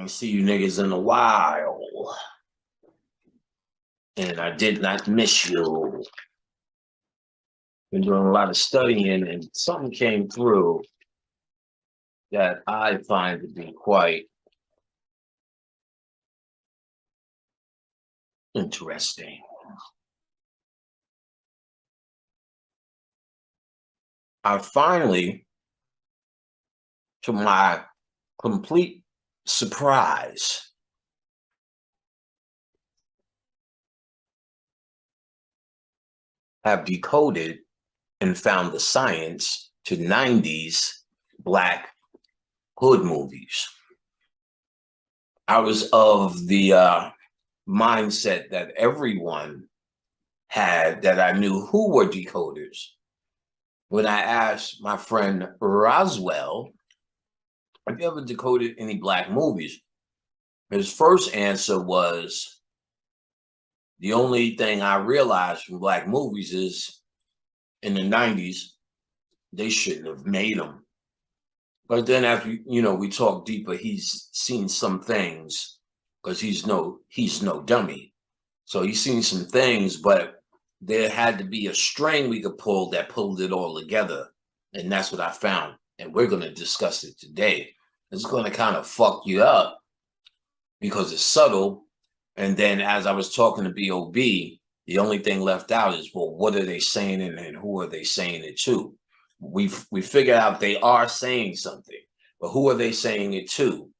Ain't see you niggas in a while. And I did not miss you. Been doing a lot of studying, and something came through that I find to be quite interesting. I finally, to my complete surprise, have decoded and found the science to 90s Black hood movies. I was of the mindset that everyone had that I knew who were decoders. When I asked my friend Roswell, have you ever decoded any Black movies? His first answer was, the only thing I realized from Black movies is in the 90s, they shouldn't have made them. But then after, we talk deeper, he's seen some things because he's no dummy. So he's seen some things, but there had to be a string we could pull that pulled it all together. And that's what I found. And we're going to discuss it today. It's going to kind of fuck you up because it's subtle. And then as I was talking to B.O.B., the only thing left out is, well, what are they saying and who are they saying it to? We figured out they are saying something, but who are they saying it to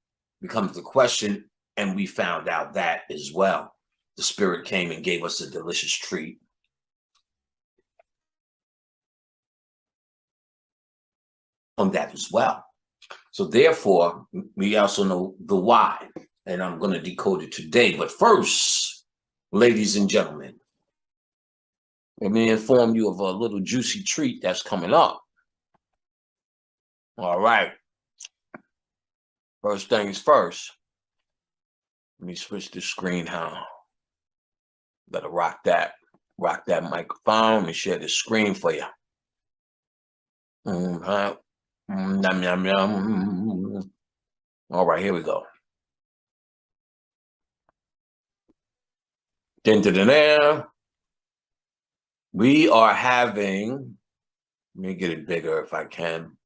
becomes the question. And we found out that as well. The spirit came and gave us a delicious treat. On that as well. So therefore, we also know the why, and I'm going to decode it today. But first, ladies and gentlemen, let me inform you of a little juicy treat that's coming up. All right. First things first. Let me switch the screen, huh? Better rock that microphone and share the screen for you. Yum, yum, yum. All right, here we go. Into the air. We are having, let me get it bigger if I can.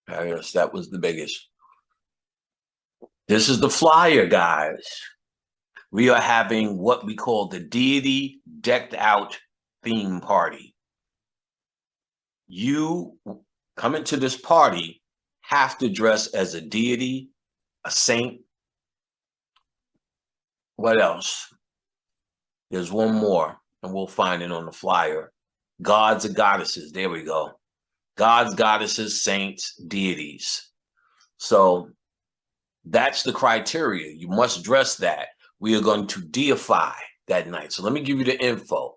Yes, that was the biggest. This is the flyer, guys. We are having what we call the Deity Decked Out Theme Party. You coming to this party have to dress as a deity, a saint. What else? There's one more, and we'll find it on the flyer. Gods and goddesses. There we go. Gods, goddesses, saints, deities. So that's the criteria. You must dress that. We are going to deify that night. So let me give you the info.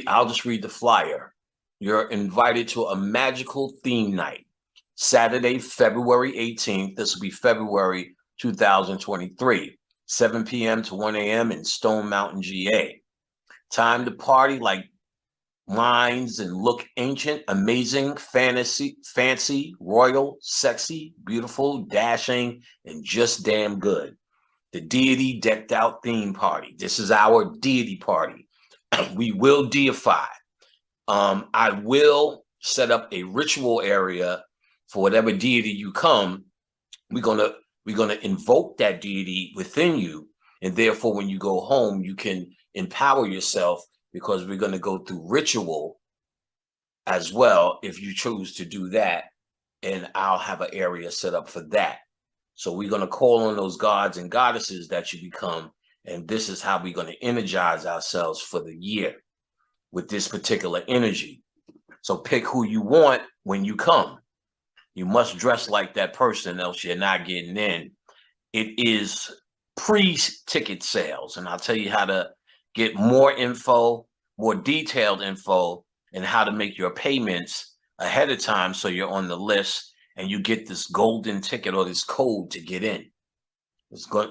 I'll just read the flyer. You're invited to a magical theme night, Saturday, February 18th. This will be February 2023, 7 p.m. to 1 a.m. in Stone Mountain, GA. Time to party like minds and look ancient, amazing, fancy, royal, sexy, beautiful, dashing, and just damn good. The Deity Decked Out Theme Party. This is our deity party. We will deify. I will set up a ritual area for whatever deity you come. We're gonna invoke that deity within you, and therefore, when you go home, you can empower yourself because we're gonna go through ritual as well if you choose to do that, and I'll have an area set up for that. So we're gonna call on those gods and goddesses that you become, and this is how we're gonna energize ourselves for the year with this particular energy. So pick who you want when you come. You must dress like that person, else you're not getting in. It is pre-ticket sales, and I'll tell you how to get more info, more detailed info, and how to make your payments ahead of time so you're on the list and you get this golden ticket or this code to get in.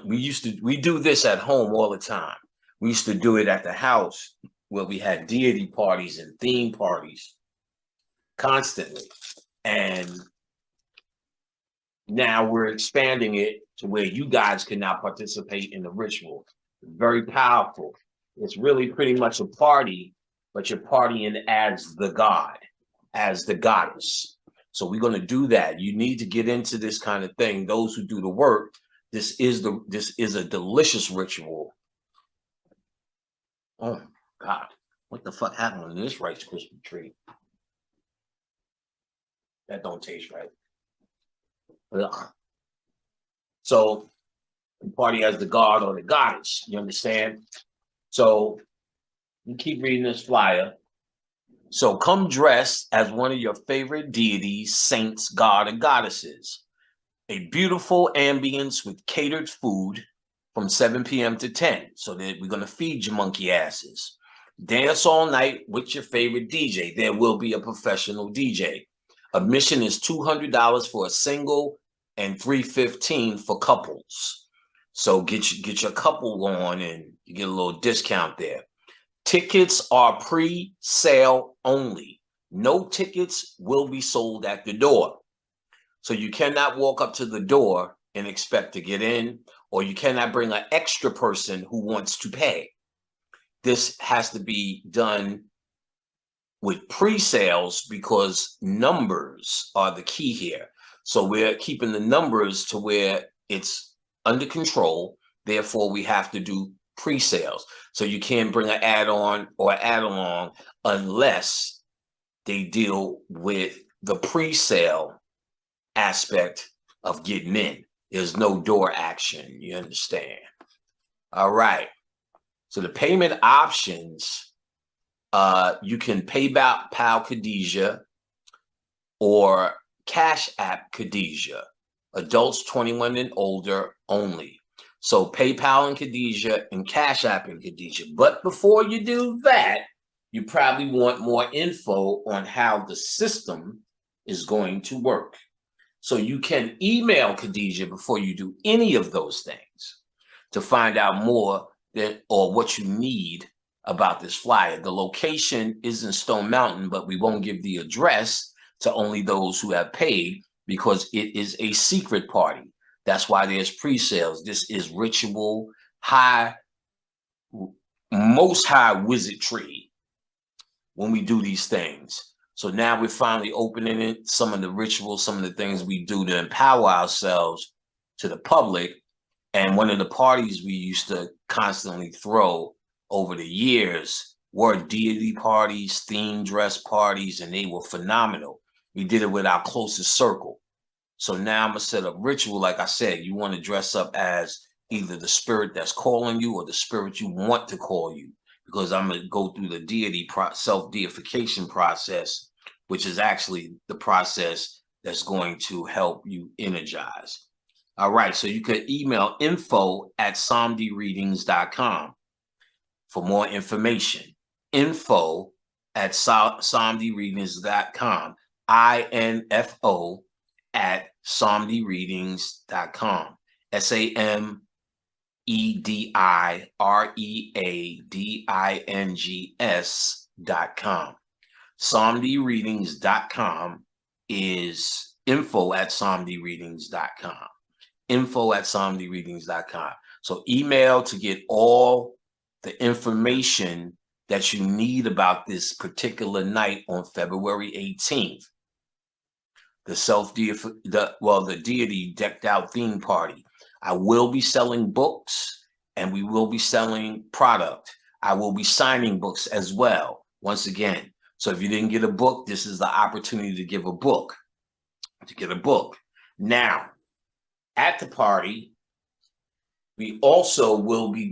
We do this at home all the time. We used to do it at the house where we had deity parties and theme parties constantly. And Now we're expanding it to where you guys can now participate in the ritual. Very powerful. It's really pretty much a party, but you're partying as the god, as the goddess. So we're going to do that. You need to get into this kind of thing. Those who do the work, this is a delicious ritual. Oh God, what the fuck happened to this Rice Krispie treat? That don't taste right. Ugh. So party as the god or the goddess. You understand? So you keep reading this flyer. So come dressed as one of your favorite deities, saints, god, and goddesses. A beautiful ambience with catered food from 7 p.m. to 10. So that we're going to feed you monkey asses. Dance all night with your favorite DJ. There will be a professional DJ. Admission is $200 for a single and $315 for couples. So get your couple on and you get a little discount there. Tickets are pre-sale only. No tickets will be sold at the door. So you cannot walk up to the door and expect to get in, or you cannot bring an extra person who wants to pay. This has to be done with pre-sales because numbers are the key here. So we're keeping the numbers to where it's under control. Therefore, we have to do pre-sales. So you can't bring an add-on or add-along unless they deal with the pre-sale aspect of getting in. There's no door action. You understand? All right. So the payment options, you can PayPal Khadijah or Cash App Khadijah. Adults 21 and older only. So PayPal and Khadijah and Cash App and Khadijah. But before you do that, you probably want more info on how the system is going to work. So you can email Khadijah before you do any of those things to find out more or what you need about this flyer. The location is in Stone Mountain, but we won't give the address to only those who have paid because it is a secret party. That's why there's pre-sales. This is ritual, most high wizardry when we do these things. So now we're finally opening it, some of the rituals, some of the things we do to empower ourselves to the public. And one of the parties we used to constantly throw over the years were deity parties, theme dress parties, and they were phenomenal. We did it with our closest circle. So now I'm going to set up ritual. Like I said, you want to dress up as either the spirit that's calling you or the spirit you want to call you, because I'm going to go through the deity self-deification process, which is actually the process that's going to help you energize. All right, so you can email info@somdireadings.com for more information. Info@somdireadings.com. info@somdireadings.com. SAMDIREADINGS.com. somdireadings.com is info@somdireadings.com. info@somdireadings.com. So email to get all the information that you need about this particular night on February 18th. The deity decked out theme party. I will be selling books and we will be selling product. I will be signing books as well, once again. So if you didn't get a book, this is the opportunity to get a book. Now, at the party, we also will be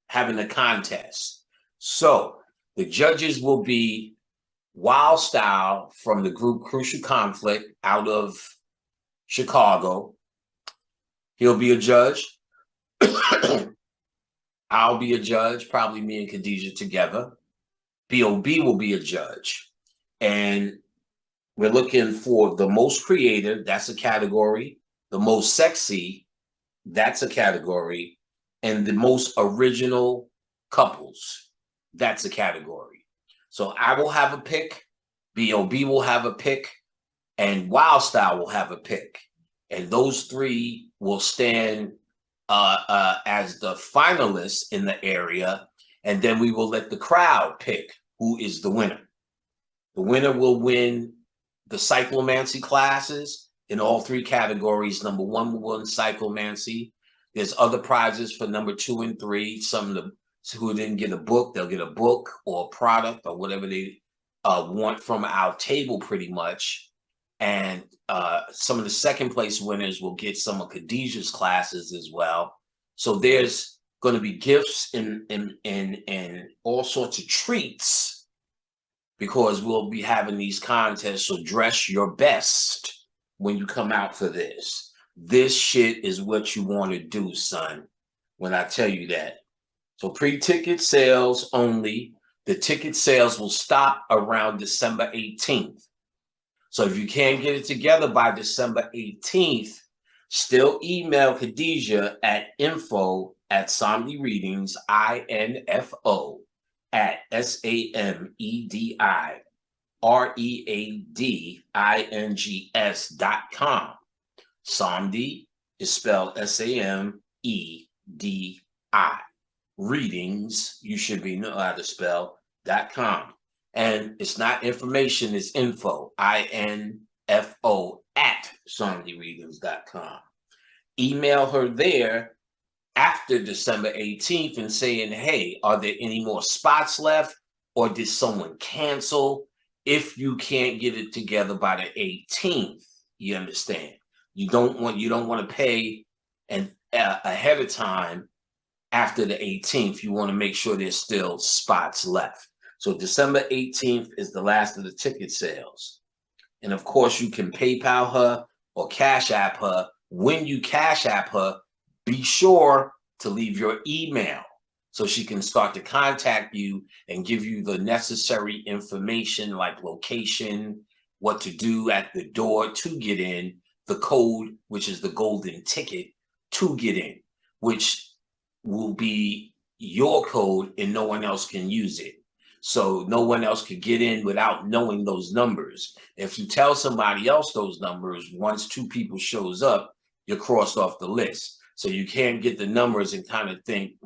having a contest. So the judges will be Wild Style from the group Crucial Conflict out of Chicago. He'll be a judge. I'll be a judge, probably me and Khadijah together. B.O.B. will be a judge. And we're looking for the most creative, that's a category. The most sexy, that's a category. And the most original couples, that's a category. So I will have a pick, B.O.B. will have a pick, and Wild Style will have a pick. And those 3 will stand as the finalists in the area. And then we will let the crowd pick who is the winner. The winner will win the cyclomancy classes in all 3 categories. Number 1 will win cyclomancy. There's other prizes for number 2 and 3. Some of the who didn't get a book, they'll get a book or a product or whatever they want from our table, pretty much. And some of the second place winners will get some of Khadijah's classes as well. So there's going to be gifts and all sorts of treats, because we'll be having these contests. So dress your best when you come out for this. This shit is what you want to do, son, when I tell you that. So pre-ticket sales only. The ticket sales will stop around December 18th. So if you can't get it together by December 18th, still email Khadijah at info@Samdi Readings, INFO at SAMEDIREADINGS.com. Samdi is spelled SAMEDI. Readings, you should be know how to spell .com. And it's not information, it's info, INFO at SamdiReadings.com. Email her there after December 18th and saying, hey, are there any more spots left? Or did someone cancel? If you can't get it together by the 18th, you understand. You don't want to pay ahead of time after the 18th. You want to make sure there's still spots left. So December 18th is the last of the ticket sales. And of course, you can PayPal her or Cash App her. When you Cash App her, be sure to leave your email so she can start to contact you and give you the necessary information like location, what to do at the door to get in, the code, which is the golden ticket to get in, which will be your code and no one else can use it. So no one else could get in without knowing those numbers. If you tell somebody else those numbers, once 2 people shows up, you're crossed off the list. So you can't get the numbers and kind of think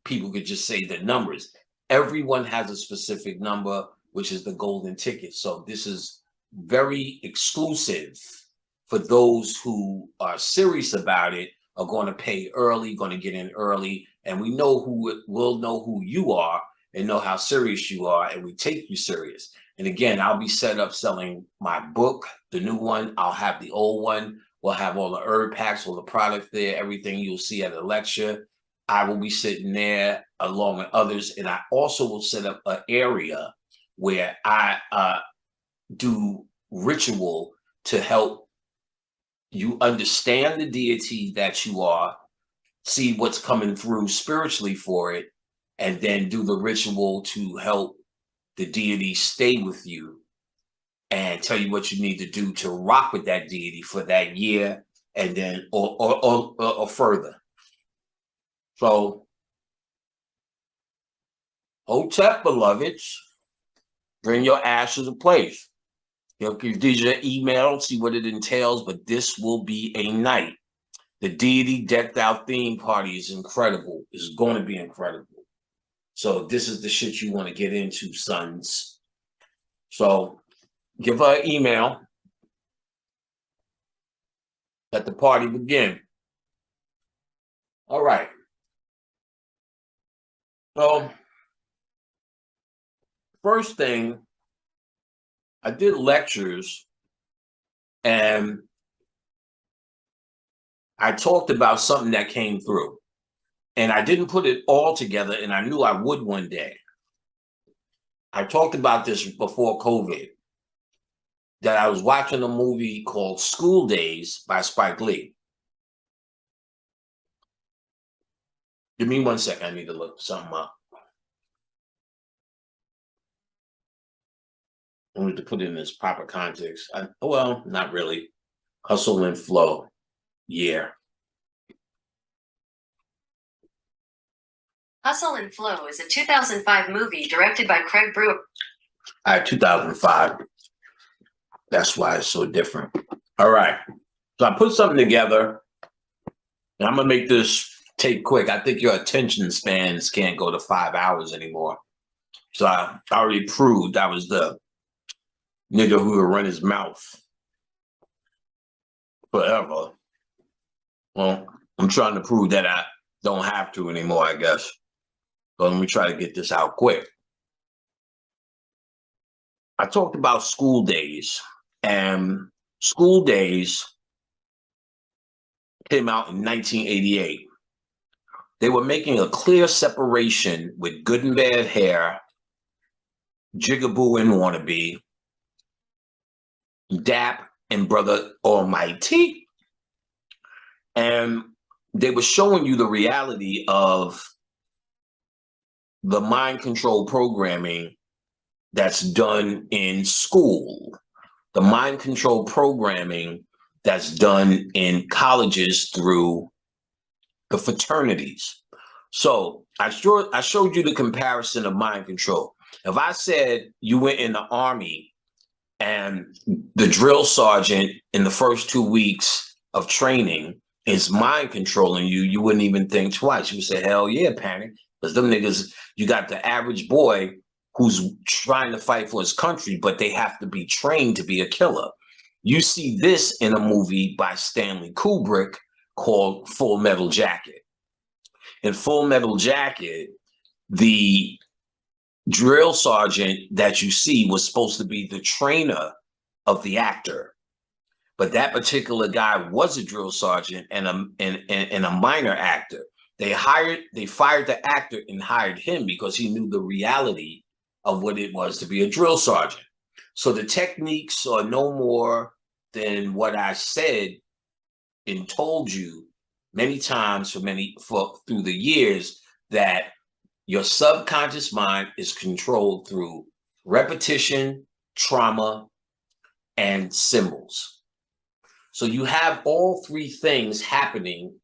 people could just say the numbers. Everyone has a specific number, which is the golden ticket. So this is very exclusive for those who are serious about it, are going to pay early, going to get in early. And we know will know who you are and know how serious you are, and we take you serious. And again, I'll be set up selling my book, the new one. I'll have the old one. We'll have all the herb packs, all the product there, everything you'll see at a lecture. I will be sitting there along with others. And I also will set up an area where I do ritual to help you understand the deity that you are, see what's coming through spiritually for it, and then do the ritual to help the deity stay with you and tell you what you need to do to rock with that deity for that year and then or further. So, Hotep, beloveds, bring your ass to the place. Give Khadijah an email, see what it entails, but this will be a night. The deity decked out theme party is incredible. It's going to be incredible. So this is the shit you want to get into, sons. So give her an email. Let the party begin. All right. So first thing, I did lectures and I talked about something that came through. And I didn't put it all together, and I knew I would one day. I talked about this before COVID, that I was watching a movie called School Days by Spike Lee. Give me 1 second. I need to look something up. I need to put it in its proper context. Well, not really. Hustle and Flow. Yeah. Hustle and Flow is a 2005 movie directed by Craig Brewer. 2005. That's why it's so different. All right. So I put something together, and I'm gonna make this tape quick. I think your attention spans can't go to 5 hours anymore. So I already proved I was the nigga who would run his mouth forever. Well, I'm trying to prove that I don't have to anymore, I guess. So let me try to get this out quick. I talked about school days, and school days came out in 1988. They were making a clear separation with Good and Bad Hair, Jigaboo and Wannabe, Dap and Brother Almighty. And they were showing you the reality of the mind control programming that's done in school, the mind control programming that's done in colleges through the fraternities. So I showed you the comparison of mind control. If I said you went in the Army and the drill sergeant in the first 2 weeks of training is mind controlling you, you wouldn't even think twice. You would say, hell yeah, panic. Because them niggas, you got the average boy who's trying to fight for his country, but they have to be trained to be a killer. You see this in a movie by Stanley Kubrick called Full Metal Jacket. In Full Metal Jacket, the drill sergeant that you see was supposed to be the trainer of the actor. But that particular guy was a drill sergeant and a minor actor. They fired the actor and hired him because he knew the reality of what it was to be a drill sergeant. So the techniques are no more than what I said and told you many times through the years, that your subconscious mind is controlled through repetition, trauma, and symbols. So you have all three things happening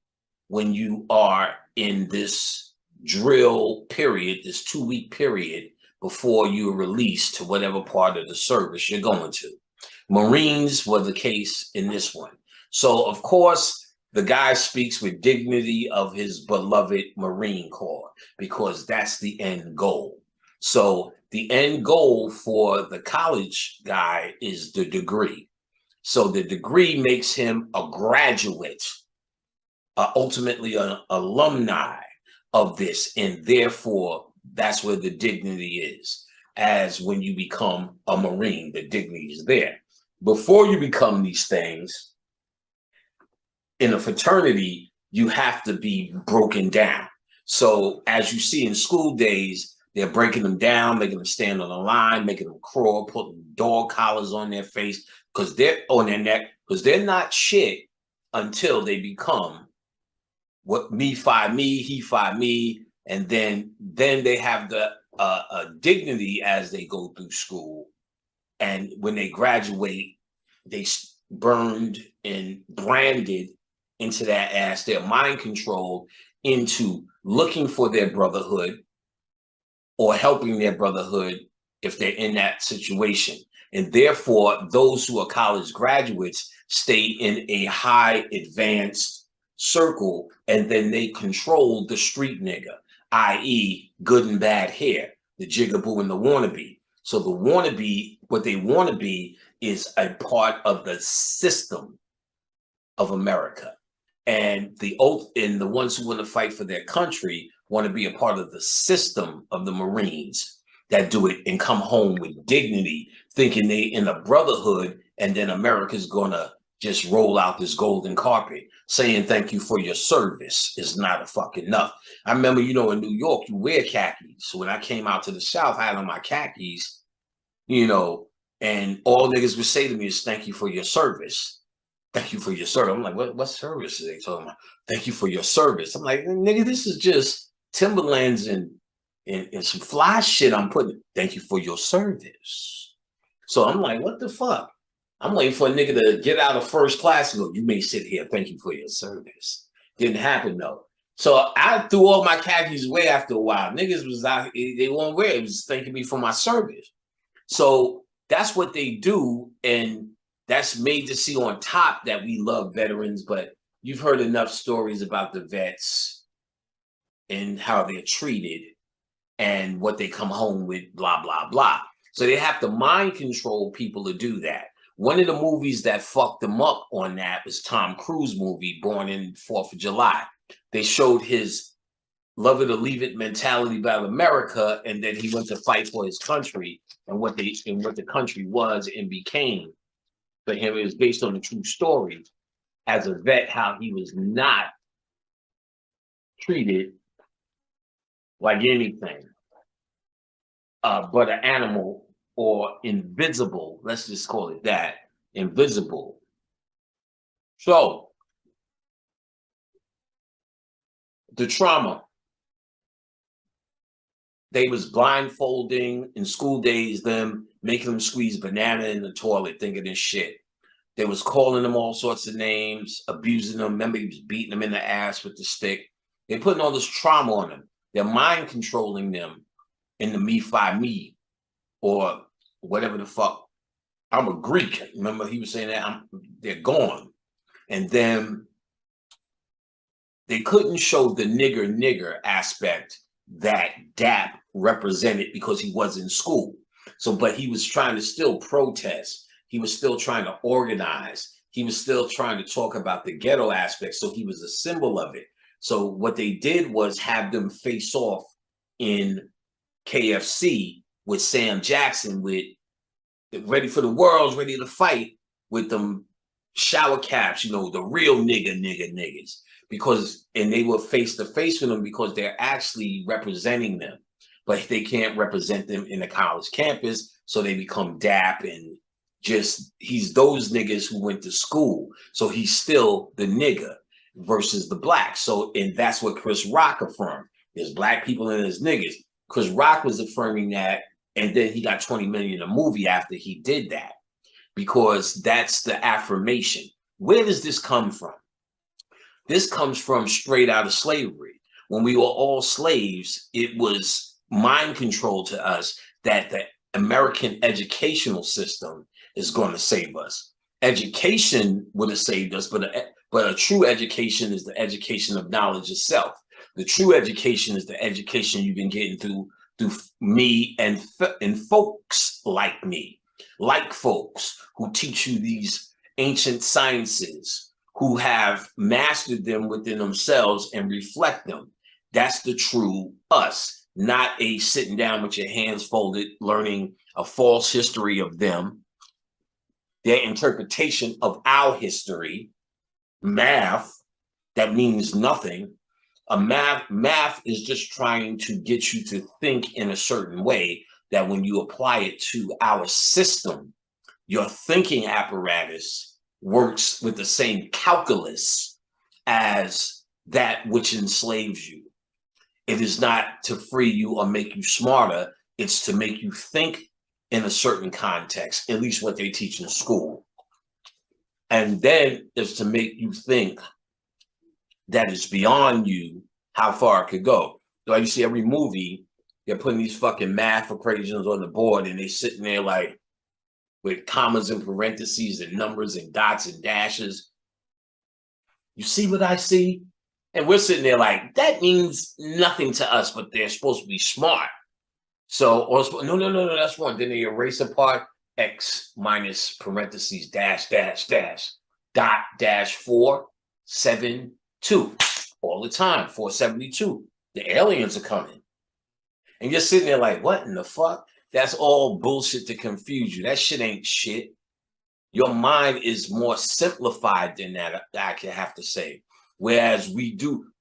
when you are in this drill period, this 2-week period before you are released to whatever part of the service you're going to. Marines were the case in this one. So, of course, the guy speaks with dignity of his beloved Marine Corps because that's the end goal. So the end goal for the college guy is the degree. So the degree makes him a graduate, ultimately an alumni of this. And therefore, that's where the dignity is. As when you become a Marine, the dignity is there. Before you become these things, in a fraternity, you have to be broken down. So as you see in school days, they're breaking them down, making them stand on the line, making them crawl, putting dog collars on their face, because they're on their neck, because they're not shit until they become what me fi me, he fi me, and then they have the dignity as they go through school, and when they graduate, they burned and branded into that ass, their mind controlled into looking for their brotherhood or helping their brotherhood if they're in that situation. And therefore, those who are college graduates stay in a high advanced circle, and then they control the street nigga, i.e. Good and Bad Hair, the Jigaboo and the Wannabe. So the wannabe, what they want to be is a part of the system of America. And the ones who want to fight for their country want to be a part of the system of the Marines that do it and come home with dignity, thinking they in a brotherhood, and then America's gonna just roll out this golden carpet saying thank you for your service is not a fucking enough. I remember, in New York, you wear khakis. So when I came out to the South, I had on my khakis, and all niggas would say to me is thank you for your service. Thank you for your service. I'm like, what service are they talking about? Thank you for your service. I'm like, nigga, this is just Timberlands and some fly shit I'm putting. Thank you for your service. So I'm like, what the fuck? I'm waiting for a nigga to get out of first class and go, you may sit here. Thank you for your service. Didn't happen though. So I threw all my khakis away after a while. Niggas was out, they won't wear it. It was thanking me for my service. So that's what they do. And That's made to see on top that we love veterans, but you've heard enough stories about the vets and how they're treated and what they come home with, blah, blah, blah. So they have to mind control people to do that. One of the movies that fucked them up on that was Tom Cruise movie, Born in 4th of July. They showed his love it or leave it mentality about America, and then he went to fight for his country and what the country was and became. For him, it was based on a true story as a vet, how he was not treated like anything but an animal, or invisible. Let's just call it that, invisible. So the trauma, they was blindfolding in school days, them making them squeeze banana in the toilet, thinking this shit. They was calling them all sorts of names, abusing them. Remember, he was beating them in the ass with the stick. They're putting all this trauma on them. They're mind controlling them in the me fi me, or whatever the fuck. I'm a Greek. Remember, he was saying that they're gone. And then they couldn't show the nigger aspect that DAP represented because he was in school. So, but he was trying to still protest. He was still trying to organize. He was still trying to talk about the ghetto aspect. So he was a symbol of it. So what they did was have them face off in KFC with Sam Jackson, with ready for the world, ready to fight, with them shower caps, you know, the real niggas. Because, and they were face to face with them because they're actually representing them, but they can't represent them in the college campus. So they become DAP, and just, he's those niggas who went to school. So he's still the nigga versus the black. So, and that's what Chris Rock affirmed. There's black people and there's niggas. Chris Rock was affirming that. And then he got 20 million a movie after he did that, because that's the affirmation. Where does this come from? This comes from straight out of slavery. When we were all slaves, it was mind control to us that the American educational system is going to save us. Education would have saved us, but a true education is the education of knowledge itself. The true education is the education you've been getting through me and folks like me, like folks who teach you these ancient sciences, who have mastered them within themselves and reflect them. That's the true us, not a sitting down with your hands folded, learning a false history of them, their interpretation of our history, math that means nothing. Math is just trying to get you to think in a certain way that when you apply it to our system, your thinking apparatus works with the same calculus as that which enslaves you. It is not to free you or make you smarter. It's to make you think in a certain context, at least what they teach in school. And then it's to make you think that is beyond you, how far it could go. So you see every movie, they're putting these fucking math equations on the board, and they sitting there like with commas and parentheses and numbers and dots and dashes. You see what I see? And we're sitting there like, that means nothing to us, but they're supposed to be smart. So, or no, that's wrong. Then they erase apart X minus parentheses dash dash dash dot dash 472 all the time. 472. The aliens are coming, and you're sitting there like, what in the fuck? That's all bullshit to confuse you. That shit ain't shit. Your mind is more simplified than that, I can have to say. Whereas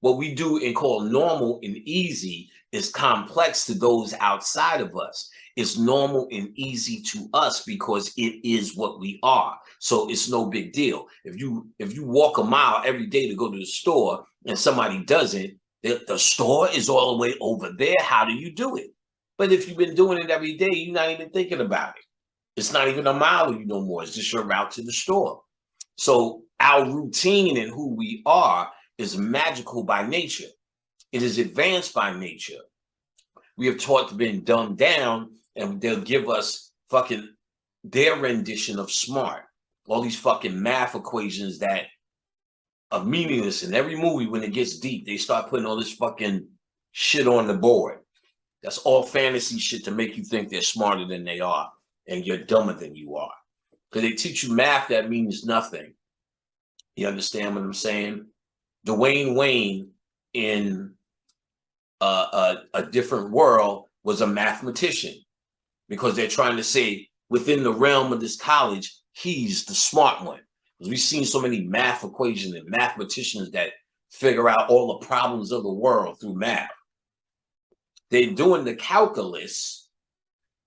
what we do and call normal and easy is complex to those outside of us. It's normal and easy to us because it is what we are. So it's no big deal. If you walk a mile every day to go to the store and somebody doesn't, the store is all the way over there. How do you do it? But if you've been doing it every day, you're not even thinking about it. It's not even a mile to you no more. It's just your route to the store. So our routine and who we are is magical by nature. It is advanced by nature. We have taught to be dumbed down, and they'll give us fucking their rendition of smart. all these fucking math equations that are meaningless. In every movie, when it gets deep, they start putting all this fucking shit on the board. That's all fantasy shit to make you think they're smarter than they are and you're dumber than you are. Because they teach you math that means nothing. You understand what I'm saying? Dwayne Wayne in a different world was a mathematician, because they're trying to say within the realm of this college, he's the smart one. Because we've seen so many math equations and mathematicians that figure out all the problems of the world through math. They're doing the calculus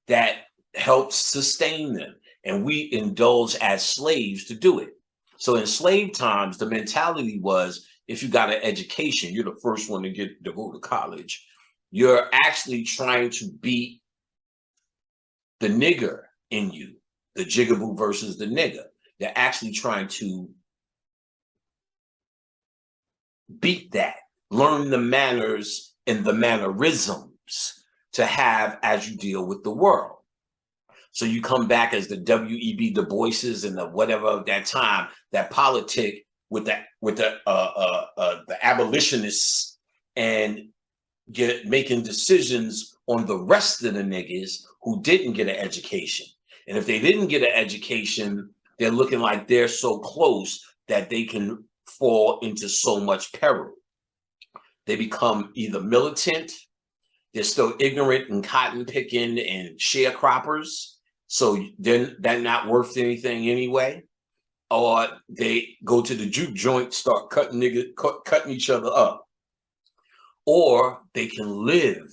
that helps sustain them. And we indulge as slaves to do it. So in slave times, the mentality was, if you got an education, you're the first one to go to college. You're actually trying to beat the nigger in you, the jigaboo versus the nigger. They're actually trying to beat that, learn the manners and the mannerisms to have as you deal with the world. So you come back as the W.E.B. Du Boises and the whatever of that time, that politic with the abolitionists, and get making decisions on the rest of the niggas who didn't get an education. And if they didn't get an education, they're looking like they're so close that they can fall into so much peril. They become either militant, they're still ignorant and cotton picking and sharecroppers, so they're not worth anything anyway, or they go to the juke joint, start cutting each other up, or they can live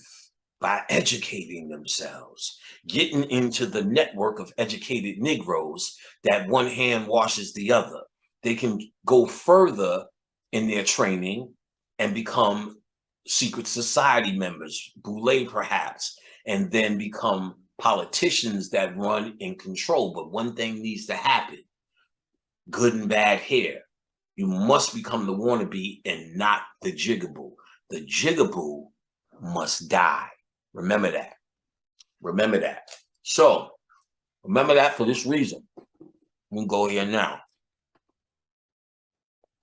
by educating themselves, getting into the network of educated Negroes that one hand washes the other. They can go further in their training and become secret society members, Boule perhaps, and then become politicians that run in control. But one thing needs to happen: good and bad hair. You must become the wannabe and not the jigaboo. The jigaboo must die. Remember that. Remember that. So remember that for this reason. We'll go here now.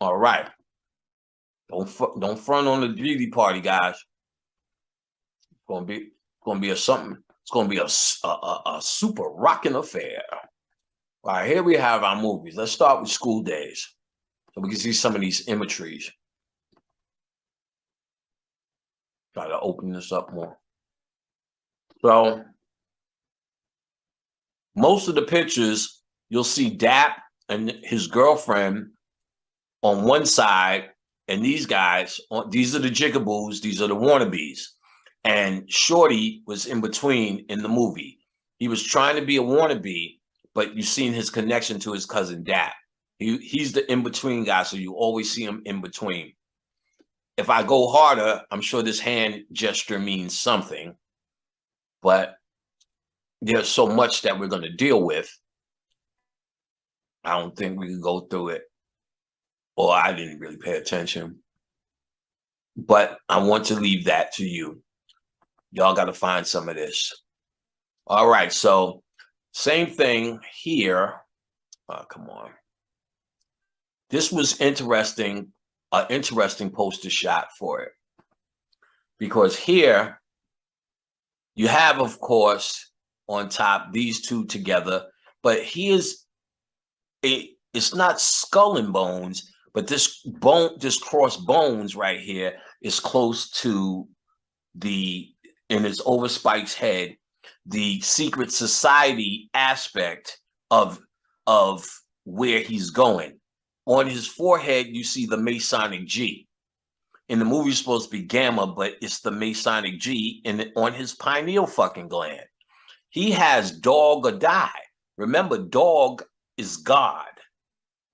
All right. Don't front on the beauty party, guys. It's gonna be a something. It's gonna be a super rocking affair. All right, here we have our movies. Let's start with School Days, so we can see some of these imageries. Try to open this up more. So most of the pictures, you'll see Dap and his girlfriend on one side, and these guys, these are the jigaboos, these are the wannabes. And Shorty was in between in the movie. He was trying to be a wannabe, but you've seen his connection to his cousin Dap. He's the in-between guy, so you always see him in between. If I go harder, I'm sure this hand gesture means something, but there's so much that we're going to deal with. I don't think we can go through it, or I didn't really pay attention. But I want to leave that to you. Y'all got to find some of this. All right, so same thing here. Come on. This was interesting, an interesting poster shot for it. Because here you have, of course, on top, these two together. But here's it's not skull and bones, but this cross bones right here is close to in his over Spike's head, the secret society aspect of where he's going. On his forehead, you see the Masonic G. In the movie, it's supposed to be Gamma, but it's the Masonic G on his pineal fucking gland. He has dog or die. Remember, dog is God.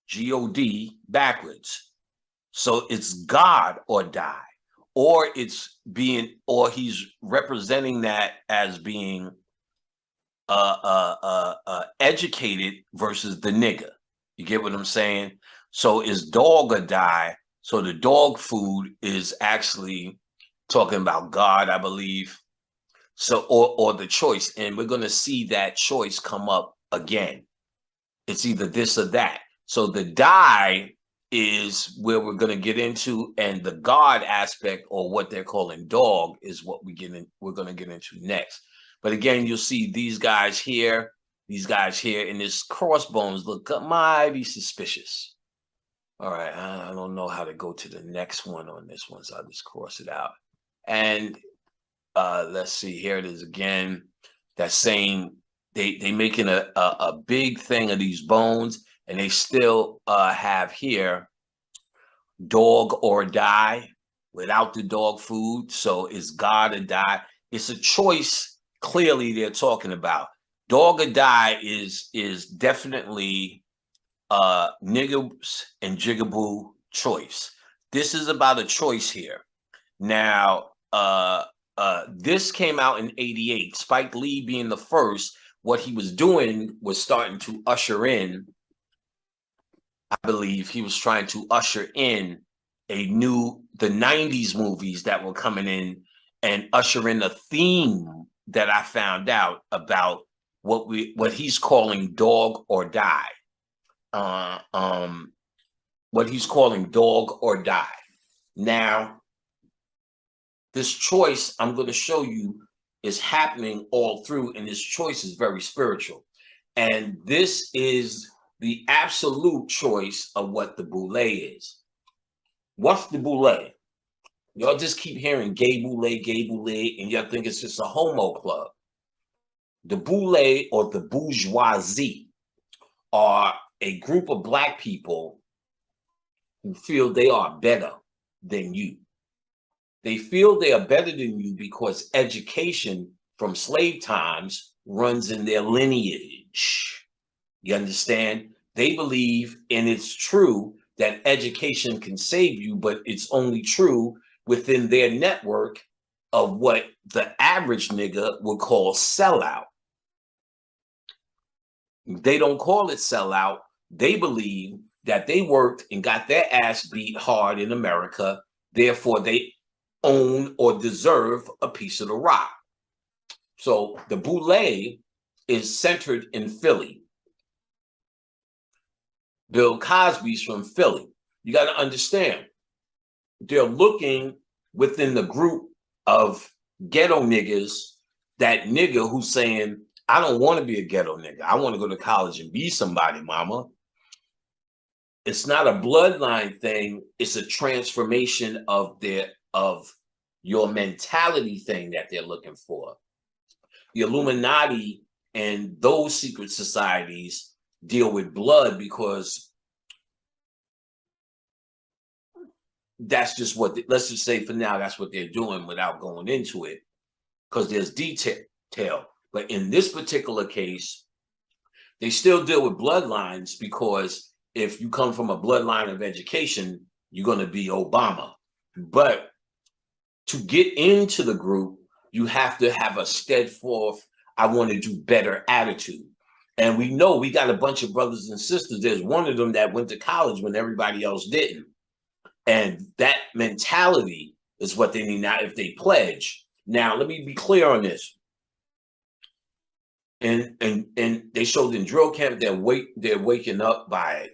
G-O-D backwards. So it's God or die. Or he's representing that as being educated versus the nigger. You get what I'm saying? So it's dog or die. So the dog food is actually talking about God, I believe. So or the choice, and we're going to see that choice come up again. It's either this or that. So the die is where we're going to get into, and the God aspect, or what they're calling dog, is what we're going to get into next. But again, you'll see these guys here, and this crossbones look mighty suspicious. All right, I don't know how to go to the next one on this one, so I'll just cross it out. And let's see, here it is again. That same, they making a big thing of these bones, and they still have here dog or die, without the dog food. So it's God or die. It's a choice. Clearly, they're talking about dog or die is definitely niggas and jigaboo choice. This is about a choice here. Now, this came out in '88. Spike Lee being the first, what he was doing was starting to usher in, I believe he was trying to usher in the 90s movies that were coming in, and usher in a theme that I found out about what he's calling dog or die. What he's calling dog or die. Now, this choice I'm going to show you is happening all through, and this choice is very spiritual. And this is the absolute choice of what the boule is. What's the boule? Y'all just keep hearing gay boule, and y'all think it's just a homo club. The boule, or the bourgeoisie, are a group of black people who feel they are better than you. They feel they are better than you because education from slave times runs in their lineage. You understand? They believe, and it's true, that education can save you, but it's only true within their network of what the average nigga would call sellout. They don't call it sellout. They believe that they worked and got their ass beat hard in America, therefore they own or deserve a piece of the rock. So the boule is centered in Philly. Bill Cosby's from Philly. You got to understand, they're looking within the group of ghetto niggas, that nigga who's saying, I don't want to be a ghetto nigga. I want to go to college and be somebody, mama. It's not a bloodline thing. It's a transformation of your mentality thing that they're looking for. The Illuminati and those secret societies deal with blood because that's just what, let's just say for now, that's what they're doing without going into it, because there's detail. But in this particular case, they still deal with bloodlines, because if you come from a bloodline of education, you're going to be Obama. But to get into the group, you have to have a steadfast, I want to do better attitude. And we know we got a bunch of brothers and sisters. There's one of them that went to college when everybody else didn't. And that mentality is what they need now if they pledge. Now, let me be clear on this. And they showed in drill camp, they're waking up by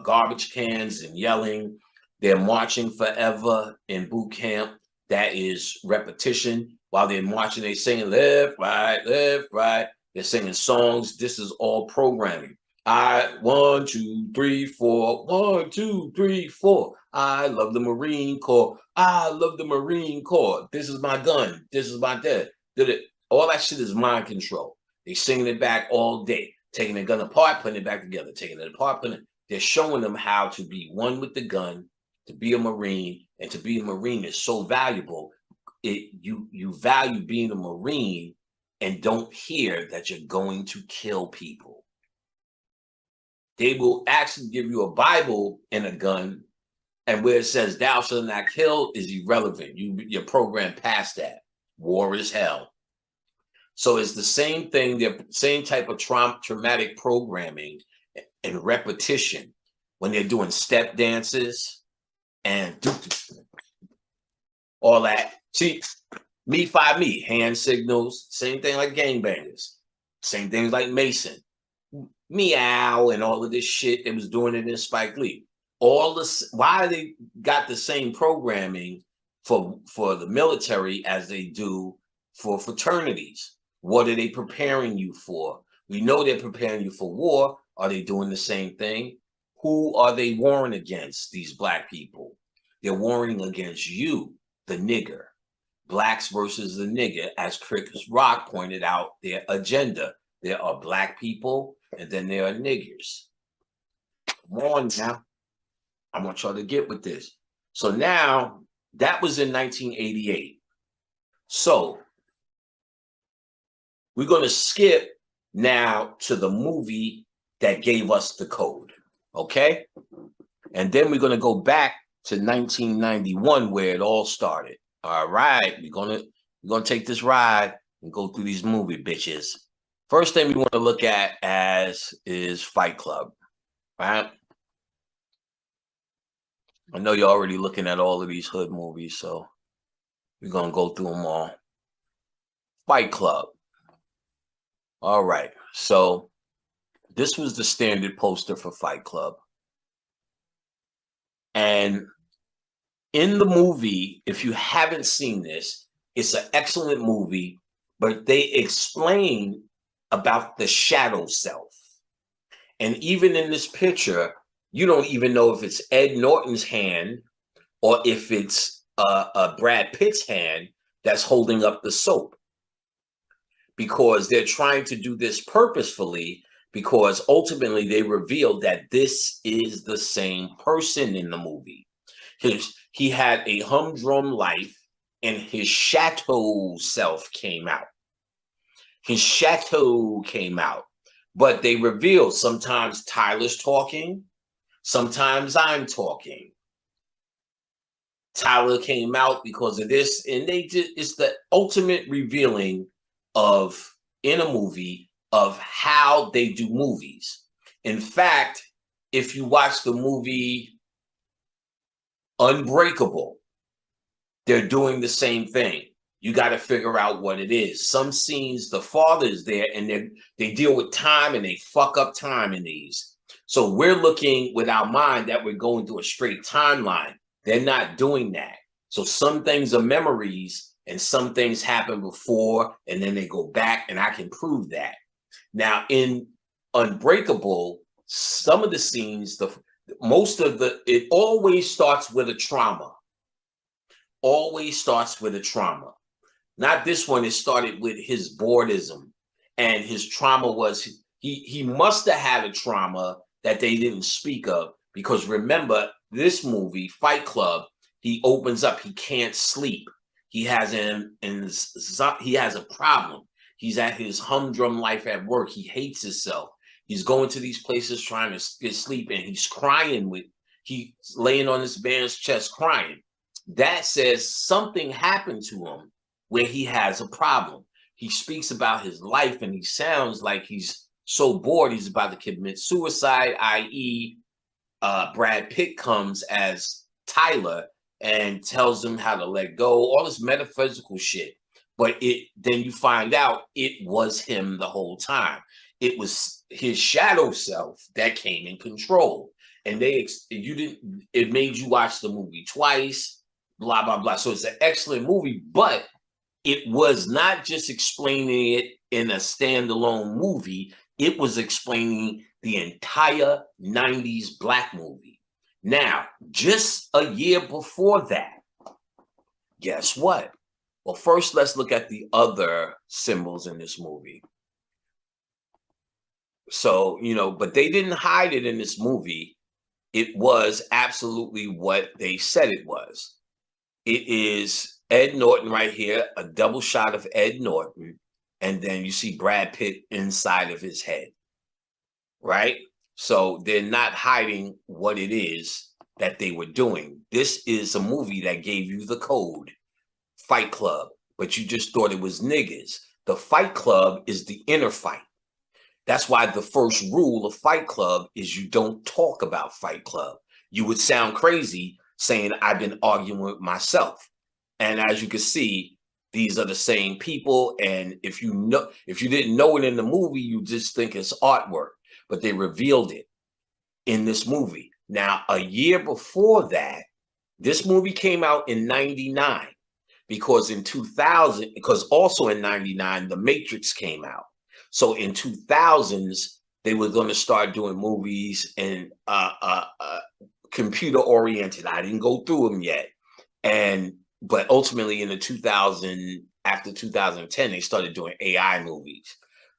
garbage cans and yelling. They're marching forever in boot camp. That is repetition. While they're marching, they're singing left, right, left, right. They're singing songs. This is all programming. 1, 2, 3, 4. 1, 2, 3, 4. I love the Marine Corps. I love the Marine Corps. This is my gun. This is my dad. All that shit is mind control. They singing it back all day, taking the gun apart, putting it back together, taking it apart, putting it. They're showing them how to be one with the gun, to be a Marine, and to be a Marine is so valuable. You value being a Marine and don't hear that you're going to kill people. They will actually give you a Bible and a gun, and where it says thou shalt not kill is irrelevant. You're programmed past that. War is hell. So it's the same thing, the same type of traumatic programming and repetition when they're doing step dances and all that. See, me, five, me, hand signals, same thing like gangbangers, same things like Mason. Meow and all of this shit. They was doing it in Spike Lee. All this, why they got the same programming for the military as they do for fraternities? What are they preparing you for? We know they're preparing you for war. Are they doing the same thing? Who are they warring against, these black people? They're warring against you, the nigger. Blacks versus the nigger, as Chris Rock pointed out, their agenda. There are black people, and then there are niggers. Come on now. I want y'all to get with this. So now, that was in 1988. So, we're going to skip now to the movie that gave us the code, okay? And then we're going to go back to 1991 where it all started. All right, we're gonna take this ride and go through these movie bitches. First thing we want to look at is Fight Club, right? I know you're already looking at all of these hood movies, so we're gonna go through them all. Fight Club. All right, so this was the standard poster for Fight Club. And in the movie, if you haven't seen this, it's an excellent movie, but they explain about the shadow self. And even in this picture, you don't even know if it's Ed Norton's hand or if it's Brad Pitt's hand that's holding up the soap. Because they're trying to do this purposefully, because ultimately they reveal that this is the same person in the movie. He had a humdrum life, and his chateau self came out. His chateau came out. But they reveal sometimes Tyler's talking, sometimes I'm talking. Tyler came out because of this, and it's the ultimate revealing of, in a movie, of how they do movies. In fact, if you watch the movie Unbreakable, they're doing the same thing. You got to figure out what it is. Some scenes, the father's there, and they deal with time, and they fuck up time in these. So we're looking with our mind that we're going through a straight timeline. They're not doing that. So some things are memories, and some things happen before, and then they go back, and I can prove that. Now, in Unbreakable, some of the scenes, it always starts with a trauma. Always starts with a trauma. Not this one. It started with his boredom, and his trauma was he must have had a trauma that they didn't speak of, because remember, this movie, Fight Club, he opens up, he can't sleep. He has a problem. He's at his humdrum life at work. He hates himself. He's going to these places trying to get sleep, and he's crying he's laying on this man's chest crying. That says something happened to him where he has a problem. He speaks about his life, and he sounds like he's so bored he's about to commit suicide, i.e. Brad Pitt comes as Tyler and tells him how to let go, all this metaphysical shit. But then you find out it was him the whole time. It was his shadow self that came in control. And it made you watch the movie twice, blah, blah, blah. So it's an excellent movie, but it was not just explaining it in a standalone movie. It was explaining the entire 90s black movie. Now, just a year before that, guess what? Well, first, let's look at the other symbols in this movie. So, but they didn't hide it in this movie. It was absolutely what they said it was. It is Ed Norton right here, a double shot of Ed Norton, and then you see Brad Pitt inside of his head, right? So they're not hiding what it is that they were doing. This is a movie that gave you the code, Fight Club, but you just thought it was niggas. The Fight Club is the inner fight. That's why the first rule of Fight Club is you don't talk about Fight Club. You would sound crazy saying, I've been arguing with myself. And as you can see, these are the same people. And if you didn't know it in the movie, you just think it's artwork. but they revealed it in this movie. Now, a year before that, this movie came out in 99 because in 2000, because also in 99, The Matrix came out. So in 2000s, they were going to start doing movies and computer oriented. I didn't go through them yet. But ultimately in the 2000, after 2010, they started doing AI movies.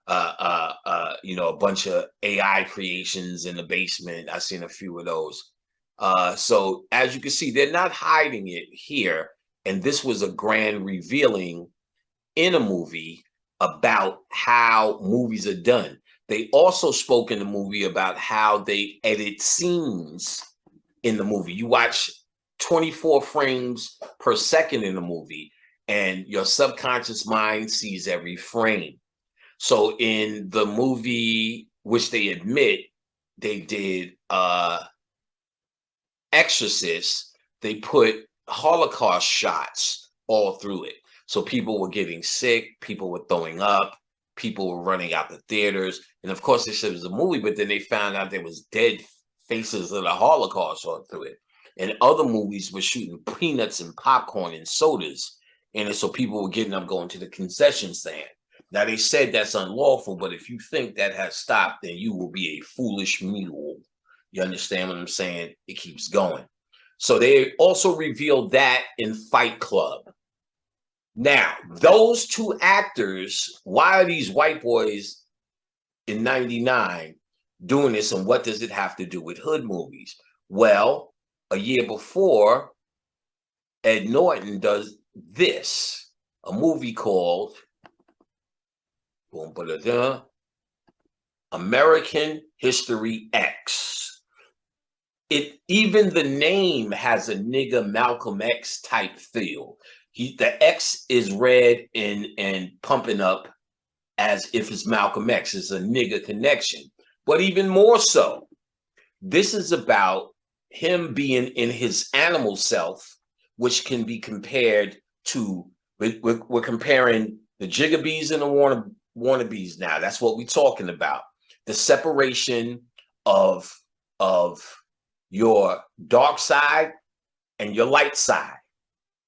A bunch of AI creations in the basement. I've seen a few of those. So as you can see, they're not hiding it here. And this was a grand revealing in a movie about how movies are done. They also spoke in the movie about how they edit scenes in the movie. You watch 24 frames per second in the movie, and your subconscious mind sees every frame. So in the movie, which they admit they did Exorcist, they put Holocaust shots all through it. So people were getting sick, people were throwing up, people were running out the theaters. And of course, they said it was a movie, but then they found out there was dead faces of the Holocaust all through it. And other movies were shooting peanuts and popcorn and sodas. And so people were getting up going to the concession stand. Now, they said that's unlawful, but if you think that has stopped, then you will be a foolish mule. You understand what I'm saying? It keeps going. So they also revealed that in Fight Club. Now, those two actors, why are these white boys in 99 doing this, and what does it have to do with hood movies? Well, a year before, Ed Norton does this, a movie called American History X. Even the name has a nigga Malcolm X type feel. The X is red and pumping up as if it's Malcolm X. It's a nigga connection. But even more so, this is about him being in his animal self, which can be compared to, we're comparing the Jiggabees and the wannabes now. That's what we're talking about. The separation of your dark side and your light side.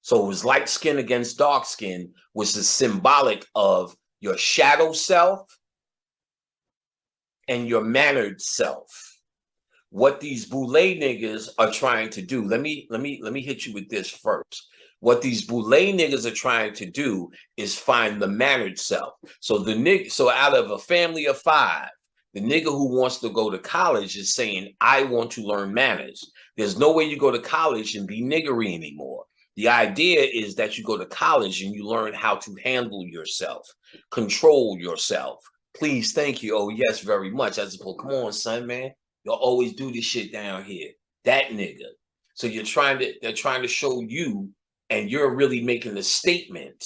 So it was light skin against dark skin, which is symbolic of your shadow self and your mannered self. What these boule niggas are trying to do, let me hit you with this first. What these boule niggas are trying to do is find the mannered self. So out of a family of 5, the nigga who wants to go to college is saying, I want to learn manners. There's no way you go to college and be niggery anymore. The idea is that you go to college and you learn how to handle yourself, control yourself. Please, thank you. Oh, yes, very much. As opposed, come on, son, man. You'll always do this shit down here. That nigga. So they're trying to show you, and you're really making a statement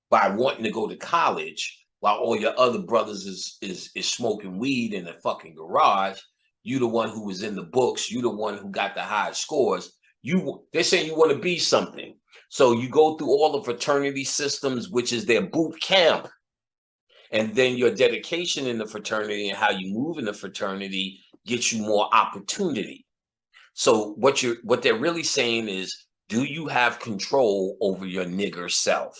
by wanting to go to college while all your other brothers is smoking weed in the fucking garage. You the one who was in the books. You the one who got the high scores. They're saying you want to be something. So you go through all the fraternity systems, which is their boot camp. And then your dedication in the fraternity and how you move in the fraternity gets you more opportunity. So what they're really saying is, do you have control over your nigger self,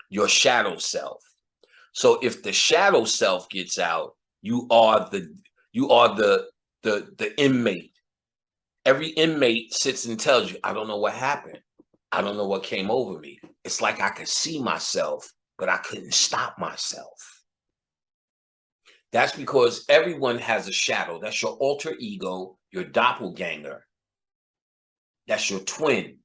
your shadow self? So if the shadow self gets out, you are the inmate. Every inmate sits and tells you, I don't know what happened. I don't know what came over me. It's like I could see myself, but I couldn't stop myself. That's because everyone has a shadow. That's your alter ego, your doppelganger. That's your twin.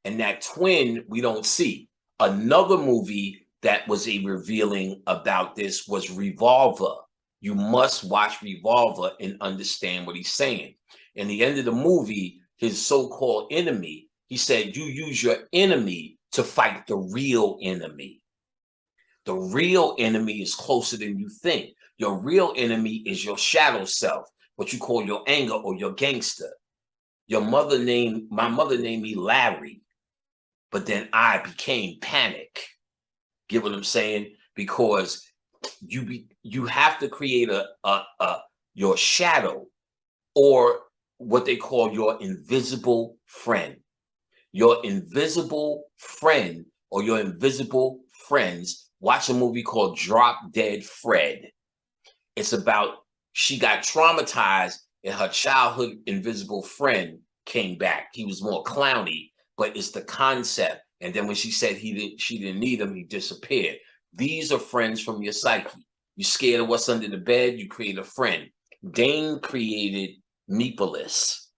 And that twin we don't see. Another movie that was a revealing about this was Revolver. You must watch Revolver and understand what he's saying. In the end of the movie, his so-called enemy, he said, you use your enemy to fight the real enemy. The real enemy is closer than you think. Your real enemy is your shadow self, what you call your anger or your gangster. My mother named me Larry, but then I became Panic. Get what I'm saying? Because you have to create your shadow, or what they call your invisible friend. Your invisible friend or your invisible friends. Watch a movie called Drop Dead Fred. It's about she got traumatized and her childhood invisible friend came back. He was more clowny, but it's the concept. And then when she said she didn't need him, he disappeared. These are friends from your psyche. You're scared of what's under the bed, you create a friend. Dane created Nepolis.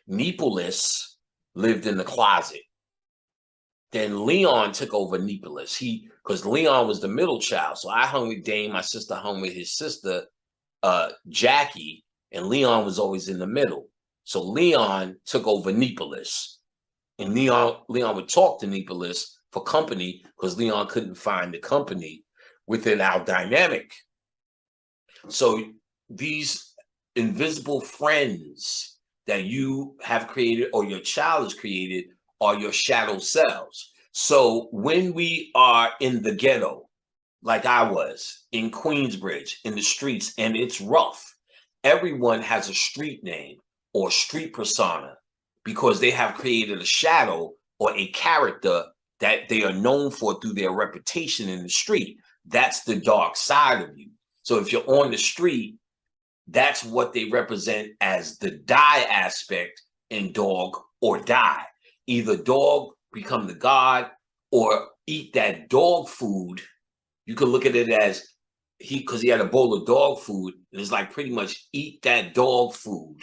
Nepolis lived in the closet. Then Leon took over Nepolis. Because Leon was the middle child. So I hung with Dane, my sister hung with his sister, Jackie, and Leon was always in the middle. So Leon took over Nepolis. And Leon would talk to Nepolis for company because Leon couldn't find the company within our dynamic. So these invisible friends that you have created or your child has created are your shadow selves. So when we are in the ghetto, like I was in Queensbridge, in the streets, and it's rough, everyone has a street name or street persona because they have created a shadow or a character that they are known for through their reputation in the street. That's the dark side of you. So if you're on the street, that's what they represent as the die aspect in Dog or Die. Either dog become the god or eat that dog food. You can look at it as because he had a bowl of dog food, and it's like pretty much eat that dog food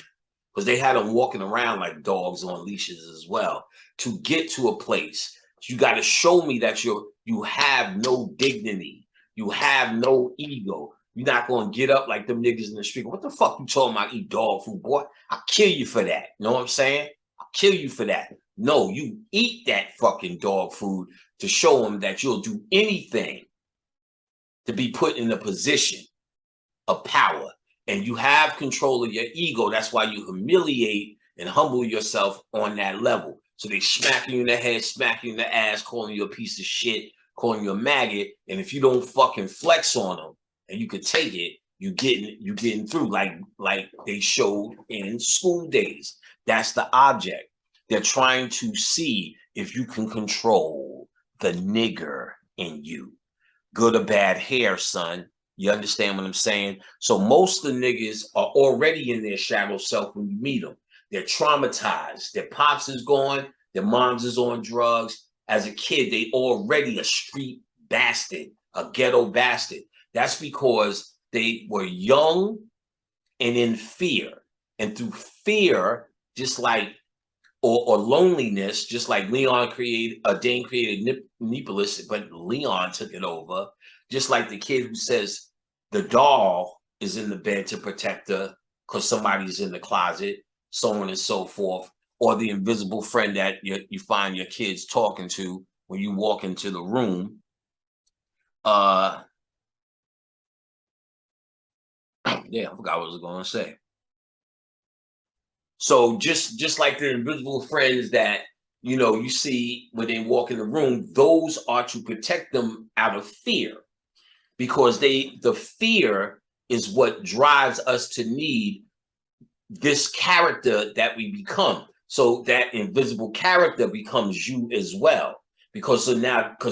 because they had them walking around like dogs on leashes as well. To get to a place, you got to show me that you have no dignity, you have no ego. You're not going to get up like them niggas in the street. What the fuck you talking about? Eat dog food, boy? I'll kill you for that. You know what I'm saying? I'll kill you for that. No, you eat that fucking dog food to show them that you'll do anything to be put in a position of power. And you have control of your ego. That's why you humiliate and humble yourself on that level. So they smacking you in the head, smacking you in the ass, calling you a piece of shit, calling you a maggot. And if you don't fucking flex on them, and you could take it, you getting through like they showed in School Days. That's the object. They're trying to see if you can control the nigger in you. Good or bad hair, son. You understand what I'm saying? So most of the niggas are already in their shadow self when you meet them. They're traumatized. Their pops is gone. Their moms is on drugs. As a kid, they already a street bastard, a ghetto bastard. That's because they were young and in fear. And through fear, just like, or loneliness, just like Dane created Nepolis, but Leon took it over. Just like the kid who says the doll is in the bed to protect her because somebody's in the closet, so on and so forth. Or the invisible friend that you find your kids talking to when you walk into the room. Yeah, I forgot what I was going to say. So just like the invisible friends that, you see when they walk in the room, those are to protect them out of fear because the fear is what drives us to need this character that we become. So that invisible character becomes you as well. Because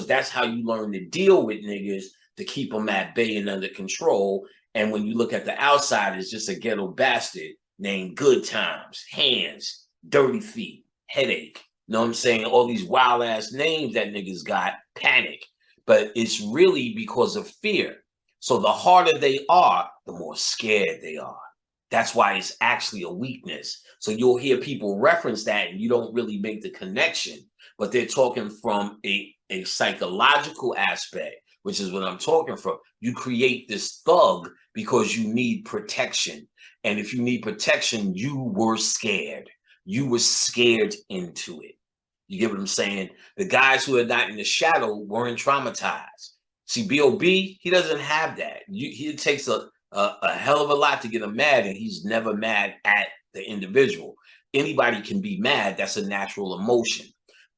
that's how you learn to deal with niggas to keep them at bay and under control. And when you look at the outside, it's just a ghetto bastard named Good Times, Hands, Dirty Feet, Headache. You know what I'm saying? All these wild ass names that niggas got, Panic. But it's really because of fear. So the harder they are, the more scared they are. That's why it's actually a weakness. So you'll hear people reference that and you don't really make the connection, but they're talking from a psychological aspect, which is what I'm talking from. You create this thug because you need protection. And if you need protection, you were scared. You were scared into it. You get what I'm saying? The guys who are not in the shadow weren't traumatized. See, B.O.B., he doesn't have that. He takes a hell of a lot to get him mad, and he's never mad at the individual. Anybody can be mad. That's a natural emotion.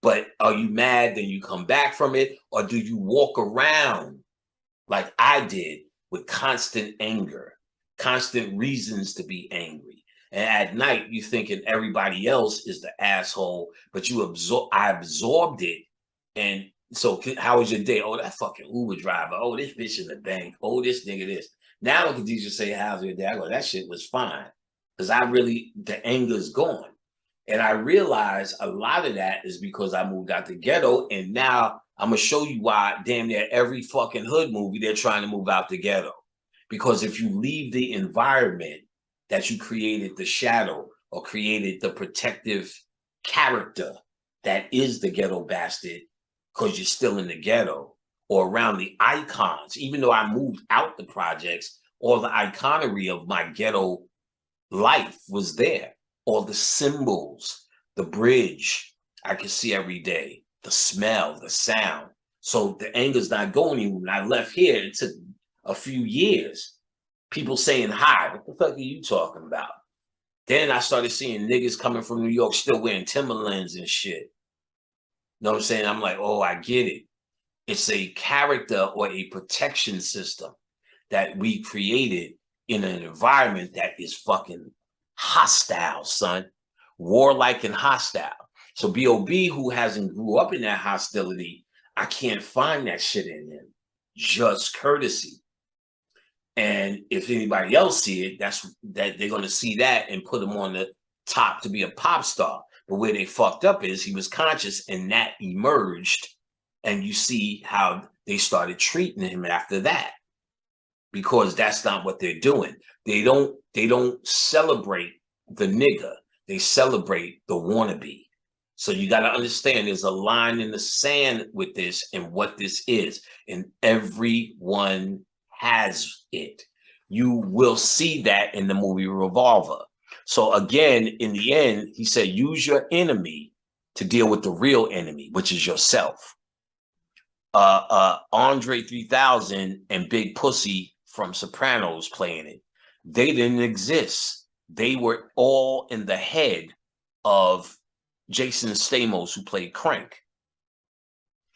But are you mad, then you come back from it? Or do you walk around like I did with constant anger, constant reasons to be angry. And at night, you thinking everybody else is the asshole, but I absorbed it. And so how was your day? Oh, that fucking Uber driver. Oh, this bitch in the bank. Oh, this nigga this. Now look at these just say, how's your day? I go, that shit was fine. Because the anger is gone. And I realized a lot of that is because I moved out the ghetto. And now I'm going to show you why damn near every fucking hood movie, they're trying to move out the ghetto. Because if you leave the environment that you created, the shadow or created the protective character that is the ghetto bastard, because you're still in the ghetto, or around the icons, even though I moved out the projects, all the iconery of my ghetto life was there. All the symbols, the bridge I could see every day, the smell, the sound. So the anger's not going anywhere. When I left here, it took a few years. People saying hi. What the fuck are you talking about? Then I started seeing niggas coming from New York still wearing Timberlands and shit. You know what I'm saying? I'm like, oh, I get it. It's a character or a protection system that we created in an environment that is fucking hostile, son. Warlike and hostile. So B.O.B., who hasn't grew up in that hostility, I can't find that shit in him. Just courtesy. And if anybody else see it, that they're going to see that and put him on the top to be a pop star. But where they fucked up is he was conscious and that emerged. And you see how they started treating him after that. Because that's not what they're doing. They don't celebrate the nigga. They celebrate the wannabe. So you got to understand there's a line in the sand with this and what this is. And everyone has it. You will see that in the movie Revolver. So again, in the end, he said, use your enemy to deal with the real enemy, which is yourself. Andre 3000 and Big Pussy from Sopranos playing it. They didn't exist. They were all in the head of Jason Stamos, who played Crank.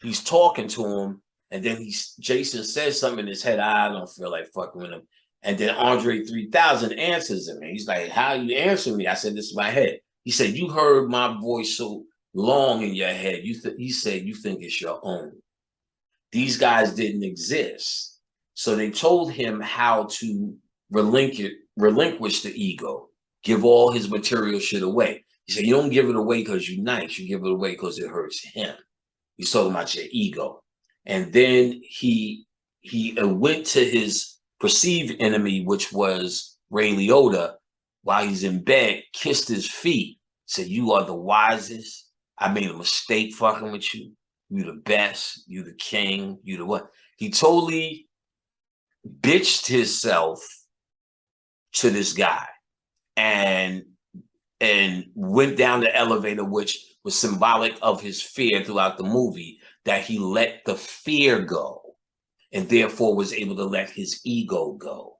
He's talking to him, and then Jason says something in his head. I don't feel like fucking with him. And then Andre 3000 answers him, and he's like, "How you answering me?" I said, "This is my head." He said, "You heard my voice so long in your head. He said you think it's your own." These guys didn't exist. So they told him how to relinquish the ego, give all his material shit away. He said, you don't give it away because you're nice. You give it away because it hurts him. He's talking about your ego. And then he went to his perceived enemy, which was Ray Liotta, while he's in bed, kissed his feet, said, you are the wisest. I made a mistake fucking with you. You the best. You the king. You the what? He totally bitched himself to this guy and went down the elevator, which was symbolic of his fear throughout the movie, that he let the fear go and therefore was able to let his ego go.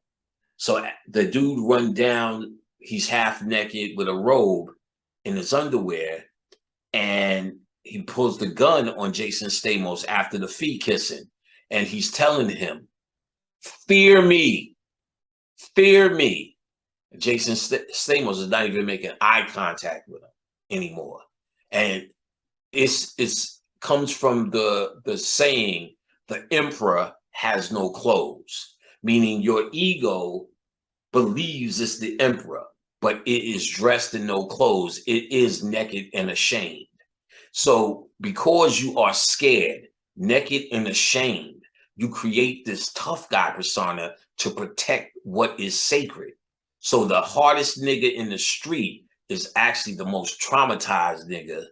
So the dude run down, he's half naked with a robe in his underwear, and he pulls the gun on Jason Stamos after the feet kissing, and he's telling him, fear me, fear me. Jason Stamos is not even making eye contact with him anymore. And it's comes from the saying, the emperor has no clothes, meaning your ego believes it's the emperor, but it is dressed in no clothes. It is naked and ashamed. So because you are scared, naked and ashamed, you create this tough guy persona to protect what is sacred. So the hardest nigga in the street is actually the most traumatized nigga,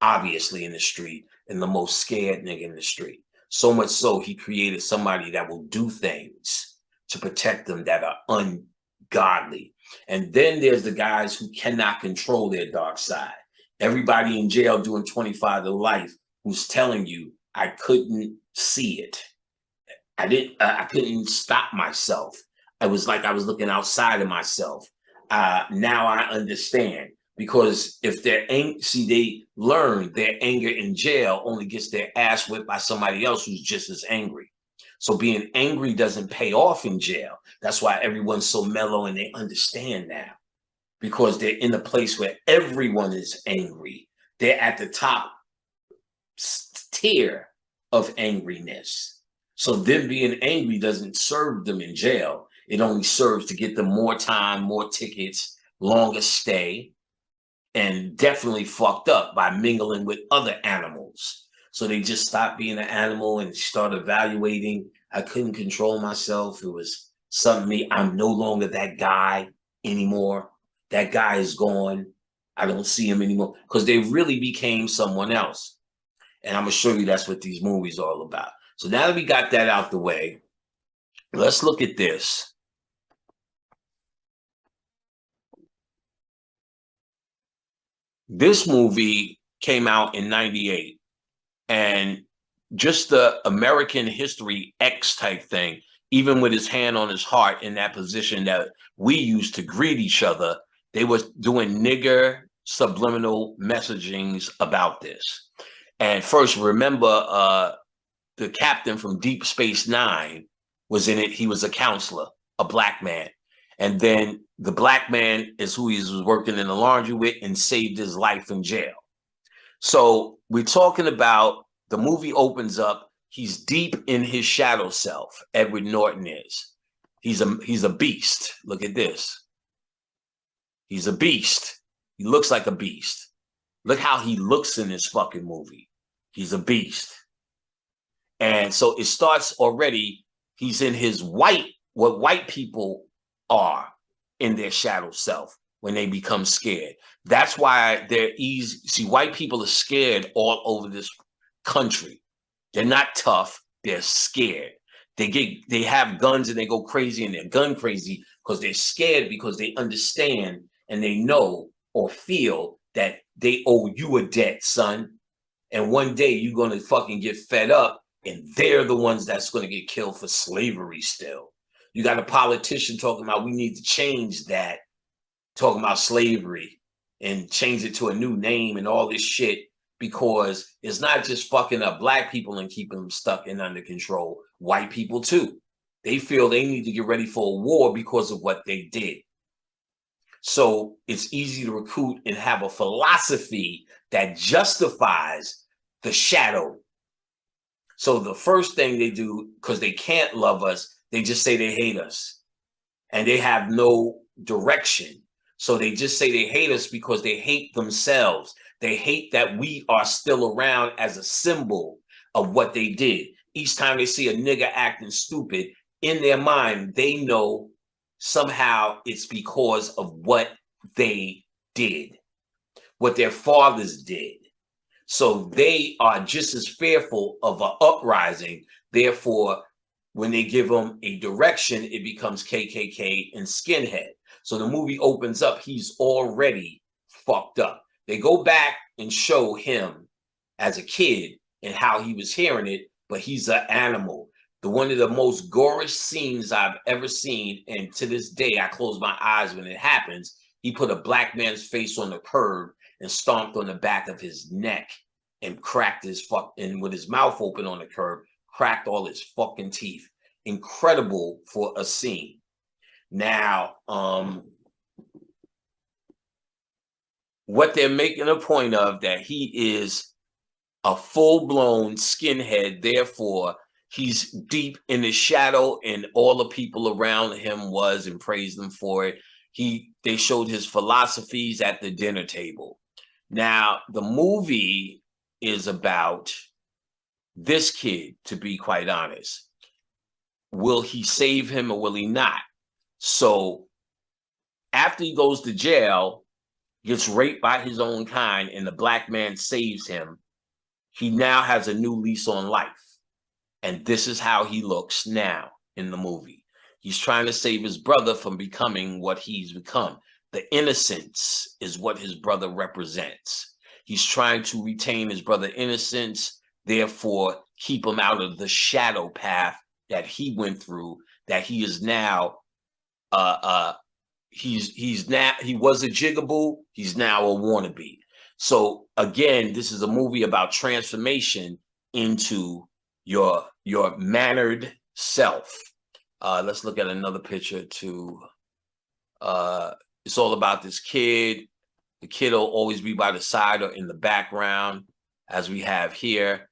obviously, in the street, and the most scared nigga in the street. So much so, he created somebody that will do things to protect them that are ungodly. And then there's the guys who cannot control their dark side. Everybody in jail doing 25 to life who's telling you, I couldn't see it. I couldn't stop myself. It was like I was looking outside of myself. Now I understand, because if they're angry, see, they learn their anger in jail only gets their ass whipped by somebody else who's just as angry. So being angry doesn't pay off in jail. That's why everyone's so mellow and they understand now, because they're in a place where everyone is angry. They're at the top tier of angriness. So them being angry doesn't serve them in jail. It only serves to get them more time, more tickets, longer stay, and definitely fucked up by mingling with other animals. So they just stopped being an animal and start evaluating. I couldn't control myself. It was something me. I'm no longer that guy anymore. That guy is gone. I don't see him anymore, because they really became someone else. And I'm gonna show you that's what these movies are all about. So now that we got that out the way, let's look at this. This movie came out in '98, and just the American History X type thing, even with his hand on his heart in that position that we used to greet each other, they were doing nigger subliminal messagings about this. And first, remember, the captain from Deep Space Nine was in it. He was a counselor, a black man. And then the black man is who he was working in the laundry with and saved his life in jail. So we're talking about, the movie opens up, he's deep in his shadow self. Edward Norton is. He's a beast. Look at this. He's a beast. He looks like a beast. Look how he looks in this fucking movie. He's a beast. And so it starts already, he's in his what white people are in their shadow self when they become scared. That's why they're easy. See, white people are scared all over this country. They're not tough, they're scared. They have guns and they go crazy, and they're gun crazy because they're scared, because they understand and they know or feel that they owe you a debt, son. And one day you're gonna fucking get fed up, and they're the ones that's gonna get killed for slavery still. You got a politician talking about we need to change that, talking about slavery and change it to a new name and all this shit, because it's not just fucking up black people and keeping them stuck and under control. White people too. They feel they need to get ready for a war because of what they did. So it's easy to recruit and have a philosophy that justifies the shadow. So the first thing they do, because they can't love us, they just say they hate us. And they have no direction. So they just say they hate us because they hate themselves. They hate that we are still around as a symbol of what they did. Each time they see a nigga acting stupid, in their mind, they know somehow it's because of what they did, what their fathers did. So they are just as fearful of an uprising. Therefore, when they give them a direction, it becomes KKK and skinhead. So the movie opens up, he's already fucked up. They go back and show him as a kid and how he was hearing it, but he's an animal. One of the most gorish scenes I've ever seen, and to this day, I close my eyes when it happens. He put a black man's face on the curb and stomped on the back of his neck and cracked his and with his mouth open on the curb, cracked all his fucking teeth. Incredible for a scene. Now, what they're making a point of, that he is a full-blown skinhead, therefore he's deep in the shadow, and all the people around him was and praised him for it. They showed his philosophies at the dinner table. Now, the movie is about this kid, to be quite honest. Will he save him or will he not? So after he goes to jail, gets raped by his own kind, and the black man saves him, he now has a new lease on life. And this is how he looks now in the movie. He's trying to save his brother from becoming what he's become. The innocence is what his brother represents. He's trying to retain his brother's innocence, therefore keep him out of the shadow path that he went through, that he is now, he was a jigaboo, he's now a wannabe. So again, this is a movie about transformation into your mannered self. Let's look at another picture too. It's all about this kid. The kid will always be by the side or in the background, as we have here.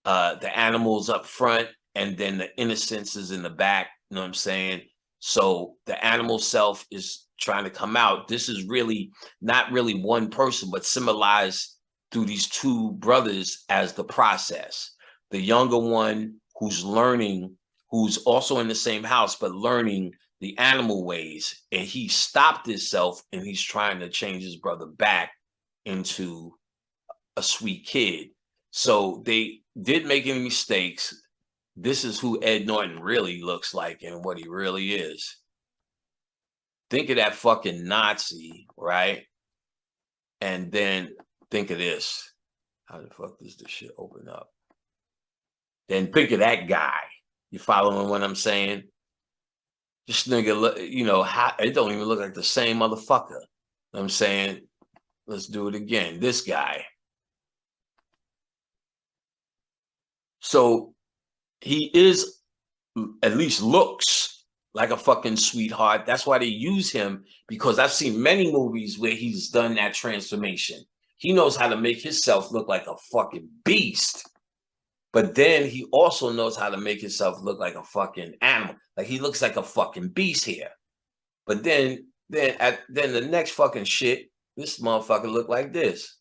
The animals up front, and then the innocence is in the back. You know what I'm saying? So the animal self is trying to come out. This is really not really one person, but symbolized through these two brothers as the process. The younger one who's learning, who's also in the same house, but learning the animal ways. And he stopped himself and he's trying to change his brother back into a sweet kid. So they did make any mistakes. This is who Ed Norton really looks like and what he really is. Think of that fucking Nazi, right? And then think of this. How the fuck does this shit open up? Then think of that guy. You following what I'm saying? This nigga, you know, it don't even look like the same motherfucker. You know what I'm saying? Let's do it again. This guy. So he is, at least looks like a fucking sweetheart. That's why they use him, because I've seen many movies where he's done that transformation. He knows how to make himself look like a fucking beast. But then he also knows how to make himself look like a fucking animal. Like he looks like a fucking beast here. But then the next fucking shit, this motherfucker look like this.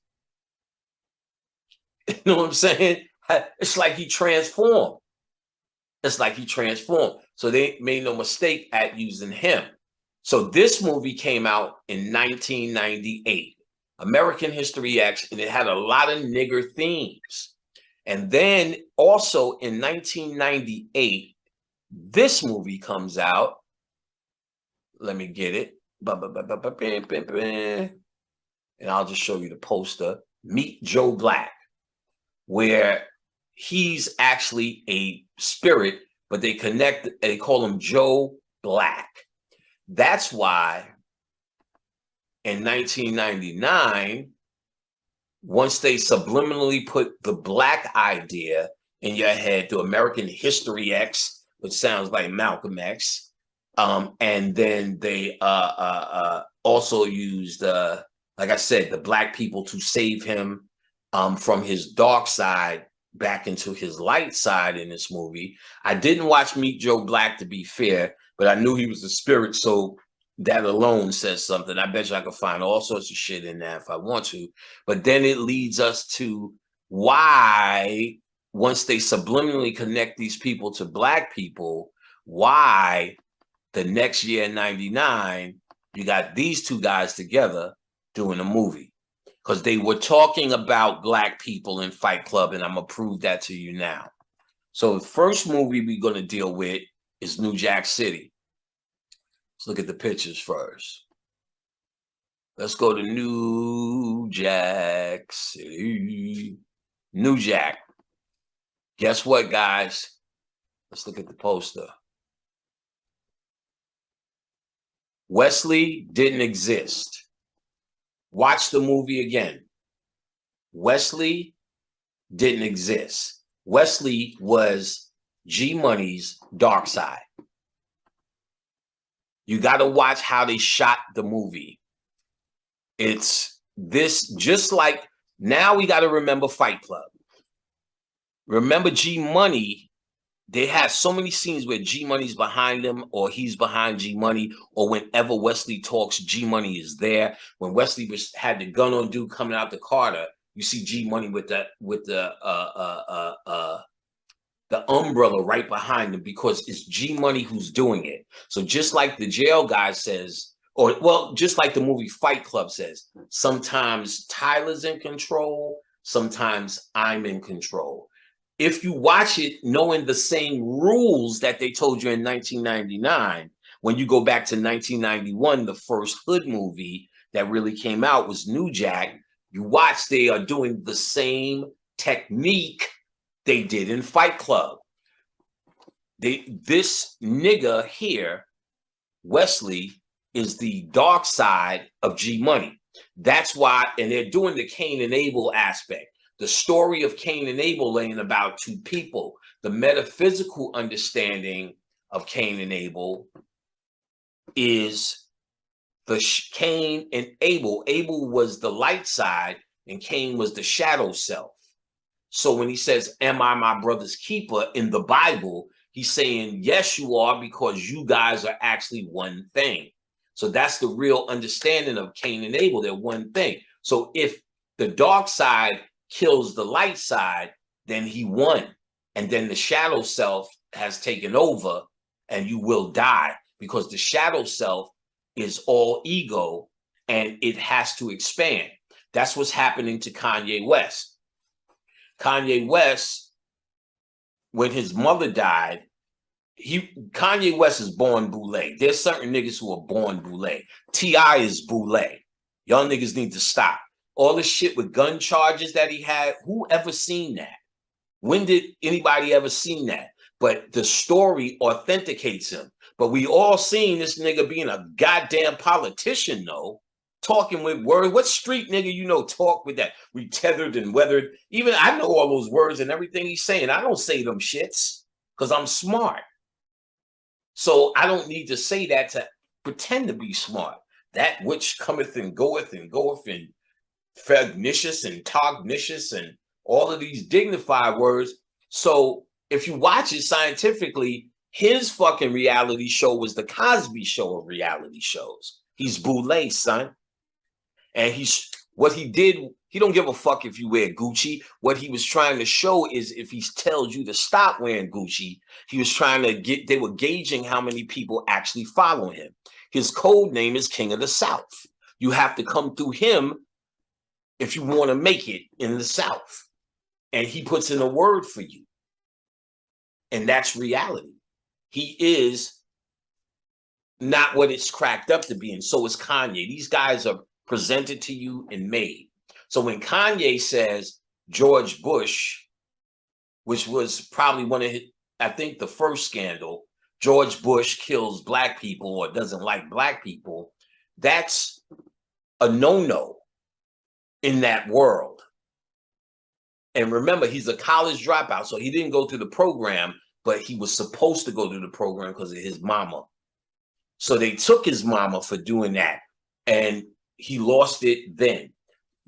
You know what I'm saying? It's like he transformed. It's like he transformed. So they made no mistake at using him. So this movie came out in 1998, American History X, and it had a lot of nigger themes. And then also in 1998, this movie comes out. Let me get it. And I'll just show you the poster. Meet Joe Black, where he's actually a spirit, but they call him Joe Black. That's why in 1999, once they subliminally put the black idea in your head through American History X, which sounds like Malcolm X, and then they also used, like I said, the black people to save him from his dark side back into his light side in this movie. I didn't watch Meet Joe Black, to be fair, but I knew he was a spirit, so that alone says something. I bet you I could find all sorts of shit in there if I want to. But then it leads us to why, once they subliminally connect these people to black people, why the next year in 99, you got these two guys together doing a movie. Because they were talking about black people in Fight Club, and I'm going to prove that to you now. So the first movie we're going to deal with is New Jack City. Let's look at the pictures first. Let's go to New Jack City. New Jack. Guess what, guys? Let's look at the poster. Wesley didn't exist. Watch the movie again. Wesley didn't exist. Wesley was G Money's dark side. You got to watch how they shot the movie. It's this, just like now we got to remember Fight Club. Remember G Money, they had so many scenes where G Money's behind him or he's behind G Money, or whenever Wesley talks, G Money is there. When Wesley had the gun on dude coming out the Carter, you see G Money with the umbrella right behind him, because it's G Money who's doing it. So just like the jail guy says, or well, just like the movie Fight Club says, sometimes Tyler's in control, sometimes I'm in control. If you watch it knowing the same rules that they told you in 1999, when you go back to 1991, the first hood movie that really came out was New Jack, you watch they are doing the same technique they did in Fight Club. This nigga here, Wesley, is the dark side of G Money. That's why, and they're doing the Cain and Abel aspect. The story of Cain and Abel ain't about two people. The metaphysical understanding of Cain and Abel is the Cain and Abel. Abel was the light side and Cain was the shadow self. So when he says, am I my brother's keeper in the Bible, he's saying, yes, you are, because you guys are actually one thing. So that's the real understanding of Cain and Abel. They're one thing. So if the dark side kills the light side, then he won. And then the shadow self has taken over and you will die, because the shadow self is all ego and it has to expand. That's what's happening to Kanye West. Kanye West, when his mother died, Kanye West is born boule. There's certain niggas who are born boule. T.I. is boule. Y'all niggas need to stop. All the shit with gun charges that he had, who ever seen that? When did anybody ever seen that? But the story authenticates him. But we all seen this nigga being a goddamn politician, though. Talking with words. What street nigga you know talk with that? We tethered and weathered. Even I know all those words and everything he's saying. I don't say them shits because I'm smart. So I don't need to say that to pretend to be smart. That which cometh and goeth and fagnicious and tognicious and all of these dignified words. So if you watch it scientifically, his fucking reality show was the Cosby Show of reality shows. He's boule, son. And what he did, he don't give a fuck if you wear Gucci. What he was trying to show is if he tells you to stop wearing Gucci, he was trying to they were gauging how many people actually follow him. His code name is King of the South. You have to come through him if you want to make it in the South. And he puts in a word for you. And that's reality. He is not what it's cracked up to be. And so is Kanye. These guys are presented to you and made. So when Kanye says George Bush, which was probably one of his, I think the first scandal, George Bush kills black people or doesn't like black people, that's a no-no in that world. And remember, he's a college dropout, so he didn't go through the program, but he was supposed to go through the program because of his mama. So they took his mama for doing that, and he lost it then.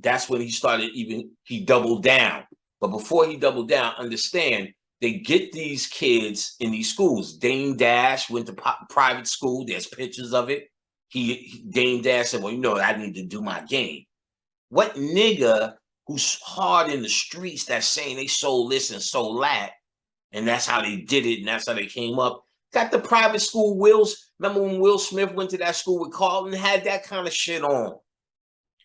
That's when he started he doubled down. But before he doubled down, understand, they get these kids in these schools. Dame Dash went to private school. There's pictures of it. Dame Dash said, well, you know, I need to do my game. What nigga who's hard in the streets that's saying they sold this and sold that, and that's how they did it, and that's how they came up, got the private school remember when Will Smith went to that school with Carlton, had that kind of shit on?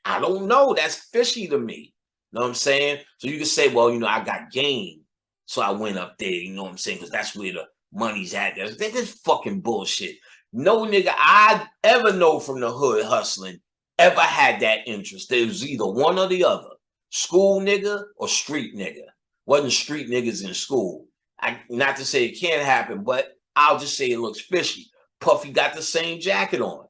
I don't know. That's fishy to me. You know what I'm saying? So you can say, well, you know, I got game, so I went up there, you know what I'm saying? Because that's where the money's at. That's fucking bullshit. No nigga I ever know from the hood hustling ever had that interest. There was either one or the other. School nigga or street nigga. Wasn't street niggas in school. Not to say it can't happen, but I'll just say it looks fishy. Puffy got the same jacket on.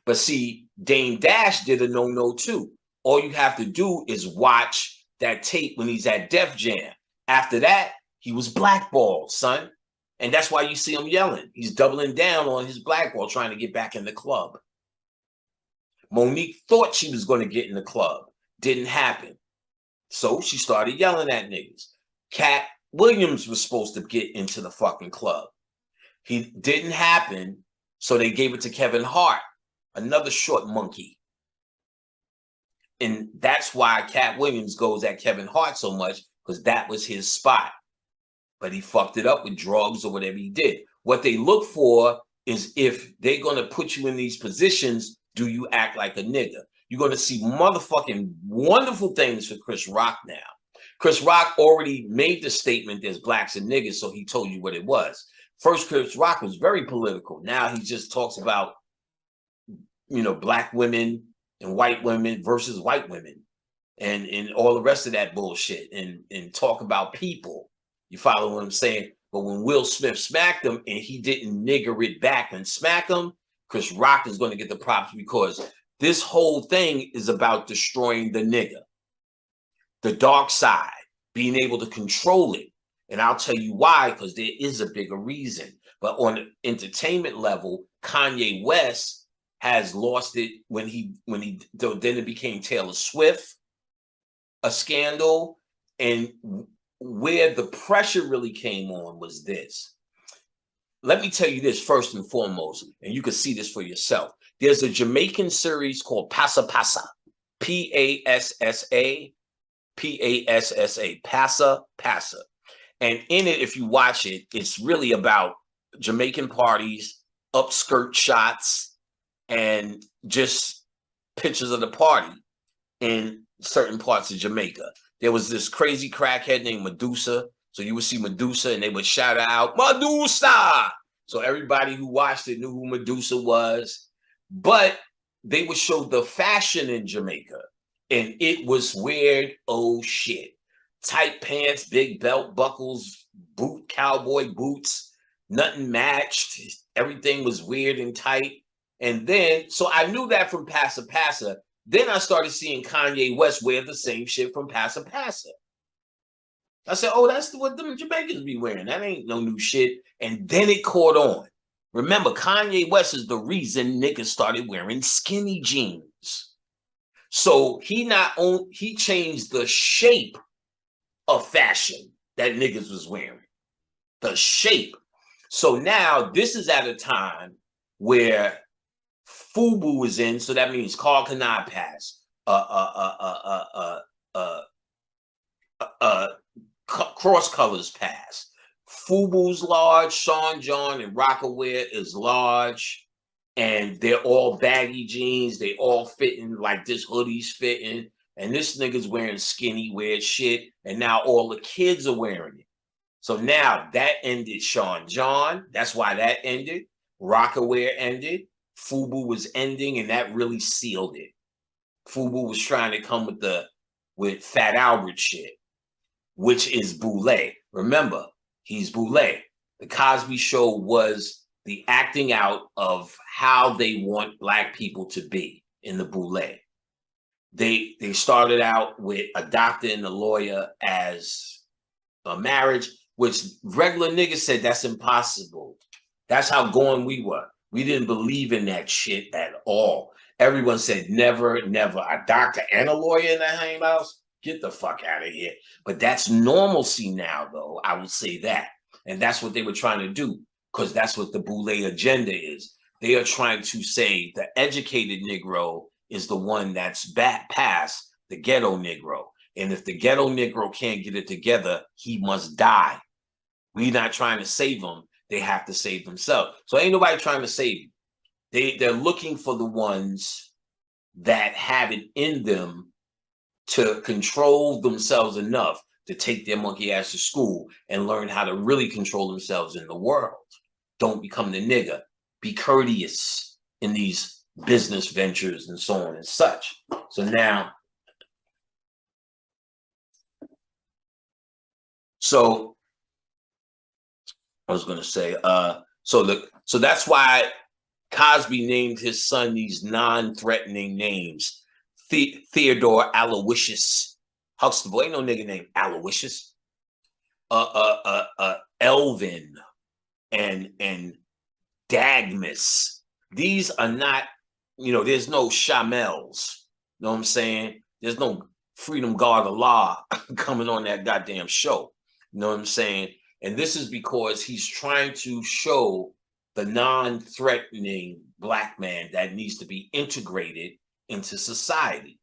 But see, Dame Dash did a no-no too. All you have to do is watch that tape when he's at Def Jam. After that, he was blackballed, son. And that's why you see him yelling. He's doubling down on his blackball, trying to get back in the club. Monique thought she was going to get in the club. Didn't happen. So she started yelling at niggas. Cat Williams was supposed to get into the fucking club. He didn't happen, so they gave it to Kevin Hart, another short monkey. And that's why Cat Williams goes at Kevin Hart so much, because that was his spot. But he fucked it up with drugs or whatever he did. What they look for is if they're going to put you in these positions, do you act like a nigga? You're going to see motherfucking wonderful things for Chris Rock now. Chris Rock already made the statement there's blacks and niggas, so he told you what it was. First, Chris Rock was very political. Now he just talks about, you know, black women and white women versus white women and all the rest of that bullshit and talk about people. You follow what I'm saying? But when Will Smith smacked him and he didn't nigger it back and smack him, Chris Rock is going to get the props, because this whole thing is about destroying the nigga. the dark side, being able to control it. And I'll tell you why, because there is a bigger reason. But on the entertainment level, Kanye West has lost it when then it became Taylor Swift, a scandal. And where the pressure really came on was this. Let me tell you this first and foremost, and you can see this for yourself. There's a Jamaican series called Passa Passa, Passa, Passa, Passa Passa. And in it, if you watch it, it's really about Jamaican parties, upskirt shots, and just pictures of the party in certain parts of Jamaica. There was this crazy crackhead named Medusa. So you would see Medusa and they would shout out, Medusa! So everybody who watched it knew who Medusa was. But they would show the fashion in Jamaica. And it was weird, oh shit. Tight pants, big belt buckles, cowboy boots, nothing matched. Everything was weird and tight. And then, so I knew that from Passa Passa. Then I started seeing Kanye West wear the same shit from Passa Passa. I said, oh, that's what them Jamaicans be wearing. That ain't no new shit. And then it caught on. Remember, Kanye West is the reason niggas started wearing skinny jeans. So he changed the shape of fashion that niggas was wearing. The shape. So now this is at a time where FUBU is in, so that means Carl Kanai Pass, Cross Colors Pass. FUBU's large, Sean John and Rockaware is large, and they're all baggy jeans. They all fitting like this hoodie's fitting, and this nigga's wearing skinny weird shit, and now all the kids are wearing it. So now that ended Sean John. That's why that ended. Rockaware ended. FUBU was ending, and that really sealed it. FUBU was trying to come with Fat Albert shit, which is Boule. Remember, he's Boule. The Cosby Show was the acting out of how they want Black people to be in the Boule. They started out with a doctor and a lawyer as a marriage, which regular niggas said that's impossible. That's how gone we were. We didn't believe in that shit at all. Everyone said never, never. A doctor and a lawyer in the same house? Get the fuck out of here. But that's normalcy now, though. I would say that. And that's what they were trying to do, because that's what the Boule agenda is. They are trying to say the educated Negro is the one that's past the ghetto Negro. And if the ghetto Negro can't get it together, he must die. We're not trying to save him. They have to save themselves. So ain't nobody trying to save you. They're looking for the ones that have it in them to control themselves enough to take their monkey ass to school and learn how to really control themselves in the world. Don't become the nigga. Be courteous in these business ventures and so on and such. So now, I was going to say, so that's why Cosby named his son these non-threatening names. Theodore Aloysius Huxtable. Ain't no nigga named Aloysius. Elvin and Dagmus. These are not, there's no Shamels. You know what I'm saying? There's no Freedom Guard of Law coming on that goddamn show. You know what I'm saying? And this is because he's trying to show the non-threatening Black man that needs to be integrated into society.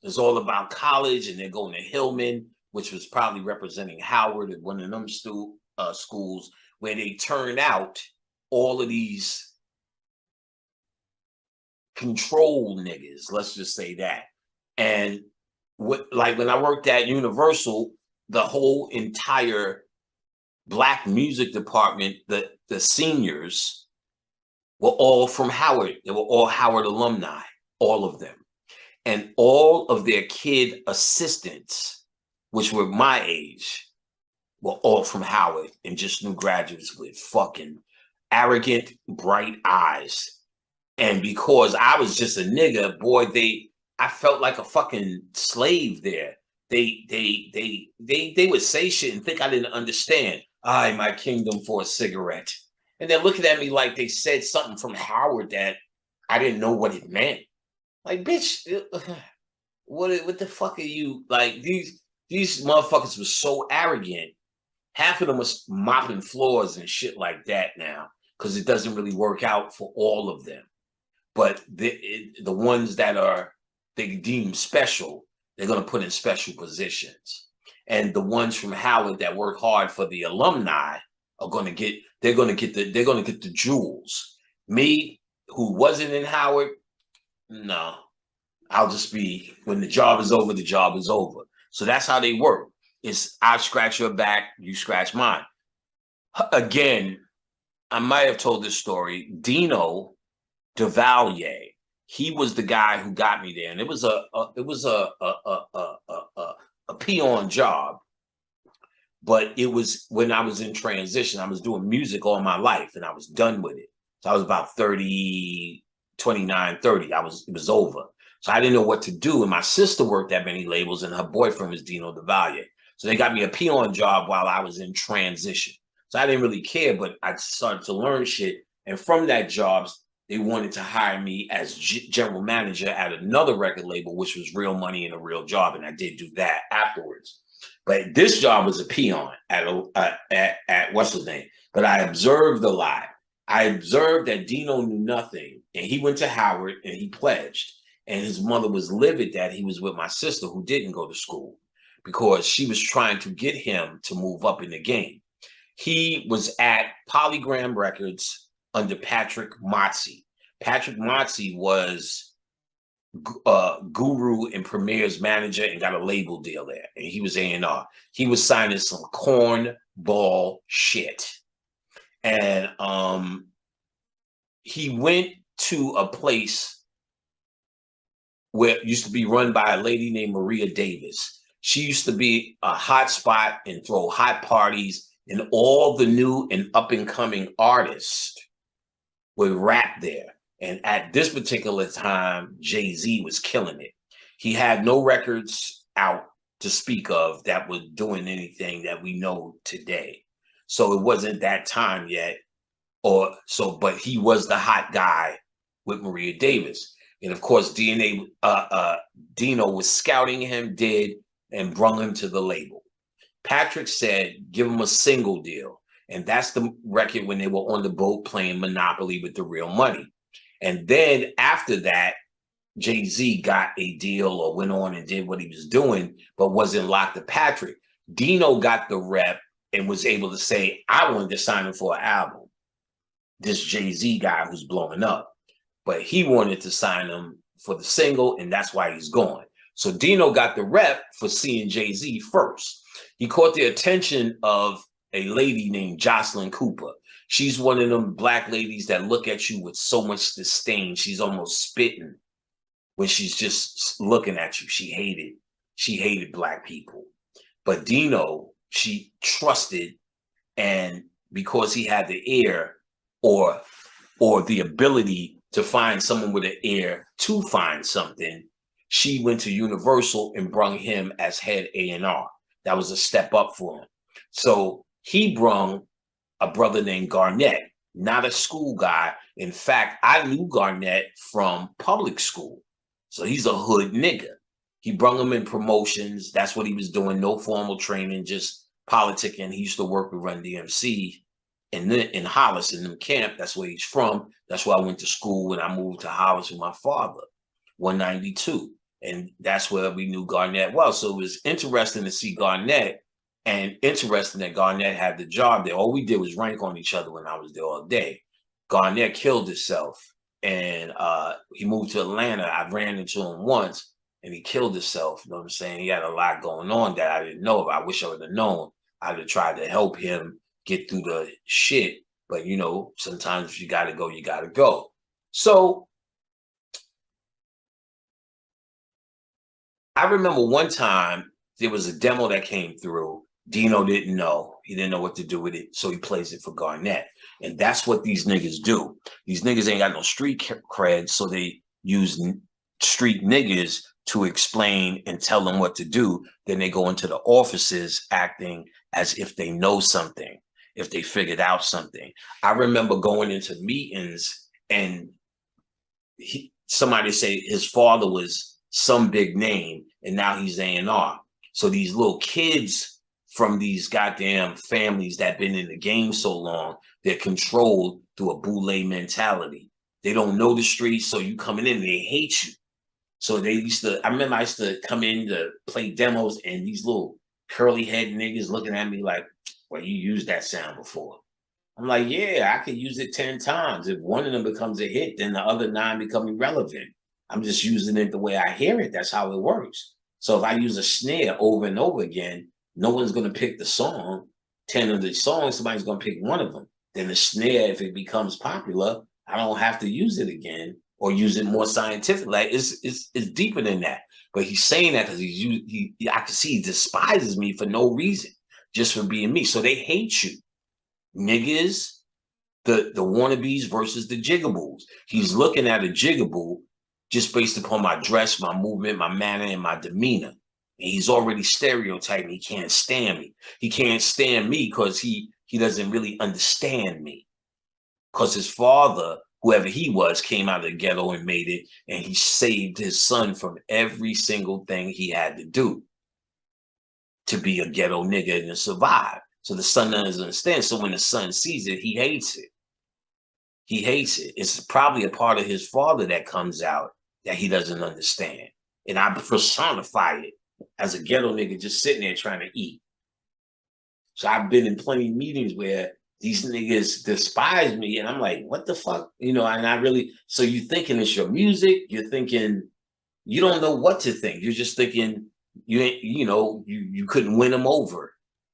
It's all about college, and they're going to Hillman, which was probably representing Howard at one of them schools, where they turn out all of these control niggas, let's just say that. And like when I worked at Universal, the whole entire Black music department, the seniors were all from Howard. They were all Howard alumni, all of them. And all of their kid assistants, which were my age, were all from Howard and just new graduates with fucking arrogant, bright eyes. And because I was just a nigga, boy, I felt like a fucking slave there. they would say shit and think I didn't understand. I my kingdom for a cigarette. And they're looking at me like they said something from Howard that I didn't know what it meant. Like, bitch, what the fuck are you like? These motherfuckers were so arrogant. Half of them was mopping floors and shit like that now because it doesn't really work out for all of them. But the ones that are they deem special, they're going to put in special positions. And the ones from Howard that work hard for the alumni are going to get they're going to get the jewels. Me, who wasn't in Howard, no. I'll just be when the job is over, the job is over. So that's how they work. It's I scratch your back, you scratch mine. Again, I might have told this story. Dino DeValier, he was the guy who got me there, and it was a peon job, but it was when I was in transition. I was doing music all my life, and I was done with it. So I was about 30, 29, 30. It was over. So I didn't know what to do. And my sister worked at many labels, and her boyfriend was Dino DeValier. So they got me a peon job while I was in transition. So I didn't really care, but I started to learn shit. And from that job, they wanted to hire me as general manager at another record label, which was Real Money and a Real Job. And I did do that afterwards. But this job was a peon at what's his name. But I observed a lot. I observed that Dino knew nothing. And he went to Howard and he pledged. And his mother was livid that he was with my sister who didn't go to school because she was trying to get him to move up in the game. He was at Polygram Records under Patrick Motzi. Patrick Motzi was Guru and Premier's manager and got a label deal there. And he was A&R. He was signing some cornball shit. And he went to a place where it used to be run by a lady named Maria Davis. She used to be a hot spot and throw hot parties, and all the new and up-and-coming artists would rap there. And at this particular time, Jay-Z was killing it. He had no records out to speak of that was doing anything that we know today. So it wasn't that time yet. But he was the hot guy with Maria Davis. And of course, Dino was scouting him, and brung him to the label. Patrick said, give him a single deal. And that's the record when they were on the boat playing Monopoly with the Real Money. And then after that, Jay-Z got a deal or went on and did what he was doing, but wasn't locked to Patrick. Dino got the rep and was able to say, I wanted to sign him for an album. This Jay-Z guy who's blowing up. But he wanted to sign him for the single, and that's why he's going. So Dino got the rep for seeing Jay-Z first. He caught the attention of a lady named Jocelyn Cooper. She's one of them black ladies that look at you with so much disdain. She's almost spitting when she's just looking at you. She hated black people. But Dino, she trusted, and because he had the ear or the ability to find someone with an ear to find something, she went to Universal and brung him as head A&R. That was a step up for him. So he brung a brother named Garnett, not a school guy. In fact, I knew Garnett from public school. So he's a hood nigga. He brung him in promotions. That's what he was doing. No formal training, just politicking. He used to work with Run DMC in Hollis, in them camp. That's where he's from. That's where I went to school when I moved to Hollis with my father, 192. And that's where we knew Garnett well. So it was interesting to see Garnett, and interesting that Garnett had the job there. All we did was rank on each other when I was there all day. Garnett killed himself, and he moved to Atlanta. I ran into him once, and he killed himself. You know what I'm saying? He had a lot going on that I didn't know about. I wish I would have known. I'd have tried to help him get through the shit. But, you know, sometimes if you got to go, you got to go. So I remember one time there was a demo that came through. Dino didn't know. He didn't know what to do with it. So he plays it for Garnett. And that's what these niggas do. These niggas ain't got no street cred. So they use street niggas to explain and tell them what to do. Then they go into the offices acting as if they know something, if they figured out something. I remember going into meetings and somebody say his father was some big name and now he's A&R. So these little kids from these goddamn families that been in the game so long, they're controlled through a boule mentality. They don't know the streets, so you coming in, they hate you. So they used to, I remember I used to come in to play demos and these little curly head niggas looking at me like, well, you used that sound before. I'm like, yeah, I could use it 10 times. If one of them becomes a hit, then the other 9 become irrelevant. I'm just using it the way I hear it. That's how it works. So if I use a snare over and over again, no one's going to pick the song. 10 of the songs, somebody's going to pick one of them. Then the snare, if it becomes popular, I don't have to use it again or use it more scientifically. Like it's deeper than that. But he's saying that because I can see he despises me for no reason, just for being me. So they hate you. Niggas, the wannabes versus the jigaboos. He's looking at a jigaboo just based upon my dress, my movement, my manner, and my demeanor. And he's already stereotyping. He can't stand me. He can't stand me because he doesn't really understand me. Because his father, whoever he was, came out of the ghetto and made it, and he saved his son from every single thing he had to do to be a ghetto nigga and to survive. So the son doesn't understand. So when the son sees it, he hates it. He hates it. It's probably a part of his father that comes out that he doesn't understand. And I personify it as a ghetto nigga just sitting there trying to eat. So I've been in plenty of meetings where these niggas despise me. And I'm like, what the fuck? You know, and I really, so you thinking it's your music. You're thinking, you don't know what to think. You're just thinking, you couldn't win them over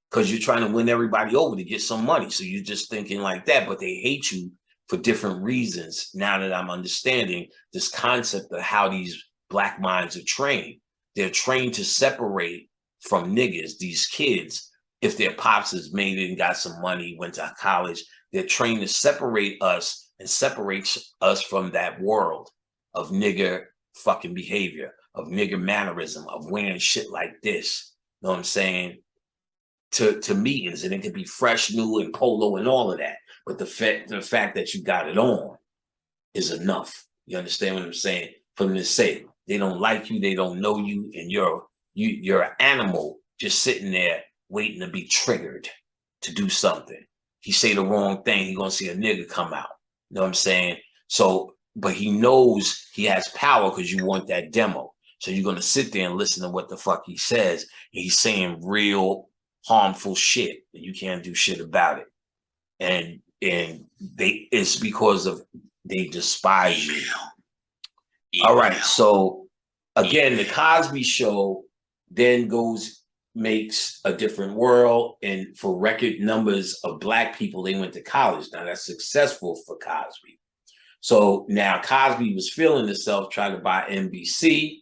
because you're trying to win everybody over to get some money. So you're just thinking like that, but they hate you for different reasons. Now that I'm understanding this concept of how these black minds are trained, they're trained to separate from niggas, these kids. If their pops has made it and got some money, went to college, they're trained to separate us and separate us from that world of nigger fucking behavior, of nigger mannerism, of wearing shit like this. You know what I'm saying? To meetings, and it could be fresh, new, and polo and all of that. But the fact that you got it on is enough. You understand what I'm saying? For them to say they don't like you, they don't know you, and you're an animal just sitting there waiting to be triggered to do something. He say the wrong thing, he gonna see a nigga come out. You know what I'm saying? So, but he knows he has power because you want that demo. So you're gonna sit there and listen to what the fuck he says. And he's saying real harmful shit, and you can't do shit about it. And it's because of they despise you. All right, so again, the Cosby Show then makes a different world, and for record numbers of black people, they went to college. Now that's successful for Cosby. So now Cosby was feeling himself, trying to buy NBC,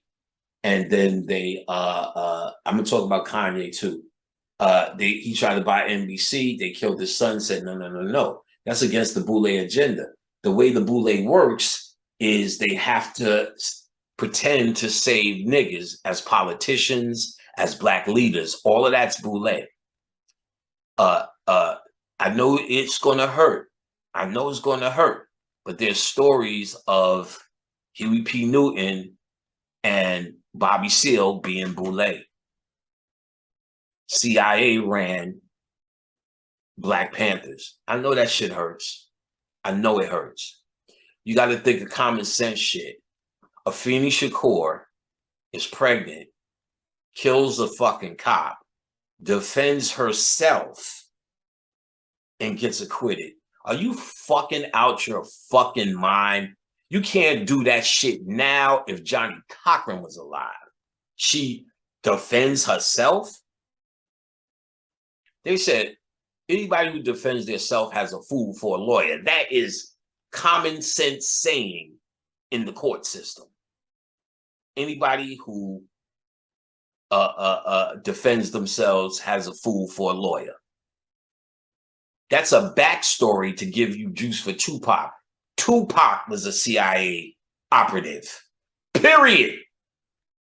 and then they I'm gonna talk about Kanye too. He tried to buy NBC, they killed his son, said no. That's against the Boule agenda. The way the Boule works is they have to pretend to save niggas as politicians, as black leaders. All of that's Boule. I know it's gonna hurt. I know it's gonna hurt, but there's stories of Huey P. Newton and Bobby Seale being Boule. CIA ran Black Panthers. I know that shit hurts. I know it hurts. You got to think of common sense shit. Afeni Shakur is pregnant, kills a fucking cop, defends herself, and gets acquitted. Are you fucking out your fucking mind? You can't do that shit now. If Johnny Cochran was alive, she defends herself. They said anybody who defends themselves has a fool for a lawyer. That is common sense saying in the court system. Anybody who defends themselves has a fool for a lawyer. That's a backstory to give you juice for Tupac. Tupac was a CIA operative. Period.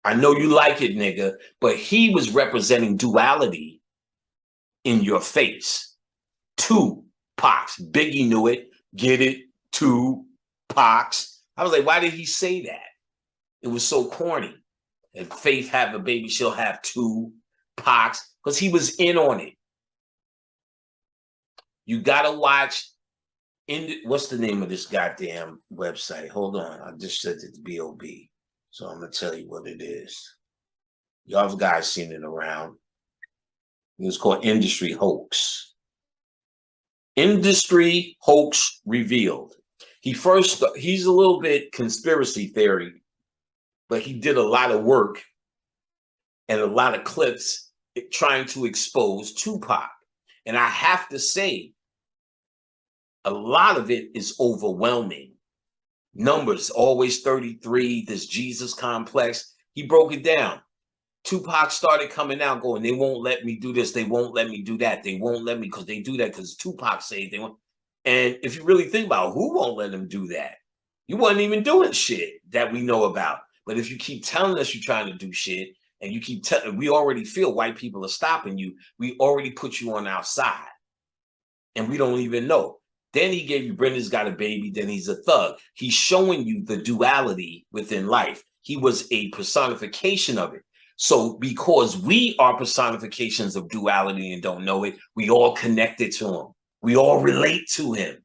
I know you like it, nigga, but he was representing duality in your face. Two Pacs. Biggie knew it. Get it? Two Pacs. I was like, why did he say that? It was so corny. If Faith have a baby, she'll have two Pacs, because he was in on it. You gotta watch. What's the name of this goddamn website? Hold on, I just said it to B.O.B. So I'm gonna tell you what it is. Y'all guys seen it around. It was called Industry Hoax. Industry Hoax Revealed. He's a little bit conspiracy theory, but he did a lot of work and a lot of clips trying to expose Tupac. And I have to say, a lot of it is overwhelming. Numbers, always 33, this Jesus complex. He broke it down. Tupac started coming out going, they won't let me do this. They won't let me do that. They won't let me, because they do that because Tupac said they won't. And if you really think about it, who won't let him do that? You wasn't even doing shit that we know about. But if you keep telling us you're trying to do shit, and you keep telling, we already feel white people are stopping you. We already put you on our side. And we don't even know. Then he gave you Brenda's Got a Baby, then he's a thug. He's showing you the duality within life. He was a personification of it. So because we are personifications of duality and don't know it, we all connected to him. We all relate to him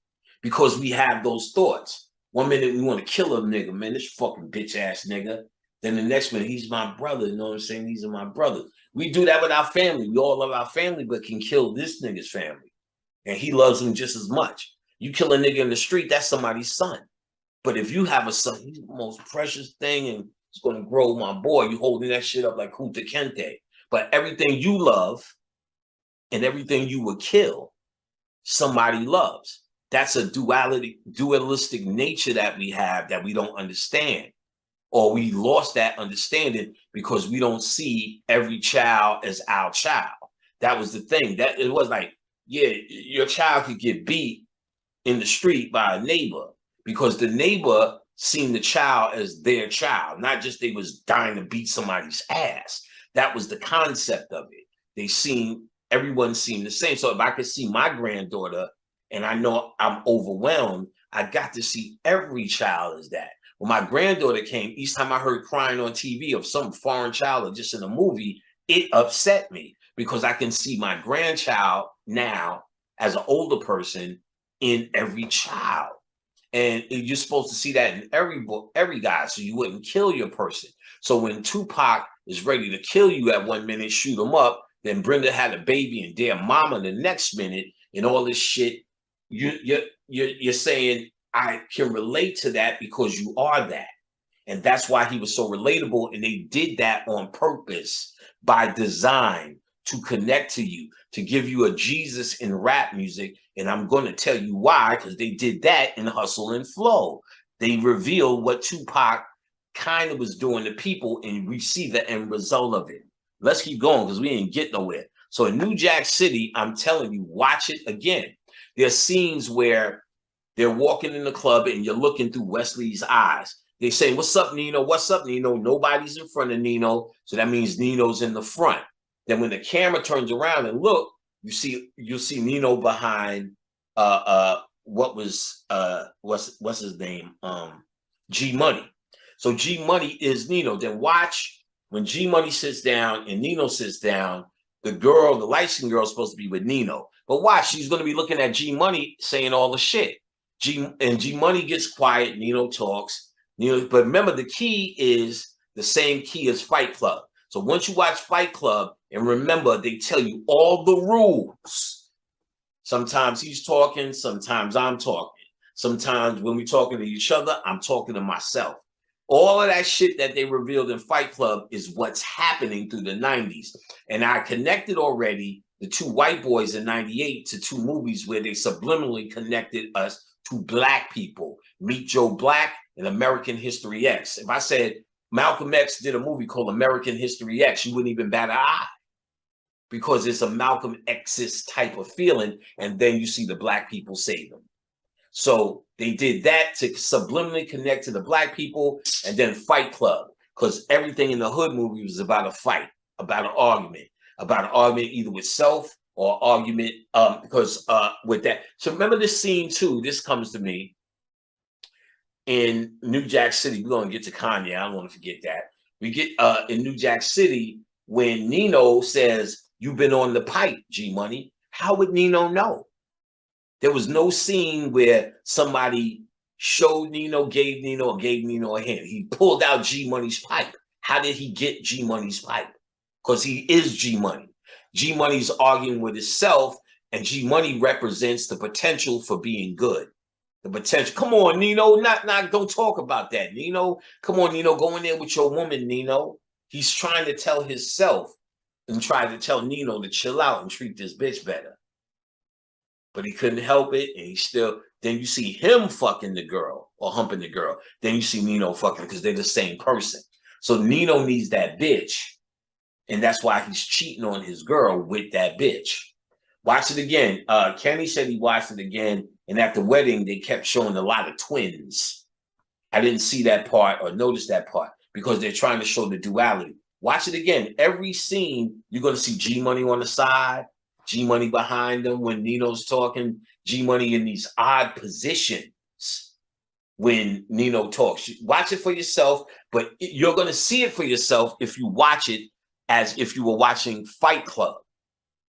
because we have those thoughts. 1 minute we want to kill a nigga, man, this fucking bitch ass nigga. Then the next minute, he's my brother. You know what I'm saying? These are my brothers. We do that with our family. We all love our family, but can kill this nigga's family. And he loves him just as much. You kill a nigga in the street, that's somebody's son. But if you have a son, he's the most precious thing, and it's going to grow, my boy. You holding that shit up like Kunta Kinte. But everything you love and everything you would kill, somebody loves. That's a dualistic nature that we have that we don't understand. Or we lost that understanding because we don't see every child as our child. That was the thing. That it was like, yeah, your child could get beat in the street by a neighbor because the neighbor seen the child as their child, not just they was dying to beat somebody's ass. That was the concept of it. Everyone seemed the same. So if I could see my granddaughter and I know I'm overwhelmed, I got to see every child as that. When my granddaughter came, each time I heard crying on TV of some foreign child or just in a movie, it upset me because I can see my grandchild now as an older person in every child. And you're supposed to see that in every guy, so you wouldn't kill your person. So when Tupac is ready to kill you at 1 minute, shoot him up, then Brenda had a baby and their mama the next minute, and all this shit, you're saying, I can relate to that because you are that. And that's why he was so relatable. And they did that on purpose by design to connect to you, to give you a Jesus in rap music. And I'm going to tell you why, because they did that in Hustle and Flow. They revealed what Tupac kind of was doing to people, and we see the end result of it. Let's keep going because we ain't get nowhere. So in New Jack City, I'm telling you, watch it again. There's scenes where they're walking in the club and you're looking through Wesley's eyes. They say, what's up, Nino? What's up, Nino? Nobody's in front of Nino. So that means Nino's in the front. Then when the camera turns around and look, you'll see Nino behind what's his name? G Money. So G Money is Nino. Then watch when G Money sits down and Nino sits down, the light-skinned girl is supposed to be with Nino. But watch, she's going to be looking at G Money saying all the shit. G Money gets quiet, Nino talks. But remember, the key is the same key as Fight Club. So once you watch Fight Club, and remember, they tell you all the rules. Sometimes he's talking, sometimes I'm talking. Sometimes when we're talking to each other, I'm talking to myself. All of that shit that they revealed in Fight Club is what's happening through the 90s. And I connected already the two white boys in 98 to two movies where they subliminally connected us to black people. Meet Joe Black and American History X. If I said Malcolm X did a movie called American History X, you wouldn't even bat an eye because it's a Malcolm X's type of feeling. And then you see the black people save them. So they did that to subliminally connect to the black people, and then Fight Club, because everything in the hood movie was about a fight, about an argument either with self or argument because with that. So remember this scene too. This comes to me in New Jack City. We're gonna get to Kanye. I don't want to forget that. We get in New Jack City when Nino says, "You've been on the pipe, G Money." How would Nino know? There was no scene where somebody showed Nino, gave Nino, or gave Nino a hand. He pulled out G Money's pipe. How did he get G Money's pipe? Because he is G Money. G Money's arguing with himself, and G Money represents the potential for being good. The potential. Come on, Nino. Don't talk about that, Nino. Come on, Nino. Go in there with your woman, Nino. He's trying to tell himself and trying to tell Nino to chill out and treat this bitch better. But he couldn't help it, and he still. Then you see him fucking the girl or humping the girl. Then you see Nino fucking because they're the same person. So Nino needs that bitch, and that's why he's cheating on his girl with that bitch. Watch it again. Kenny said he watched it again, and at the wedding they kept showing a lot of twins. I didn't see that part or notice that part because they're trying to show the duality. Watch it again. Every scene you're gonna see G Money on the side. G Money behind them when Nino's talking, G Money in these odd positions when Nino talks. Watch it for yourself, but you're going to see it for yourself if you watch it as if you were watching Fight Club.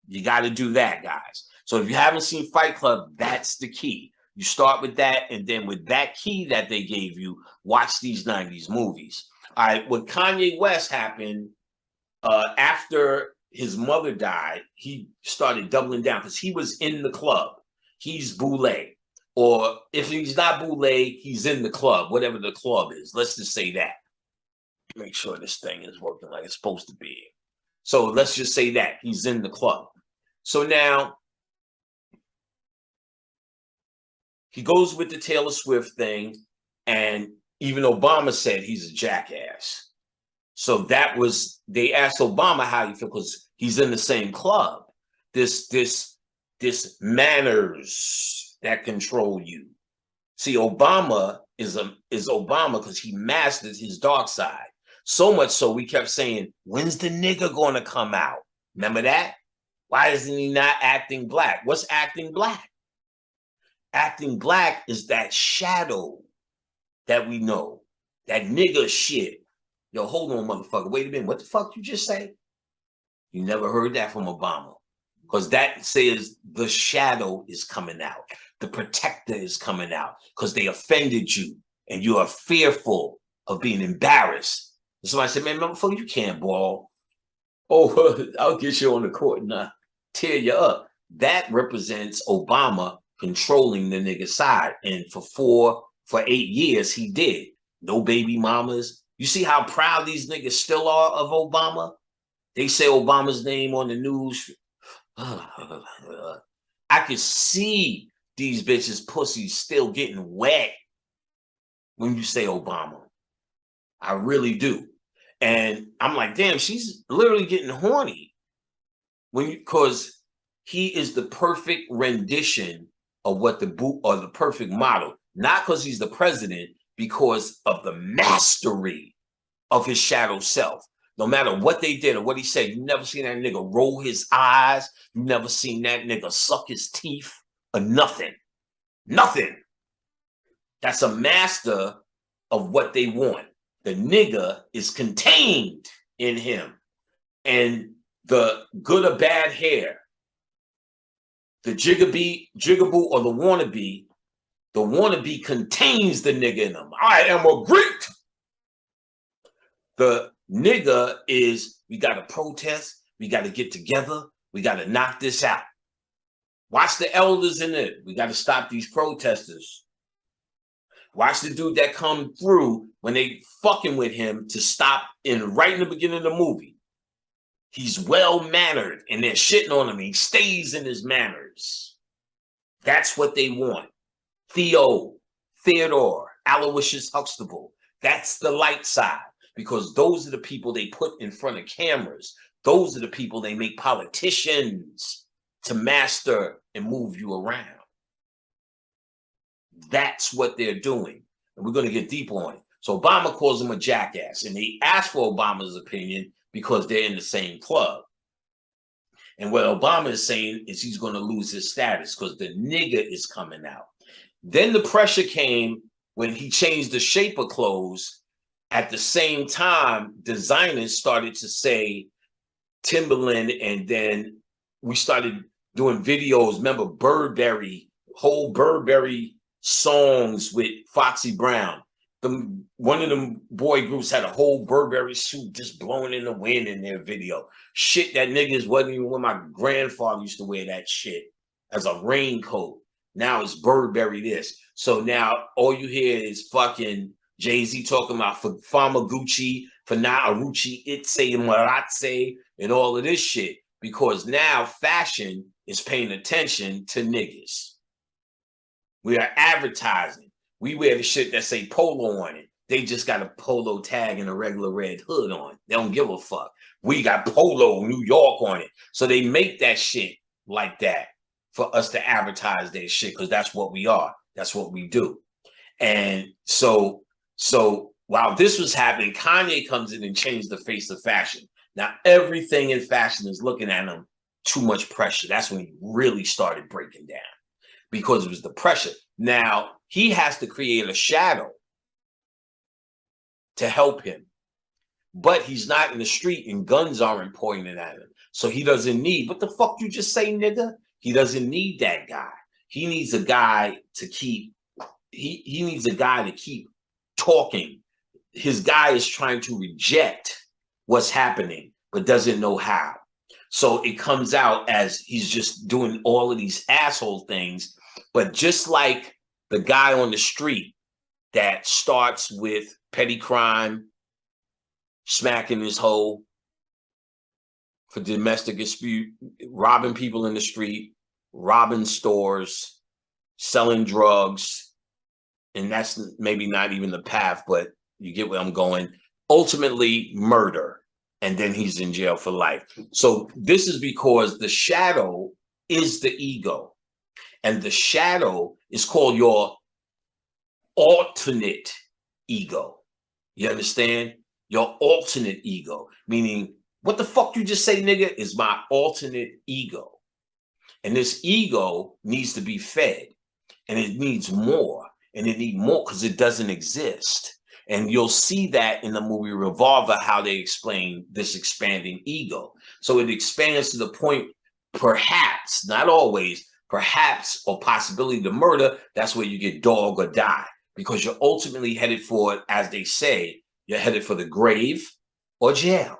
You got to do that, guys. So if you haven't seen Fight Club, that's the key. You start with that, and then with that key that they gave you, watch these 90s movies. All right, when Kanye West happened, after his mother died, he started doubling down because he was in the club. He's Boule. Or if he's not Boule, he's in the club, whatever the club is. Let's just say that. Make sure this thing is working like it's supposed to be. So let's just say that he's in the club. So now he goes with the Taylor Swift thing, and even Obama said he's a jackass. So that was, they asked Obama how you feel because he's in the same club. This manners that control you. See, Obama is Obama because he mastered his dark side. So much so we kept saying, when's the nigga going to come out? Remember that? Why isn't he not acting black? What's acting black? Acting black is that shadow that we know, that nigga shit. Yo, hold on, motherfucker. Wait a minute. What the fuck you just say? You never heard that from Obama. Because that says the shadow is coming out. The protector is coming out. Because they offended you. And you are fearful of being embarrassed. And somebody said, man, motherfucker, you can't ball. Oh, I'll get you on the court and tear you up. That represents Obama controlling the nigga side. And for 8 years, he did. No baby mamas. You see how proud these niggas still are of Obama? They say Obama's name on the news. I could see these bitches' pussies still getting wet when you say Obama. I really do. And I'm like, damn, she's literally getting horny. Because he is the perfect rendition of what the perfect model. Not because he's the president, because of the mastery of his shadow self. No matter what they did or what he said, you never seen that nigga roll his eyes. You never seen that nigga suck his teeth or nothing. Nothing. That's a master of what they want. The nigga is contained in him. And the good or bad hair, the jigaboo or the wannabe contains the nigga in him. I am a Greek. The nigga is, we got to protest. We got to get together. We got to knock this out. Watch the elders in it. We got to stop these protesters. Watch the dude that come through when they fucking with him to stop right in the beginning of the movie. He's well-mannered and they're shitting on him. He stays in his manners. That's what they want. Theodore, Aloysius Huxtable. That's the light side. Because those are the people they put in front of cameras. Those are the people they make politicians to master and move you around. That's what they're doing. And we're going to get deep on it. So Obama calls him a jackass, and they ask for Obama's opinion because they're in the same club. And what Obama is saying is he's going to lose his status because the nigger is coming out. Then the pressure came when he changed the shape of clothes. At the same time, designers started to say Timberland, and then we started doing videos. Remember Burberry, whole Burberry songs with Foxy Brown. One of them boy groups had a whole Burberry suit just blowing in the wind in their video. Shit that niggas wasn't even when my grandfather used to wear that shit as a raincoat. Now it's Burberry this. So now all you hear is fucking Jay-Z talking about Famaguchi, Fanaaruchi, Itse, Maratse, and all of this shit. Because now fashion is paying attention to niggas. We are advertising. We wear the shit that say polo on it. They just got a polo tag and a regular red hood on. They don't give a fuck. We got Polo New York on it. So they make that shit like that for us to advertise their shit because that's what we are. That's what we do. And so while this was happening, Kanye comes in and changed the face of fashion. Now everything in fashion is looking at him too much pressure. That's when he really started breaking down because it was the pressure. Now he has to create a shadow to help him, but he's not in the street and guns aren't pointed at him. So he doesn't need, what the fuck you just say, nigga? He doesn't need that guy. He needs a guy to keep, he needs a guy to keep talking. His guy is trying to reject what's happening, but doesn't know how. So it comes out as he's just doing all of these asshole things, but just like the guy on the street that starts with petty crime, smacking his hoe for domestic dispute, robbing people in the street, robbing stores, selling drugs, and that's maybe not even the path, but you get where I'm going. Ultimately, murder, and then he's in jail for life. So this is because the shadow is the ego, and the shadow is called your alternate ego. You understand? Your alternate ego, meaning what the fuck you just say, nigga, is my alternate ego. And this ego needs to be fed, and it needs more, and it needs more because it doesn't exist. And you'll see that in the movie Revolver, how they explain this expanding ego. So it expands to the point, perhaps, not always, perhaps, or possibility to murder. That's where you get dog or die, because you're ultimately headed for, as they say, you're headed for the grave or jail.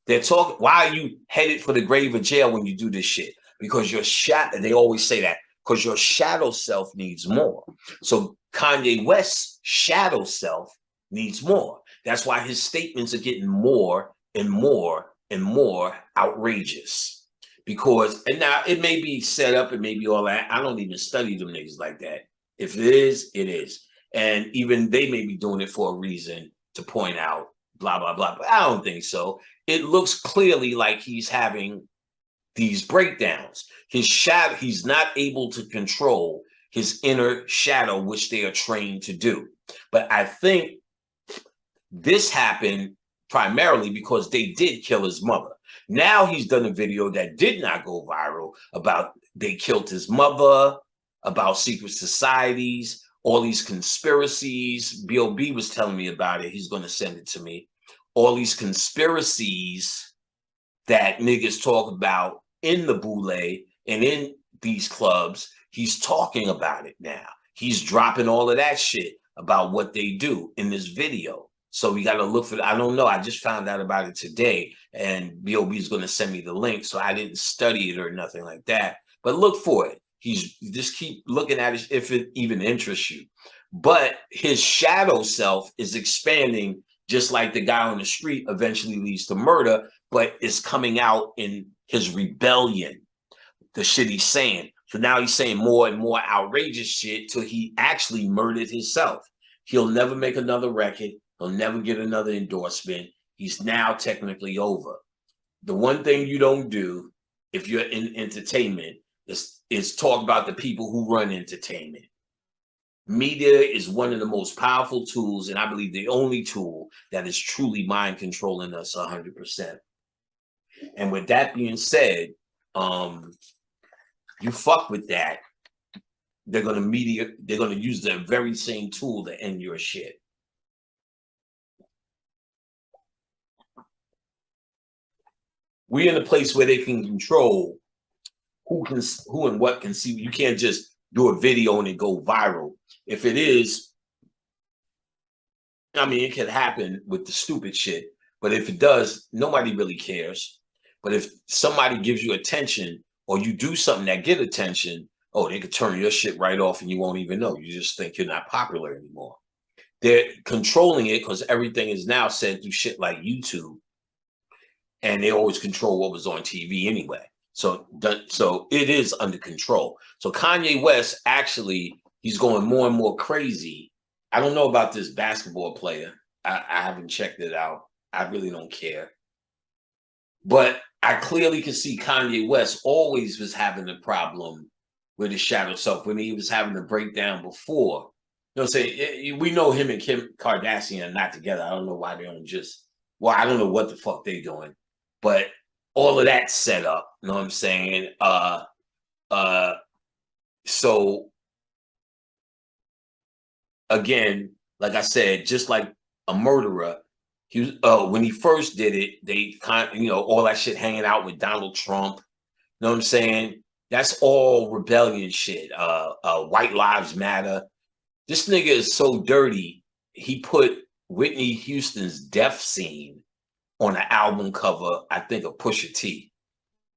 They're talking, why are you headed for the grave or jail when you do this shit? Because your shadow, they always say that, because your shadow self needs more. So Kanye West's shadow self needs more. That's why his statements are getting more and more and more outrageous. Because, and now it may be set up, it may be all that. I don't even study them niggas like that. If it is, it is. And even they may be doing it for a reason to point out blah, blah, blah. But I don't think so. It looks clearly like he's having these breakdowns. His shadow, he's not able to control his inner shadow, which they are trained to do. But I think this happened primarily because they did kill his mother. Now he's done a video that did not go viral about they killed his mother, about secret societies, all these conspiracies. B.O.B. was telling me about it. He's going to send it to me. All these conspiracies that niggas talk about in the boule and in these clubs, he's talking about it now. He's dropping all of that shit about what they do in this video. So we got to look for it. I don't know. I just found out about it today, and B.O.B. is going to send me the link. So I didn't study it or nothing like that. But look for it. He's just keep looking at it if it even interests you. But his shadow self is expanding, just like the guy on the street eventually leads to murder, but it's coming out in his rebellion, the shit he's saying. So now he's saying more and more outrageous shit till he actually murdered himself. He'll never make another record. He'll never get another endorsement. He's now technically over. The one thing you don't do if you're in entertainment is talk about the people who run entertainment. Media is one of the most powerful tools, and I believe the only tool that is truly mind controlling us 100%. And with that being said, you fuck with that, they're gonna use the very same tool to end your shit. We're in a place where they can control who and what can see. You can't just do a video and it go viral. If it is, I mean, it can happen with the stupid shit, but if it does, nobody really cares. But if somebody gives you attention or you do something that get attention, oh, they could turn your shit right off and you won't even know. You just think you're not popular anymore. They're controlling it because everything is now said through shit like YouTube, and they always control what was on TV anyway. So it is under control. So Kanye West, actually, he's going more and more crazy. I don't know about this basketball player. I haven't checked it out. I really don't care. But I clearly can see Kanye West always was having a problem with his shadow self when he was having a breakdown before. You know what I'm saying? We know him and Kim Kardashian are not together. I don't know why they don't just, well, I don't know what the fuck they're doing. But all of that set up, you know what I'm saying? So again, like I said, just like a murderer, he was when he first did it, they kind of, all that shit hanging out with Donald Trump. You know what I'm saying? That's all rebellion shit. White Lives Matter. This nigga is so dirty. He put Whitney Houston's death scene on an album cover, I think, of Pusha T,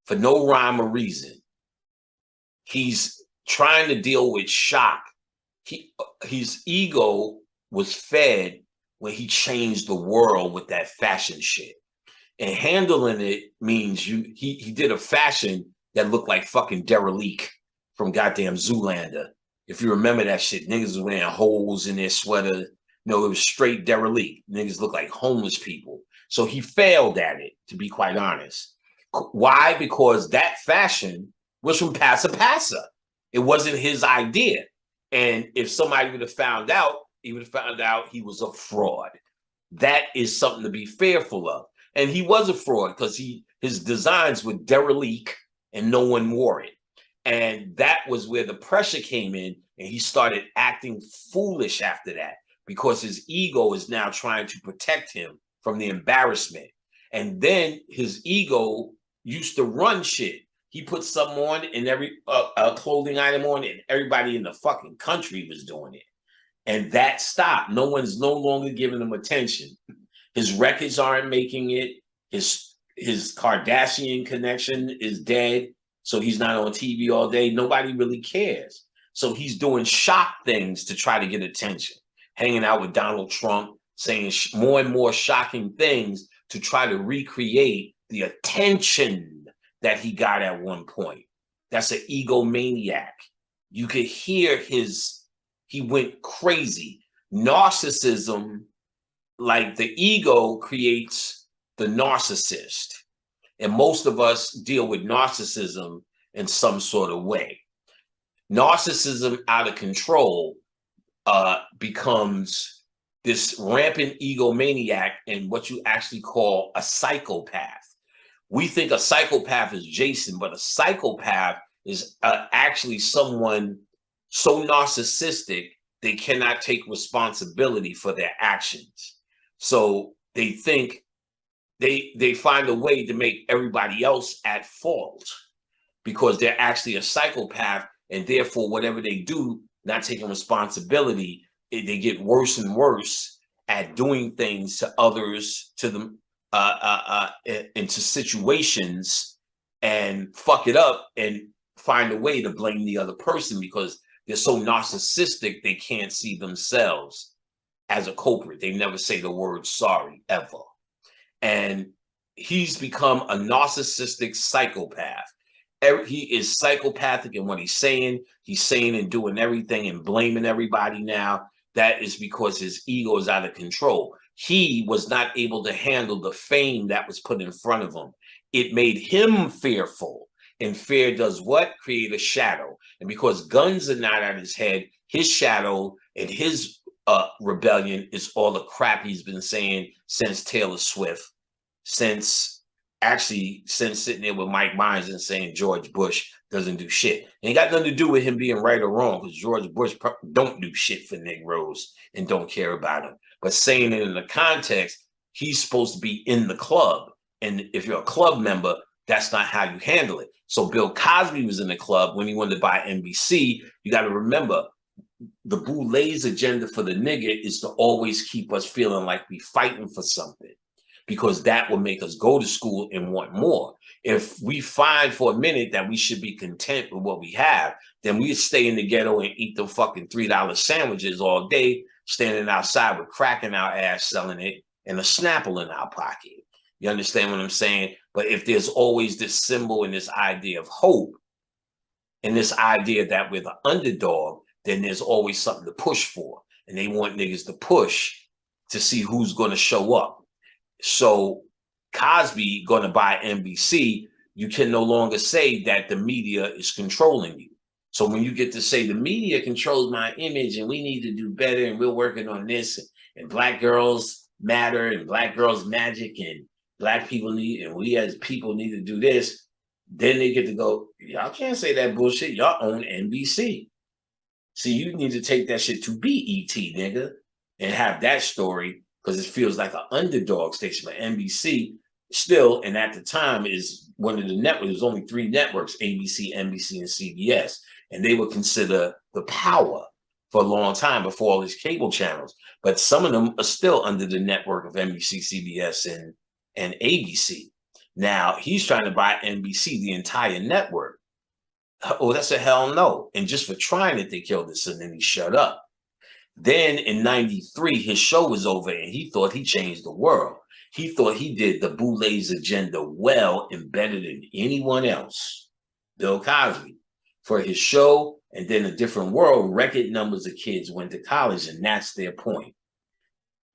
for no rhyme or reason. He's trying to deal with shock. His ego was fed when he changed the world with that fashion shit. And handling it means he did a fashion that looked like fucking Derelict from goddamn Zoolander. If you remember that shit, niggas was wearing holes in their sweater. No, it was straight Derelict. Niggas look like homeless people. So he failed at it, to be quite honest. Why? Because that fashion was from Passa Passa. It wasn't his idea. And if somebody would have found out, he would have found out he was a fraud. That is something to be fearful of. And he was a fraud because his designs were derelict and no one wore it. And that was where the pressure came in, and he started acting foolish after that because his ego is now trying to protect him from the embarrassment. And then his ego used to run shit. He put something on and every clothing item on it, and everybody in the fucking country was doing it. And that stopped. No one's no longer giving him attention. His records aren't making it. His Kardashian connection is dead. So he's not on TV all day. Nobody really cares. So he's doing shock things to try to get attention. Hanging out with Donald Trump, saying more and more shocking things to try to recreate the attention that he got at one point. That's an egomaniac. You could hear he went crazy. Narcissism, like the ego creates the narcissist. And most of us deal with narcissism in some sort of way. Narcissism out of control becomes this rampant egomaniac and what you actually call a psychopath. We think a psychopath is Jason, but a psychopath is actually someone so narcissistic they cannot take responsibility for their actions. So they think they find a way to make everybody else at fault because they're actually a psychopath, and therefore whatever they do, not taking responsibility, they get worse and worse at doing things to others, to them, into situations, and fuck it up and find a way to blame the other person because they're so narcissistic they can't see themselves as a culprit. They never say the word sorry ever. And he's become a narcissistic psychopath. He is psychopathic in what he's saying. He's saying and doing everything and blaming everybody now. That is because his ego is out of control. He was not able to handle the fame that was put in front of him. It made him fearful. And fear does what? Create a shadow. And because guns are not at his head, his shadow and his rebellion is all the crap he's been saying since Taylor Swift, since sitting there with Mike Myers and saying George Bush doesn't do shit. And it got nothing to do with him being right or wrong, because George Bush don't do shit for Negroes and don't care about them. But saying it in the context, he's supposed to be in the club. And if you're a club member, that's not how you handle it. So Bill Cosby was in the club when he wanted to buy NBC. You got to remember, the Boulet's agenda for the nigga is to always keep us feeling like we fighting for something, because that will make us go to school and want more. If we find for a minute that we should be content with what we have, then we stay in the ghetto and eat the fucking $3 sandwiches all day, standing outside with crack in our ass, selling it, and a Snapple in our pocket. You understand what I'm saying? But if there's always this symbol and this idea of hope, and this idea that we're the underdog, then there's always something to push for. And they want niggas to push to see who's going to show up. So Cosby going to buy NBC, you can no longer say that the media is controlling you. So when you get to say the media controls my image and we need to do better and we're working on this and black girls matter and black girls magic and black people need, and we as people need to do this, then they get to go, y'all can't say that bullshit. Y'all own NBC. See, you need to take that shit to BET, nigga, and have that story, because it feels like an underdog station. But NBC still, and at the time, is one of the networks. There's only 3 networks, ABC, NBC, and CBS. And they would consider the power for a long time before all these cable channels. But some of them are still under the network of NBC, CBS, and ABC. Now, he's trying to buy NBC, the entire network. Oh, that's a hell no. And just for trying it, they killed us, and then he shut up. Then in 93, his show was over, and he thought he changed the world. He thought he did the Boulet's agenda well and better than anyone else, Bill Cosby, for his show. And then A Different World, record numbers of kids went to college, and that's their point.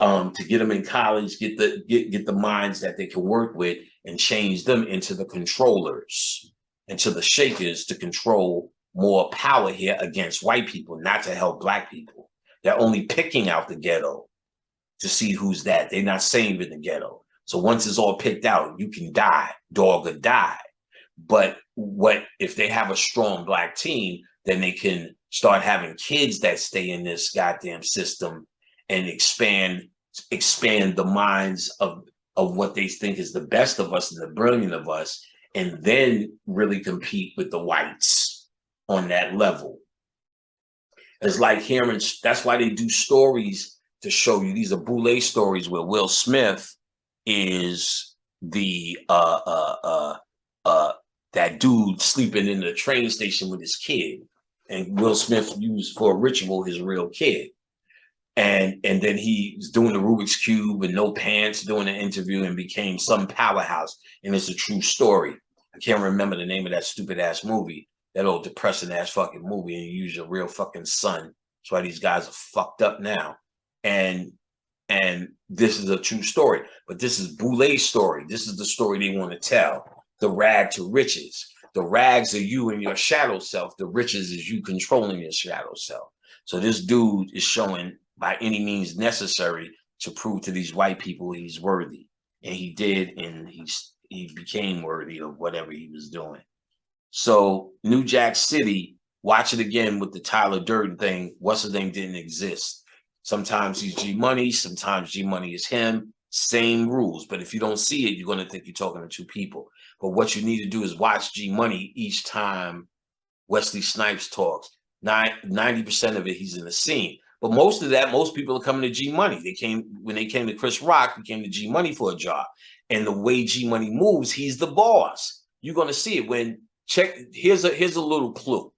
To get them in college, get the minds that they can work with and change them into the controllers, into the shakers to control more power here against white people, not to help black people. They're only picking out the ghetto to see who's that. They're not saving the ghetto. So once it's all picked out, you can die, dog or die. But what if they have a strong black team, then they can start having kids that stay in this goddamn system and expand the minds of what they think is the best of us and the brilliant of us, and then really compete with the whites on that level. It's like hearing, that's why they do stories to show you, these are Boulet stories where Will Smith is the that dude sleeping in the train station with his kid, and Will Smith used for a ritual his real kid. And then he's doing the Rubik's Cube and no pants, doing an interview, and became some powerhouse. And it's a true story. I can't remember the name of that stupid ass movie, that old depressing ass fucking movie, and you use your real fucking son. That's why these guys are fucked up now. And this is a true story. But this is Boulet's story. This is the story they want to tell. The rag to riches. The rags are you and your shadow self. The riches is you controlling your shadow self. So this dude is showing by any means necessary to prove to these white people he's worthy. And he did, and he became worthy of whatever he was doing. So New Jack City, watch it again with the Tyler Durden thing. What's his name didn't exist. Sometimes he's G Money, sometimes G Money is him. Same rules. But if you don't see it, you're going to think you're talking to 2 people. But what you need to do is watch G Money each time Wesley Snipes talks. 90% of it, he's in the scene. But most of that, most people are coming to G Money. When they came to Chris Rock, they came to G Money for a job. And the way G Money moves, he's the boss. You're going to see it here's a little clue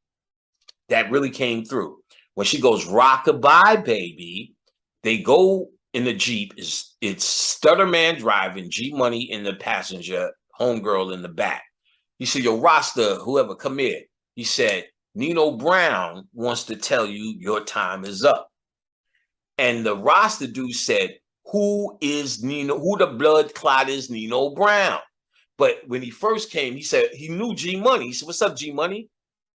that really came through. When she goes, rockabye, baby, they go in the Jeep. It's Stutter Man driving, G Money in the passenger, homegirl in the back. He said, yo, Rasta, whoever, come here. He said, Nino Brown wants to tell you your time is up. And the Rasta dude said, who is Nino? Who the blood clot is Nino Brown? But when he first came, he said he knew G Money. He said, "What's up, G Money?"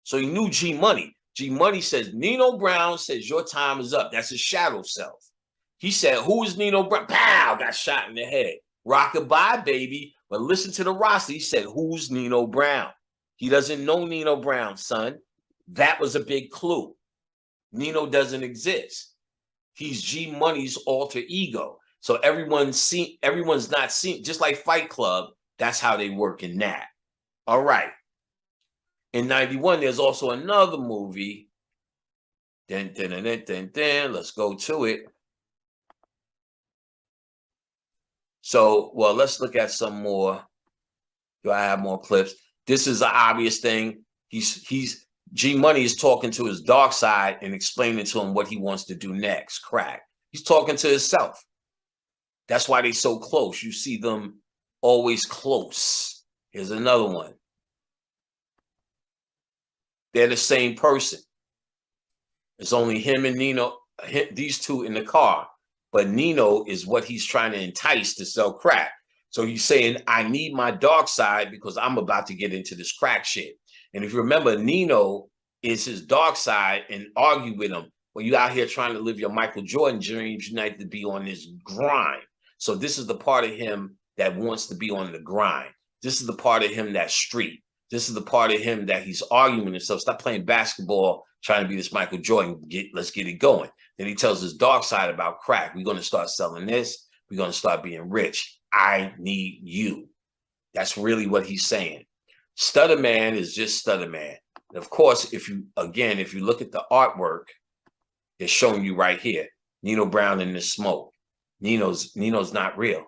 So he knew G Money. G Money says, "Nino Brown says your time is up." That's his shadow self. He said, "Who is Nino Brown?" Pow! Got shot in the head. Rockabye, baby. But listen to the roster. He said, "Who's Nino Brown?" He doesn't know Nino Brown, son. That was a big clue. Nino doesn't exist. He's G Money's alter ego. So everyone's not seen, just like Fight Club, that's how they work in that. All right. In 91, there's also another movie. Let's go to it. So, well, let's look at some more. Do I have more clips? This is an obvious thing. G Money is talking to his dark side and explaining to him what he wants to do next. Crack. He's talking to himself. That's why they're so close. You see them always close. Here's another one. They're the same person. It's only him and Nino, these two in the car. But Nino is what he's trying to entice to sell crack. So he's saying, I need my dark side because I'm about to get into this crack shit. And if you remember, Nino is his dark side and argue with him. Well, you out here trying to live your Michael Jordan dreams, you need to be on this grind. So this is the part of him that wants to be on the grind. This is the part of him that's street. This is the part of him that he's arguing himself. Stop playing basketball, trying to be this Michael Jordan. Let's get it going. Then he tells his dark side about crack. We're going to start selling this. We're going to start being rich. I need you. That's really what he's saying. Stutter Man is just Stutter Man. And of course, if you look at the artwork, it's showing you right here. Nino Brown in the smoke. Nino's not real.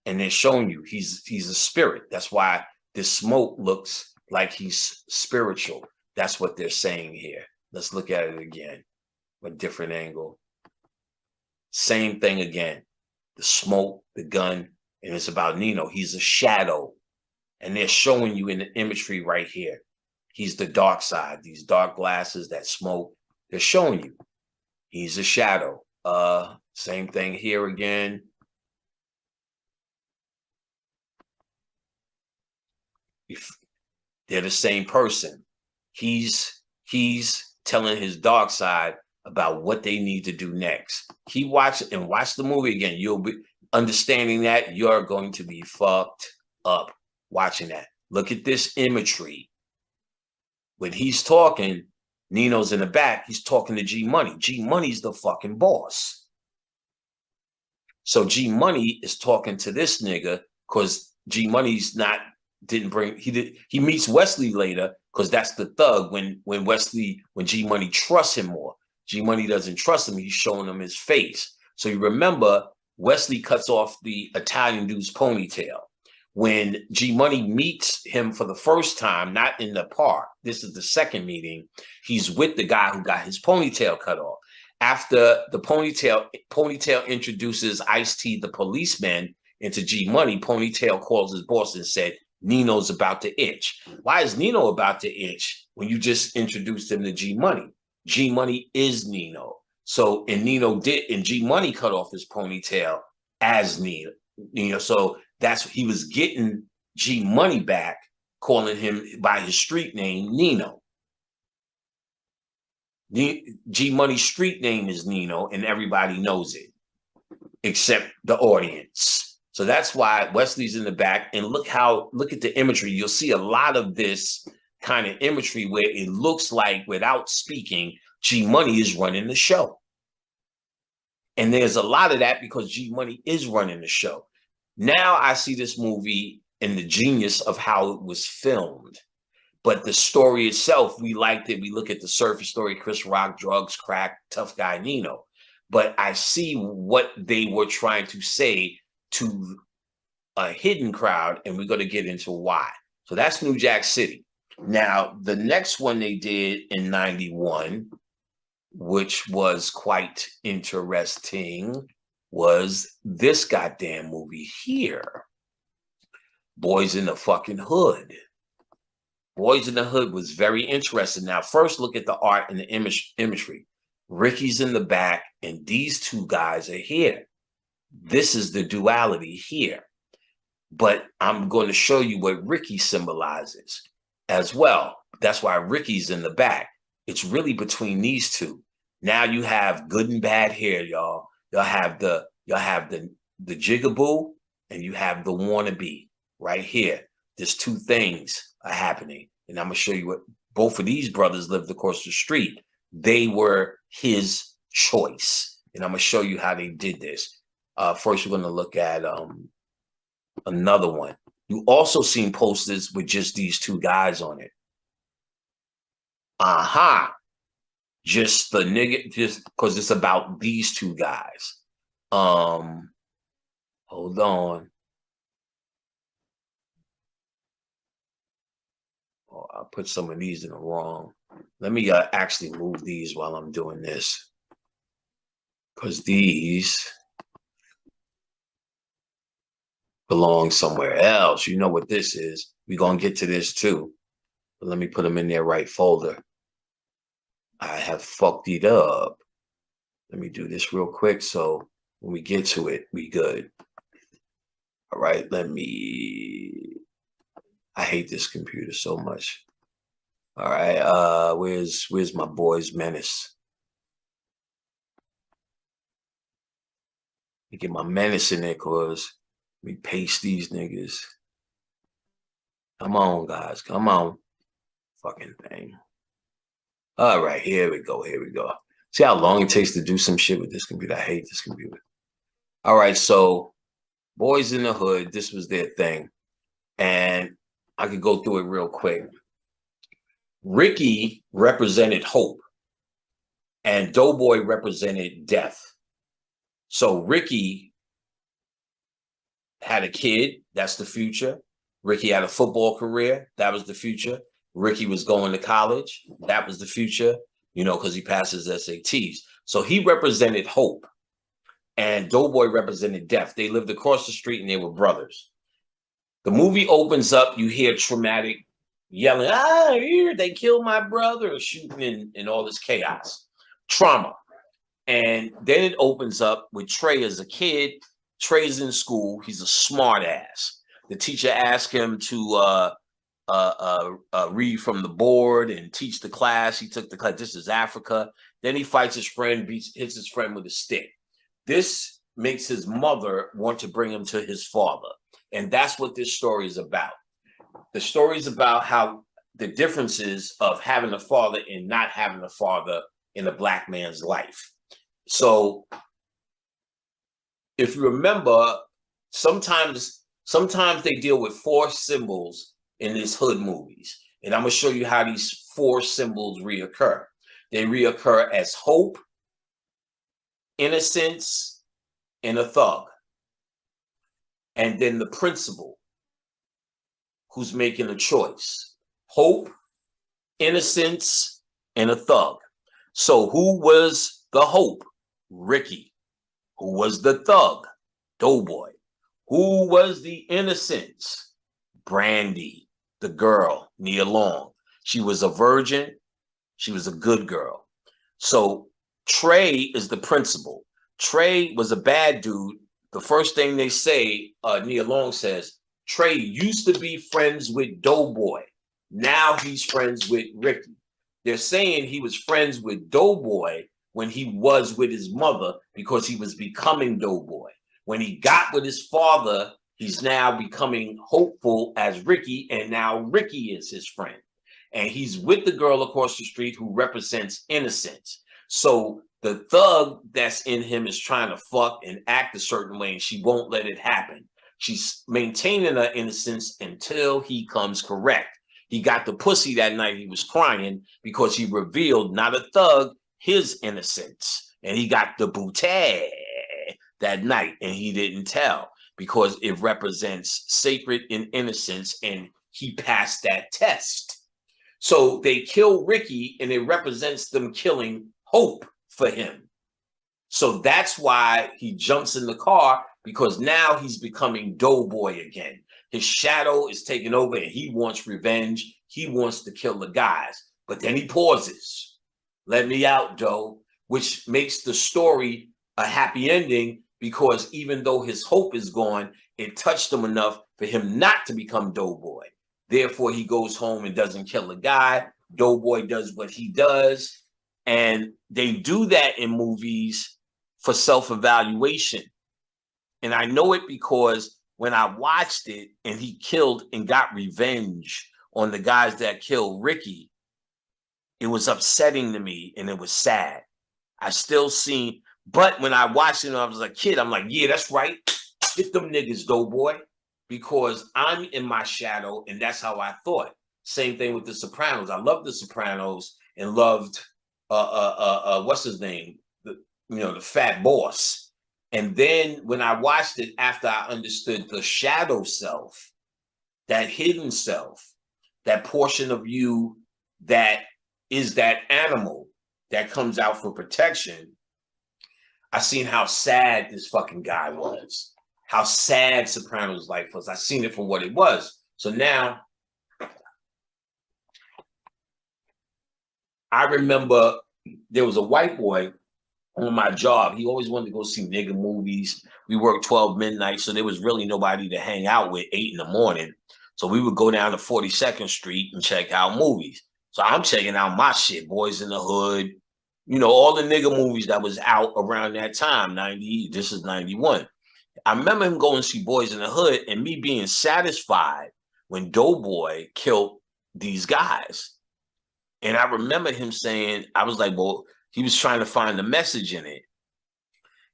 And they're showing you he's a spirit. That's why this smoke looks like he's spiritual. That's what they're saying here. Let's look at it again. A different angle. Same thing again. The smoke, the gun, and it's about Nino. He's a shadow. And they're showing you in the imagery right here. He's the dark side. These dark glasses, that smoke, they're showing you. He's a shadow. Same thing here again. They're the same person. He's telling his dark side about what they need to do next. Keep watching and watch the movie again. You'll be understanding that you're going to be fucked up watching that. Look at this imagery. When he's talking, Nino's in the back. He's talking to G Money. G Money's the fucking boss. So G Money is talking to this nigga because G Money's not he meets Wesley later because that's the thug when G Money trusts him more. G Money doesn't trust him. He's showing him his face. So you remember Wesley cuts off the Italian dude's ponytail. When G Money meets him for the first time, not in the park, this is the second meeting, he's with the guy who got his ponytail cut off. After the ponytail introduces Ice-T, the policeman, into G Money, Ponytail calls his boss and said, Nino's about to itch. Why is Nino about to itch when you just introduced him to G Money? G Money is Nino. So, and G Money cut off his ponytail as Nino. So he was getting G Money back, calling him by his street name, Nino. G Money's street name is Nino, and everybody knows it, except the audience. So that's why Wesley's in the back. And look at the imagery. You'll see a lot of this kind of imagery where it looks like, without speaking, G Money is running the show. And there's a lot of that because G Money is running the show. Now I see this movie and the genius of how it was filmed. But the story itself, we liked it. We look at the surface story, Chris Rock, drugs, crack, tough guy Nino. But I see what they were trying to say to a hidden crowd, and we're going to get into why. So that's New Jack City. Now, the next one they did in 91, which was quite interesting, was this goddamn movie here. Boys in the fucking Hood. Boys in the Hood was very interesting. Now, first look at the art and the imagery. Ricky's in the back, and these two guys are here. This is the duality here. But I'm going to show you what Ricky symbolizes as well. That's why Ricky's in the back. It's really between these two. Now you have good and bad hair, y'all. Y'all have the jigaboo and you have the wannabe right here. There's two things are happening. And I'm going to show you what both of these brothers lived across the street. They were his choice. And I'm going to show you how they did this. First, we're going to look at another one. You also seen posters with just these two guys on it. Just the nigga, just because it's about these two guys. Hold on. Oh, I put some of these in the wrong. Let me actually move these while I'm doing this. Because these belong somewhere else. You know what this is. We're going to get to this too. But let me put them in their right folder. I have fucked it up. Let me do this real quick so when we get to it, we good. All right, I hate this computer so much. All right, where's my boy's menace? Let me get my menace in there, cause let me paste these niggas. Come on, guys, come on. Fucking thing. All right, here we go. See how long it takes to do some shit with this computer? I hate this computer. All right, so Boys in the Hood, this was their thing. And I could go through it real quick. Ricky represented hope, and Doughboy represented death. So Ricky had a kid, that's the future. Ricky had a football career, that was the future. Ricky was going to college. That was the future, you know, because he passes SATs. So he represented hope. And Doughboy represented death. They lived across the street and they were brothers. The movie opens up, you hear traumatic yelling, here, they killed my brother, shooting and all this chaos. Trauma. And then it opens up with Trey as a kid. Trey's in school. He's a smart ass. The teacher asked him to read from the board and teach the class. He took the class. This is Africa. Then he fights his friend, hits his friend with a stick. This makes his mother want to bring him to his father. And that's what this story is about. The story is about how the differences of having a father and not having a father in a black man's life. So if you remember, sometimes they deal with 4 symbols in these hood movies. And I'm going to show you how these 4 symbols reoccur. They reoccur as hope, innocence, and a thug. And then the principal who's making a choice. Hope, innocence, and a thug. So who was the hope? Ricky. Who was the thug? Doughboy. Who was the innocence? Brandy, the girl, Nia Long. She was a virgin. She was a good girl. So Trey is the principal. Trey was a bad dude. The first thing they say, Nia Long says, Trey used to be friends with Doughboy. Now he's friends with Ricky. They're saying he was friends with Doughboy when he was with his mother because he was becoming Doughboy. When he got with his father, he's now becoming hopeful as Ricky, and now Ricky is his friend. And he's with the girl across the street who represents innocence. So the thug that's in him is trying to fuck and act a certain way, and she won't let it happen. She's maintaining her innocence until he comes correct. He got the pussy that night. He was crying because he revealed, not a thug, his innocence. And he got the bootay that night, and he didn't tell because it represents sacred and innocence, and he passed that test. So they kill Ricky, and it represents them killing hope for him. So that's why he jumps in the car, because now he's becoming Doughboy again. His shadow is taking over, and he wants revenge. He wants to kill the guys. But then he pauses. Let me out, Doe, which makes the story a happy ending, because even though his hope is gone, it touched him enough for him not to become Doughboy. Therefore, he goes home and doesn't kill a guy. Doughboy does what he does. And they do that in movies for self-evaluation. And I know it because when I watched it and he killed and got revenge on the guys that killed Ricky, it was upsetting to me and it was sad. I still seen, but when I watched it when I was a kid, I'm like, yeah, that's right. Get them niggas, Doughboy, because I'm in my shadow and that's how I thought. Same thing with The Sopranos. I loved The Sopranos and loved what's his name? The fat boss. And then when I watched it after I understood the shadow self, that hidden self, that portion of you that is that animal that comes out for protection, I seen how sad this fucking guy was, how sad Soprano's life was. I seen it for what it was. So now I remember there was a white boy on my job. He always wanted to go see nigga movies. We worked 12 midnight, so there was really nobody to hang out with 8 in the morning. So we would go down to 42nd Street and check out movies. So I'm checking out my shit, Boys in the Hood, all the nigga movies that was out around that time, 90, this is 91. I remember him going to see Boys in the Hood and me being satisfied when Doughboy killed these guys. And I remember him saying, I was like, well, he was trying to find the message in it.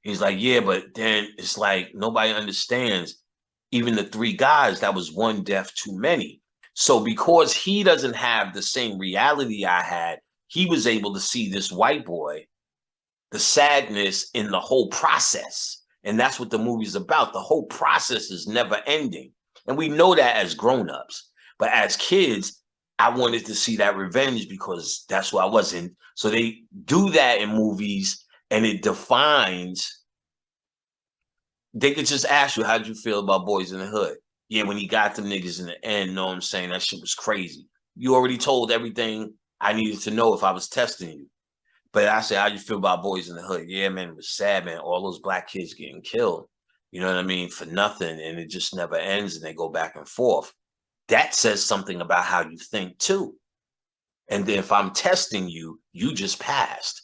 He's like, yeah, but then it's like nobody understands. Even the 3 guys, that was one death too many. So because he doesn't have the same reality I had, he was able to see this white boy, the sadness in the whole process. And that's what the movie's about. The whole process is never ending. And we know that as grown-ups. But as kids, I wanted to see that revenge because that's what I was in. So they do that in movies and it defines. They could just ask you, how'd you feel about Boys in the Hood? Yeah, when he got them niggas in the end, know what I'm saying? That shit was crazy. You already told everything I needed to know if I was testing you. But I said, how'd you feel about Boys in the Hood? Yeah, man, it was sad, man. All those black kids getting killed, you know what I mean, for nothing. And it just never ends and they go back and forth. That says something about how you think too. And then if I'm testing you, you just passed.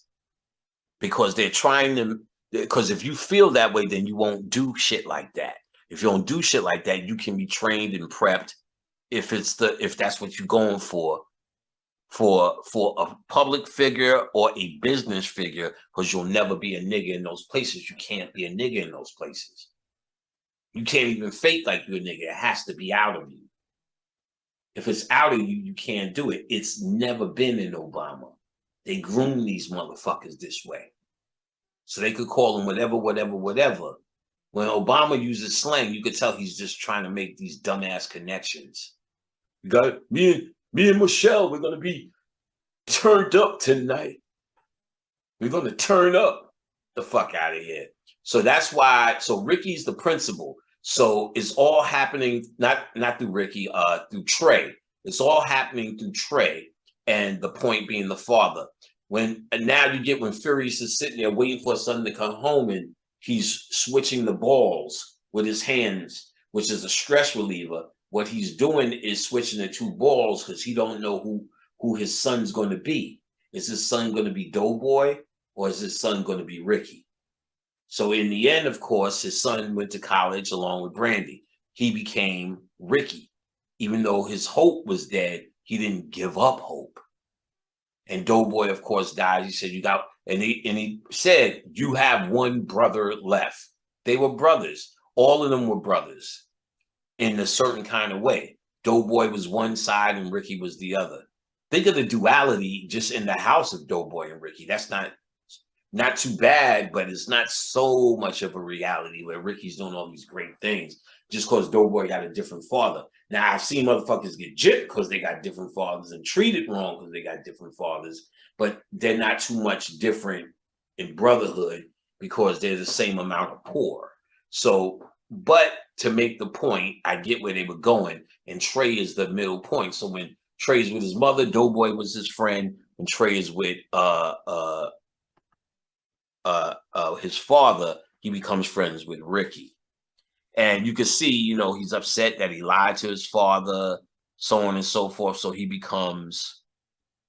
Because they're trying to, because if you feel that way, then you won't do shit like that. If you don't do shit like that, you can be trained and prepped if that's what you're going for a public figure or a business figure, because you'll never be a nigga in those places. You can't be a nigga in those places. You can't even fake like you're a nigga. It has to be out of you. If it's out of you, you can't do it. It's never been in Obama. They groom these motherfuckers this way. So they could call them whatever, whatever, whatever. When Obama uses slang, you could tell he's just trying to make these dumbass connections. You got me and Michelle, we're going to be turned up tonight. We're going to turn up the fuck out of here. So that's why, so Ricky's the principal. So it's all happening, not through Ricky, through Trey. It's all happening through Trey, and the point being the father. And now you get when Furious is sitting there waiting for his son to come home and he's switching the balls with his hands, which is a stress reliever. What he's doing is switching the 2 balls because he don't know who his son's going to be. Is his son going to be Doughboy or is his son going to be Ricky? So in the end, of course, his son went to college along with Brandy. He became Ricky. Even though his hope was dead, he didn't give up hope. And Doughboy, of course, died. He said, he said, you have one brother left. They were brothers. All of them were brothers in a certain kind of way. Doughboy was one side and Ricky was the other. Think of the duality just in the house of Doughboy and Ricky. That's not too bad, but it's not so much of a reality where Ricky's doing all these great things just because Doughboy got a different father. Now, I've seen motherfuckers get gypped because they got different fathers and treated wrong because they got different fathers, but they're not too much different in brotherhood because they're the same amount of poor. So, but to make the point, I get where they were going, and Trey is the middle point. So when Trey's with his mother, Doughboy was his friend. When Trey is with his father, he becomes friends with Ricky. And you can see, you know, he's upset that he lied to his father, so on and so forth. So he becomes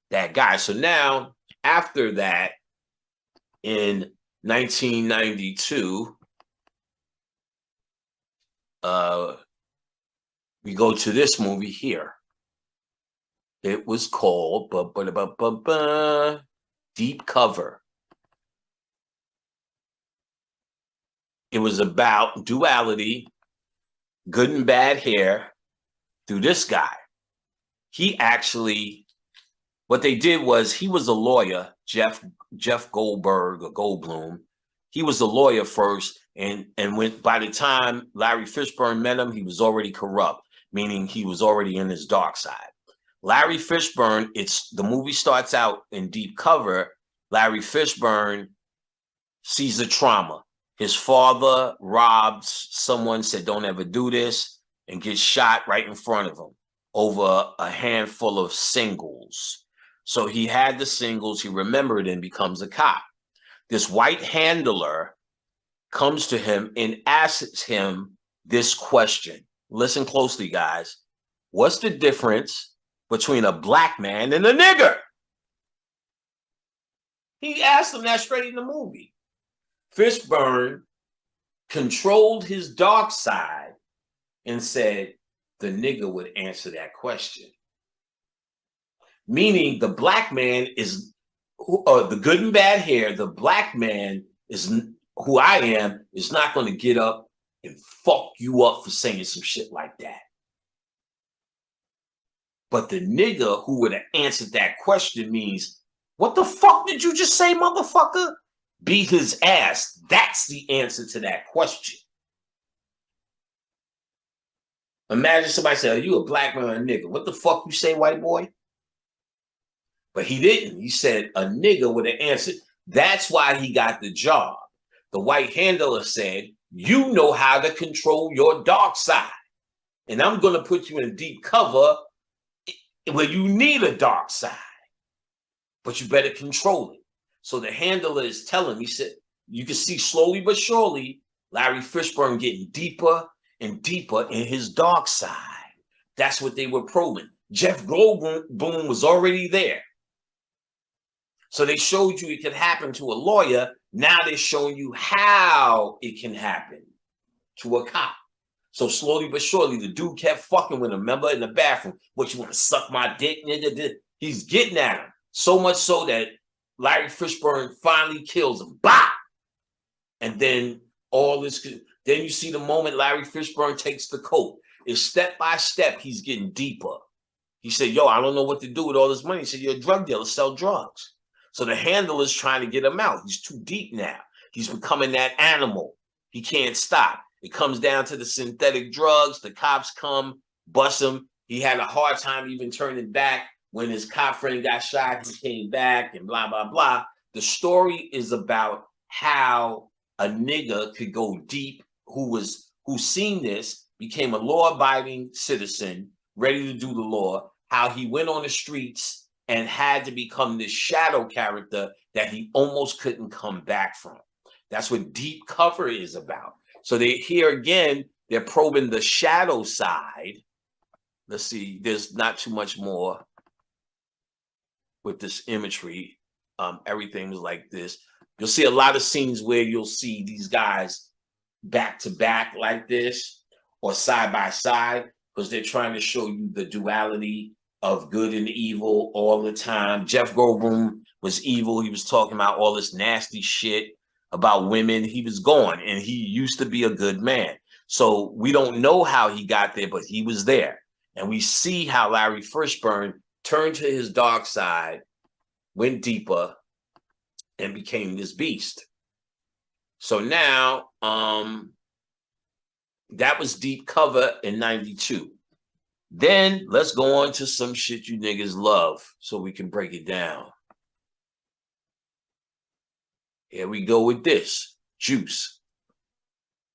that guy. So now, after that, in 1992, we go to this movie here. It was called Deep Cover. It was about duality, good and bad hair, through this guy. He actually, what they did was, he was a lawyer, Jeff Goldberg or Goldblum. He was a lawyer first, and when by the time Larry Fishburne met him, he was already corrupt, meaning he was already in his dark side. Larry Fishburne, the movie starts out in Deep Cover. Larry Fishburne sees a trauma. His father robs someone, said, don't ever do this, and gets shot right in front of him over a handful of singles. So he had the singles, he remembered, and becomes a cop. This white handler comes to him and asks him this question. Listen closely, guys. What's the difference between a black man and a nigger? He asked him that straight in the movie. Fishburne controlled his dark side and said the nigger would answer that question. Meaning the black man is, the good and bad hair, the black man is, who I am, is not going to get up and fuck you up for saying some shit like that. But the nigga who would have answered that question means, what the fuck did you just say, motherfucker? Beat his ass. That's the answer to that question. Imagine somebody say, are you a black man or a nigga? What the fuck you say, white boy? But he didn't. He said a nigga would have answered. That's why he got the job. The white handler said, you know how to control your dark side. And I'm going to put you in deep cover where you need a dark side. But you better control it. So the handler is telling him, he said, you can see slowly but surely, Larry Fishburne getting deeper and deeper in his dark side. That's what they were probing. Jeff Goldblum was already there. So they showed you it could happen to a lawyer. Now they're showing you how it can happen to a cop. So slowly but surely, the dude kept fucking with him. Remember, in the bathroom, what, you want to suck my dick? He's getting at him. So much so that Larry Fishburne finally kills him. Bah! And then all this, then you see the moment Larry Fishburne takes the coat. It's step by step, he's getting deeper. He said, yo, I don't know what to do with all this money. He said, you're a drug dealer, sell drugs. So the handler's trying to get him out. He's too deep now. He's becoming that animal. He can't stop. It comes down to the synthetic drugs. The cops come, bust him. He had a hard time even turning back. When his cop friend got shot, he came back and blah, blah, blah. The story is about how a nigga could go deep, who's seen this, became a law-abiding citizen, ready to do the law, how he went on the streets and had to become this shadow character that he almost couldn't come back from. That's what Deep Cover is about. So they here again, they're probing the shadow side. Let's see, there's not too much more with this imagery. Everything was like this. You'll see a lot of scenes where you'll see these guys back to back like this or side by side, because they're trying to show you the duality of good and evil all the time. Jeff Goldblum was evil. He was talking about all this nasty shit about women. He was gone, and he used to be a good man. So we don't know how he got there, but he was there. And we see how Larry Fishburne turned to his dark side, went deeper, and became this beast. So now, that was Deep Cover in 92. Then let's go on to some shit you niggas love so we can break it down. Here we go with this, Juice.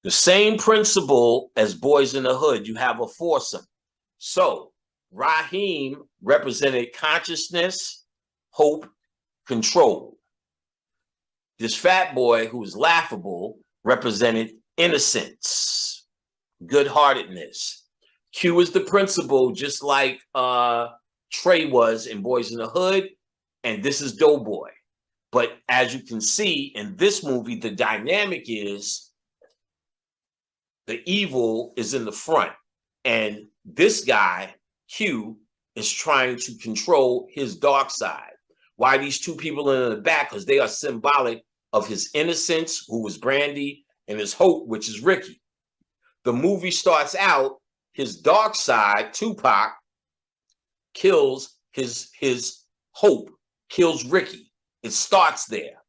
The same principle as Boys in the Hood, you have a foursome. So Raheem represented consciousness, hope, control. This fat boy who was laughable represented innocence. good-heartedness. Q is the principal, just like Trey was in Boys in the Hood, and this is Doughboy. But as you can see in this movie, the dynamic is the evil is in the front, and this guy, Q, is trying to control his dark side. Why these two people in the back? Because they are symbolic of his innocence, who was Brandy, and his hope, which is Ricky. The movie starts out, his dark side, Tupac, kills his hope, kills Ricky. It starts there.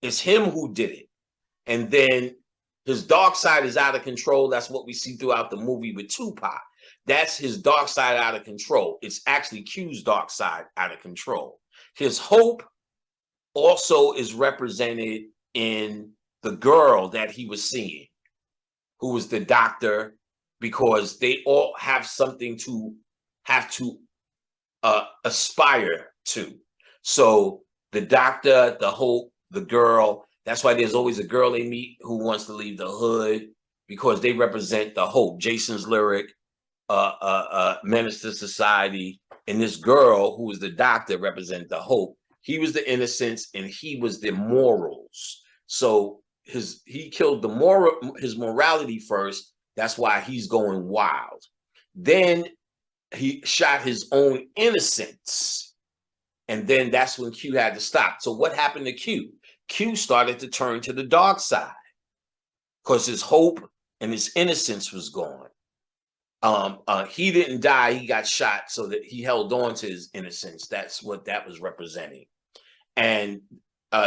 It's him who did it. And then his dark side is out of control. That's what we see throughout the movie with Tupac. That's his dark side out of control. It's actually Q's dark side out of control. His hope also is represented in the girl that he was seeing, who was the doctor, because they all have something to have to aspire to. So the doctor, the hope, the girl, that's why there's always a girl they meet who wants to leave the hood, because they represent the hope. Jason's lyric, Menace to Society, and this girl who was the doctor represent the hope. He was the innocence and he was the morals. So he killed his morality first. That's why he's going wild. Then he shot his own innocence. And then that's when Q had to stop. So what happened to Q? Q started to turn to the dark side because his hope and his innocence was gone. He didn't die. He got shot so that he held on to his innocence. That's what that was representing. And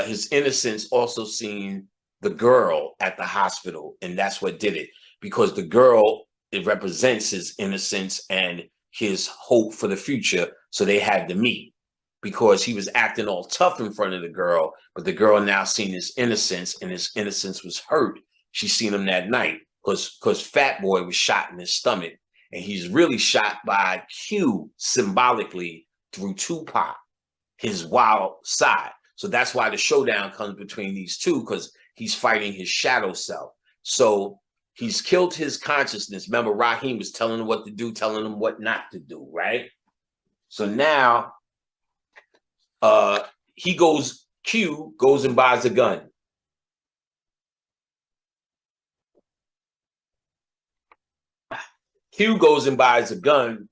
his innocence also seen the girl at the hospital. And that's what did it, because the girl, it represents his innocence and his hope for the future. So they had to meet, because he was acting all tough in front of the girl, but the girl now seen his innocence, and his innocence was hurt. She seen him that night because Fat Boy was shot in his stomach, and he's really shot by Q symbolically through Tupac, his wild side. So that's why the showdown comes between these two, because he's fighting his shadow self. So he's killed his consciousness. Remember, Raheem was telling him what to do, telling him what not to do, right? So now Q goes and buys a gun. Q goes and buys a gun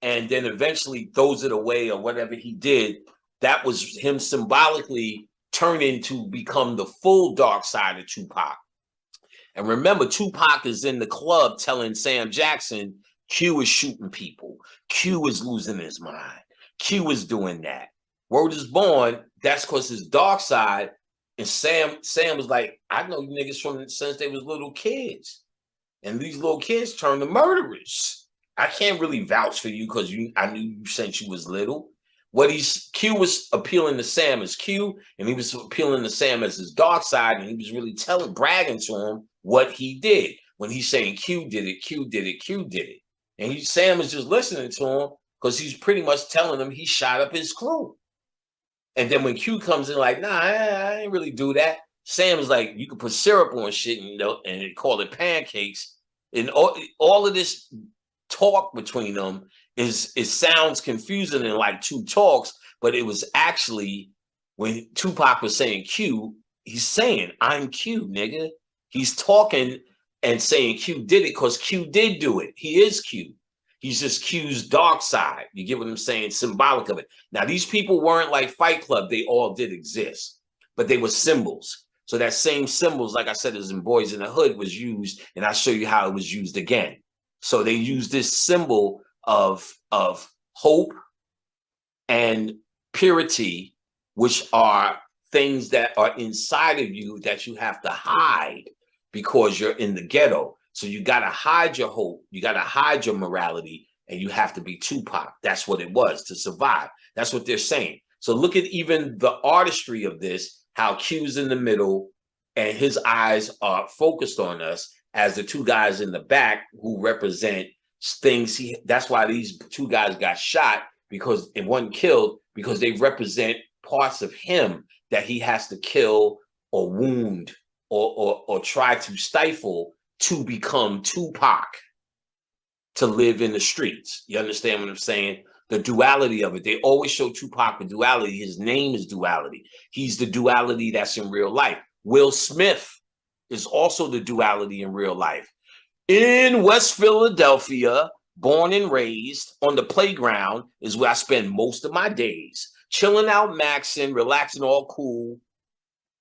and then eventually throws it away, or whatever he did. That was him symbolically turning to become the full dark side of Tupac. And remember, Tupac is in the club telling Sam Jackson, Q is shooting people. Q is losing his mind. Q is doing that. Word is born. That's because his dark side. And Sam was like, I know you niggas from since they was little kids. And these little kids turned to murderers. I can't really vouch for you because I knew you since you was little. Q was appealing to Sam as Q, and he was appealing to Sam as his dark side, and he was really bragging to him what he did. When he's saying Q did it, Q did it, Q did it. And Sam is just listening to him because he's pretty much telling him he shot up his crew. And then when Q comes in like, nah, I ain't really do that. Sam is like, you can put syrup on shit and call it pancakes. And all of this talk between them it sounds confusing in like two talks, but it was actually when Tupac was saying Q, he's saying, I'm Q, nigga. He's talking and saying Q did it because Q did do it. He is Q. He's just Q's dark side. You get what I'm saying? Symbolic of it. Now, these people weren't like Fight Club. They all did exist, but they were symbols. So that same symbols, like I said, as in Boys in the Hood was used, and I'll show you how it was used again. So they used this symbol of hope and purity, which are things that are inside of you that you have to hide because you're in the ghetto. So you got to hide your hope, you got to hide your morality, and you have to be Tupac. That's what it was to survive. That's what they're saying. So look at even the artistry of this, how Q's in the middle and his eyes are focused on us as the two guys in the back who represent things. That's why these two guys got shot, because it wasn't killed, because they represent parts of him that he has to kill or wound or try to stifle to become Tupac, to live in the streets. You understand what I'm saying? The duality of it. They always show Tupac with duality. His name is duality. He's the duality that's in real life. Will Smith is also the duality in real life. In West Philadelphia, born and raised, on the playground is where I spend most of my days. Chilling out, maxing, relaxing, all cool.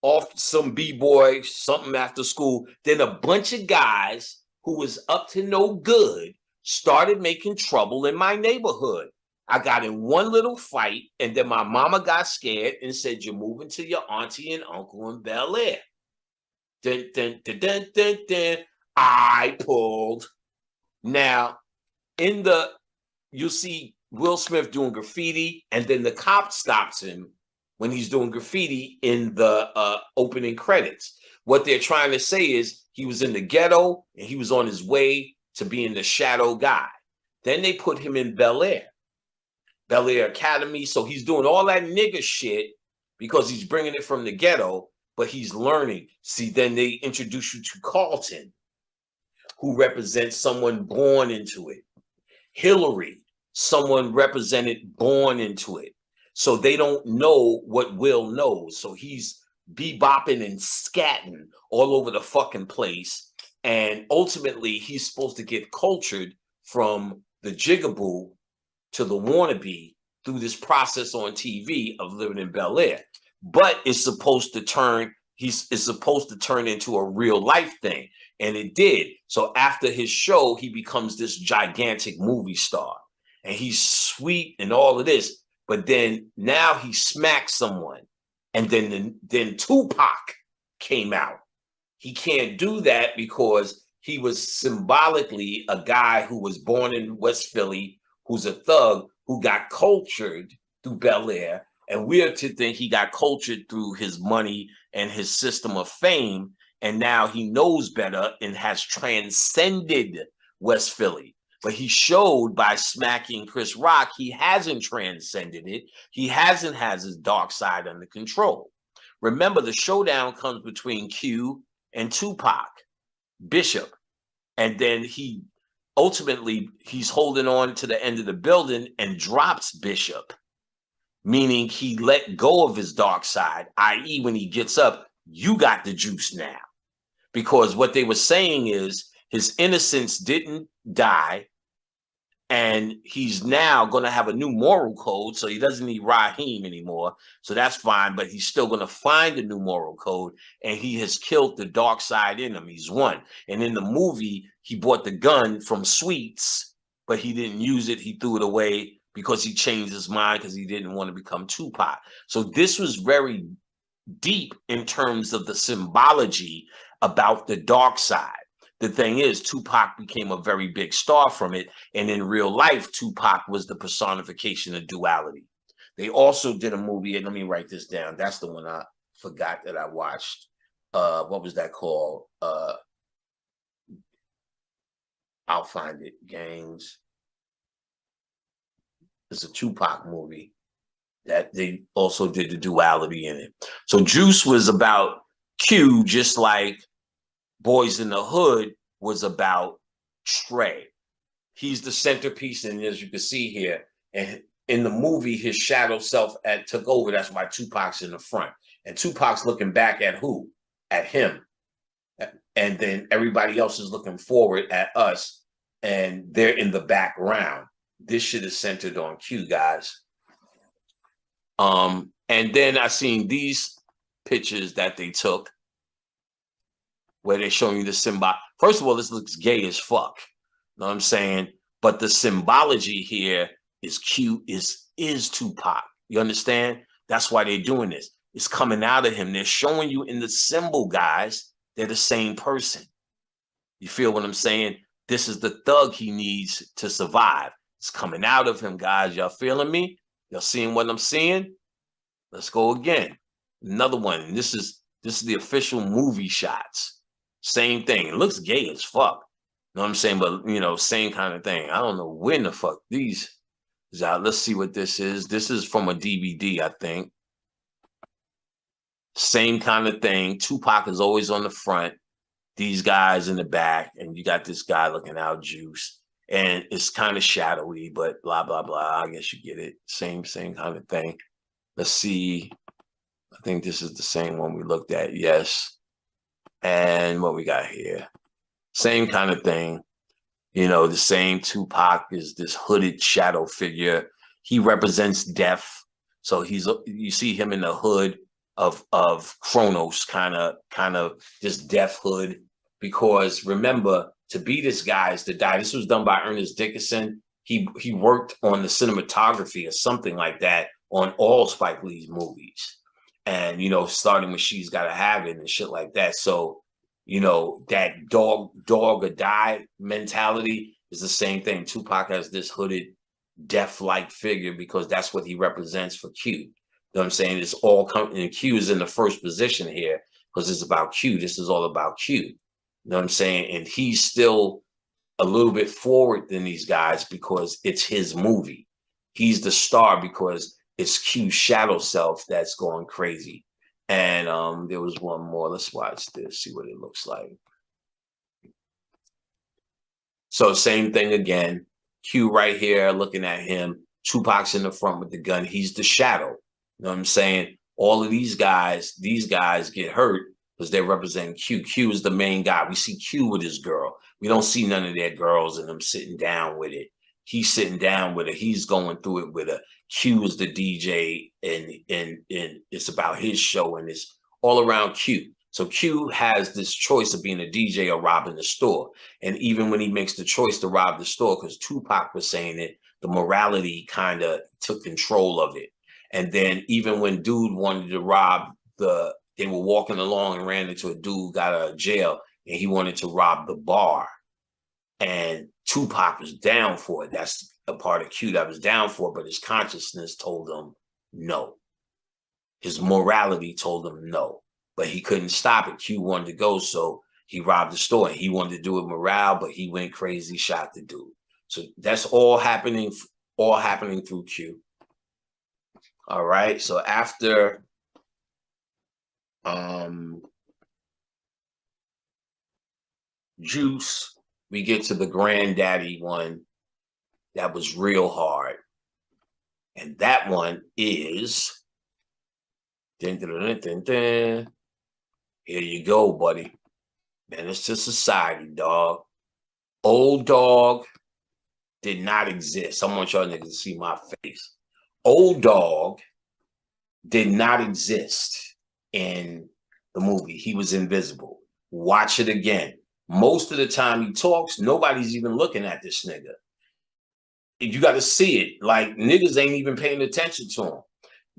Off some b-boy, something after school. Then a bunch of guys who was up to no good started making trouble in my neighborhood. I got in one little fight, and then my mama got scared and said, "You're moving to your auntie and uncle in Bel Air." Dun, dun, dun, dun, dun, dun. I pulled. Now, you'll see Will Smith doing graffiti, and then the cop stops him when he's doing graffiti in the opening credits. What they're trying to say is he was in the ghetto and he was on his way to being the shadow guy. Then they put him in Bel Air Academy. So he's doing all that nigga shit because he's bringing it from the ghetto, but he's learning. See, then they introduce you to Carlton, who represents someone born into it. Hillary, someone represented born into it. So they don't know what Will knows. So he's bebopping and scatting all over the fucking place. And ultimately, he's supposed to get cultured from the jigaboo to the wannabe through this process on TV of living in Bel Air. But it's supposed to turn into a real life thing. And it did. So after his show, he becomes this gigantic movie star. And he's sweet and all of this. But then now he smacks someone. And then Tupac came out. He can't do that because he was symbolically a guy who was born in West Philly, who's a thug, who got cultured through Bel Air. And we're to think he got cultured through his money and his system of fame. And now he knows better and has transcended West Philly. But he showed by smacking Chris Rock, he hasn't transcended it. He hasn't has his dark side under control. Remember, the showdown comes between Q and Tupac, Bishop. And then he's holding on to the end of the building and drops Bishop, meaning he let go of his dark side, i.e. when he gets up, you got the juice now. Because what they were saying is his innocence didn't die, and he's now going to have a new moral code, so he doesn't need Raheem anymore. So that's fine, but he's still going to find a new moral code, and he has killed the dark side in him. He's won. And in the movie, he bought the gun from Sweets, but he didn't use it. He threw it away because he changed his mind because he didn't want to become Tupac. So this was very deep in terms of the symbology about the dark side. The thing is, Tupac became a very big star from it. And in real life, Tupac was the personification of duality. They also did a movie, and let me write this down. That's the one I forgot that I watched. What was that called? I'll find it. Gangs. It's a Tupac movie that they also did the duality in it. So Juice was about Q, just like Boys in the Hood was about Trey. He's the centerpiece, and as you can see here, and in the movie, his shadow self took over. That's why Tupac's in the front. And Tupac's looking back at who? At him. And then everybody else is looking forward at us, and they're in the background. This shit is centered on Q, guys. And then I seen these pictures that they took where they're showing you the symbol. First of all, this looks gay as fuck. Know what I'm saying? But the symbology here is Q is Tupac. You understand? That's why they're doing this. It's coming out of him. They're showing you in the symbol, guys, they're the same person. You feel what I'm saying? This is the thug he needs to survive. It's coming out of him, guys. Y'all feeling me? Y'all seeing what I'm seeing? Let's go again. Another one. This is the official movie shots. Same thing. It looks gay as fuck. You know what I'm saying? But, you know, same kind of thing. I don't know when the fuck these is out. Let's see what this is. This is from a DVD, I think. Same kind of thing. Tupac is always on the front. these guys in the back, and you got this guy looking out, Juice, and it's kind of shadowy, but blah blah blah. I guess you get it. Same kind of thing. Let's see. I think this is the same one we looked at. Yes. And what we got here? Same kind of thing. You know, the same Tupac is this hooded shadow figure. He represents death. So you see him in the hood of Kronos, kind of this death hood. Because remember, to be this guy is to die. This was done by Ernest Dickerson. He worked on the cinematography or something like that on all Spike Lee's movies. And, you know, starting with She's Gotta Have It and shit like that. So, you know, that dog or die mentality is the same thing. Tupac has this hooded, death-like figure because that's what he represents for Q. You know what I'm saying? It's all coming, and Q is in the first position here because it's about Q. This is all about Q. You know what I'm saying? And he's still a little bit forward than these guys because it's his movie. He's the star because it's Q's shadow self that's going crazy. And there was one more. Let's watch this, see what it looks like. So same thing again. Q right here, looking at him. Tupac's in the front with the gun. He's the shadow. You know what I'm saying? All of these guys get hurt because they represent Q. Q is the main guy. We see Q with his girl. We don't see none of their girls and them sitting down with it. He's sitting down with her. He's going through it with her. Q is the DJ, and it's about his show, and it's all around Q. So Q has this choice of being a DJ or robbing the store. And even when he makes the choice to rob the store, because Tupac was saying it, the morality kind of took control of it. And then even when dude wanted to rob they were walking along and ran into a dude, got out of jail, and he wanted to rob the bar. And Tupac was down for it. That's a part of Q that was down for it, but his consciousness told him no. His morality told him no, but he couldn't stop it. Q wanted to go, so he robbed the store. He wanted to do it morale, but he went crazy, shot the dude. So that's all happening through Q. All right, so after Juice, we get to the granddaddy one that was real hard. And that one is, dun, dun, dun, dun, dun. Here you go, buddy. Menace to Society, dog. Old Dog did not exist. I want y'all niggas to see my face. Old Dog did not exist in the movie. He was invisible. Watch it again. Most of the time he talks, nobody's even looking at this nigga. You got to see it. Like, niggas ain't even paying attention to him.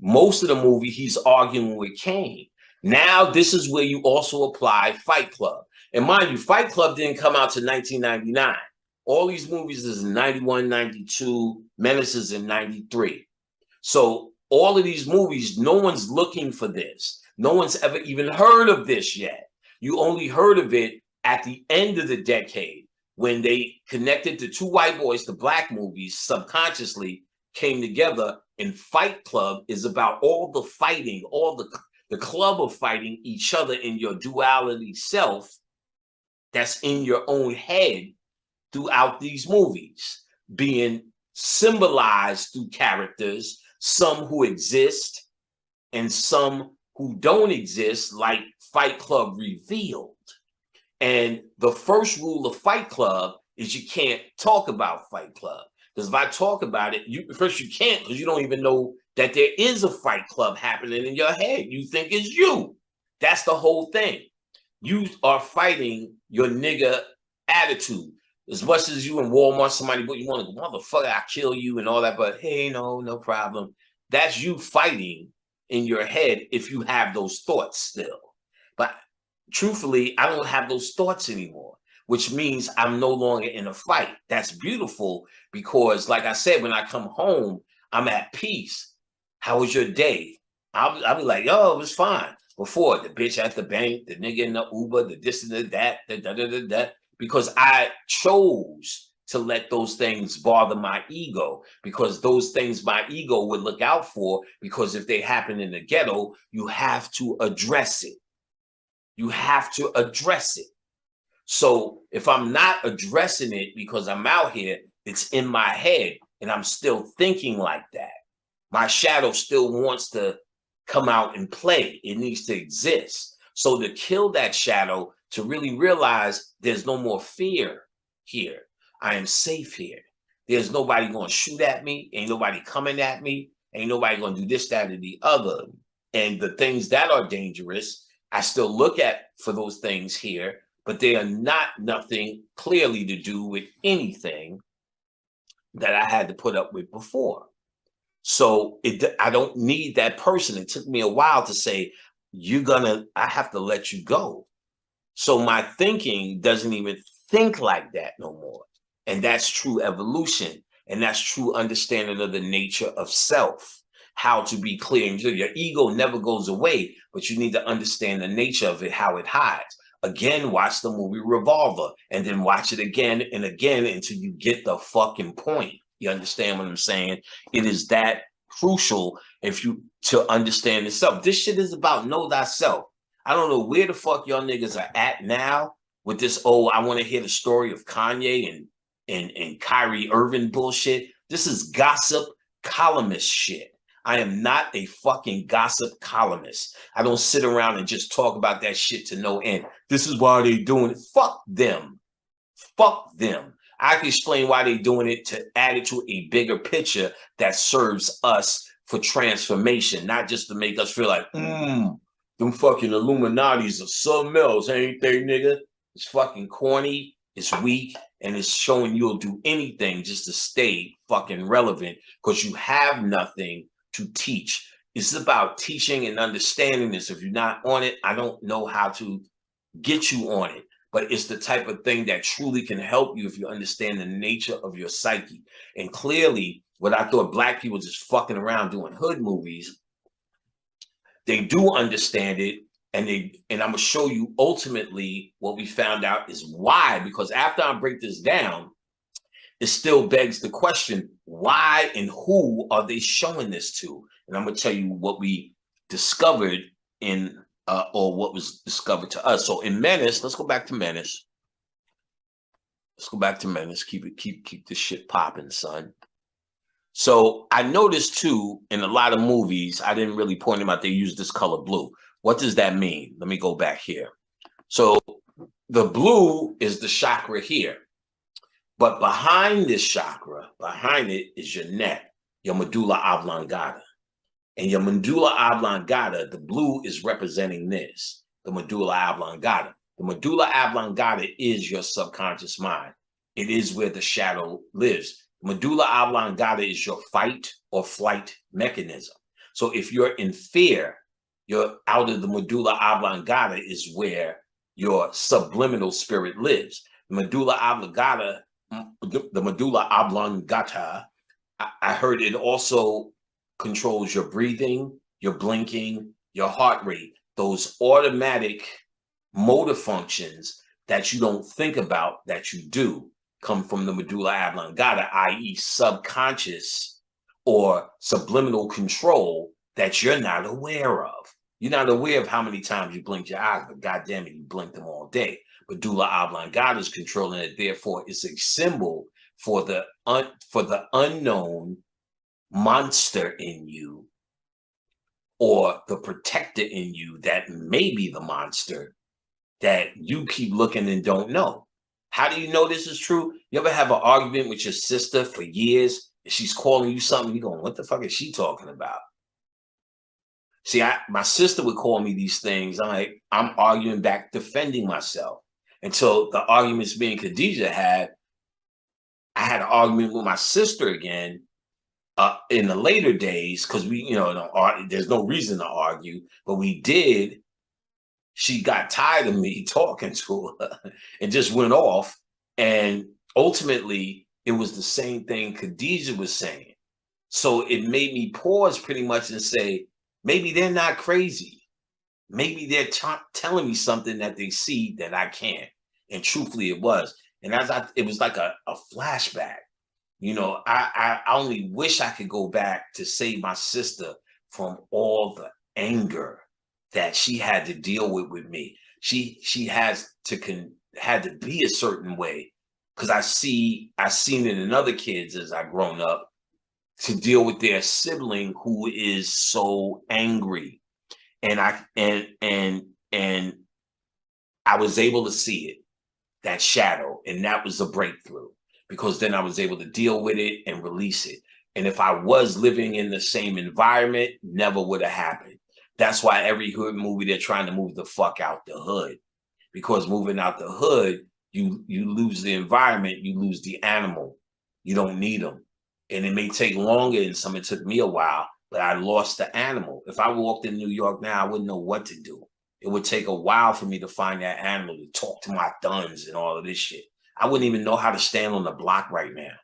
Most of the movie, he's arguing with Kane. Now, this is where you also apply Fight Club. And mind you, Fight Club didn't come out to 1999. All these movies is in 91, 92, Menace is in 93. So all of these movies, no one's looking for this. No one's ever even heard of this yet. You only heard of it at the end of the decade when they connected the two white boys to black movies, subconsciously came together, and Fight Club is about all the fighting, all the club of fighting each other in your duality self that's in your own head throughout these movies, being symbolized through characters, some who exist and some who don't exist, like Fight Club revealed. And the first rule of Fight Club is you can't talk about Fight Club. Because if I talk about it, you can't, because you don't even know that there is a Fight Club happening in your head. You think it's you. That's the whole thing. You are fighting your nigga attitude. As much as you in Walmart, somebody, but you want to, motherfucker, I kill you and all that, but hey, no problem. That's you fighting in your head if you have those thoughts still. But truthfully, I don't have those thoughts anymore, which means I'm no longer in a fight. That's beautiful because, like I said, when I come home, I'm at peace. How was your day? I'll be like, yo, it was fine. Before, the bitch at the bank, the nigga in the Uber, the this and the that, that, because I chose to let those things bother my ego, because those things my ego would look out for, because if they happen in the ghetto, you have to address it. You have to address it. So if I'm not addressing it because I'm out here, it's in my head and I'm still thinking like that. My shadow still wants to come out and play. It needs to exist. So to kill that shadow, to really realize there's no more fear here. I am safe here. There's nobody going to shoot at me. Ain't nobody coming at me. Ain't nobody going to do this, that, or the other. And the things that are dangerous, I still look at for those things here, but they are not nothing clearly to do with anything that I had to put up with before. So I don't need that person. It took me a while to say, I have to let you go. So my thinking doesn't even think like that no more. And that's true evolution. And that's true understanding of the nature of self, how to be clear. Your ego never goes away, but you need to understand the nature of it, how it hides. Again, watch the movie Revolver and then watch it again and again until you get the fucking point. You understand what I'm saying? It is that crucial to understand itself. This shit is about know thyself. I don't know where the fuck y'all niggas are at now with this, I want to hear the story of Kanye and Kyrie Irving bullshit. This is gossip columnist shit. I am not a fucking gossip columnist. I don't sit around and just talk about that shit to no end. This is why they doing it. Fuck them. Fuck them. I can explain why they're doing it to add it to a bigger picture that serves us for transformation, not just to make us feel like, them fucking Illuminatis are something else, ain't they, nigga? It's fucking corny, it's weak, and it's showing you'll do anything just to stay fucking relevant because you have nothing to teach. It's about teaching and understanding this. If you're not on it, I don't know how to get you on it. But it's the type of thing that truly can help you if you understand the nature of your psyche. And clearly, what I thought black people just fucking around doing hood movies, they do understand it. And I'm gonna show you ultimately what we found out is why, because after I break this down, it still begs the question, why and who are they showing this to? And I'm gonna tell you what we discovered in or what was discovered to us. So in Menace, let's go back to Menace. Let's go back to Menace. Keep this shit popping, son. So I noticed too, in a lot of movies, I didn't really point them out, they use this color blue. What does that mean? Let me go back here. So the blue is the chakra here. But behind this chakra, behind it is your neck, your medulla oblongata. And your medulla oblongata, the blue is representing this, the medulla oblongata. The medulla oblongata is your subconscious mind. It is where the shadow lives. Medulla oblongata is your fight or flight mechanism. So if you're in fear, you're out of the medulla oblongata is where your subliminal spirit lives. The medulla oblongata, I heard it also controls your breathing, your blinking, your heart rate, those automatic motor functions that you don't think about that you do come from the medulla oblongata, i.e. subconscious or subliminal control that you're not aware of. You're not aware of how many times you blinked your eyes, but goddamn it, you blinked them all day. Medulla oblongata is controlling it. Therefore, it's a symbol for the unknown monster in you or the protector in you that may be the monster that you keep looking and don't know. How do you know this is true? You ever have an argument with your sister for years and she's calling you something, you're going, what the fuck is she talking about? See, my sister would call me these things. I'm arguing back, defending myself. Until the arguments me and Khadijah had, I had an argument with my sister again in the later days because we, there's no reason to argue, but we did. She got tired of me talking to her and just went off. And ultimately, it was the same thing Khadijah was saying. So it made me pause pretty much and say, maybe they're not crazy. Maybe they're telling me something that they see that I can't. And truthfully, it was. And it was like a flashback. I only wish I could go back to save my sister from all the anger that she had to deal with me. She has to had to be a certain way because I seen it in other kids as I grown up to deal with their sibling who is so angry, and I was able to see it, that shadow, and that was a breakthrough because then I was able to deal with it and release it. And if I was living in the same environment, never would have happened. That's why every hood movie, they're trying to move the fuck out the hood, because moving out the hood, you lose the environment, you lose the animal. You don't need them. And it may take longer, and it took me a while, but I lost the animal. If I walked in New York now, I wouldn't know what to do. It would take a while for me to find that animal, to talk to my thuns and all of this shit. I wouldn't even know how to stand on the block right now.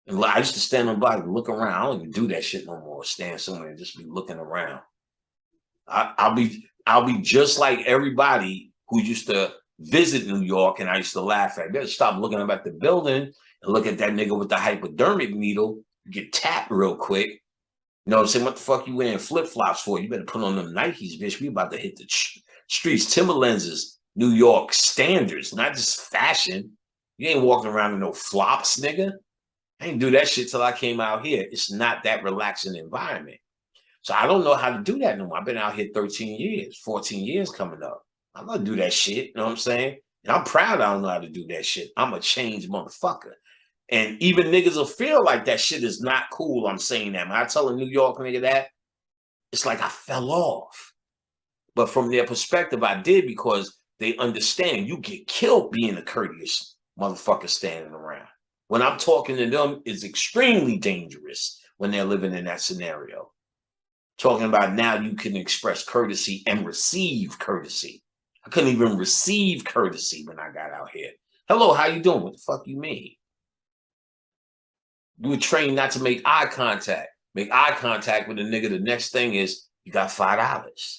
And I used to stand on the block and look around. I don't even do that shit no more. Stand somewhere and just be looking around. I'll be just like everybody who used to visit New York, and I used to laugh at. Better stop looking up at the building and look at that nigga with the hypodermic needle. You get tapped real quick. You know what I'm saying? What the fuck you wearing flip-flops for? You better put on them Nikes, bitch. We about to hit the streets. Timberlands is New York standards, not just fashion. You ain't walking around in no flops, nigga. I didn't do that shit till I came out here. It's not that relaxing environment. So I don't know how to do that no more. I've been out here 13 years, 14 years coming up. I'm gonna do that shit, you know what I'm saying? And I'm proud I don't know how to do that shit. I'm a changed motherfucker. And even niggas will feel like that shit is not cool. I'm saying that. When I tell a New York nigga that, it's like I fell off. But from their perspective, I did, because they understand you get killed being a courteous motherfucker standing around. When I'm talking to them, it's extremely dangerous when they're living in that scenario. Talking about now you can express courtesy and receive courtesy. I couldn't even receive courtesy when I got out here. Hello, how you doing? What the fuck you mean? You were trained not to make eye contact. Make eye contact with a nigga. The next thing is you got $5.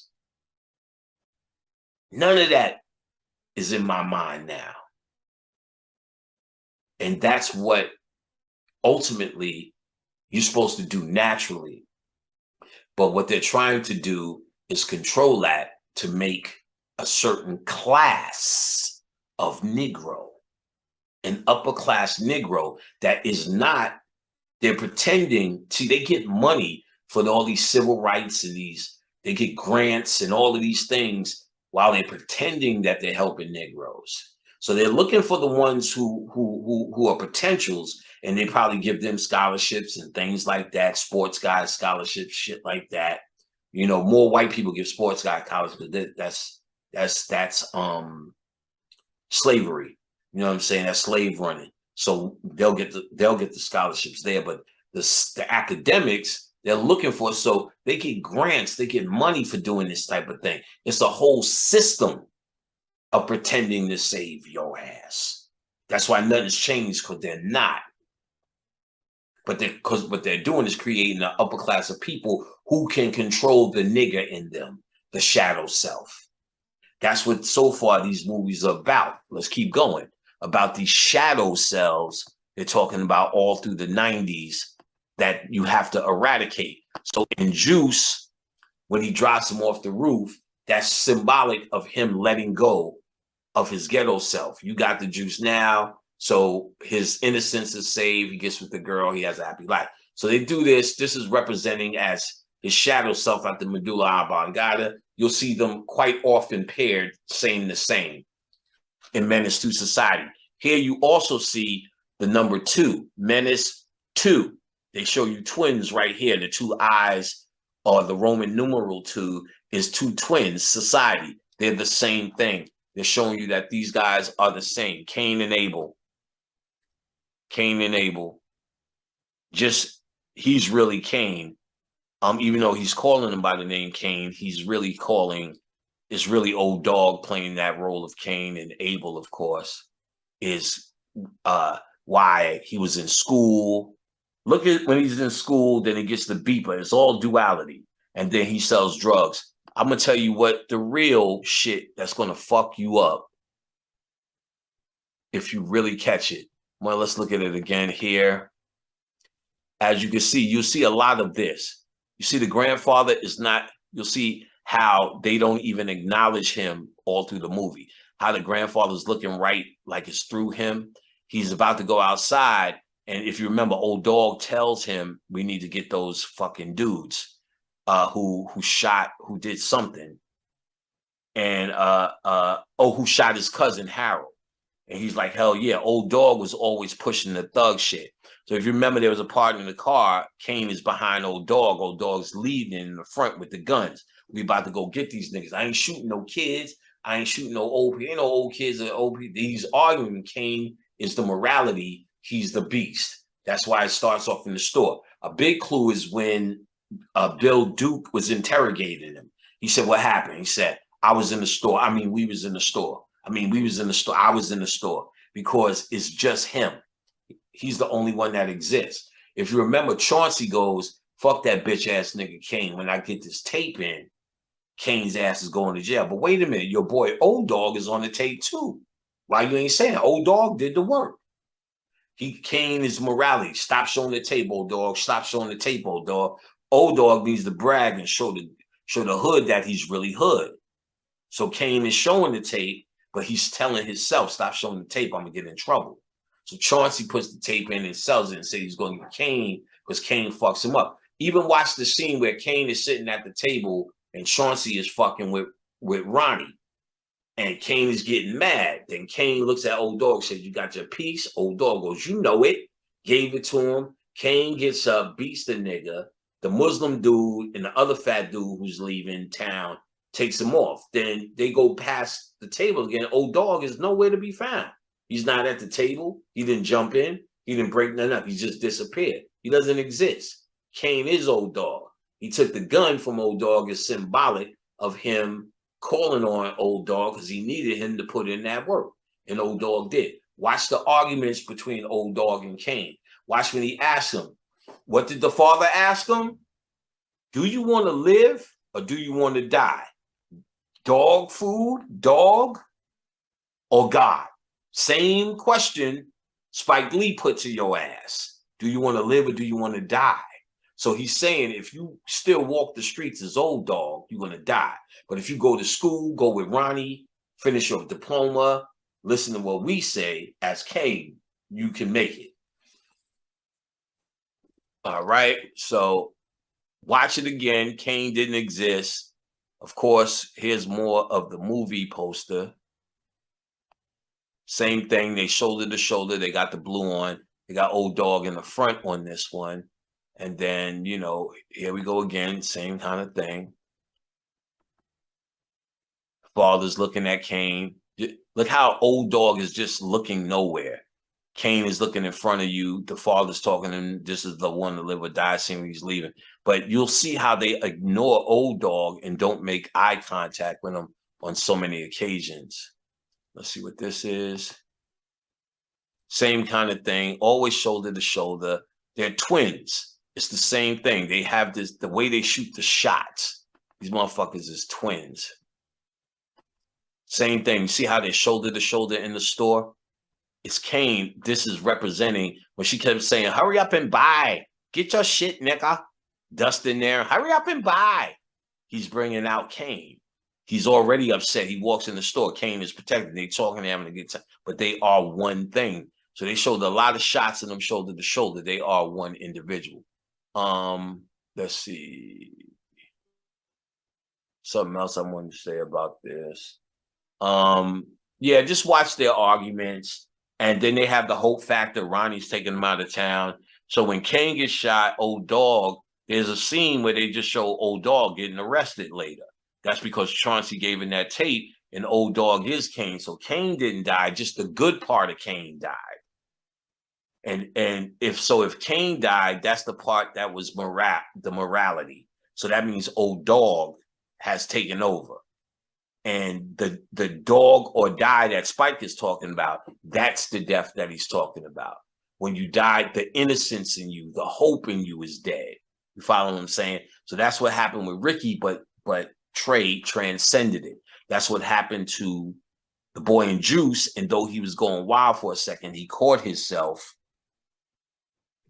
None of that is in my mind now. And that's what ultimately you're supposed to do naturally. But what they're trying to do is control that to make a certain class of Negro, an upper class Negro that is not, they're pretending to, they get money for all these civil rights and they get grants and all of these things while they're pretending that they're helping Negroes. So they're looking for the ones who are potentials, and they probably give them scholarships and things like that, sports guys scholarships, shit like that. You know, more white people give sports guys scholarships, but that's slavery. You know what I'm saying? That's slave running. So they'll get the scholarships there, but the academics they're looking for, so they get grants, they get money for doing this type of thing. It's a whole system of pretending to save your ass. That's why nothing's changed, because they're not. But what they're doing is creating an upper class of people who can control the nigger in them, the shadow self. That's what so far these movies are about. Let's keep going. About these shadow selves they're talking about all through the 90s that you have to eradicate. So in Juice, when he drops him off the roof, that's symbolic of him letting go of his ghetto self. You got the juice now, so his innocence is saved. He gets with the girl. He has a happy life. So they do this. This is representing as his shadow self at the medulla oblongata. You'll see them quite often paired, saying the same in Menace to Society. Here you also see the number 2, Menace 2. They show you twins right here. The 2 eyes, or the Roman numeral 2, is 2 twins, society. They're the same thing. They're showing you that these guys are the same. Cain and Abel. Cain and Abel. Just, he's really Cain. Even though he's calling him by the name Cain, he's really calling, it's really Old Dog playing that role of Cain. And Abel, of course, is why he was in school. Look at when he's in school, then he gets the beeper. It's all duality. And then he sells drugs. I'm going to tell you what the real shit that's going to fuck you up if you really catch it. Well, let's look at it again here. As you can see, you'll see a lot of this. You see the grandfather is not, you'll see how they don't even acknowledge him all through the movie. how the grandfather's looking right, like it's through him. He's about to go outside. And if you remember, old dog tells him, we need to get those fucking dudes who did something. And who shot his cousin Harold. And he's like, hell yeah, old dog was always pushing the thug shit. So if you remember, there was a part in the car, Kane is behind old dog's leading in the front with the guns. We about to go get these niggas. I ain't shooting no kids. I ain't shooting no old people. Ain't no old kids or old people. He's arguing Kane is the morality. He's the beast. That's why it starts off in the store. A big clue is when Bill Duke was interrogating him. He said, what happened? He said, I was in the store. I mean, we was in the store. We was in the store. I was in the store because it's just him. He's the only one that exists. If you remember, Chauncey goes, fuck that bitch ass nigga Kane. When I get this tape in, Kane's ass is going to jail. But wait a minute, your boy Old Dog is on the tape too. Why you ain't saying that? Old Dog did the work. Kane is morality. Stop showing the tape, Old Dog. Stop showing the tape, Old Dog. Old Dog needs to brag and show the hood that he's really hood. So Kane is showing the tape, but he's telling himself, stop showing the tape, I'm gonna get in trouble. So Chauncey puts the tape in and sells it and says he's going to get Kane because Kane fucks him up. Even watch the scene where Kane is sitting at the table and Chauncey is fucking with Ronnie. And Kane is getting mad. Then Kane looks at Old Dog, says, you got your piece? Old Dog goes, you know it. Gave it to him. Kane gets up, beats the nigga. The Muslim dude and the other fat dude who's leaving town takes him off. Then they go past the table again. Old Dog is nowhere to be found. He's not at the table. He didn't jump in. He didn't break nothing up. He just disappeared. He doesn't exist. Kane is Old Dog. He took the gun from Old Dog as symbolic of him calling on Old Dog because he needed him to put in that work. And Old Dog did. Watch the arguments between Old Dog and Kane. Watch when he asked him, what did the father ask him? Do you want to live or do you want to die? Dog food, dog, or God? Same question Spike Lee put to your ass. Do you want to live or do you want to die? So he's saying if you still walk the streets as Old Dog, you're going to die. But if you go to school, go with Ronnie, finish your diploma, listen to what we say as Kane, you can make it. All right. So watch it again. Kane didn't exist. Of course, here's more of the movie poster. Same thing. They shoulder to shoulder. They got the blue on. They got Old Dog in the front on this one. And then, you know, here we go again. Same kind of thing. Father's looking at Kane. Look how Old Dog is just looking nowhere. Kane is looking in front of you. The father's talking to him. This is the one to live or die scene when he's leaving. But you'll see how they ignore Old Dog and don't make eye contact with him on so many occasions. Let's see what this is. Same kind of thing. Always shoulder to shoulder. They're twins. It's the same thing. They have this, the way they shoot the shots. These motherfuckers is twins. Same thing. You see how they're shoulder to shoulder in the store? It's Kane. This is representing when she kept saying, hurry up and buy. Get your shit, nigga. Dust in there. Hurry up and buy. He's bringing out Kane. He's already upset. He walks in the store. Kane is protected. They talking to him and get time, but they are one thing. So they showed a lot of shots of them shoulder to shoulder. They are one individual. Let's see. Something else I wanted to say about this. Yeah, just watch their arguments. And then they have the hope factor. Ronnie's taking them out of town. So when Kane gets shot, Old Dog, there's a scene where they just show Old Dog getting arrested later. That's because Chauncey gave him that tape and Old Dog is Kane. So Kane didn't die, just the good part of Kane died. And if Kane died, that's the part that was the morality. So that means Old Dog has taken over. And the dog or die that Spike is talking about, that's the death that he's talking about. When you die, the innocence in you, the hope in you is dead. You follow what I'm saying? So that's what happened with Ricky, but Trey transcended it. That's what happened to the boy in Juice. And though he was going wild for a second, he caught himself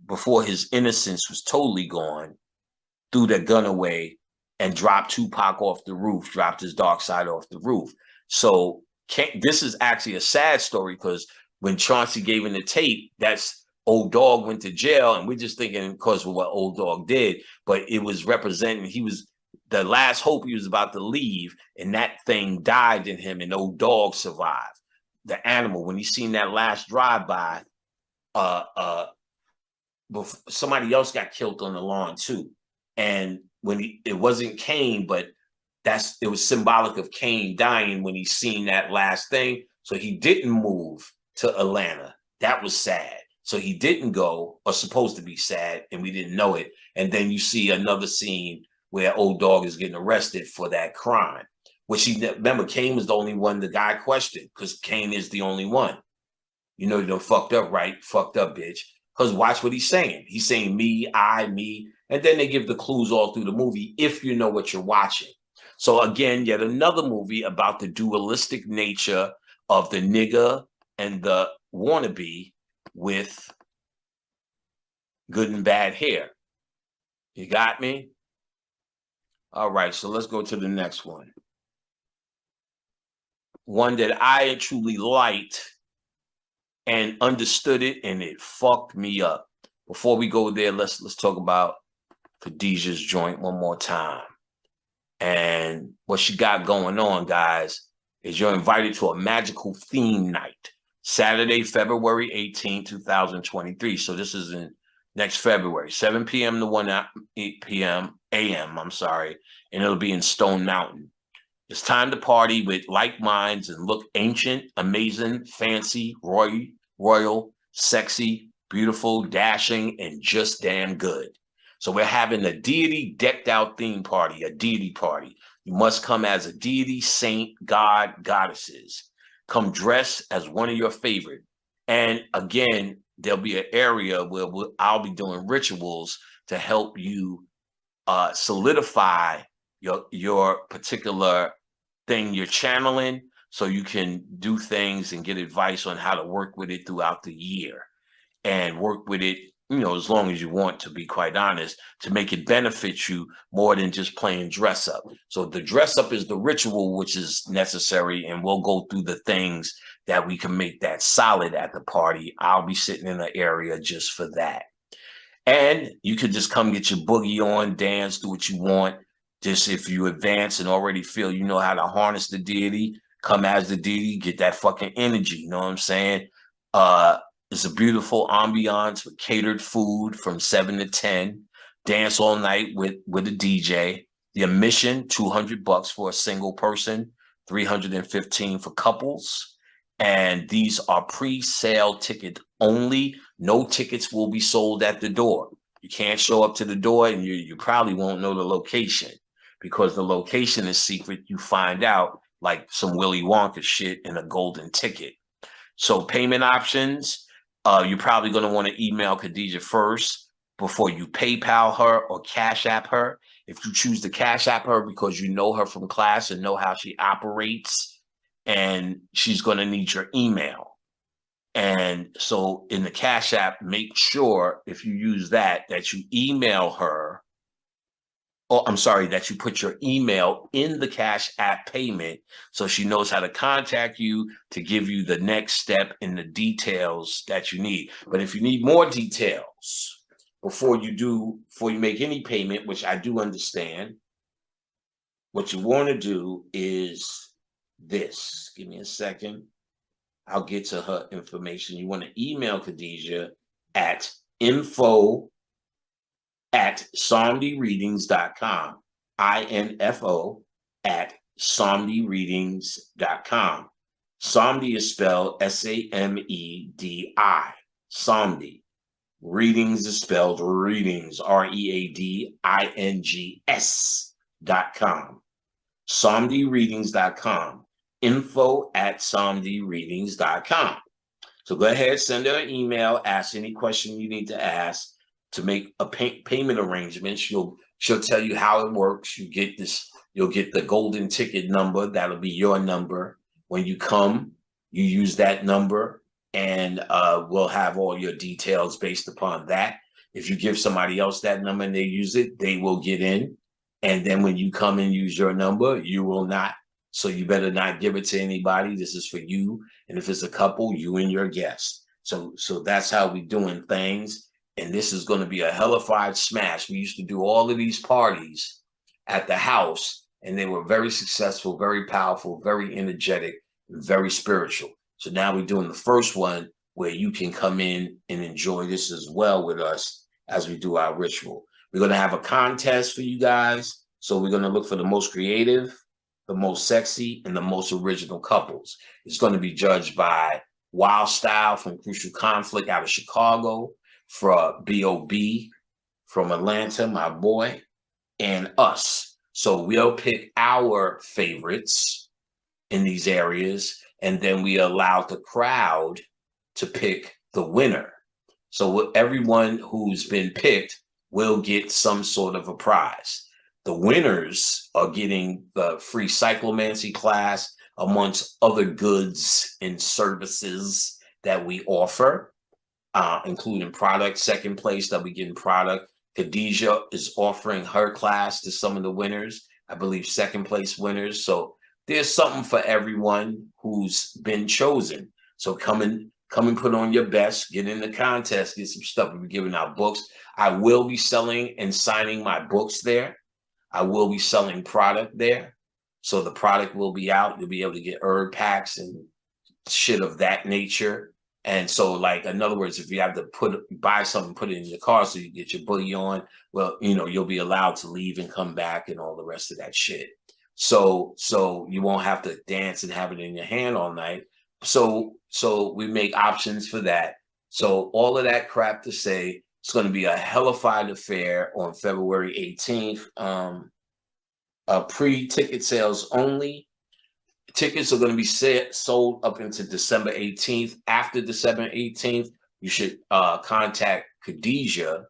before his innocence was totally gone, threw the gun away, and dropped Tupac off the roof, dropped his dark side off the roof. So this is actually a sad story because when Chauncey gave him the tape, that's Old Dog went to jail, and we're just thinking because of what Old Dog did, but it was representing he was the last hope. He was about to leave, and that thing died in him, and Old Dog survived. The animal, when he seen that last drive-by, somebody else got killed on the lawn too. And when it wasn't Cain, but it was symbolic of Cain dying when he seen that last thing. So he didn't move to Atlanta. That was sad. So he didn't go, or supposed to be sad, and we didn't know it. And then you see another scene where Old Dog is getting arrested for that crime, which remember, Cain was the only one the guy questioned, because Cain is the only one. You know, you done fucked up, right? Fucked up, bitch. Because watch what he's saying. He's saying me, I, me. And then they give the clues all through the movie if you know what you're watching. So again, yet another movie about the dualistic nature of the nigga and the wannabe with good and bad hair. You got me? All right, so let's go to the next one. One that I truly liked and understood it, and it fucked me up. Before we go there, let's talk about Khadijah's joint one more time. And what she got going on, guys, is you're invited to a magical theme night, Saturday, February 18, 2023. So this is in next February, 7 p.m. to 1 p.m. a.m., I'm sorry, and it'll be in Stone Mountain. It's time to party with like minds and look ancient, amazing, fancy, royal, sexy, beautiful, dashing, and just damn good. So we're having a deity decked out theme party, a deity party. You must come as a deity, saint, god, goddesses. Come dress as one of your favorite. And again, there'll be an area where I'll be doing rituals to help you solidify your particular thing you're channeling, so you can do things and get advice on how to work with it throughout the year and work with it, you know, as long as you want, to be quite honest, to make it benefit you more than just playing dress up. So the dress up is the ritual, which is necessary, and we'll go through the things that we can make that solid at the party. I'll be sitting in an area just for that. And you could just come get your boogie on, dance, do what you want. Just if you advance and already feel you know how to harness the deity, come as the deity, get that fucking energy. You know what I'm saying? It's a beautiful ambiance with catered food from 7 to 10. Dance all night with a DJ. The admission, $200 for a single person, $315 for couples. And these are pre-sale ticket only. No tickets will be sold at the door. You can't show up to the door, and you probably won't know the location, because the location is secret. You find out like some Willy Wonka shit in a golden ticket. So payment options, you're probably going to want to email Khadijah first before you PayPal her or Cash App her. If you choose to Cash App her because you know her from class and know how she operates, and she's going to need your email. And so in the Cash App, make sure if you use that you email her. Oh, I'm sorry, that you put your email in the Cash App payment so she knows how to contact you to give you the next step in the details that you need. But if you need more details before you make any payment, which I do understand, what you want to do is this. Give me a second. I'll get to her information. You want to email Khadijah at info@somdyreadings.com. info@somdyreadings.com. Somdy is spelled Samedi. Somdy. Readings is spelled readings, readings.com. somdyreadings.com. info@somdyreadings.com. So go ahead, send her an email, ask any question you need to ask to make a payment arrangement. She'll tell you how it works. You'll get the golden ticket number. That'll be your number. When you come, you use that number, and we'll have all your details based upon that. If you give somebody else that number and they use it, they will get in. And then when you come and use your number, you will not So you better not give it to anybody. This is for you. And if it's a couple, you and your guest. So that's how we doing things. And this is going to be a hellified smash. We used to do all of these parties at the house, and they were very successful, very powerful, very energetic, very spiritual. So now we're doing the first one where you can come in and enjoy this as well with us as we do our ritual. We're going to have a contest for you guys. So we're going to look for the most creative, the most sexy, and the most original couples. It's going to be judged by Wild Style from Crucial Conflict out of Chicago, for B.O.B. from Atlanta, my boy, and us. So we'll pick our favorites in these areas, and then we allow the crowd to pick the winner. So everyone who's been picked will get some sort of a prize. The winners are getting the free cyclomancy class amongst other goods and services that we offer, including product. Second place, that we getting product. Khadijah is offering her class to some of the winners, I believe second place winners. So there's something for everyone who's been chosen. So come and put on your best, get in the contest, get some stuff. We'll be giving out books. I will be selling and signing my books there. I will be selling product there. So the product will be out. You'll be able to get herb packs and shit of that nature. And so, like, in other words, if you have to buy something, put it in your car so you get your boogie on, well, you know, you'll be allowed to leave and come back and all the rest of that shit. So you won't have to dance and have it in your hand all night. So we make options for that. So all of that crap to say, it's going to be a hellified affair on February 18th. Pre-ticket sales only. Tickets are going to be sold up into December 18th. After December 18th, you should contact Khadijah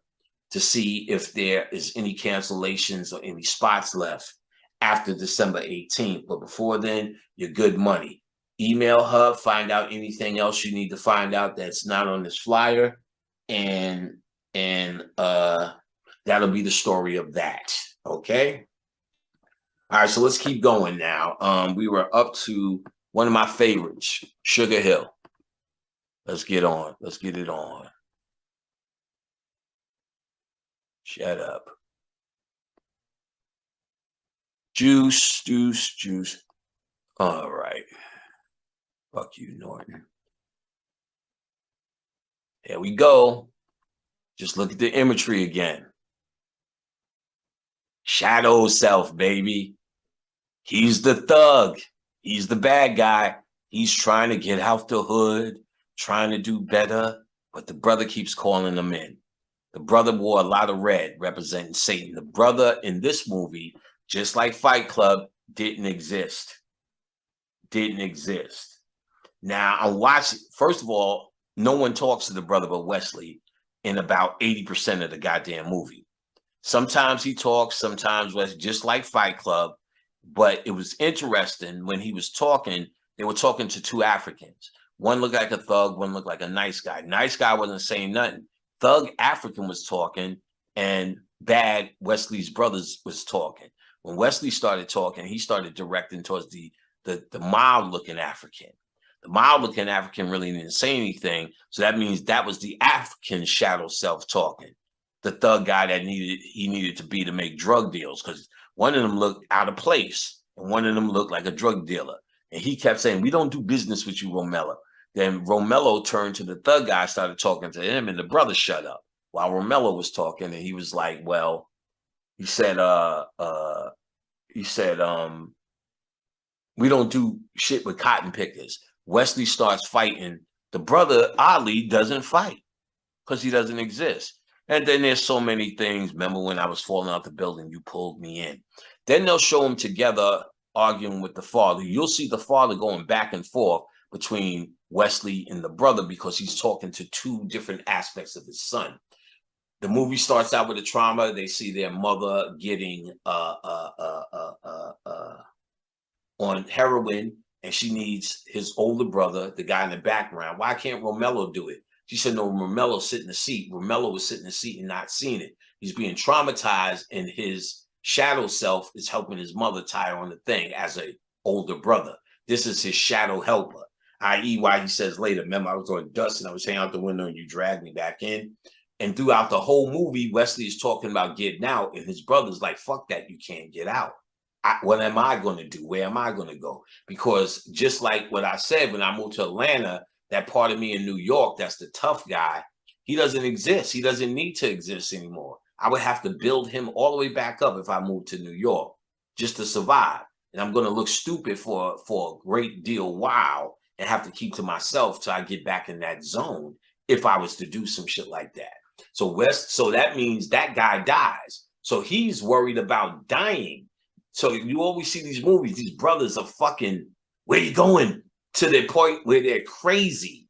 to see if there is any cancellations or any spots left after December 18th. But before then, you're good money. Email her, find out anything else you need to find out that's not on this flyer, and that'll be the story of that. Okay. All right, so let's keep going now. We were up to one of my favorites, Sugar Hill. Let's get on. Let's get it on. Shut up. Juice. All right. Fuck you, Norton. There we go. Just look at the imagery again. Shadow self, baby. He's the thug. He's the bad guy. He's trying to get out the hood, trying to do better, but the brother keeps calling him in. The brother wore a lot of red, representing Satan. The brother in this movie, just like Fight Club, didn't exist. Didn't exist. Now, I watched, first of all, no one talks to the brother but Wesley in about 80% of the goddamn movie. Sometimes he talks, sometimes Wesley, just like Fight Club. But it was interesting when he was talking, they were talking to two Africans. One looked like a thug, one looked like a nice guy. Nice guy wasn't saying nothing. Thug African was talking, and bad Wesley's brothers was talking. When Wesley started talking, he started directing towards the mild-looking African. The mild-looking African really didn't say anything, so that means that was the African shadow self talking. The thug guy that he needed to be to make drug deals, because one of them looked out of place, and one of them looked like a drug dealer. And he kept saying, "We don't do business with you, Romello." Then Romello turned to the thug guy, started talking to him, and the brother shut up while Romello was talking. And he was like, well, he said, "We don't do shit with cotton pickers." Wesley starts fighting. The brother, Ali, doesn't fight because he doesn't exist. And then there's so many things. Remember when I was falling out the building, you pulled me in. Then they'll show them together arguing with the father. You'll see the father going back and forth between Wesley and the brother because he's talking to two different aspects of his son. The movie starts out with a trauma. They see their mother getting on heroin, and she needs his older brother, the guy in the background. Why can't Romello do it? She said, no, Romello sit in the seat. Romello was sitting in the seat and not seeing it. He's being traumatized, and his shadow self is helping his mother tie on the thing as a older brother. This is his shadow helper, i.e. why he says later, remember I was on dust and I was hanging out the window and you dragged me back in. And throughout the whole movie, Wesley is talking about getting out, and his brother's like, fuck that, you can't get out. What am I going to do? Where am I going to go? Because just like what I said, when I moved to Atlanta, that part of me in New York, that's the tough guy, he doesn't exist. He doesn't need to exist anymore. I would have to build him all the way back up if I moved to New York just to survive. And I'm going to look stupid for a great deal while and have to keep to myself till I get back in that zone if I was to do some shit like that. So that means that guy dies. So he's worried about dying. So you always see these movies, these brothers are fucking, where you going? To the point where they're crazy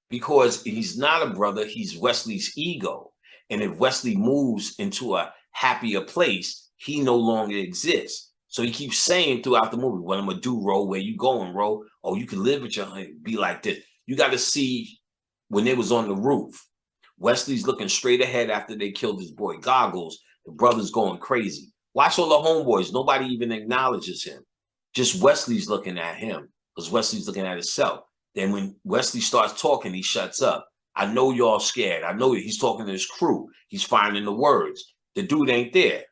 because he's not a brother, he's Wesley's ego. And if Wesley moves into a happier place, he no longer exists. So he keeps saying throughout the movie, what I'm gonna do, Ro, where you going, Ro? Oh, you can live with your honey, be like this. You got to see when they was on the roof, Wesley's looking straight ahead after they killed his boy Goggles. The brother's going crazy. Watch all the homeboys. Nobody even acknowledges him. Just Wesley's looking at him because Wesley's looking at himself. Then when Wesley starts talking, he shuts up. I know y'all scared. I know he's talking to his crew. He's finding the words. The dude ain't there.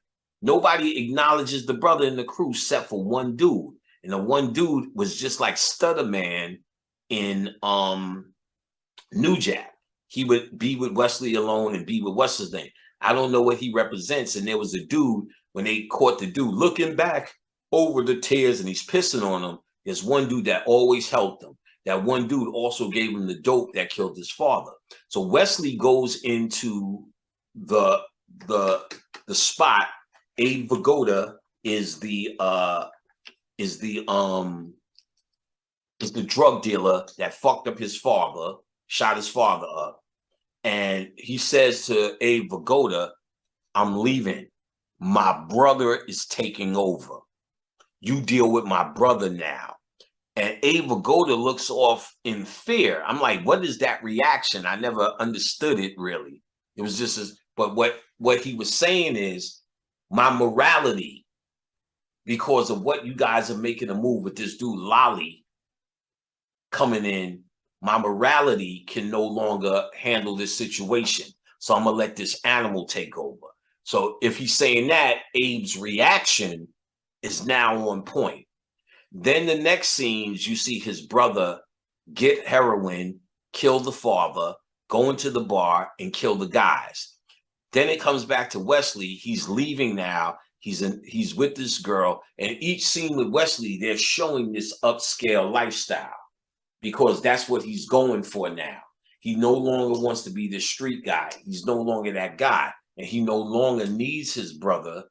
Nobody acknowledges the brother in the crew except for one dude. And the one dude was just like Stutter Man in New Jack. He would be with Wesley alone and be with what's his name. I don't know what he represents. And there was a dude, when they caught the dude looking back over the tears and he's pissing on him, there's one dude that always helped him. That one dude also gave him the dope that killed his father. So Wesley goes into the spot. Abe Vigoda is the drug dealer that fucked up his father, shot his father up. And he says to Abe Vigoda, I'm leaving. My brother is taking over. You deal with my brother now. And Abe Vigoda looks off in fear. I'm like, what is that reaction? I never understood it really. It was just as, but what he was saying is my morality, because of what you guys are making a move with this dude Lolly coming in, my morality can no longer handle this situation. So I'm gonna let this animal take over. So if he's saying that, Abe's reaction is now on point. Then the next scenes, you see his brother get heroin, kill the father, go into the bar and kill the guys. Then it comes back to Wesley. He's leaving now. He's with this girl. And each scene with Wesley, they're showing this upscale lifestyle because that's what he's going for now. He no longer wants to be the street guy. He's no longer that guy. And he no longer needs his brother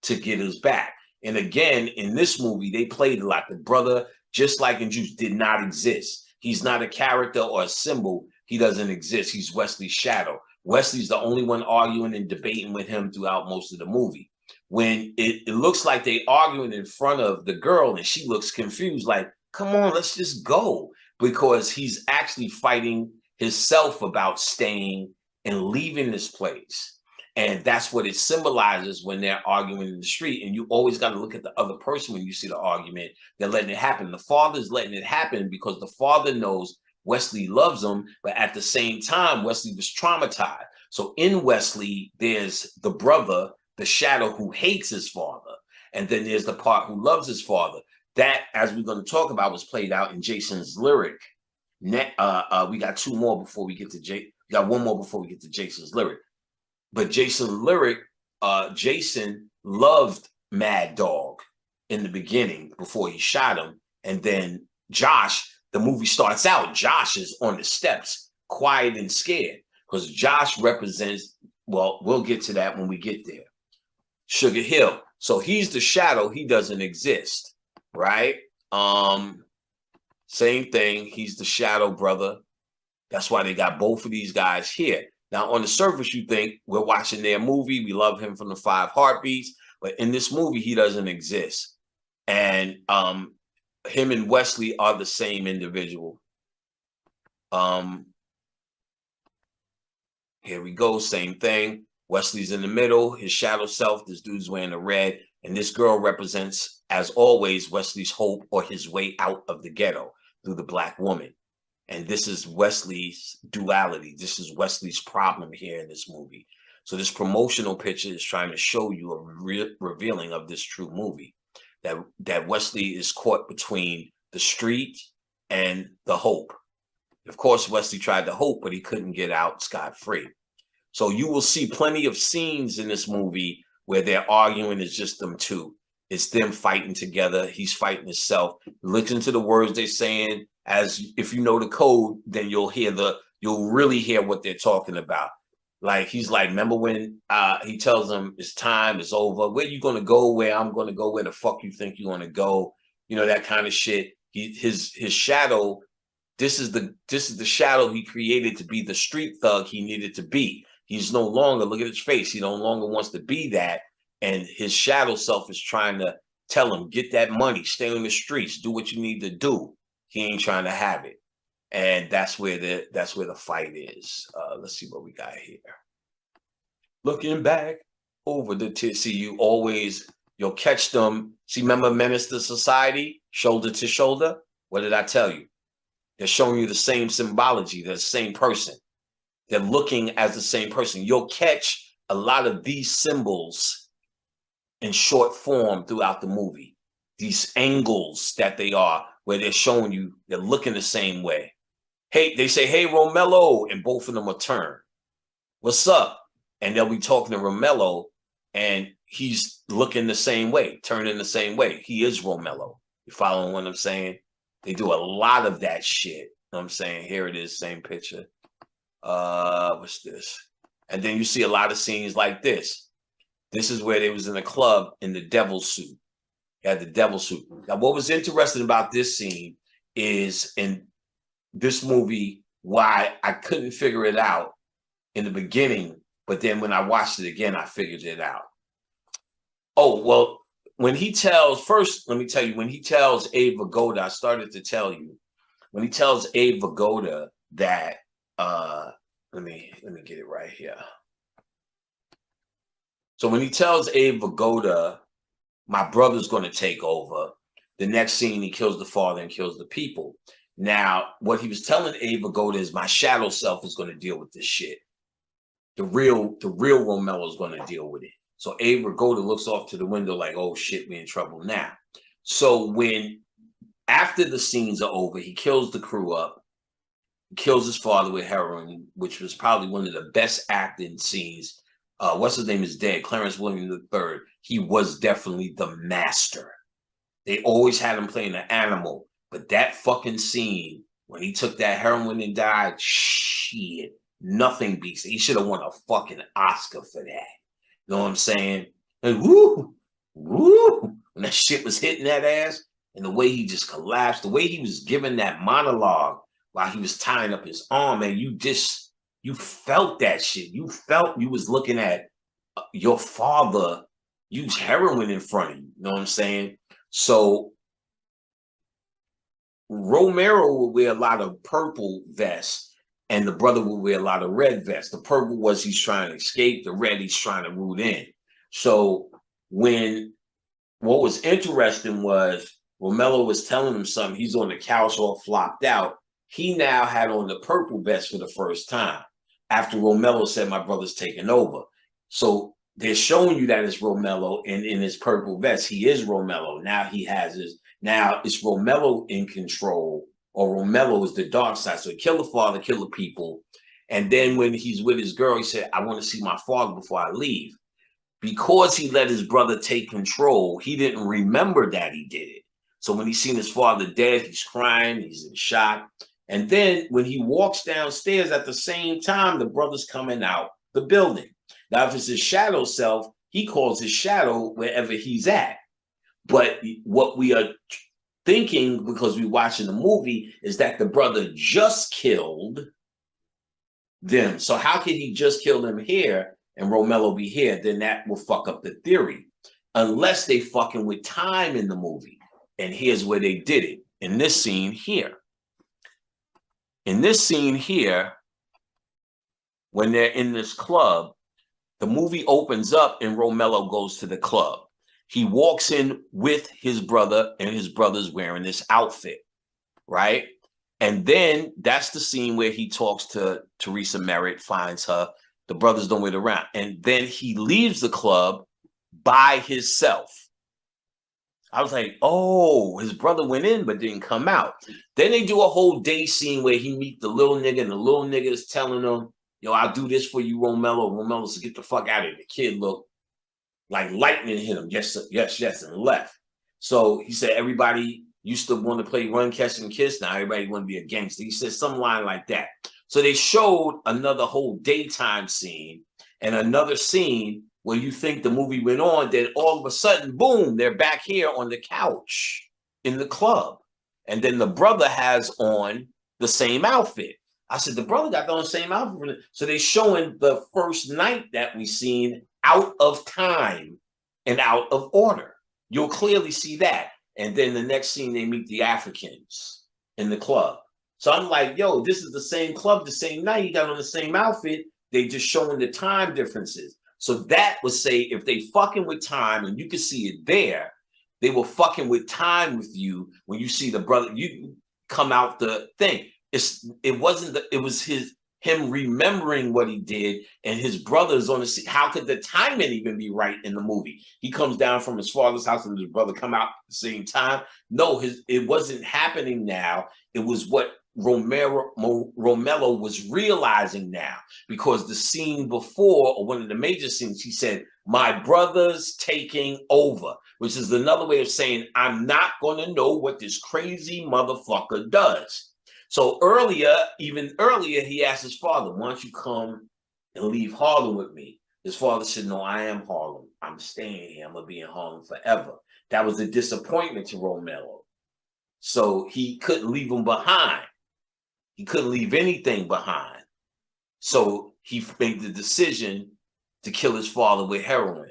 to get his back. And again, in this movie, they played a lot. The brother, just like in Juice, did not exist. He's not a character or a symbol. He doesn't exist. He's Wesley's shadow. Wesley's the only one arguing and debating with him throughout most of the movie. When it looks like they arguing in front of the girl and she looks confused, like, come on, let's just go. Because he's actually fighting himself about staying and leaving this place. And that's what it symbolizes when they're arguing in the street. And you always got to look at the other person when you see the argument. They're letting it happen. The father's letting it happen because the father knows Wesley loves him, but at the same time, Wesley was traumatized. So in Wesley, there's the brother, the shadow who hates his father. And then there's the part who loves his father. That, as we're going to talk about, was played out in Jason's lyric. We got two more before we get to we got one more before we get to Jason's lyric. But Jason's lyric, Jason loved Mad Dog in the beginning before he shot him. And then Josh, the movie starts out, Josh is on the steps, quiet and scared, because Josh represents, well, we'll get to that when we get there. Sugar Hill. So he's the shadow, he doesn't exist, right? Same thing, he's the shadow brother. That's why they got both of these guys here. Now, on the surface, you think we're watching their movie. We love him from the 5 Heartbeats. But in this movie, he doesn't exist. And him and Wesley are the same individual. Here we go. Same thing. Wesley's in the middle. His shadow self. This dude's wearing the red. And this girl represents, as always, Wesley's hope or his way out of the ghetto through the black woman. And this is Wesley's duality. This is Wesley's problem here in this movie. So this promotional picture is trying to show you a revealing of this true movie, that Wesley is caught between the street and the hope. Of course, Wesley tried to hope, but he couldn't get out scot-free. So you will see plenty of scenes in this movie where they're arguing. It's just them two. It's them fighting together. He's fighting himself. Listen to the words they're saying. As if you know the code, then you'll really hear what they're talking about. Like, he's like, remember when he tells them it's time, it's over. Where you gonna go? Where I'm gonna go? Where the fuck you think you're gonna go? You know, that kind of shit. His shadow. This is the shadow he created to be the street thug he needed to be. He's no longer, look at his face. He no longer wants to be that. And his shadow self is trying to tell him, get that money, stay on the streets, do what you need to do. He ain't trying to have it. And that's where the fight is. Let's see what we got here. Looking back over the see, you'll catch them. See, remember Menace to Society, shoulder to shoulder? What did I tell you? They're showing you the same symbology. They're the same person. They're looking as the same person. You'll catch a lot of these symbols in short form throughout the movie. These angles that they are, where they're showing you, they're looking the same way. Hey, they say, hey, Romello, and both of them will turn. What's up? And they'll be talking to Romello, and he's looking the same way, turning the same way. He is Romello. You following what I'm saying? They do a lot of that shit. You know what I'm saying? Here it is, same picture. What's this? And then you see a lot of scenes like this. This is where they was in a club in the devil suit. He had the devil suit. Now, what was interesting about this scene is in this movie, why I couldn't figure it out in the beginning, but then when I watched it again, I figured it out. Oh, well, when he tells, first, let me tell you, when he tells Abe Vigoda, I started to tell you, when he tells Abe Vigoda that, let me get it right here. So when he tells Abe Vigoda, my brother's going to take over, the next scene, he kills the father and kills the people. Now, what he was telling Abe Vigoda is my shadow self is going to deal with this shit. The real Romello is going to deal with it. So Abe Vigoda looks off to the window like, oh shit, we're in trouble now. So after the scenes are over, he kills the crew up, kills his father with heroin, which was probably one of the best acting scenes. What's his name is dead, Clarence William III. He was definitely the master. They always had him playing an animal, but that fucking scene when he took that heroin and died, shit, nothing beats it. He should have won a fucking Oscar for that. You know what I'm saying? And woo, when that shit was hitting that ass, and the way he just collapsed, the way he was giving that monologue while he was tying up his arm, man, you felt that shit. You felt you was looking at your father use heroin in front of you. You know what I'm saying? So Romero would wear a lot of purple vests, and the brother would wear a lot of red vests. The purple was he's trying to escape. The red, he's trying to root in. So what was interesting was Romello was telling him something. He's on the couch all flopped out. He now had on the purple vest for the first time after Romello said, my brother's taking over. So they're showing you that it's Romello, and in his purple vest, he is Romello. Now it's Romello in control, or Romello is the dark side. So he killed the father, killed the people. And then when he's with his girl, he said, I want to see my father before I leave. Because he let his brother take control, he didn't remember that he did it. So when he's seen his father dead, he's crying, he's in shock. And then when he walks downstairs at the same time, the brother's coming out the building. Now, if it's his shadow self, he calls his shadow wherever he's at. But what we are thinking, because we're watching the movie, is that the brother just killed them. So how can he just kill them here and Romello be here? Then that will fuck up the theory. Unless they fucking with time in the movie. And here's where they did it. In this scene here. In this scene here, when they're in this club, the movie opens up and Romello goes to the club. He walks in with his brother, and his brother's wearing this outfit, right? And then that's the scene where he talks to Teresa Merritt, finds her. The brothers don't wait around. And then he leaves the club by himself. I was like, oh, his brother went in but didn't come out. Then they do a whole day scene where he meet the little nigga, and the little nigga is telling him, yo, I'll do this for you, Romello. Romello said, get the fuck out of here. The kid looked like lightning hit him. Yes, yes, yes, and left. So he said, everybody used to want to play run, catch, and kiss. Now everybody want to be a gangster. He said some line like that. So they showed another whole daytime scene and another scene where you think the movie went on, then all of a sudden, boom, they're back here on the couch in the club. And then the brother has on the same outfit. I said, the brother got on the same outfit. So they're showing the first night that we seen out of time and out of order. You'll clearly see that. And then the next scene, they meet the Africans in the club. So I'm like, yo, this is the same club, the same night. You got on the same outfit. They just showing the time differences. So that would say if they fucking with time, and you can see it there, they were fucking with time with you when you see the brother, you come out the thing. It was him remembering what he did, and his brother's on the scene. How could the timing even be right in the movie? He comes down from his father's house and his brother come out at the same time. No, it wasn't happening now. It was what Romello was realizing now, because the scene before, or one of the major scenes, he said, my brother's taking over, which is another way of saying, I'm not going to know what this crazy motherfucker does. So even earlier, he asked his father, why don't you come and leave Harlem with me? His father said, no, I am Harlem. I'm staying here. I'm going to be in Harlem forever. That was a disappointment to Romello. So he couldn't leave him behind. He couldn't leave anything behind. So he made the decision to kill his father with heroin,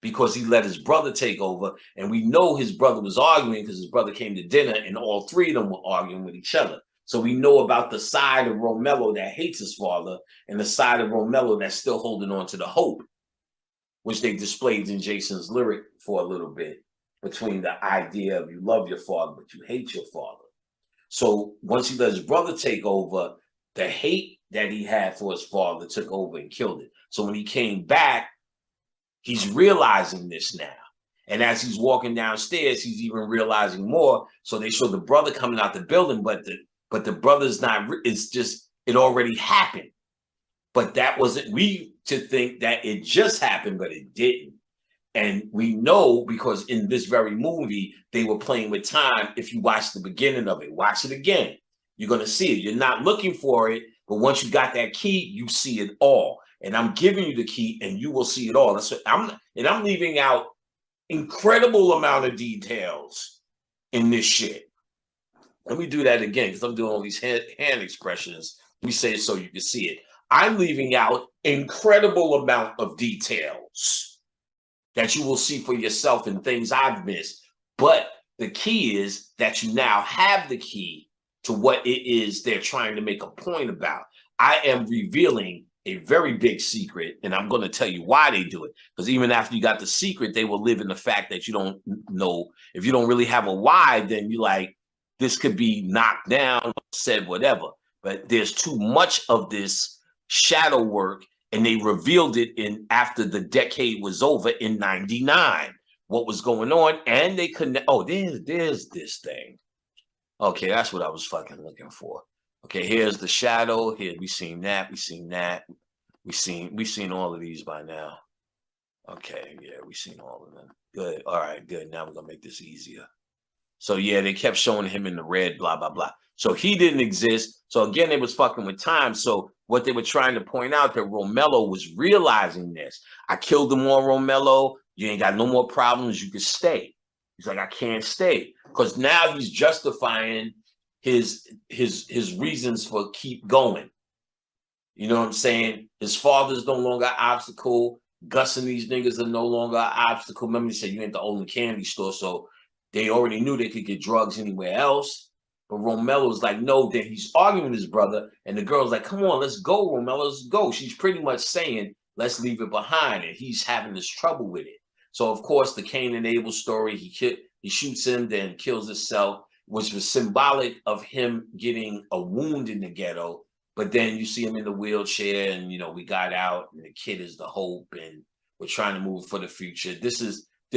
because he let his brother take over. And we know his brother was arguing because his brother came to dinner and all three of them were arguing with each other. So we know about the side of Romello that hates his father and the side of Romello that's still holding on to the hope, which they displayed in Jason's lyric for a little bit, between the idea of you love your father, but you hate your father. So once he let his brother take over, the hate that he had for his father took over and killed it. So when he came back, he's realizing this now. And as he's walking downstairs, he's even realizing more. So they show the brother coming out the building, but the brother's not, it's just, it already happened. But that wasn't, we to think that it just happened, but it didn't. And we know because in this very movie, they were playing with time. If you watch the beginning of it, watch it again, you're going to see it. You're not looking for it, but once you got that key, you see it all. And I'm giving you the key and you will see it all. That's what I'm leaving out incredible amount of details in this shit. Let me do that again, because I'm doing all these hand expressions. Let me say it so you can see it. I'm leaving out incredible amount of details that you will see for yourself and things I've missed. But the key is that you now have the key to what it is they're trying to make a point about. I am revealing a very big secret, and I'm going to tell you why they do it. Because even after you got the secret, they will live in the fact that you don't know. If you don't really have a why, then you like, this could be knocked down, said whatever. But there's too much of this shadow work, and they revealed it in after the decade was over in '99. What was going on, and they couldn't. Oh, there's this thing. Okay, that's what I was fucking looking for. Okay, here's the shadow. Here we seen that. We seen that. We seen all of these by now. Okay, yeah, we seen all of them. Good. All right, good. Now we're gonna make this easier. So yeah, they kept showing him in the red, blah blah blah. So he didn't exist. So again, they was fucking with time. So what they were trying to point out that Romello was realizing this. I killed him on Romello. You ain't got no more problems. You can stay. He's like, I can't stay, because now he's justifying his reasons for keep going. You know what I'm saying? His father's no longer an obstacle. Gus and these niggas are no longer an obstacle. Remember, he said you ain't the only candy store, so they already knew they could get drugs anywhere else. But Romello's like, no. Then he's arguing with his brother, and the girl's like, come on, let's go, Romello, let's go. She's pretty much saying, let's leave it behind, and he's having this trouble with it. So of course, the Cain and Abel story, he shoots him, then kills himself, which was symbolic of him getting a wound in the ghetto. But then you see him in the wheelchair, and we got out, and the kid is the hope, and we're trying to move for the future.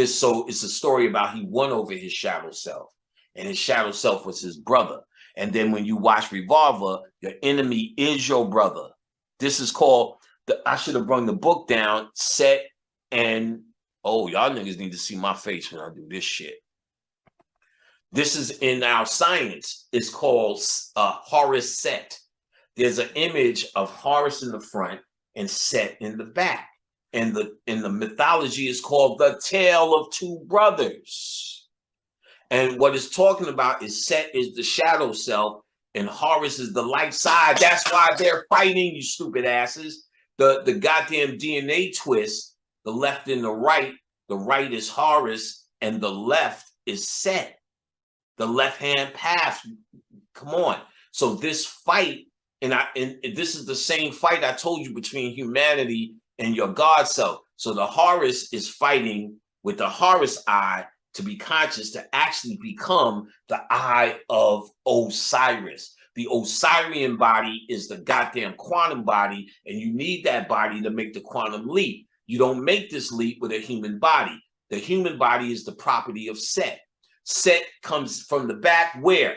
So it's a story about he won over his shadow self, and his shadow self was his brother. And then when you watch Revolver, your enemy is your brother. This is called I should have brought the book down, Set, and oh, y'all niggas need to see my face when I do this shit. This is in our science. It's called Horus Set. There's an image of Horus in the front and Set in the back. And in the mythology is called the Tale of Two Brothers. And what it's talking about is Set is the shadow self and Horus is the light side. That's why they're fighting, you stupid asses. The goddamn DNA twist, the left and the right is Horus and the left is Set. The left-hand path. Come on. So this fight, and this is the same fight I told you between humanity and your God self. So the Horus is fighting with the Horus eye to be conscious, to actually become the eye of Osiris. The Osirian body is the goddamn quantum body, and you need that body to make the quantum leap. You don't make this leap with a human body. The human body is the property of Set. Set comes from the back where?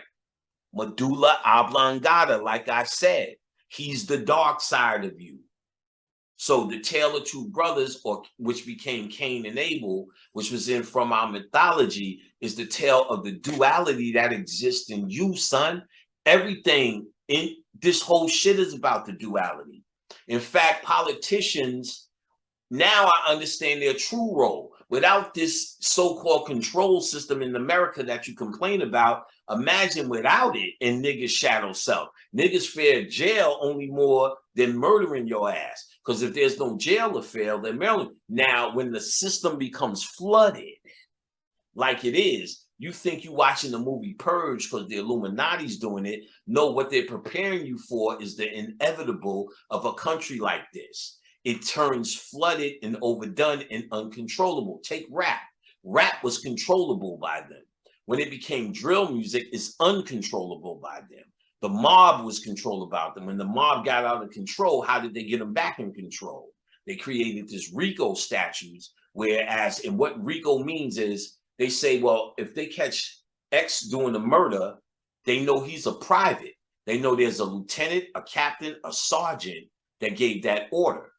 Medulla oblongata, like I said. He's the dark side of you. So the Tale of Two Brothers, which became Cain and Abel, which was from our mythology, is the tale of the duality that exists in you, son. Everything in this whole shit is about the duality. In fact, politicians, now I understand their true role. Without this so-called control system in America that you complain about, imagine without it in niggas' shadow self. Niggas fear jail only more than murdering your ass. Because if there's no jail affair, then Maryland. Now, when the system becomes flooded, like it is, you think you're watching the movie Purge because the Illuminati's doing it. No, what they're preparing you for is the inevitable of a country like this. It turns flooded and overdone and uncontrollable. Take rap. Rap was controllable by them. When it became drill music, it's uncontrollable by them. The mob was controlled about them. When the mob got out of control, how did they get them back in control? They created this RICO statutes, and what RICO means is they say, well, if they catch X doing a murder, they know he's a private. They know there's a lieutenant, a captain, a sergeant that gave that order.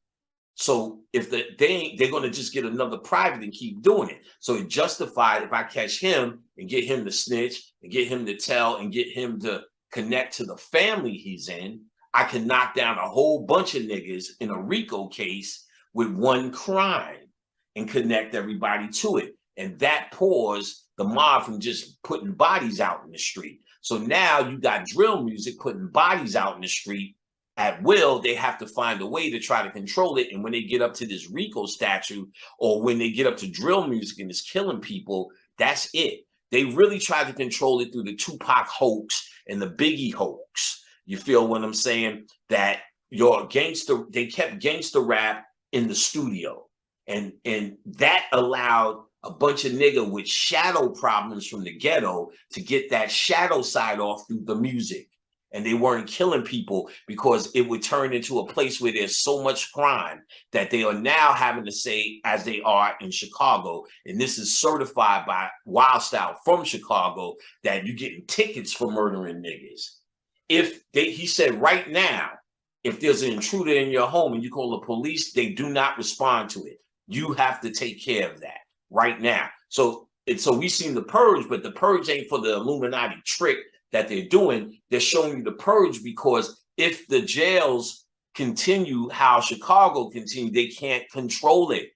So if they're going to just get another private and keep doing it. So it justified if I catch him and get him to snitch and get him to tell and get him to connect to the family he's in, I can knock down a whole bunch of niggas in a RICO case with one crime and connect everybody to it. And that paused the mob from just putting bodies out in the street. So now you got drill music putting bodies out in the street at will. They have to find a way to try to control it. And when they get up to this RICO statute, or when they get up to drill music and it's killing people, that's it. They really tried to control it through the Tupac hoax and the Biggie hoax. You feel what I'm saying? That they kept gangster rap in the studio. And that allowed a bunch of nigga with shadow problems from the ghetto to get that shadow side off through the music. And they weren't killing people because it would turn into a place where there's so much crime that they are now having to say, as they are in Chicago, and this is certified by Wild Style from Chicago, that you're getting tickets for murdering niggas. He said right now, if there's an intruder in your home and you call the police, they do not respond to it. You have to take care of that right now. So we've seen the Purge, but the Purge ain't for the Illuminati trick that they're doing. They're showing you the Purge because if the jails continue how Chicago continued, they can't control it.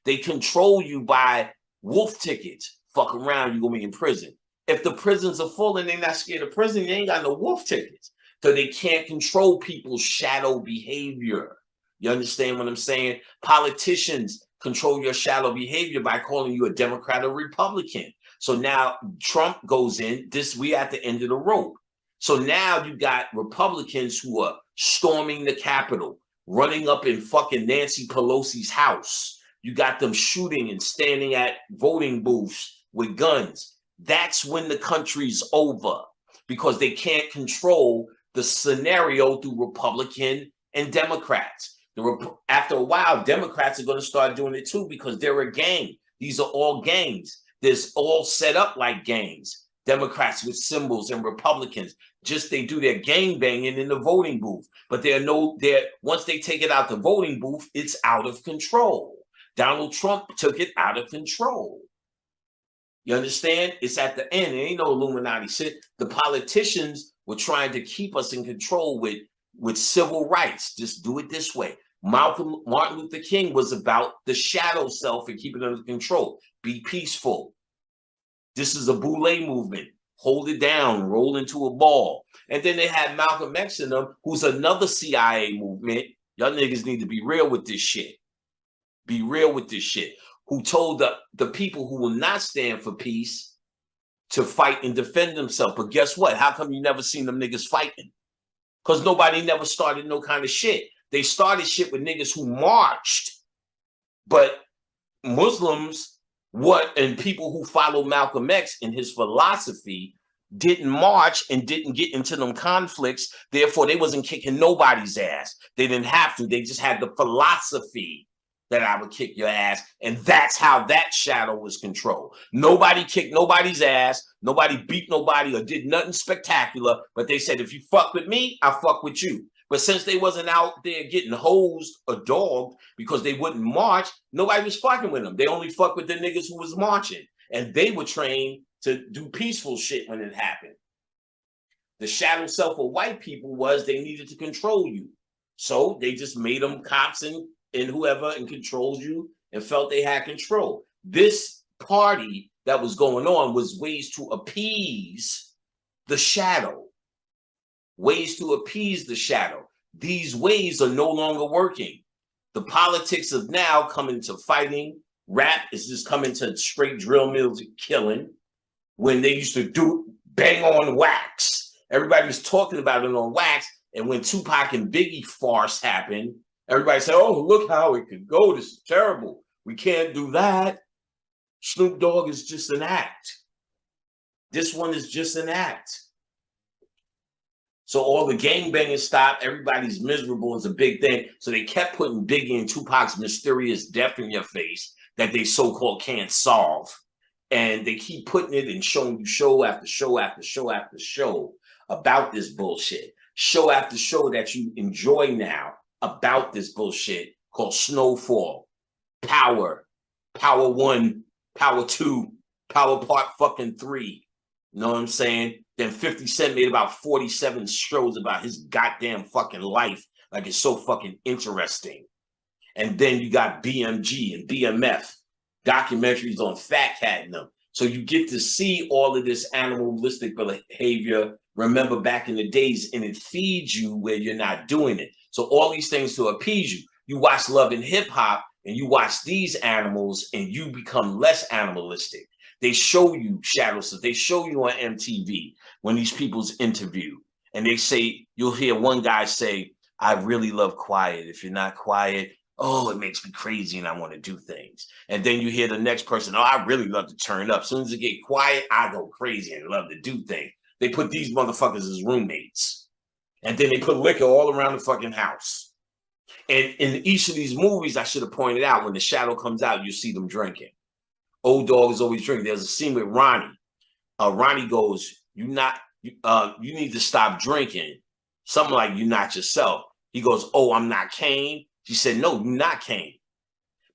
They control you by wolf tickets. Fuck around, you're gonna be in prison. If the prisons are full and they're not scared of prison, they ain't got no wolf tickets. So they can't control people's shadow behavior. You understand what I'm saying? Politicians control your shadow behavior by calling you a Democrat or Republican. So now Trump goes in, we at the end of the rope. So now you got Republicans who are storming the Capitol, running up in fucking Nancy Pelosi's house, You got them shooting and standing at voting booths with guns. That's when the country's over, because they can't control the scenario through Republican and Democrats. After a while, Democrats are going to start doing it too, because they're a gang. These are all gangs. There's all set up like gangs. Democrats with symbols and Republicans, just they do their gang banging in the voting booth. But once they take it out the voting booth, it's out of control. Donald Trump took it out of control. You understand? It's at the end. It ain't no Illuminati shit. The politicians were trying to keep us in control with civil rights. Just do it this way. Martin Luther King was about the shadow self and keeping it under control. Be peaceful. This is a Boule movement. Hold it down, roll into a ball. And then they had Malcolm X in them, who's another CIA movement. Y'all niggas need to be real with this shit. Be real with this shit. Who told the people who will not stand for peace to fight and defend themselves. But guess what? How come you never seen them niggas fighting? Because nobody never started no kind of shit. They started shit with niggas who marched. But Muslims, and people who follow Malcolm X and his philosophy didn't march and didn't get into them conflicts. Therefore, they wasn't kicking nobody's ass. They didn't have to. They just had the philosophy that I would kick your ass. And that's how that shadow was controlled. Nobody kicked nobody's ass. Nobody beat nobody or did nothing spectacular. But they said, if you fuck with me, I fuck with you. But since they wasn't out there getting hosed or dogged because they wouldn't march, nobody was fucking with them. They only fuck with the niggas who was marching. And they were trained to do peaceful shit when it happened. The shadow self of white people was they needed to control you. So they just made them cops and whoever and controlled you and felt they had control. This party that was going on was ways to appease the shadow. Ways to appease the shadow. These ways are no longer working. The politics of now coming to fighting. Rap is just coming to straight drill music killing. When they used to do bang on wax. Everybody was talking about it on wax. And when Tupac and Biggie farce happened, everybody said, oh, look how it could go. This is terrible. We can't do that. Snoop Dogg is just an act. This one is just an act. So all the gangbanging stopped. Everybody's miserable is a big thing. So they kept putting Biggie and Tupac's mysterious death in your face that they so-called can't solve. And they keep putting it and showing you show after show after show after show about this bullshit. Show after show that you enjoy now about this bullshit called Snowfall, Power, Power 1, Power 2, Power Part fucking 3. You know what I'm saying? Then 50 Cent made about 47 shows about his goddamn fucking life. Like it's so fucking interesting. And then you got BMG and BMF, documentaries on Fat Cat and them. So you get to see all of this animalistic behavior, remember back in the days, and it feeds you where you're not doing it. So all these things to appease you. You watch Love and Hip Hop and you watch these animals and you become less animalistic. They show you shadow stuff. They show you on MTV when these people's interview and they say, you'll hear one guy say, I really love quiet. If you're not quiet, oh, it makes me crazy and I want to do things. And then you hear the next person, oh, I really love to turn up. As soon as it get quiet, I go crazy and love to do things. They put these motherfuckers as roommates. And then they put liquor all around the fucking house. And in each of these movies, I should have pointed out, when the shadow comes out, you see them drinking. Old Dog is always drinking. There's a scene with Ronnie. Ronnie goes, you need to stop drinking. Something like, you're not yourself. He goes, oh, I'm not Kane. She said, no, you're not Kane.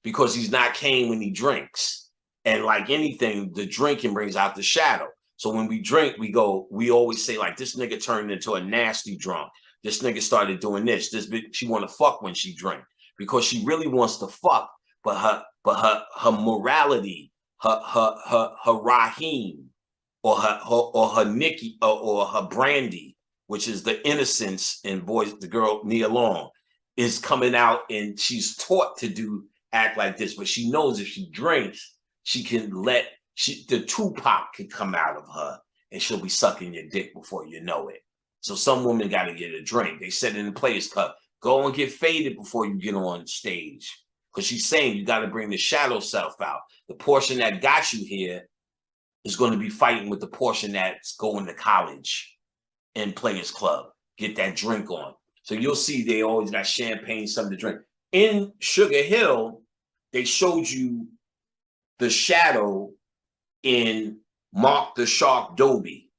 Because he's not Kane when he drinks. And like anything, the drinking brings out the shadow. So when we drink, we always say like, this nigga turned into a nasty drunk. This nigga started doing this. This bitch, she want to fuck when she drink. Because she really wants to fuck. But her morality, her Raheem, or her Nikki, or her Brandy, which is the innocence in boys, the girl Nia Long, is coming out, and she's taught to act like this, but she knows if she drinks, she can the Tupac could come out of her, and she'll be sucking your dick before you know it. So some women got to get a drink. They said in the Players Cup, go and get faded before you get on stage. because she's saying you got to bring the shadow self out. The portion that got you here is going to be fighting with the portion that's going to college and Players Club. Get that drink on. So you'll see they always got champagne, something to drink. In Sugar Hill, they showed you the shadow in Mark the Shark Dobie.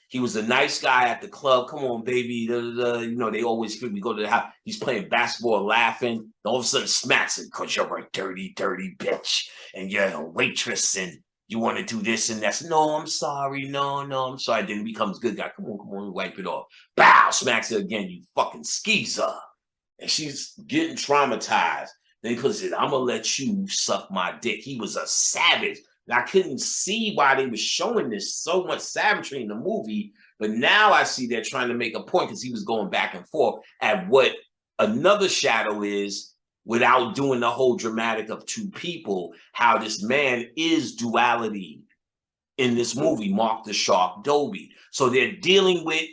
He was a nice guy at the club. Come on, baby. Da, da, da. You know, they always feel we go to the house. He's playing basketball, laughing. All of a sudden smacks it because you're a dirty, dirty bitch. And you're a waitress and you want to do this and that's. No, I'm sorry. No, I'm sorry. Then he becomes good guy. Come on, wipe it off. Bow, smacks it again. You fucking skeezer. And she's getting traumatized. Then he puts it, I'm going to let you suck my dick. He was a savage. And I couldn't see why they were showing this so much savagery in the movie, but now I see they're trying to make a point because he was going back and forth at what another shadow is without doing the whole dramatic of two people, how this man is duality in this movie, Mark the Shark Dobie. So they're dealing with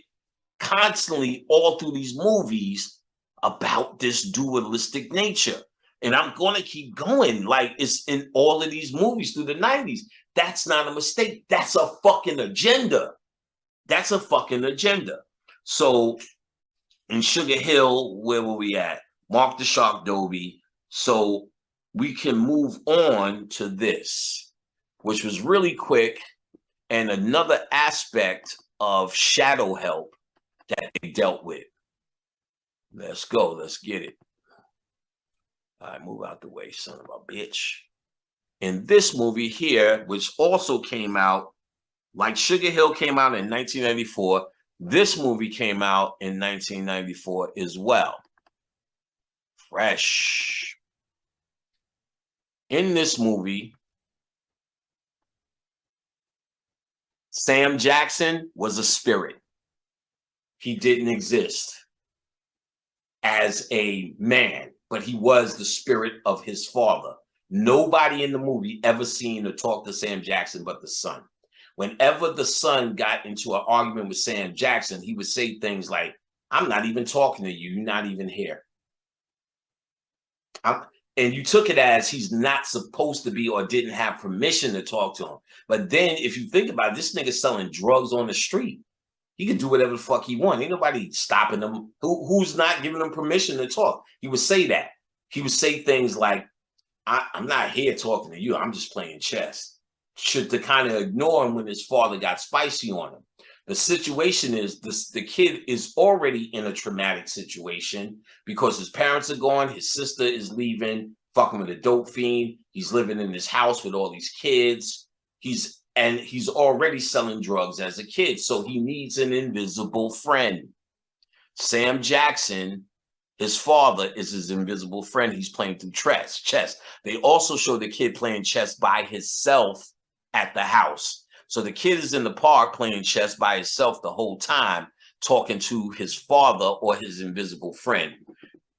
constantly all through these movies about this dualistic nature. And I'm going to keep going like it's in all of these movies through the 90s. That's not a mistake. That's a fucking agenda. That's a fucking agenda. So in Sugar Hill, where were we at? Mark the Shark Dobie. So we can move on to this, which was really quick and another aspect of shadow help that they dealt with. Let's go. Let's get it. All right, move out the way, son of a bitch. In this movie here, which also came out, like Sugar Hill came out in 1994, this movie came out in 1994 as well. Fresh. In this movie, Sam Jackson was a spirit. He didn't exist as a man, but he was the spirit of his father. Nobody in the movie ever seen or talked to Sam Jackson but the son. Whenever the son got into an argument with Sam Jackson, he would say things like, I'm not even talking to you. You're not even here. And you took it as he's not supposed to be or didn't have permission to talk to him. But then if you think about it, this nigga selling drugs on the street. He could do whatever the fuck he wants. Ain't nobody stopping him. Who's not giving him permission to talk? He would say that. He would say things like, I'm not here talking to you. I'm just playing chess. To kind of ignore him when his father got spicy on him. The situation is the kid is already in a traumatic situation because his parents are gone. His sister is leaving, fucking with a dope fiend. He's living in this house with all these kids. He's already selling drugs as a kid, so he needs an invisible friend. Sam Jackson, his father, is his invisible friend. He's playing through chess. They also show the kid playing chess by himself at the house. So the kid is in the park playing chess by himself the whole time, talking to his father or his invisible friend.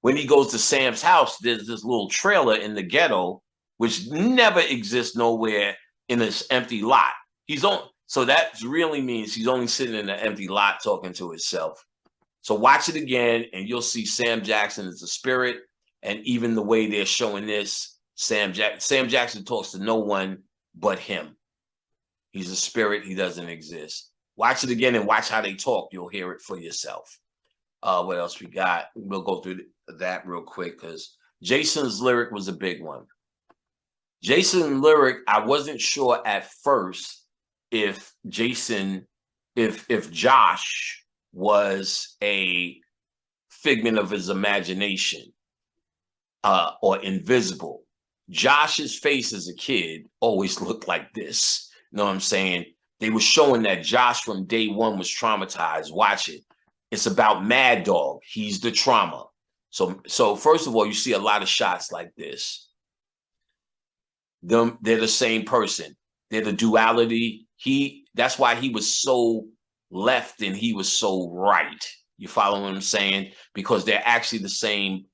When he goes to Sam's house, there's this little trailer in the ghetto, which never exists nowhere in this empty lot. So that really means he's only sitting in an empty lot talking to himself. So watch it again and you'll see Sam Jackson is a spirit. And even the way they're showing this, Sam Jackson talks to no one but him. He's a spirit. He doesn't exist. Watch it again and watch how they talk. You'll hear it for yourself. What else we got? We'll go through that real quick because Jason's lyric was a big one. Jason's lyric, I wasn't sure at first if Josh was a figment of his imagination or invisible. Josh's face as a kid always looked like this. You know what I'm saying? They were showing that Josh from day one was traumatized. Watch it. It's about Mad Dog. He's the trauma. So first of all, you see a lot of shots like this. They're the same person. They're the duality. That's why he was so left and he was so right. You follow what I'm saying? Because they're actually the same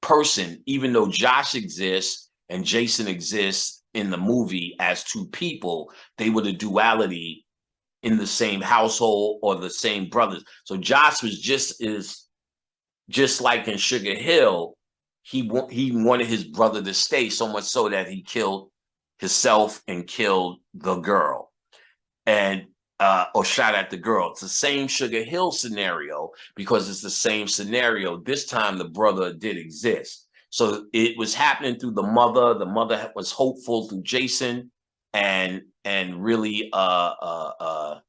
person, even though Josh exists and Jason exists in the movie as two people, they were the duality in the same household or the same brothers. So Josh was just like in Sugar Hill, he wanted his brother to stay, so much so that he killed himself and killed the girl, and or shot at the girl. It's the same Sugar Hill scenario, because it's the same scenario. This time the brother did exist. So it was happening through the mother. The mother was hopeful through Jason, and really sad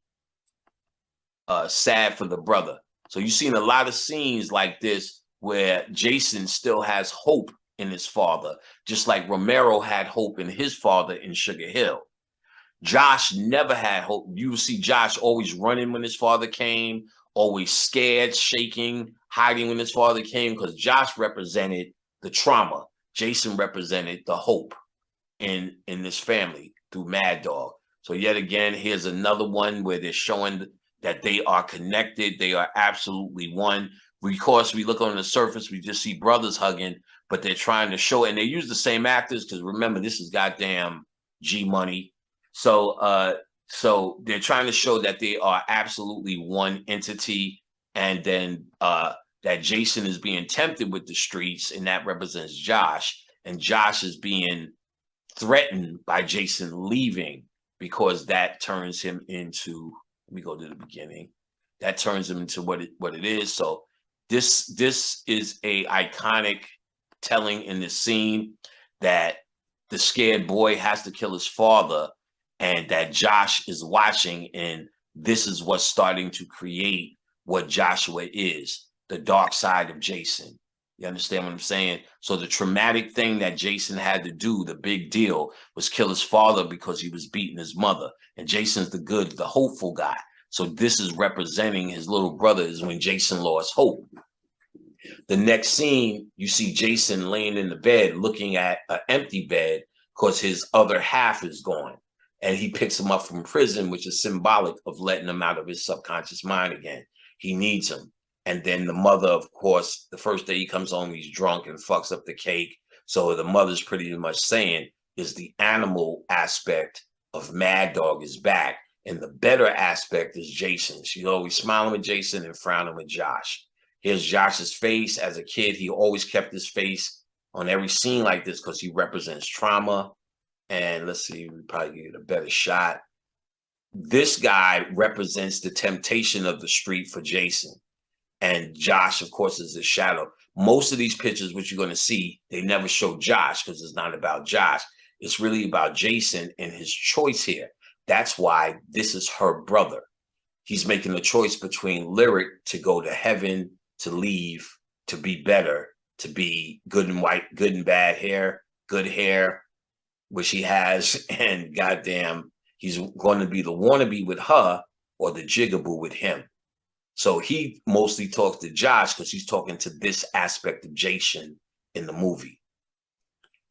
for the brother. So you've seen a lot of scenes like this where Jason still has hope in his father, just like Romero had hope in his father in Sugar Hill. Josh never had hope. You will see Josh always running when his father came, always scared, shaking, hiding when his father came, because Josh represented the trauma. Jason represented the hope in this family through Mad Dog. So yet again, here's another one where they're showing that they are connected. They are absolutely one. Of course, we look on the surface, we just see brothers hugging, but they're trying to show, and they use the same actors, because remember, this is goddamn G Money. So so they're trying to show that they are absolutely one entity, and then that Jason is being tempted with the streets, and that represents Josh, and Josh is being threatened by Jason leaving, because that turns him into, let me go to the beginning, that turns him into what it is. So this is a iconic telling in the scene, that the scared boy has to kill his father, and that Josh is watching, and this is what's starting to create what Joshua is, the dark side of Jason. You understand what I'm saying? So the traumatic thing that Jason had to do, the big deal, was kill his father because he was beating his mother. And Jason's the good, the hopeful guy. So this is representing his little brother, is when Jason lost hope. The next scene, you see Jason laying in the bed looking at an empty bed because his other half is gone. And he picks him up from prison, which is symbolic of letting him out of his subconscious mind again. He needs him. And then the mother, of course, the first day he comes home, he's drunk and fucks up the cake. So the mother's pretty much saying, is the animal aspect of Mad Dog is back. And the better aspect is Jason. She's always smiling with Jason and frowning with Josh. Here's Josh's face. As a kid, he always kept his face on every scene like this because he represents trauma. And let's see, we probably get a better shot. This guy represents the temptation of the street for Jason. And Josh, of course, is the shadow. Most of these pictures, which you're going to see, they never show Josh because it's not about Josh. It's really about Jason and his choice here. That's why this is her brother. He's making a choice between Lyric to go to heaven, to leave, to be better, to be good and white, good and bad hair, good hair, which he has, and goddamn, he's going to be the wannabe with her or the jigaboo with him. So he mostly talks to Josh because he's talking to this aspect of Jason in the movie.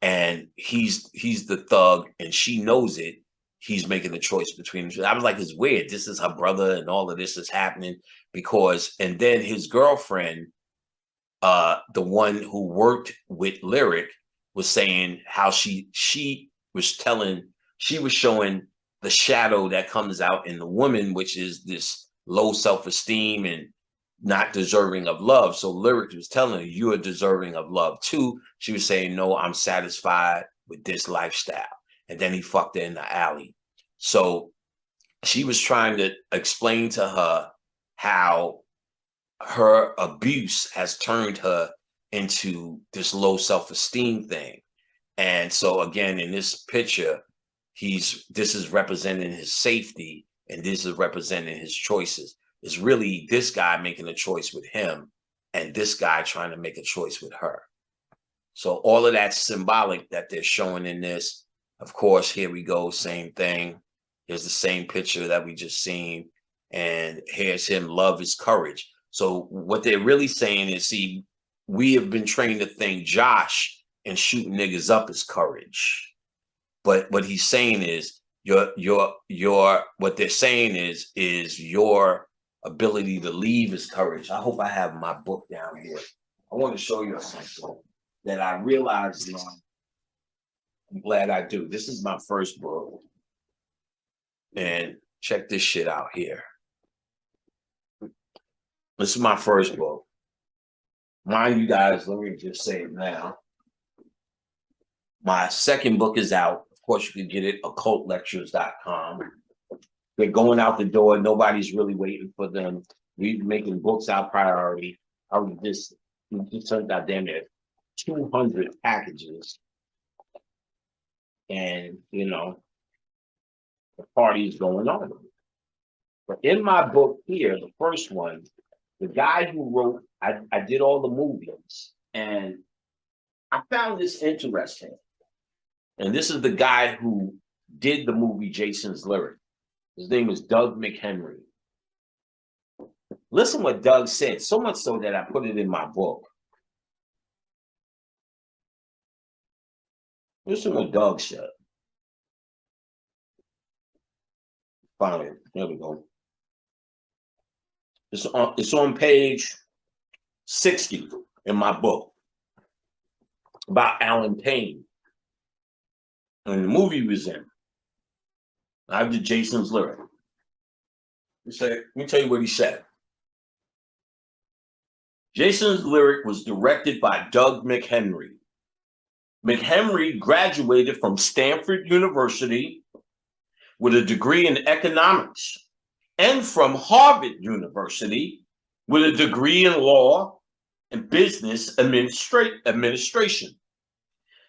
And he's the thug, and she knows it. He's making the choice between them. I was like, it's weird. This is her brother, and all of this is happening because, and then his girlfriend, the one who worked with Lyric, was saying how she was showing the shadow that comes out in the woman, which is this low self-esteem and not deserving of love. So Lyric was telling her, you are deserving of love too. She was saying, no, I'm satisfied with this lifestyle. And then he fucked her in the alley. So she was trying to explain to her how her abuse has turned her into this low self-esteem thing. And so again, in this picture, this is representing his safety, and this is representing his choices. It's really this guy making a choice with him, and this guy trying to make a choice with her. So all of that's symbolic that they're showing in this. Of course, here we go, same thing. Here's the same picture that we just seen. And here's him, love is courage. So what they're really saying is, see, we have been trained to think Josh and shooting niggas up is courage. But what he's saying is, what they're saying is your ability to leave is courage. I hope I have my book down here. I want to show you something that I realized. I'm glad I do. This is my first book. And check this shit out here. This is my first book. Mind you guys, let me just say it now. My second book is out. Of course, you can get it occultlectures.com. They're going out the door. Nobody's really waiting for them. We're making books our priority. I was just sent out damn near 200 packages. And, you know, the party's going on. But in my book here, the first one, the guy who wrote, I did all the movies, and I found this interesting. And this is the guy who did the movie Jason's Lyric. His name is Doug McHenry. Listen what Doug said, so much so that I put it in my book. Listen what Doug said. Found it. There we go. It's on page 60 in my book about Alan Payne and the movie he was in. I did Jason's Lyric. Let me tell you what he said. Jason's Lyric was directed by Doug McHenry. McHenry graduated from Stanford University with a degree in economics and from Harvard University with a degree in law and business administration.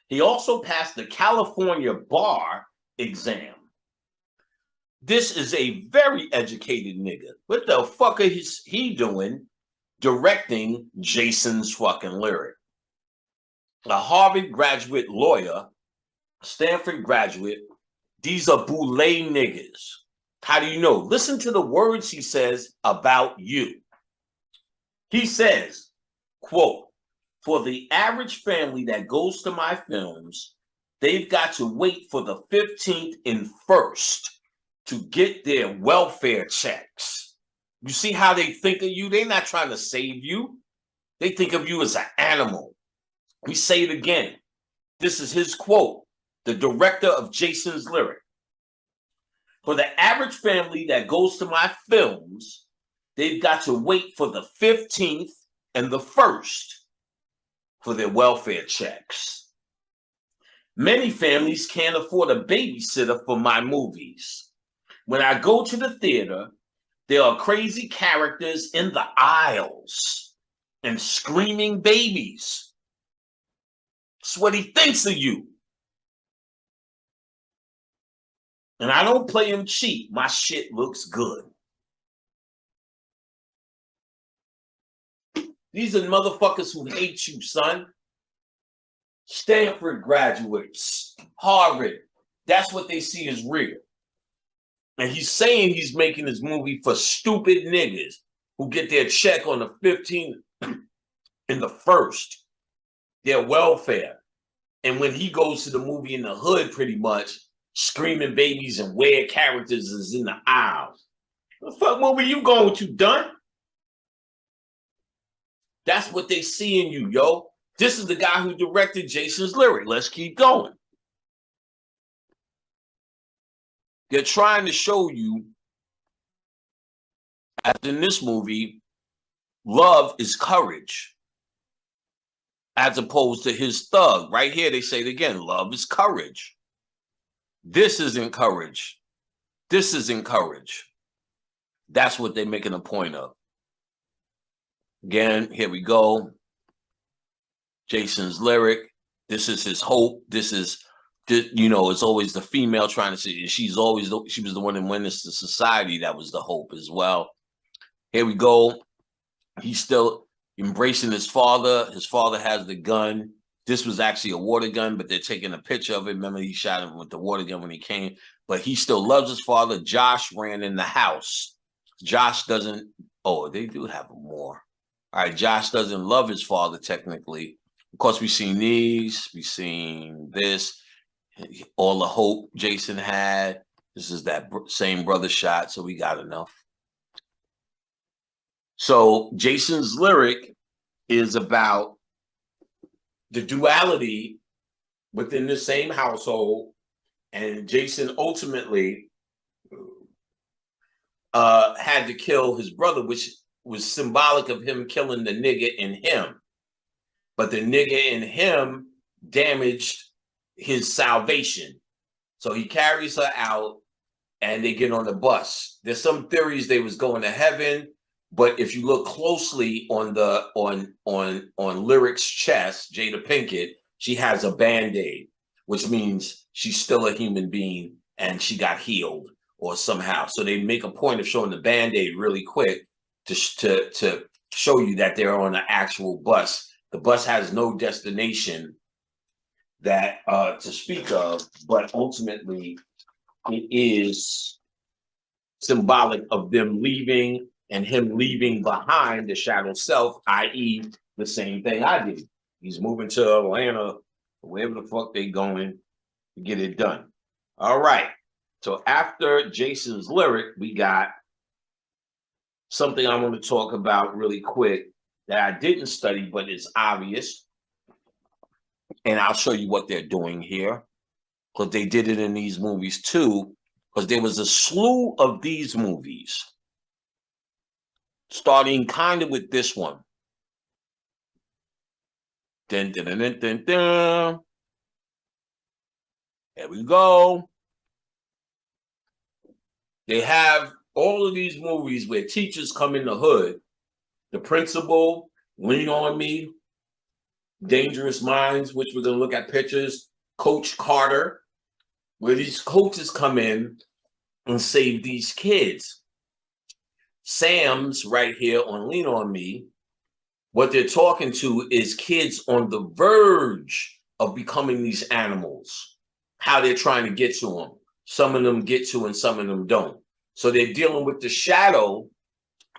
He also passed the California bar exam. This is a very educated nigga. What the fuck is he doing directing Jason's fucking Lyric? A Harvard graduate lawyer, Stanford graduate, these are boule niggas. How do you know? Listen to the words he says about you. He says, quote, for the average family that goes to my films, they've got to wait for the 15th and 1st to get their welfare checks. You see how they think of you? They're not trying to save you. They think of you as an animal. We say it again. This is his quote, the director of Jason's Lyric. For the average family that goes to my films, they've got to wait for the 15th and the 1st for their welfare checks. Many families can't afford a babysitter for my movies. When I go to the theater, there are crazy characters in the aisles and screaming babies. It's what he thinks of you. And I don't play him cheap. My shit looks good. These are motherfuckers who hate you, son. Stanford graduates, Harvard. That's what they see as real. And he's saying he's making this movie for stupid niggas who get their check on the 15th and the 1st, their welfare. And when he goes to the movie in the hood, pretty much, screaming babies and weird characters is in the aisles. What the fuck movie you going to, Dunn? That's what they see in you, yo. This is the guy who directed Jason's Lyric. Let's keep going. They're trying to show you, as in this movie, love is courage, as opposed to his thug. Right here, they say it again, love is courage. This isn't courage. This isn't courage. That's what they're making a point of. Again, here we go. Jason's Lyric. This is his hope. This is, you know, it's always the female trying to say, she was the one that went into society. That was the hope as well. Here we go. He's still embracing his father. His father has the gun. This was actually a water gun, but they're taking a picture of it. Remember, he shot him with the water gun when he came, but he still loves his father. Josh ran in the house. Josh doesn't, oh, they do have more. All right, Josh doesn't love his father technically. Of course, we've seen these, we've seen this, all the hope Jason had. This is that same brother shot, so we got enough. So Jason's Lyric is about the duality within the same household, and Jason ultimately had to kill his brother, which was symbolic of him killing the nigga in him. but the nigga in him damaged his salvation. So he carries her out and they get on the bus. There's some theories they was going to heaven, but if you look closely on the on Lyric's chest, Jada Pinkett, she has a Band-Aid, which means she's still a human being and she got healed or somehow. So they make a point of showing the Band-Aid really quick to show you that they're on an actual bus. The bus has no destination that to speak of, but ultimately it is symbolic of them leaving and him leaving behind the shadow self, i.e. the same thing I did. He's moving to Atlanta, wherever the fuck they going to get it done. All right. So after Jason's Lyric, we got something I want to talk about really quick that I didn't study, but it's obvious. And I'll show you what they're doing here, because they did it in these movies too, because there was a slew of these movies, starting kind of with this one. Dun, dun, dun, dun, dun, dun. There we go. They have all of these movies where teachers come in the hood. The Principal, Lean on Me, Dangerous Minds, which we're going to look at pictures, Coach Carter, where these coaches come in and save these kids. Sam's right here on Lean on Me. What they're talking to is kids on the verge of becoming these animals, how they're trying to get to them. Some of them get to and some of them don't. So they're dealing with the shadow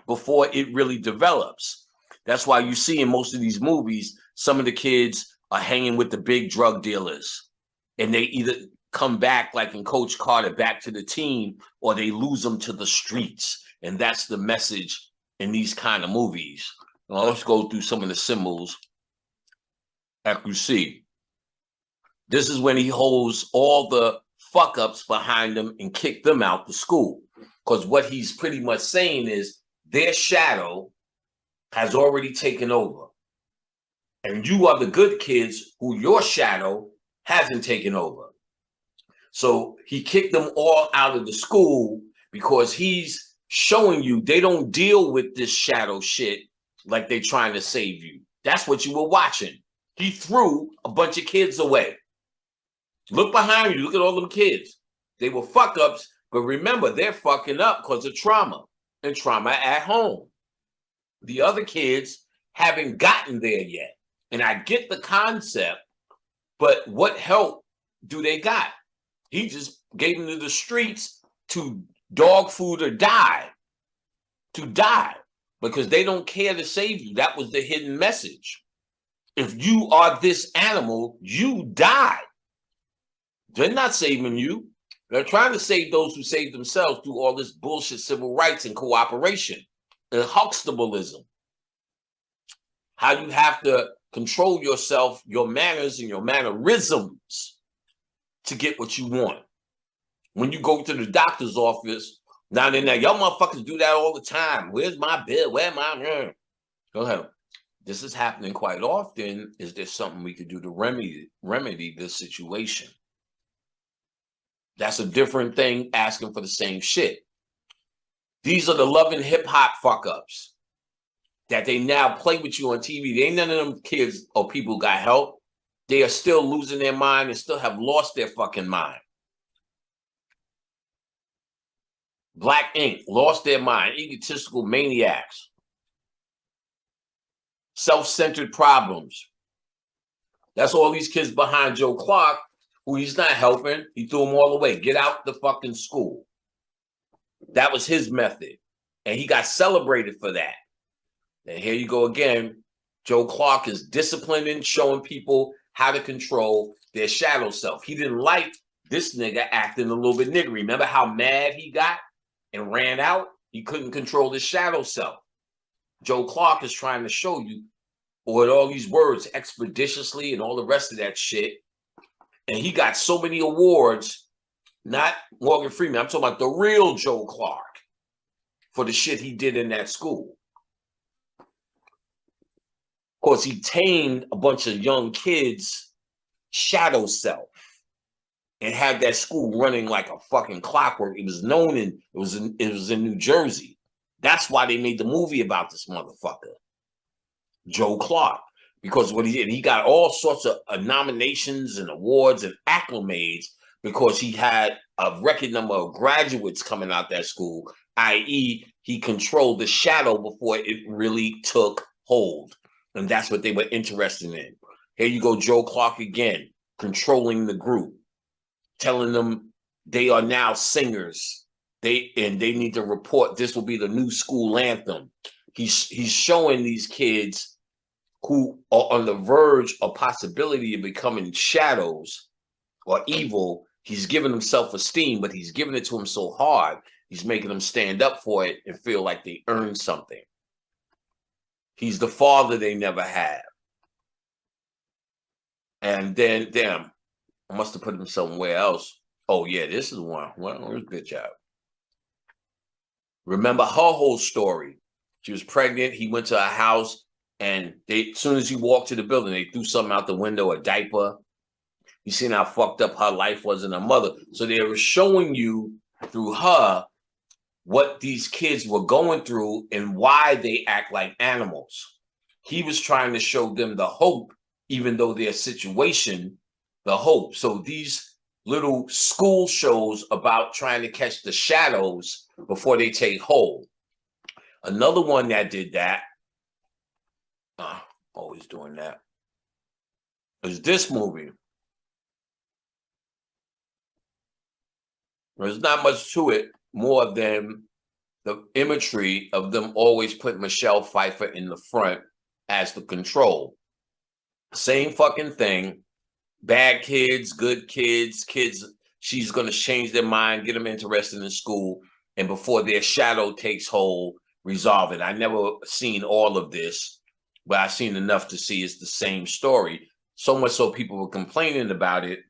before it really develops. That's why you see in most of these movies, some of the kids are hanging with the big drug dealers, and they either come back, like in Coach Carter, back to the team, or they lose them to the streets. And that's the message in these kind of movies. Now, let's go through some of the symbols that you see. This is when he holds all the fuck-ups behind them and kick them out the school. Because what he's pretty much saying is their shadow has already taken over. And you are the good kids who your shadow hasn't taken over. So he kicked them all out of the school because he's showing you they don't deal with this shadow shit like they're trying to save you. That's what you were watching. He threw a bunch of kids away. Look behind you. Look at all them kids. They were fuck-ups, but remember, they're fucking up because of trauma and trauma at home. The other kids haven't gotten there yet. And I get the concept, but what help do they got? He just gave them to the streets to dog food or die. To die. Because they don't care to save you. That was the hidden message. If you are this animal, you die. They're not saving you. They're trying to save those who save themselves through all this bullshit civil rights and cooperation and Huxtableism. How you have to control yourself, your manners and your mannerisms to get what you want. When you go to the doctor's office, now then, y'all motherfuckers do that all the time. Where's my bill? Where my... Go ahead. This is happening quite often. Is there something we could do to remedy this situation? That's a different thing, asking for the same shit. These are the Love and Hip Hop fuck-ups that they now play with you on TV. They ain't none of them kids or people got help. They are still losing their mind and still have lost their fucking mind. Black Ink, lost their mind. Egotistical maniacs. Self-centered problems. That's all these kids behind Joe Clark, who he's not helping. He threw them all away. Get out the fucking school. That was his method. And he got celebrated for that. And here you go again. Joe Clark is disciplining, showing people how to control their shadow self. He didn't like this nigga acting a little bit niggery. Remember how mad he got and ran out? He couldn't control his shadow self. Joe Clark is trying to show you, with all these words, expeditiously and all the rest of that shit. And he got so many awards, not Morgan Freeman. I'm talking about the real Joe Clark for the shit he did in that school. course, he tamed a bunch of young kids' shadow self and had that school running like a fucking clockwork. It was known it was in New Jersey. That's why they made the movie about this motherfucker, Joe Clark, because what he did, he got all sorts of nominations and awards and acclimates because he had a record number of graduates coming out that school, i.e., he controlled the shadow before it really took hold. And that's what they were interested in. Here you go, Joe Clark again, controlling the group, telling them they are now singers. They need to report. This will be the new school anthem. He's showing these kids who are on the verge of possibility of becoming shadows or evil. He's giving them self-esteem, but he's giving it to them so hard, he's making them stand up for it and feel like they earned something. He's the father they never had. And then, damn, I must have put him somewhere else. Oh, yeah, this is one. Well, good job. Remember her whole story. She was pregnant. He went to her house, and as soon as he walked to the building, they threw something out the window, a diaper. You seen how fucked up her life was and her mother. So they were showing you through her what these kids were going through and why they act like animals. He was trying to show them the hope, even though their situation, the hope. So these little school shows about trying to catch the shadows before they take hold. Another one that did that, always doing that, is this movie. There's not much to it more than the imagery of them always putting Michelle Pfeiffer in the front as the control. Same fucking thing. Bad kids, good kids, she's going to change their mind, get them interested in school, and before their shadow takes hold, resolve it. I never seen all of this, but I've seen enough to see it's the same story. So much so people were complaining about it.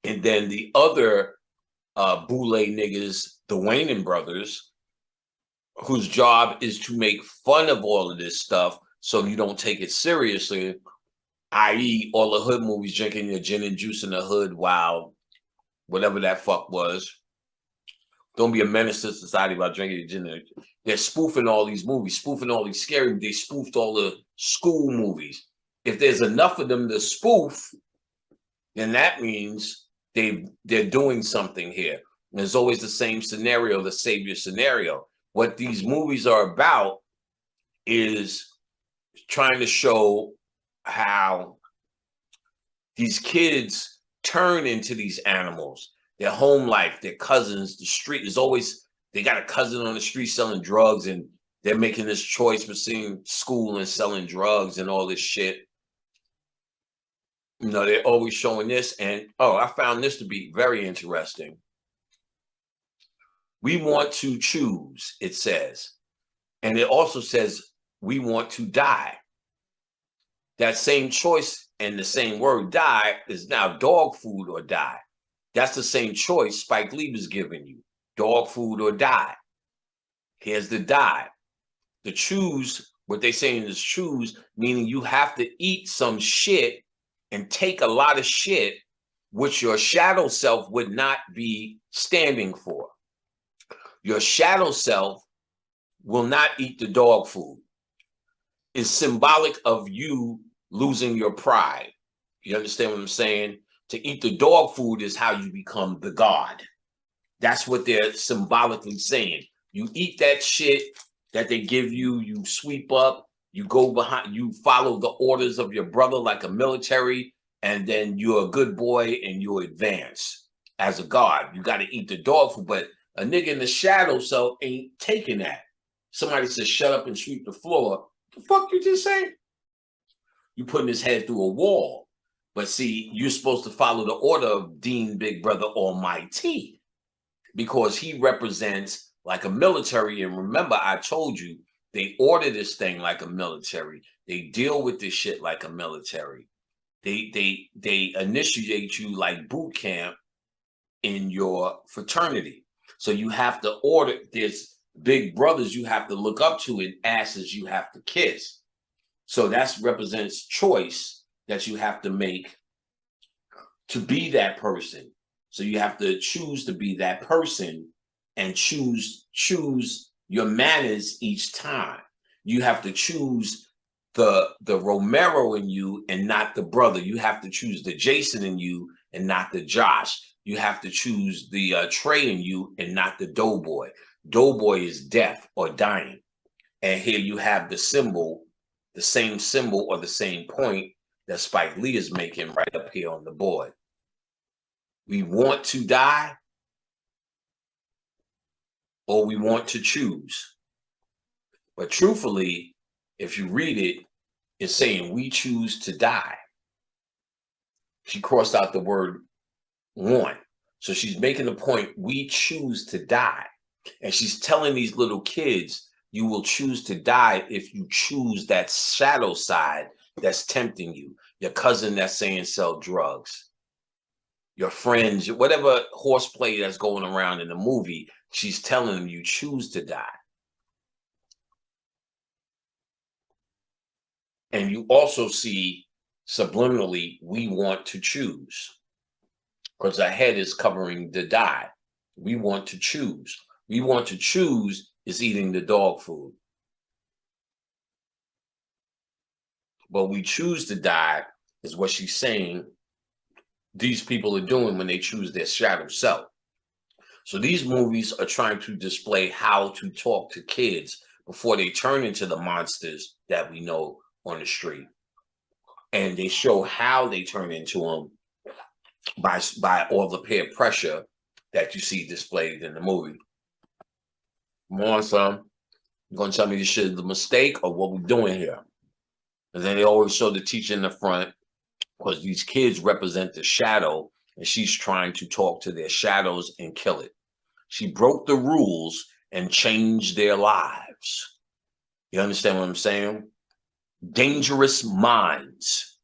And then the other boule niggas, the Wayans brothers, whose job is to make fun of all of this stuff so you don't take it seriously, i.e. all the hood movies, drinking your gin and juice in the hood while whatever that fuck was. Don't be a menace to society by drinking your gin. They're spoofing all these movies, spoofing all these scary. They spoofed all the school movies. If there's enough of them to spoof, then that means they're doing something here. And there's always the same scenario, the savior scenario. What these movies are about is trying to show how these kids turn into these animals, their home life, their cousins, the street is always, they got a cousin on the street selling drugs and they're making this choice between school and selling drugs and all this shit. You know, they're always showing this. And, I found this to be very interesting. We want to choose, it says. And it also says, we want to die. That same choice and the same word die is now dog food or die. That's the same choice Spike Lee was giving you. Dog food or die. Here's the die. The choose, what they're saying is choose, meaning you have to eat some shit and take a lot of shit, which your shadow self would not be standing for. Your shadow self will not eat the dog food. It's symbolic of you losing your pride. You understand what I'm saying? To eat the dog food is how you become the god. That's what they're symbolically saying. You eat that shit that they give you, you sweep up, you go behind, you follow the orders of your brother like a military, and then you're a good boy and you advance as a god. You got to eat the dog food, but a nigga in the shadow self ain't taking that. Somebody says, shut up and sweep the floor. The fuck you just say? You putting his head through a wall. But see, you're supposed to follow the order of Dean Big Brother Almighty because he represents like a military. And remember, I told you, they order this thing like a military. They deal with this shit like a military. They initiate you like boot camp in your fraternity. So you have to there's big brothers you have to look up to and asses you have to kiss. So that represents choice that you have to make to be that person. So you have to choose to be that person and choose your manners each time. You have to choose the Romero in you and not the brother. You have to choose the Jason in you and not the Josh. You have to choose the Trey in you and not the Doughboy. Doughboy is death or dying. And here you have the symbol, the same symbol or the same point that Spike Lee is making right up here on the board. We want to die or we want to choose. But truthfully, if you read it, it's saying we choose to die. She crossed out the word want. So she's making the point, we choose to die. And she's telling these little kids, you will choose to die if you choose that shadow side that's tempting you. Your cousin that's saying sell drugs. Your friends, whatever horseplay that's going around in the movie, she's telling them you choose to die. And you also see subliminally, we want to choose. Because our head is covering the die. We want to choose. We want to choose is eating the dog food. But we choose to die is what she's saying these people are doing when they choose their shadow self. So these movies are trying to display how to talk to kids before they turn into the monsters that we know on the street. And they show how they turn into them by all the peer pressure that you see displayed in the movie. Come on, son. You're going to tell me this shit is a mistake or what we're doing here? And then they always show the teacher in the front because these kids represent the shadow and she's trying to talk to their shadows and kill it. She broke the rules and changed their lives. You understand what I'm saying? Dangerous minds.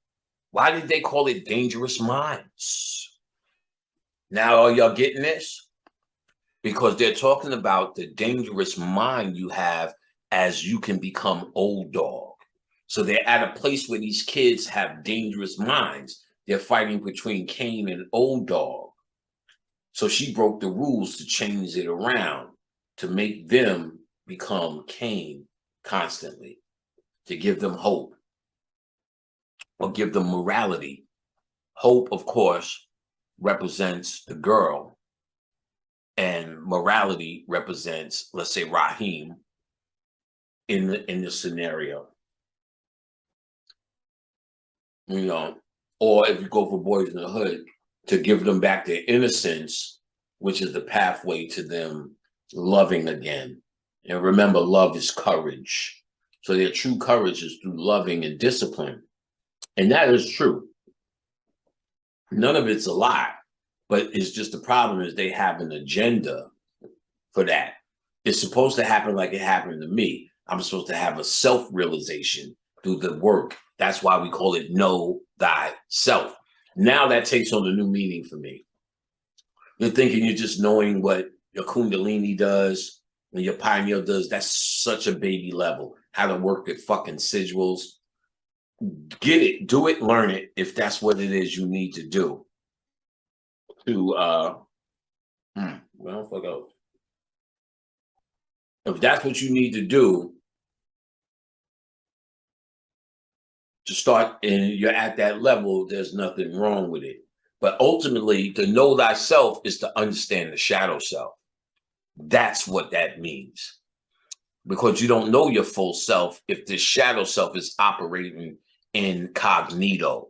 Why did they call it dangerous minds? Now, are y'all getting this? Because they're talking about the dangerous mind you have as you can become old dog. So they're at a place where these kids have dangerous minds. They're fighting between Cain and old dog. So she broke the rules to change it around, to make them become Cain constantly, to give them hope or give them morality. Hope, of course, represents the girl, and morality represents, let's say, Raheem in the scenario. You know, or if you go for Boys in the Hood, to give them back their innocence, which is the pathway to them loving again. And remember, love is courage. So their true courage is through loving and discipline. And that is true. None of it's a lie, but it's just the problem is they have an agenda for that. It's supposed to happen like it happened to me. I'm supposed to have a self-realization through the work. That's why we call it know thyself. Now that takes on a new meaning for me. You're thinking you're just knowing what your Kundalini does and your pineal does. That's such a baby level. How to work with fucking sigils. Get it, do it, learn it if that's what it is you need to do. To well, fuck out. If that's what you need to do to start and you're at that level, there's nothing wrong with it. But ultimately, to know thyself is to understand the shadow self. That's what that means. Because you don't know your full self if this shadow self is operating incognito.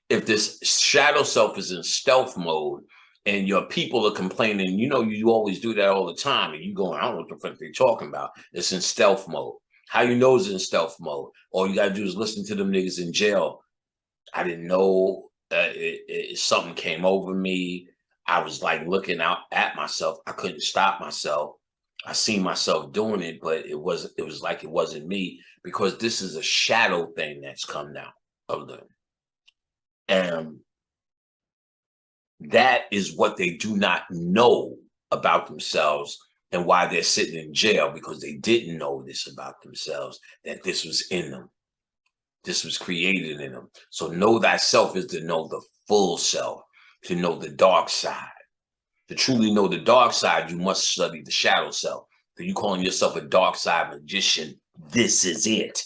If this shadow self is in stealth mode and your people are complaining, you know, you always do that all the time. And you going, I don't know what the fuck they're talking about. It's in stealth mode. How you know it's in stealth mode? All you got to do is listen to them niggas in jail. I didn't know something came over me. I was like looking out at myself. I couldn't stop myself. I seen myself doing it, but it was like it wasn't me because this is a shadow thing that's come out of them. And that is what they do not know about themselves and why they're sitting in jail, because they didn't know this about themselves, that this was in them. This was created in them. So know thyself is to know the full self, to know the dark side. To truly know the dark side, you must study the shadow self. So you calling yourself a dark side magician, this is it.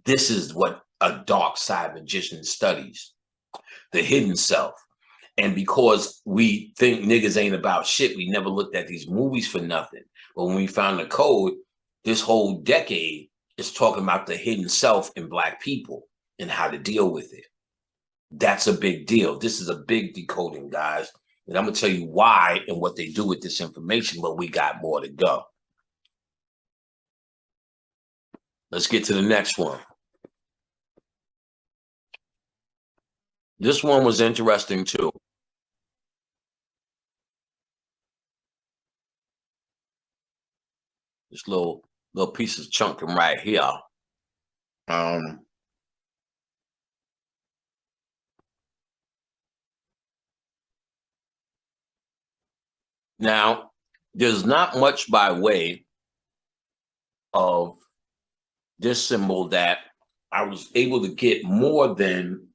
This is what a dark side magician studies, the hidden self. And because we think niggas ain't about shit, we never looked at these movies for nothing. But when we found the code, this whole decade is talking about the hidden self in Black people and how to deal with it. That's a big deal. This is a big decoding, guys. And I'm going to tell you why and what they do with this information, but we got more to go. Let's get to the next one. This one was interesting too. This little piece of chunking right here. Now, there's not much by way of this symbol that I was able to get more than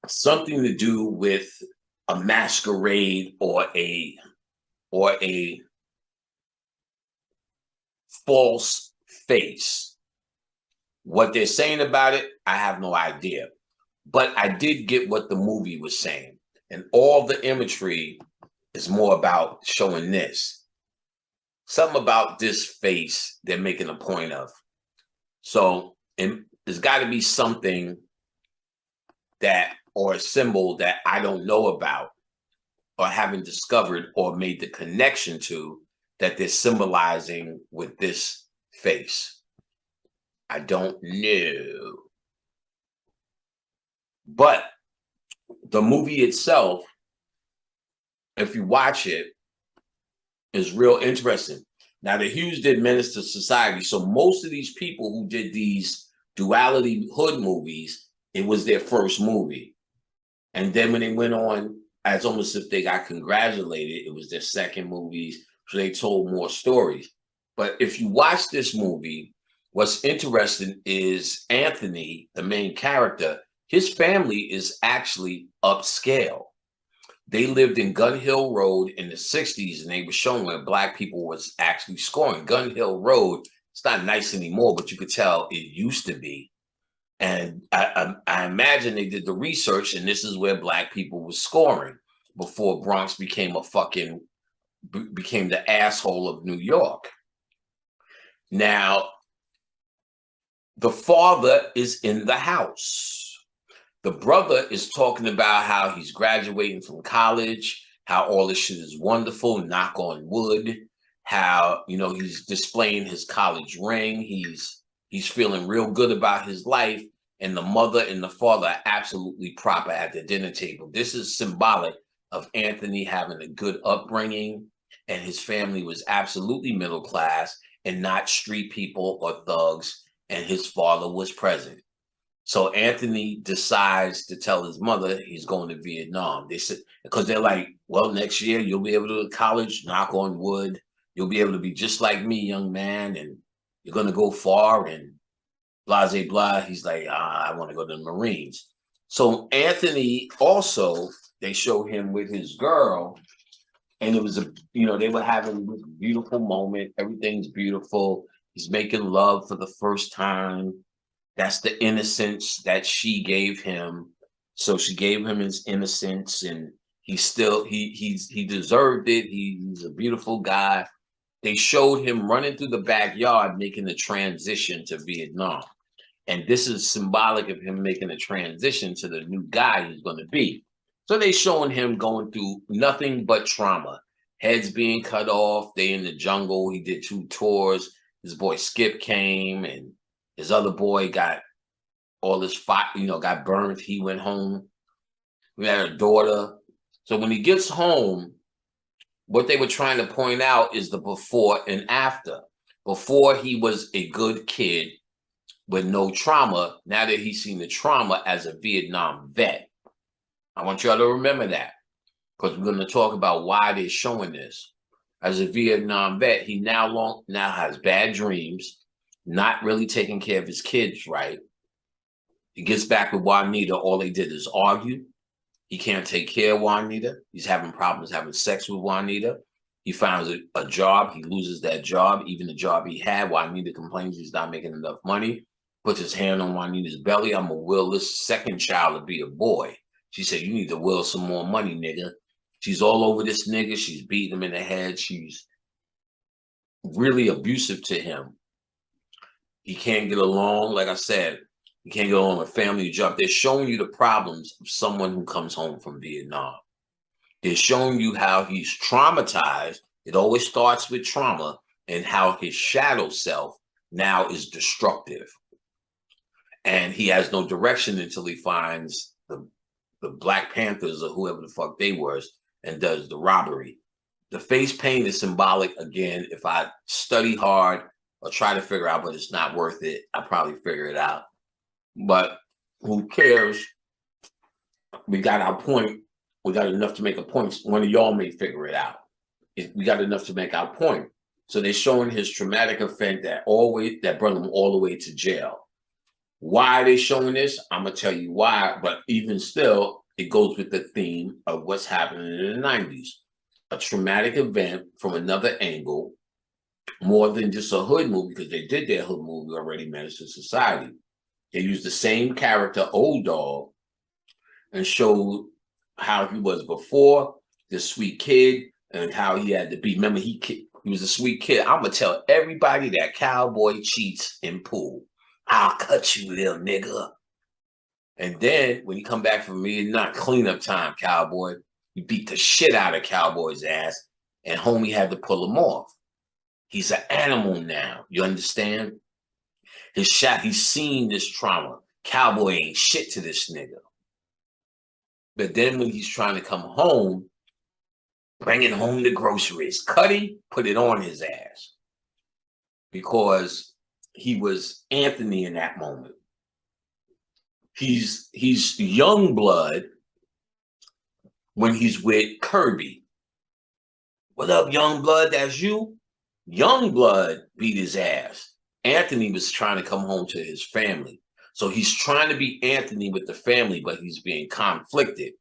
something to do with a masquerade or a false face. What they're saying about it, I have no idea. But I did get what the movie was saying. And all the imagery is more about showing this. Something about this face they're making a point of. So there's got to be something that, or a symbol that I don't know about or haven't discovered or made the connection to, that they're symbolizing with this face. I don't know. But the movie itself, if you watch it, is real interesting. Now, the Hughes did Menace to Society, so most of these people who did these duality hood movies, it was their first movie. And then when they went on, it's almost if they got congratulated, it was their second movies, so they told more stories. But if you watch this movie, what's interesting is Anthony, the main character, his family is actually upscale. They lived in Gun Hill Road in the 60s, and they were showing where Black people was actually scoring. Gun Hill Road, it's not nice anymore, but you could tell it used to be. And I imagine they did the research, and this is where Black people was scoring before Bronx became became the asshole of New York. Now, the father is in the house. The brother is talking about how he's graduating from college, how all this shit is wonderful, knock on wood, how, you know, he's displaying his college ring. He's feeling real good about his life. And the mother and the father are absolutely proper at the dinner table. This is symbolic of Anthony having a good upbringing, and his family was absolutely middle class and not street people or thugs, and his father was present. So Anthony decides to tell his mother he's going to Vietnam. They said, because they're like, well, next year you'll be able to go to college, knock on wood. You'll be able to be just like me, young man, and you're going to go far, and blah, blah, blah. He's like, I want to go to the Marines. So Anthony also, they show him with his girl, and it was they were having this beautiful moment. Everything's beautiful. He's making love for the first time. That's the innocence that she gave him. So she gave him his innocence, and he deserved it. He's a beautiful guy. They showed him running through the backyard, making the transition to Vietnam. And this is symbolic of him making a transition to the new guy he's going to be. So they showing him going through nothing but trauma. Heads being cut off. They in the jungle. He did 2 tours. His boy Skip came, and his other boy got all this fire, got burned. He went home. We had a daughter. So when he gets home, what they were trying to point out is the before and after. Before, he was a good kid with no trauma. Now that he's seen the trauma as a Vietnam vet. I want y'all to remember that, because we're going to talk about why they're showing this. As a Vietnam vet, he now has bad dreams. not really taking care of his kids right. He gets back with Juanita. All they did is argue. He can't take care of Juanita. He's having problems having sex with Juanita. He finds a job. He loses that job. Even the job he had, Juanita complains he's not making enough money. Puts his hand on Juanita's belly. I'm going to will this second child to be a boy. She said, you need to will some more money, nigga. She's all over this nigga. She's beating him in the head. She's really abusive to him. He can't get along. Like I said, he can't get along with family job. They're showing you the problems of someone who comes home from Vietnam. They're showing you how he's traumatized. It always starts with trauma, and how his shadow self now is destructive. And he has no direction until he finds the Black Panthers or whoever the fuck they were and does the robbery. The face paint is symbolic. Again, if I study hard or try to figure out, but it's not worth it, I'll probably figure it out. But who cares? We got our point. We got enough to make a point. One of y'all may figure it out. We got enough to make our point. So they're showing his traumatic event that brought him all the way to jail. Why are they showing this? I'm gonna tell you why. But even still, it goes with the theme of what's happening in the 90s. A traumatic event from another angle, more than just a hood movie, because they did their hood movie already, Menace to Society. They used the same character, Old Dog, and showed how he was before, this sweet kid, and how he had to be. Remember, he was a sweet kid. I'm gonna tell everybody that cowboy cheats in pool. I'll cut you, little nigga. And then when you come back from not cleanup time, cowboy, you beat the shit out of Cowboy's ass, and homie had to pull him off. He's an animal now. You understand? He's seen this trauma. Cowboy ain't shit to this nigga. But then when he's trying to come home, bringing home the groceries, Cuddy put it on his ass because he was Anthony in that moment. He's young blood when he's with Kirby. What up, young blood? That's you? Young blood beat his ass. Anthony was trying to come home to his family. So he's trying to be Anthony with the family, but he's being conflicted.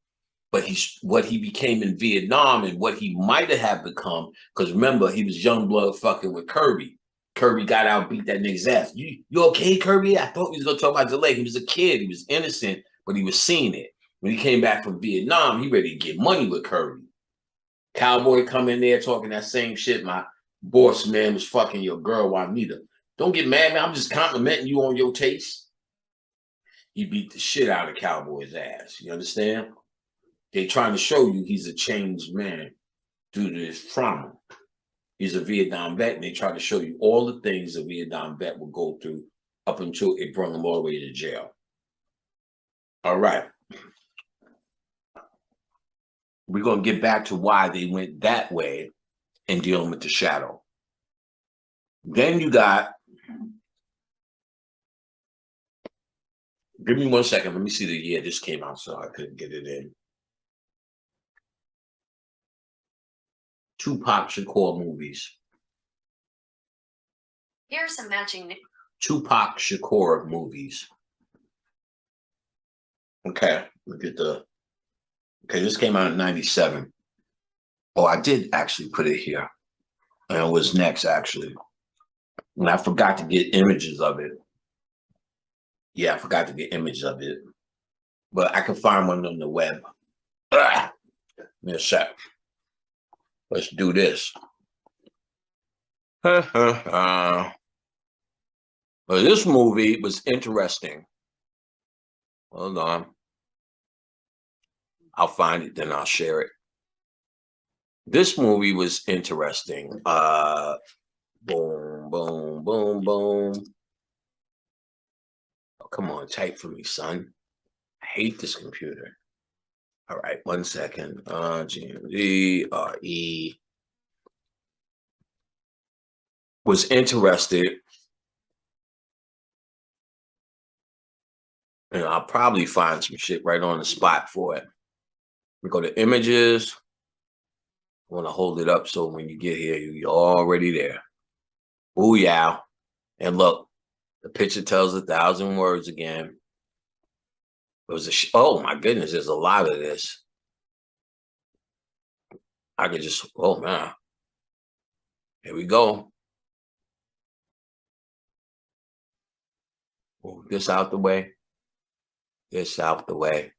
But what he became in Vietnam and what he might have become, because remember, he was young blood fucking with Kirby. Kirby got out, beat that nigga's ass. You okay, Kirby? I thought he was gonna talk about delay. He was a kid, he was innocent, but he was seeing it. When he came back from Vietnam, he ready to get money with Kirby. Cowboy come in there talking that same shit. My boss man was fucking your girl Juanita. Don't get mad, man. I'm just complimenting you on your taste. He beat the shit out of Cowboy's ass. You understand? They're trying to show you he's a changed man due to his trauma. He's a Vietnam vet, and they try to show you all the things a Vietnam vet will go through up until it brought him all the way to jail. All right. We're going to get back to why they went that way in dealing with the shadow. Then you got, give me 1 second. Let me see the year this came out so I couldn't get it in. Tupac Shakur movies. Here are some matching. Tupac Shakur movies. Okay, look at okay, this came out in 97. Oh, I did actually put it here. And it was next, actually. And I forgot to get images of it. Yeah, I forgot to get images of it. But I can find one on the web. Give me a sec. Let's do this. But this movie was interesting. Hold on. I'll find it, then I'll share it. This movie was interesting. Boom, boom, boom, boom. Oh, come on, type for me, son. I hate this computer. All right, 1 second. GMD, was interested. And I'll probably find some shit right on the spot for it. We go to images. I want to hold it up so when you get here, you're already there. Ooh, yeah. And look, The picture tells 1,000 words again. It was oh my goodness, there's a lot of this. I could just, oh man. Here we go. Move this out the way. This out the way.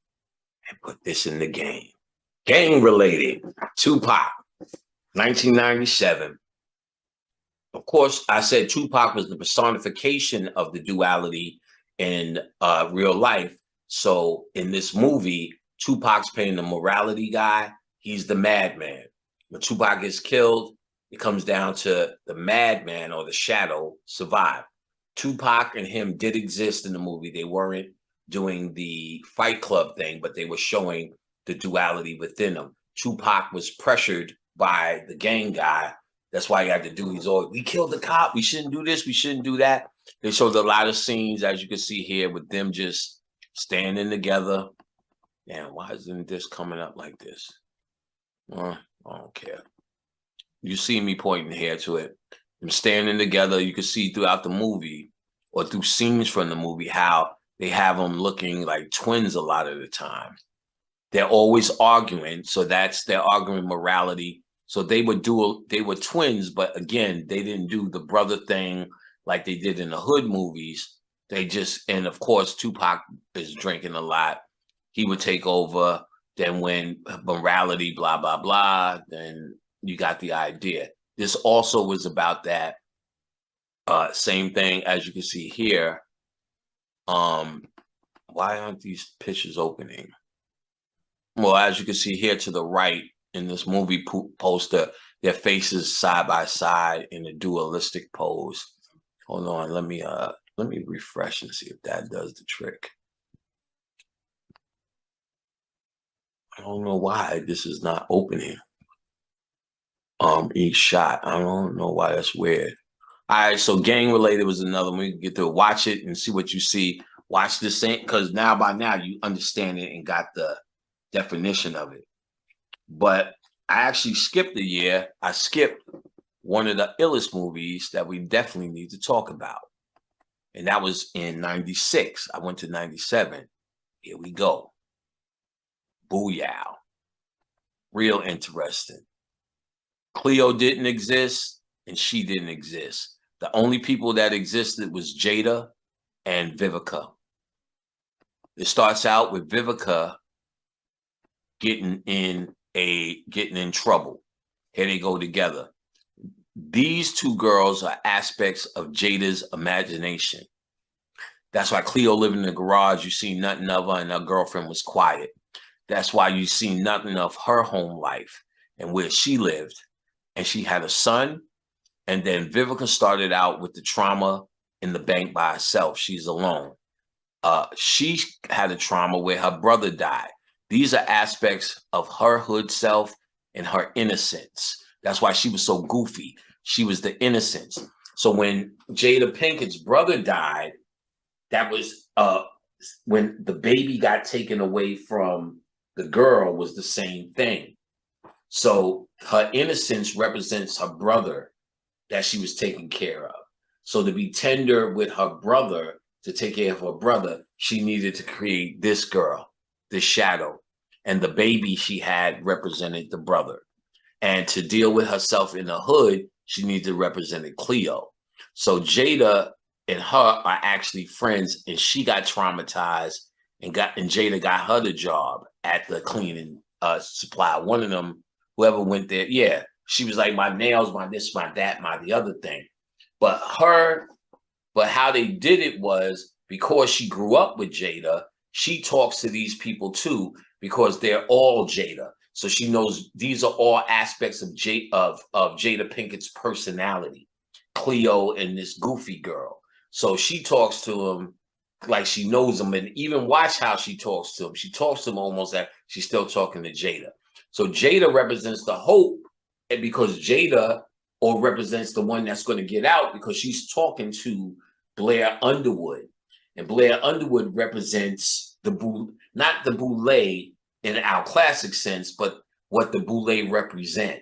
And put this in the game. Gang related. Tupac. 1997. Of course, I said Tupac was the personification of the duality in real life. So in this movie, Tupac's playing the morality guy. He's the madman. When Tupac gets killed, it comes down to the madman or the shadow survive. Tupac and him did exist in the movie. They weren't doing the Fight Club thing, but they were showing the duality within them. Tupac was pressured by the gang guy. That's why he had to do these, we killed the cop. We shouldn't do this. We shouldn't do that. They showed a lot of scenes, as you can see here, with them just standing together. Damn, why isn't this coming up like this? I don't care. You see me pointing here to it. Them standing together. You can see throughout the movie or through scenes from the movie how they have them looking like twins a lot of the time. They're always arguing. So they're arguing morality. So they were twins, but again, they didn't do the brother thing like they did in the hood movies. They just, and of course, Tupac is drinking a lot. He would take over. Then when morality, blah, blah, blah, then you got the idea. This also was about that same thing as you can see here. Why aren't these pictures opening? Well, as you can see here to the right in this movie poster, their faces side by side in a dualistic pose. Hold on, let me refresh and see if that does the trick. I don't know why this is not opening. Each shot. I don't know why that's weird. All right, so gang related was another one. We can get to watch it and see what you see. Watch this thing, because by now you understand it and got the definition of it. But I actually skipped a year. I skipped one of the illest movies that we definitely need to talk about. And that was in 96. I went to 97. Here we go. Booyah. Real interesting. Cleo didn't exist and she didn't exist. The only people that existed was Jada and Vivica. It starts out with Vivica getting in trouble. Here they go together. These two girls are aspects of Jada's imagination. That's why Cleo lived in the garage. You see nothing of her, and her girlfriend was quiet. That's why you see nothing of her home life and where she lived. And she had a son. And then Vivica started out with the trauma in the bank by herself. She's alone. She had a trauma where her brother died. These are aspects of her hood self and her innocence. That's why she was so goofy. She was the innocence. So when Jada Pinkett's brother died, that was when the baby got taken away from the girl was the same thing. So her innocence represents her brother that she was taking care of. So to be tender with her brother, to take care of her brother, she needed to create this girl, this shadow. And the baby she had represented the brother. And to deal with herself in the hood, she needed to represent Cleo. So Jada and her are actually friends, and she got traumatized and Jada got her the job at the cleaning supply. One of them, whoever went there, yeah, she was like, my nails, my this, my that, my the other thing. But how they did it was because she grew up with Jada, she talks to these people too, because they're all Jada. So she knows these are all aspects of Jada Pinkett's personality, Cleo and this goofy girl. So she talks to him like she knows him, and even watch how she talks to him. She talks to him almost like she's still talking to Jada. So Jada represents the hope, and because Jada represents the one that's going to get out, because she's talking to Blair Underwood. And Blair Underwood represents not the boule in our classic sense, but what the boule represent,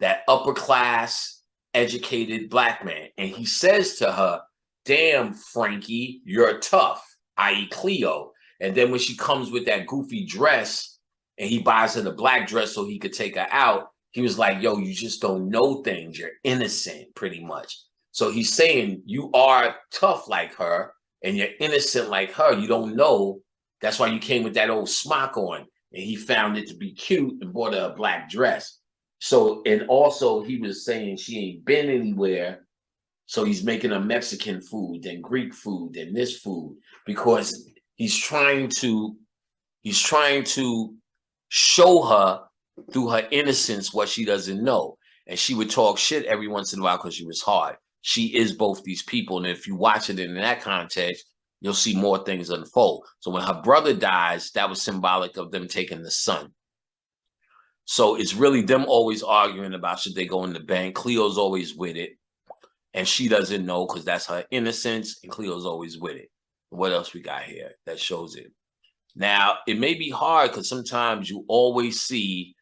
that upper class, educated black man. And he says to her, damn, Frankie, you're tough, i.e. Cleo. And then when she comes with that goofy dress and he buys her the black dress so he could take her out, he was like, yo, you just don't know things. You're innocent, pretty much. So he's saying you are tough like her and you're innocent like her. You don't know. That's why you came with that old smock on. And he found it to be cute and bought her a black dress. So, and also he was saying she ain't been anywhere. So he's making her Mexican food, then Greek food, then this food, because he's trying to show her through her innocence what she doesn't know. And she would talk shit every once in a while because she was hard. She is both these people. And if you watch it in that context, you'll see more things unfold. So when her brother dies, that was symbolic of them taking the son. So it's really them always arguing about should they go in the bank. Cleo's always with it. And she doesn't know because that's her innocence. And Cleo's always with it. What else we got here that shows it? Now, it may be hard because sometimes you always see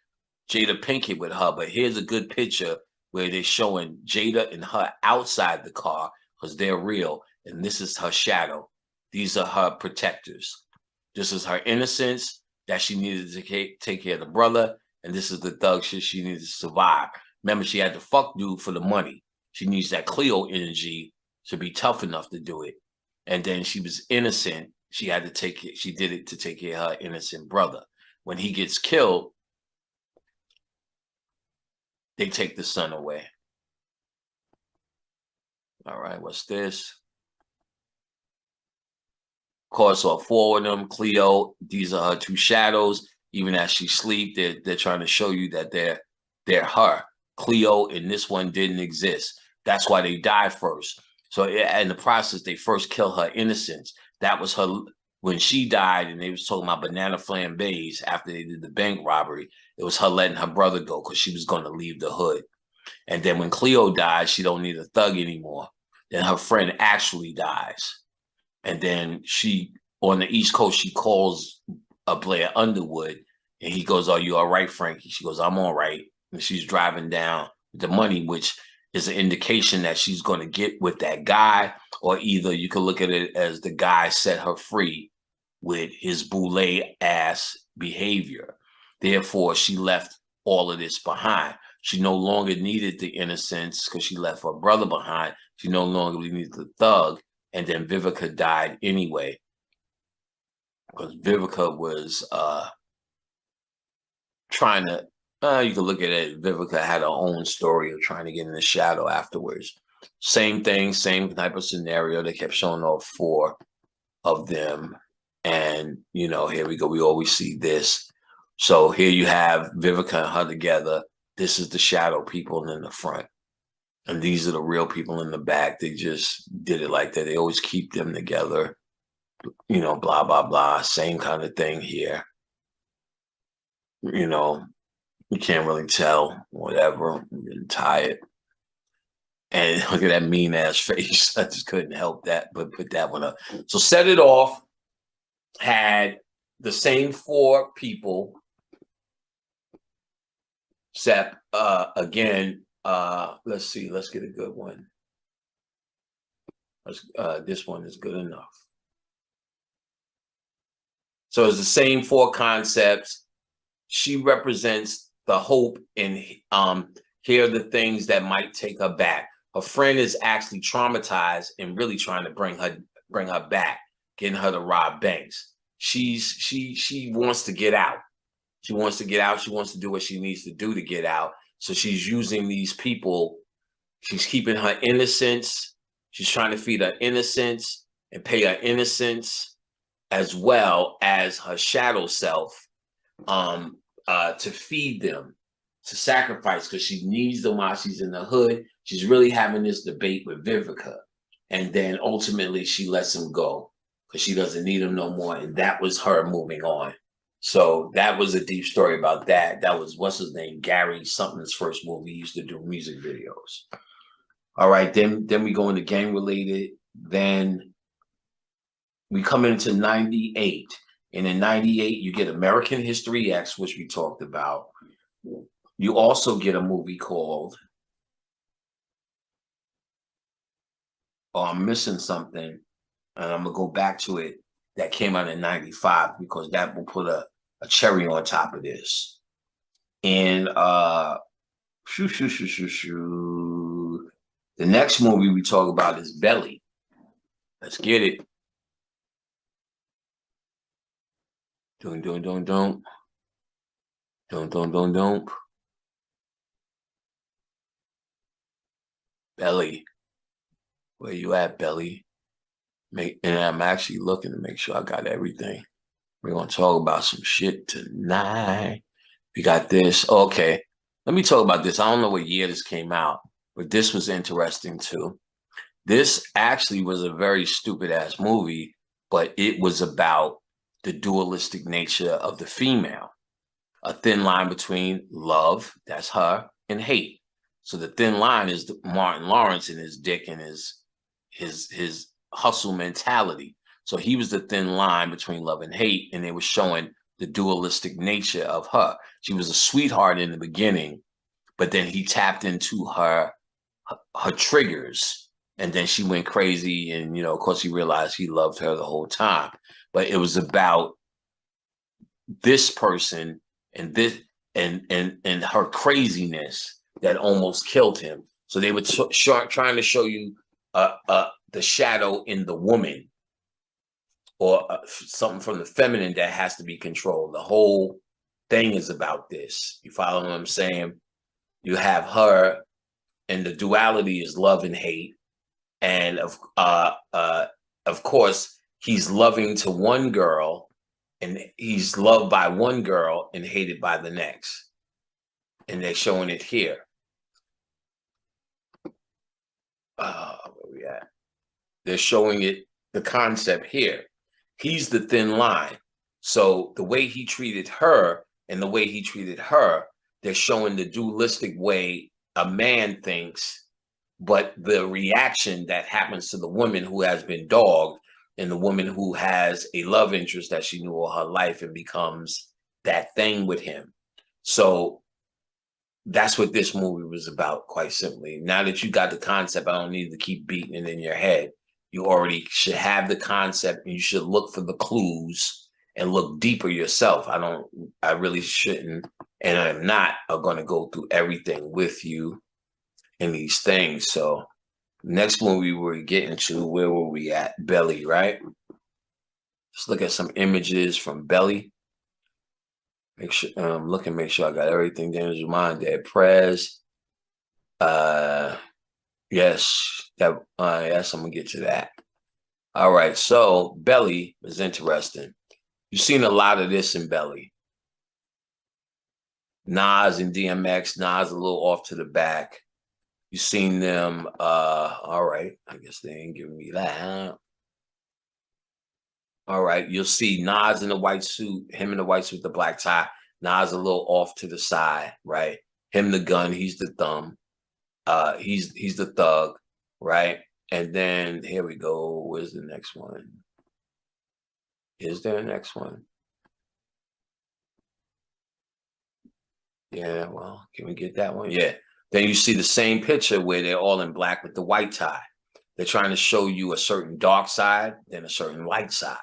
Jada Pinkett with her, but here's a good picture where they're showing Jada and her outside the car because they're real, and this is her shadow. These are her protectors. This is her innocence that she needed to take care of the brother, and this is the thug shit she needed to survive. Remember, she had to fuck dude for the money. She needs that Cleo energy to be tough enough to do it. And then she was innocent. She had to take it. She did it to take care of her innocent brother. When he gets killed, they take the son away. All right, what's this? Of course, all four of them, Cleo, these are her two shadows. Even as she sleep, they're trying to show you that they're her. Cleo and this one didn't exist. That's why they died first. So in the process, they first kill her innocence. That was her when she died, and they was talking about banana flambés after they did the bank robbery. It was her letting her brother go because she was going to leave the hood. And then when Cleo dies, she don't need a thug anymore. Then her friend actually dies. And then she, on the East Coast, she calls Blair Underwood, and he goes, "Are you all right, Frankie?" She goes, "I'm all right." And she's driving down the money, which is an indication that she's going to get with that guy, or either you can look at it as the guy set her free with his boule ass behavior. Therefore, she left all of this behind. She no longer needed the innocence because she left her brother behind. She no longer needed the thug. And then Vivica died anyway. Because Vivica was trying to, you can look at it, Vivica had her own story of trying to get in the shadow afterwards. Same thing, same type of scenario. They kept showing off four of them. And, you know, here we go. We always see this. So here you have Vivica and her together. This is the shadow people in the front. And these are the real people in the back. They just did it like that. They always keep them together. You know, blah, blah, blah. Same kind of thing here. You know, you can't really tell. Whatever. I'm getting tired. And look at that mean ass face. I just couldn't help that, but put that one up. So Set It Off had the same four people, except again, let's see, let's get a good one. This one is good enough. So it's the same four concepts. She represents the hope, and here are the things that might take her back. Her friend is actually traumatized and really trying to bring her back, getting her to rob banks. She wants to get out. She wants to get out. She wants to do what she needs to do to get out. So she's using these people. She's keeping her innocence. She's trying to feed her innocence and pay her innocence, as well as her shadow self, to feed them, to sacrifice, because she needs them while she's in the hood. She's really having this debate with Vivica. And then ultimately she lets him go because she doesn't need him no more. And that was her moving on. So that was a deep story about that. That was, what's his name? Gary something's first movie. He used to do music videos. All right, then we go into gang related. Then we come into 98. And in 98, you get American History X, which we talked about. You also get a movie called or I'm missing something, and I'm gonna go back to it, that came out in 95, because that will put a cherry on top of this. And shoo, shoo, shoo, shoo, shoo. The next movie we talk about is Belly. Let's get it. Dun, dun, dun, dun. Dun, dun, dun, dun. Belly. Where you at, Belly? And I'm actually looking to make sure I got everything. We're going to talk about some shit tonight. We got this. Okay. Let me talk about this. I don't know what year this came out, but this was interesting too. This actually was a very stupid ass movie, but it was about the dualistic nature of the female. A thin line between love, that's her, and hate. So the thin line is Martin Lawrence and his dick and his hustle mentality. So he was the thin line between love and hate, and they were showing the dualistic nature of her. She was a sweetheart in the beginning, but then he tapped into her triggers, and then she went crazy, and of course he realized he loved her the whole time. But it was about this person and this and her craziness that almost killed him. So they were trying to show you the shadow in the woman, or something from the feminine that has to be controlled. The whole thing is about this. You follow what I'm saying? You have her, and the duality is love and hate, and of course he's loving to one girl, and he's loved by one girl and hated by the next, and they're showing it here. Where we at? They're showing it, the concept here. He's the thin line. So the way he treated her and the way he treated her, they're showing the dualistic way a man thinks, but the reaction that happens to the woman who has been dogged, and the woman who has a love interest that she knew all her life and becomes that thing with him. So that's what this movie was about, quite simply. Now that you got the concept, I don't need to keep beating it in your head. You already should have the concept, and you should look for the clues and look deeper yourself. I really shouldn't, and I'm not going to go through everything with you in these things. So next movie we're getting to, where were we at? Belly, right? Let's look at some images from Belly. Make sure make sure I got everything. James Mind, Dead Prez. Yes, yes, I'm gonna get to that. All right, so Belly is interesting. You've seen a lot of this in Belly. Nas and DMX. Nas a little off to the back. You've seen them. All right, I guess they ain't giving me that. All right, you'll see Nas in the white suit, him in the white suit, the black tie. Nas a little off to the side, right? Him the gun, he's the thumb. He's the thug, right? And then here we go. Where's the next one? Is there a next one? Yeah, well, can we get that one? Yeah. Then you see the same picture where they're all in black with the white tie. They're trying to show you a certain dark side, then a certain light side.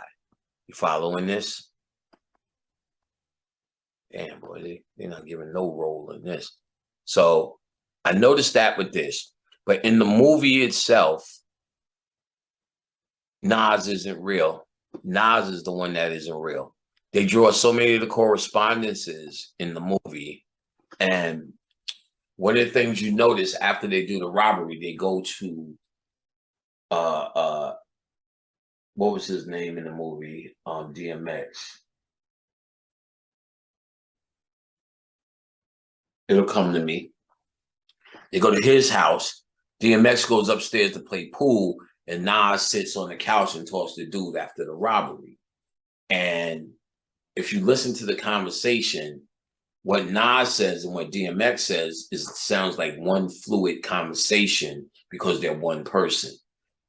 You following this? Damn, boy, they're not giving no role in this. So I noticed that with this. But in the movie itself, Nas isn't real. Nas is the one that isn't real. They draw so many of the correspondences in the movie. And one of the things you notice after they do the robbery, they go to what was his name in the movie? DMX. It'll come to me. They go to his house. DMX goes upstairs to play pool, and Nas sits on the couch and talks to the dude after the robbery. And if you listen to the conversation, what Nas says and what DMX says sounds like one fluid conversation, because they're one person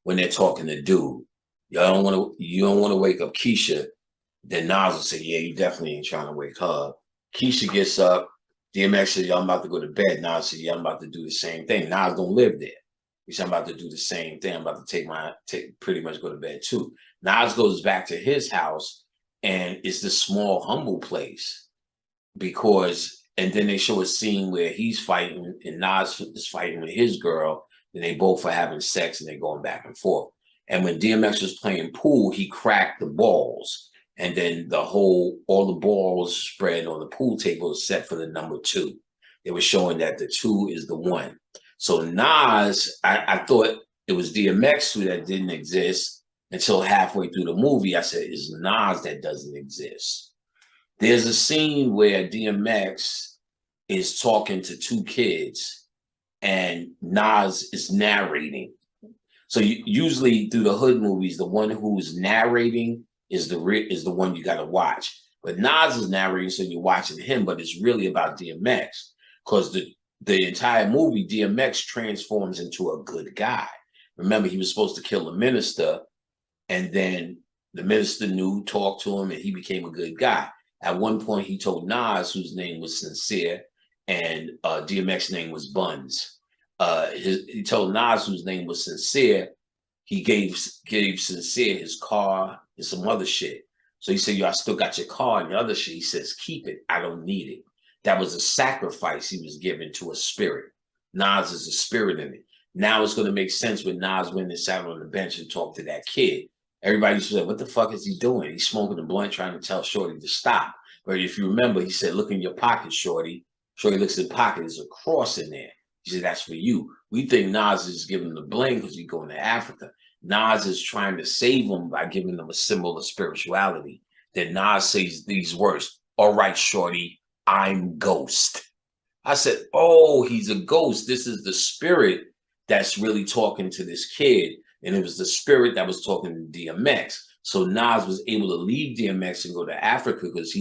when they're talking to dude. You don't want to wake up Keisha. Then Nas will say, yeah, you definitely ain't trying to wake her up. Keisha gets up. DMX says, y'all, I'm about to go to bed. Nas says, yeah, I'm about to do the same thing. Nas don't live there. He said, I'm about to do the same thing. I'm about to pretty much go to bed too. Nas goes back to his house, and it's this small, humble place and then they show a scene where he's fighting and Nas is fighting with his girl, and they both are having sex and they're going back and forth. And when DMX was playing pool, he cracked the balls, and then all the balls spread on the pool table is set for the number 2. They were showing that the 2 is the 1. So Nas, I thought it was DMX who that didn't exist until halfway through the movie. I said, it's Nas that doesn't exist. There's a scene where DMX is talking to 2 kids and Nas is narrating. So usually through the hood movies, the one who's narrating is the one you got to watch. But Nas is narrating, so you're watching him, but it's really about DMX, because the entire movie, DMX transforms into a good guy. Remember, he was supposed to kill the minister, and then the minister talked to him, and he became a good guy. At one point, he told Nas, whose name was Sincere, and DMX's name was Buns. He told Nas, whose name was Sincere, he gave Sincere his car and some other shit. So he said, yo, I still got your car and your other shit. He says, keep it. I don't need it. That was a sacrifice he was giving to a spirit. Nas is a spirit in it. Now it's going to make sense when Nas went and sat on the bench and talked to that kid. Everybody said, what the fuck is he doing? He's smoking a blunt trying to tell Shorty to stop. But if you remember, he said, look in your pocket, Shorty. Shorty looks in the pocket. There's a cross in there. He said, that's for you. We think Nas is giving him the bling because he's going to Africa. Nas is trying to save him by giving them a symbol of spirituality. Then Nas says these words, all right, Shorty, I'm Ghost. I said, oh, he's a ghost. This is the spirit that's really talking to this kid. And it was the spirit that was talking to DMX. So Nas was able to leave DMX and go to Africa because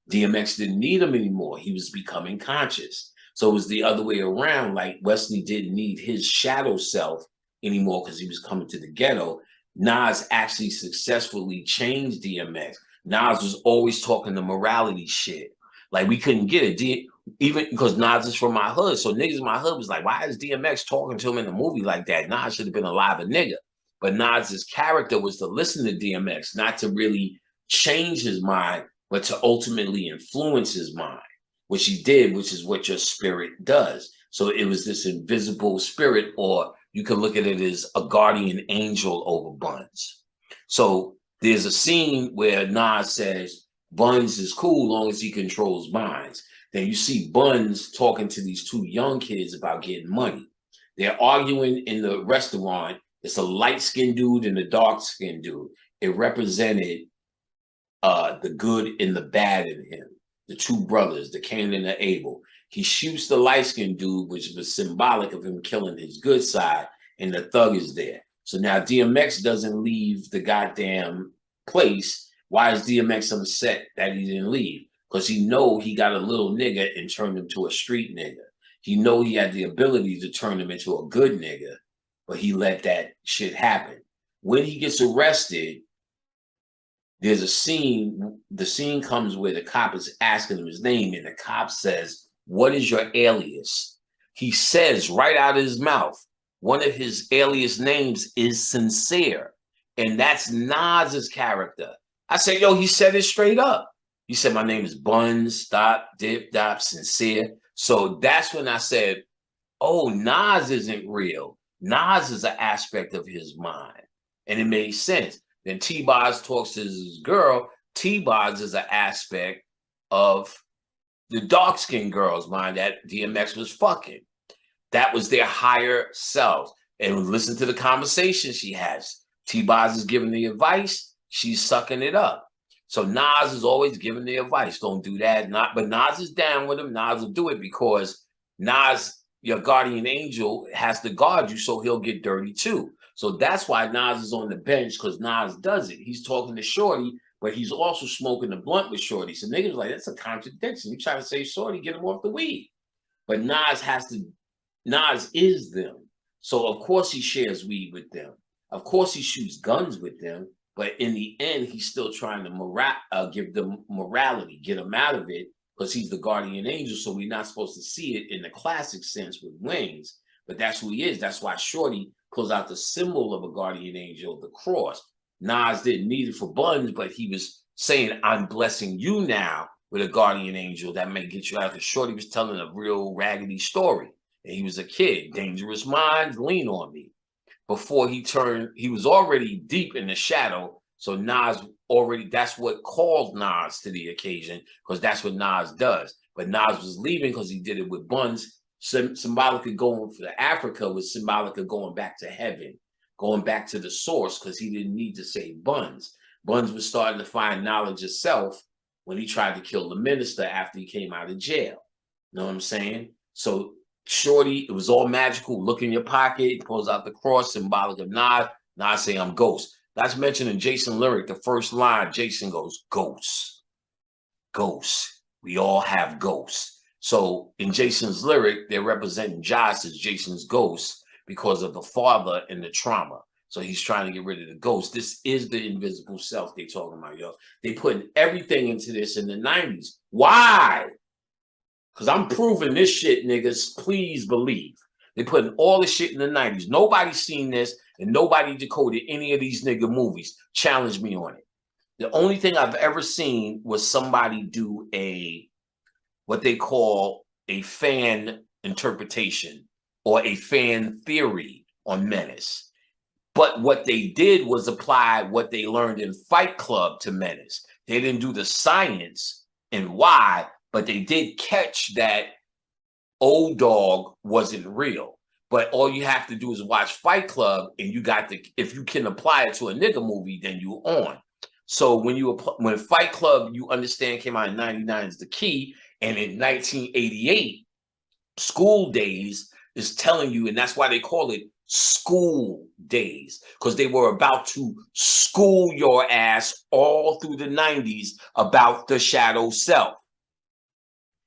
DMX didn't need him anymore. He was becoming conscious. So it was the other way around. Like Wesley didn't need his shadow self anymore because he was coming to the ghetto. Nas actually successfully changed DMX. Nas was always talking the morality shit. Like we couldn't get it. Even because Nas is from my hood. So niggas in my hood was like, why is DMX talking to him in a movie like that? Nas should have been alive a nigga. But Nas's character was to listen to DMX, not to really change his mind, but to ultimately influence his mind, which he did, which is what your spirit does. So it was this invisible spirit, or you can look at it as a guardian angel over Buns. So there's a scene where Nas says, Buns is cool long as he controls minds. Then you see Buns talking to these 2 young kids about getting money. They're arguing in the restaurant. It's a light-skinned dude and a dark-skinned dude. It represented the good and the bad in him. The 2 brothers, the Cain and the Abel. He shoots the light-skinned dude, which was symbolic of him killing his good side, and the thug is there. So now DMX doesn't leave the goddamn place. Why is DMX upset that he didn't leave? Because he know he got a little nigga and turned him to a street nigga. He know he had the ability to turn him into a good nigga, but he let that shit happen. When he gets arrested, there's a scene. The scene comes where the cop is asking him his name, and the cop says, what is your alias? He says right out of his mouth, one of his alias names is Sincere, and that's Nas's character. I said, yo, he said it straight up. He said, my name is Buns, Stop, Dip, Dop, Sincere. So that's when I said, oh, Nas isn't real. Nas is an aspect of his mind. And it made sense. Then T-Boz talks to his girl. T-Boz is an aspect of the dark-skinned girl's mind that DMX was fucking. That was their higher selves. And listen to the conversation she has. T-Boz is giving the advice. She's sucking it up. So Nas is always giving the advice. Don't do that. But Nas is down with him. Nas will do it because Nas, your guardian angel, has to guard you, so he'll get dirty too. So that's why Nas is on the bench, because Nas does it. He's talking to Shorty, but he's also smoking the blunt with Shorty. So niggas like, that's a contradiction. You try to say Shorty, get him off the weed. But Nas is them. So of course he shares weed with them. Of course he shoots guns with them. But in the end, he's still trying to give them morality, get them out of it, because he's the guardian angel. So we're not supposed to see it in the classic sense with wings. But that's who he is. That's why Shorty pulls out the symbol of a guardian angel, the cross. Nas didn't need it for Buns, but he was saying, I'm blessing you now with a guardian angel that may get you out. Because Shorty was telling a real raggedy story. And he was a kid. Dangerous minds lean on me. Before he turned, he was already deep in the shadow. So Nas already, that's what called Nas to the occasion, because that's what Nas does. But Nas was leaving because he did it with Buns. Symbolic of going for Africa was symbolic of going back to heaven, going back to the source, because he didn't need to say Buns. Buns was starting to find knowledge of self when he tried to kill the minister after he came out of jail. You know what I'm saying? So Shorty, it was all magical. Look in your pocket, he pulls out the cross, symbolic of Nas. Nas saying, I'm Ghost. That's mentioned in Jason's lyric. The first line, Jason goes, Ghosts. Ghosts. We all have ghosts. So in Jason's lyric, they're representing Josh as Jason's ghost because of the father and the trauma. So he's trying to get rid of the ghost. This is the invisible self they're talking about, yo. They put everything into this in the 90s. Why? Because I'm proving this shit, niggas. Please believe. They putting all this shit in the 90s. Nobody's seen this, and nobody decoded any of these nigga movies. Challenge me on it. The only thing I've ever seen was somebody do what they call a fan interpretation or a fan theory on Menace. But what they did was apply what they learned in Fight Club to Menace. They didn't do the science and why, but they did catch that old dog wasn't real. But all you have to do is watch Fight Club, and you got the, if you can apply it to a nigga movie, then you on. So when Fight Club, you understand, came out in 99 is the key. And in 1988, School Days is telling you, and that's why they call it School Days, because they were about to school your ass all through the 90s about the shadow self.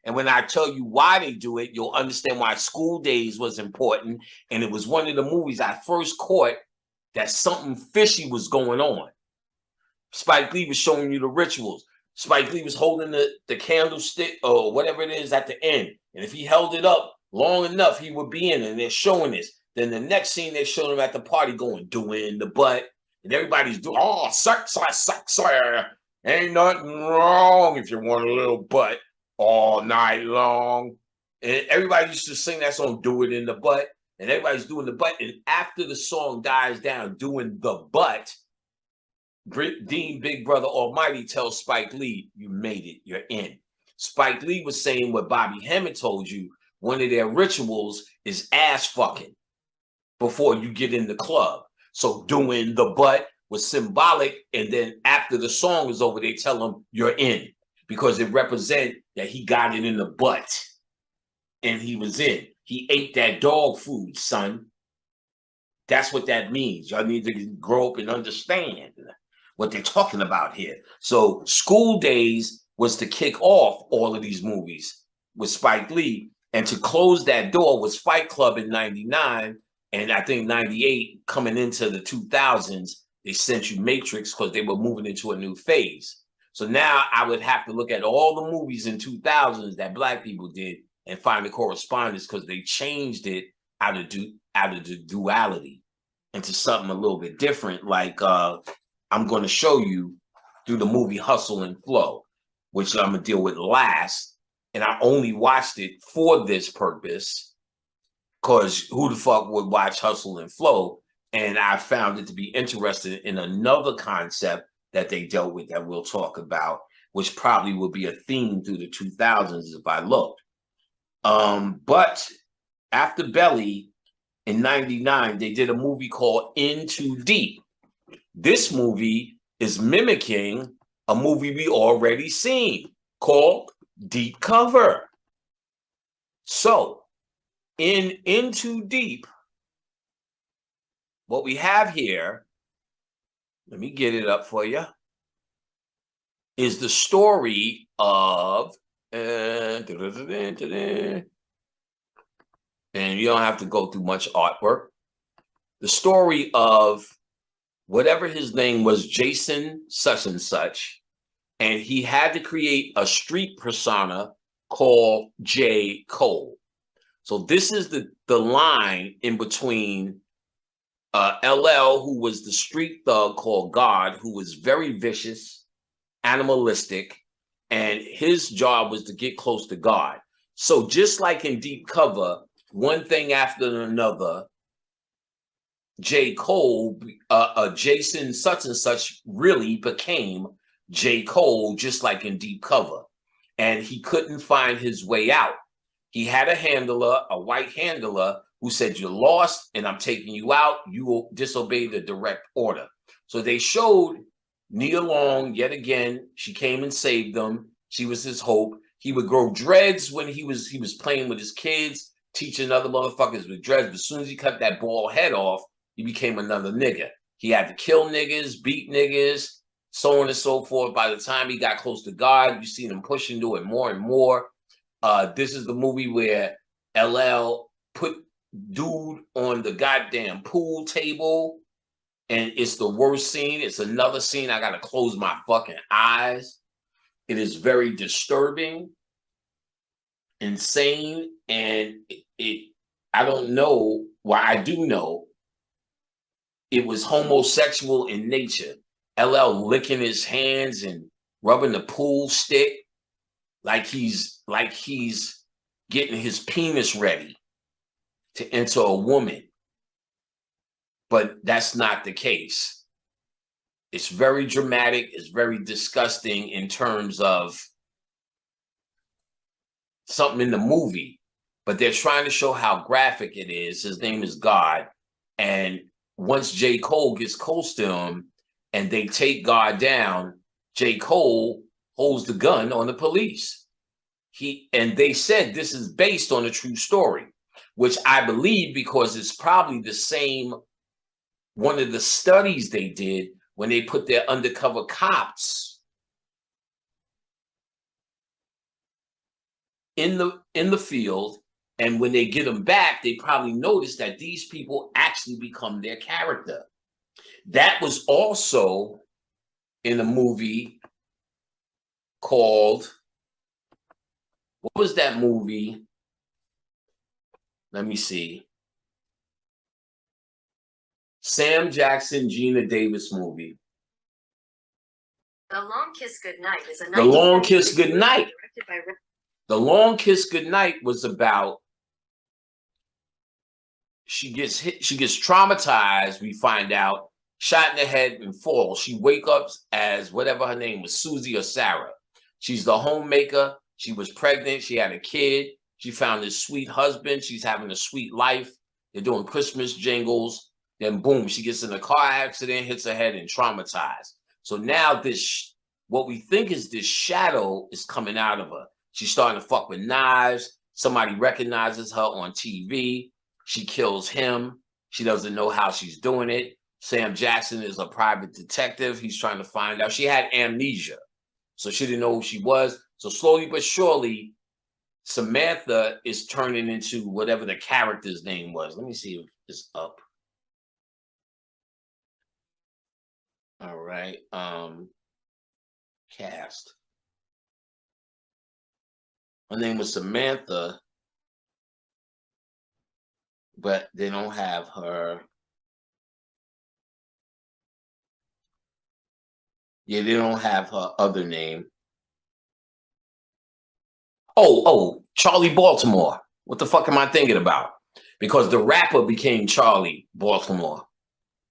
And when I tell you why they do it, you'll understand why School Days was important. And it was one of the movies I first caught that something fishy was going on. Spike Lee was showing you the rituals. Spike Lee was holding the candlestick or whatever it is at the end. And if he held it up long enough, he would be in it. And they're showing this. Then the next scene, they're showing him at the party going, doing the butt. And everybody's doing, oh, suck. Ain't nothing wrong if you want a little butt all night long. And everybody used to sing that song, Do It in the Butt. And everybody's doing the butt. And after the song dies down, doing the butt, Dean Big Brother Almighty tells Spike Lee, you made it, you're in. Spike Lee was saying what Bobby Hemmett told you, one of their rituals is ass fucking before you get in the club. So doing the butt was symbolic, and then after the song is over, they tell him you're in, because it represents that he got it in the butt and he was in. He ate that dog food, son. That's what that means. Y'all need to grow up and understand what they're talking about here. So School Days was to kick off all of these movies with Spike Lee, and to close that door was Fight Club in 99, and I think 98 coming into the 2000s, they sent you Matrix because they were moving into a new phase. So now I would have to look at all the movies in 2000s that Black people did and find the correspondence, because they changed it out of the duality into something a little bit different, like I'm going to show you through the movie Hustle and Flow, which I'm going to deal with last. And I only watched it for this purpose, because who the fuck would watch Hustle and Flow? And I found it to be interesting in another concept that they dealt with that we'll talk about, which probably will be a theme through the 2000s if I looked. But after Belly in 99, they did a movie called In Too Deep. This movie is mimicking a movie we already seen called Deep Cover. So in Too Deep, what we have here, let me get it up for you, is the story of, and you don't have to go through much artwork, the story of whatever his name was, Jason such and such, and he had to create a street persona called J. Cole. So this is the line in between LL, who was the street thug called God, who was very vicious, animalistic, and his job was to get close to God. So just like in Deep Cover, one thing after another, J. Cole, Jason such and such really became J. Cole, just like in Deep Cover. And he couldn't find his way out. He had a handler, a white handler, who said, "You're lost and I'm taking you out. You will disobey the direct order." So they showed Nia Long yet again. She came and saved them. She was his hope. He would grow dreads when he was playing with his kids, teaching other motherfuckers with dreads. But as soon as he cut that bald head off, he became another nigga. He had to kill niggas, beat niggas, so on and so forth. By the time he got close to God, you see him pushing to it more and more. This is the movie where LL put dude on the goddamn pool table, and it's the worst scene. It's another scene I gotta close my fucking eyes. It is very disturbing, insane, and I don't know why. I do know it was homosexual in nature. LL licking his hands and rubbing the pool stick like he's getting his penis ready to enter a woman. But that's not the case. It's very dramatic. It's very disgusting in terms of something in the movie, but they're trying to show how graphic it is. His name is God. And once J. Cole gets close to him and they take God down, J. Cole holds the gun on the police. And they said this is based on a true story, which I believe because it's probably the same, one of the studies they did when they put their undercover cops in the field, and when they get them back, they probably notice that these people actually become their character. That was also in a movie called, what was that movie? Let me see. Sam Jackson, Gina Davis movie. The Long Kiss Goodnight is a The Long Kiss 1996 Goodnight. movie directed by The Long Kiss Goodnight was about, she gets hit, she gets traumatized, we find out, shot in the head and falls. She wakes up as whatever her name was, Susie or Sarah. She's the homemaker. She was pregnant. She had a kid. She found this sweet husband. She's having a sweet life. They're doing Christmas jingles. Then boom, she gets in a car accident, hits her head and traumatized. So now this, what we think is this shadow is coming out of her. She's starting to fuck with knives. Somebody recognizes her on TV. She kills him. She doesn't know how she's doing it. Sam Jackson is a private detective. He's trying to find out. She had amnesia, so she didn't know who she was. So slowly but surely, Samantha is turning into whatever the character's name was. Let me see if it's up. All right. Cast. Her name was Samantha, but they don't have her. Yeah, they don't have her other name. Oh, Charlie Baltimore. What the fuck am I thinking about? Because the rapper became Charlie Baltimore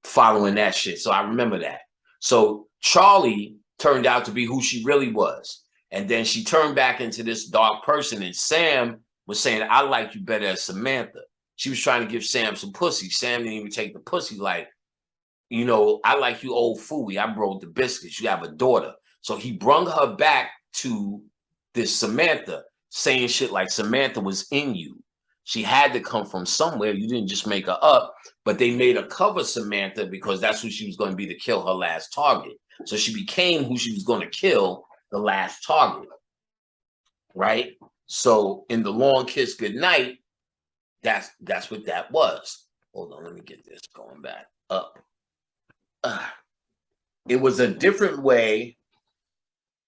following that shit. So I remember that. So Charlie turned out to be who she really was. And then she turned back into this dark person. And Sam was saying, "I like you better as Samantha." She was trying to give Sam some pussy. Sam didn't even take the pussy. Like, you know, "I like you, old fooey. I broke the biscuits. You have a daughter." So he brung her back to this Samantha, saying shit like, "Samantha was in you. She had to come from somewhere. You didn't just make her up." But they made her cover Samantha because that's who she was going to be to kill her last target. So she became who she was going to kill, the last target. Right? So in The Long Kiss Goodnight, that's what that was. Hold on, let me get this going back up. It was a different way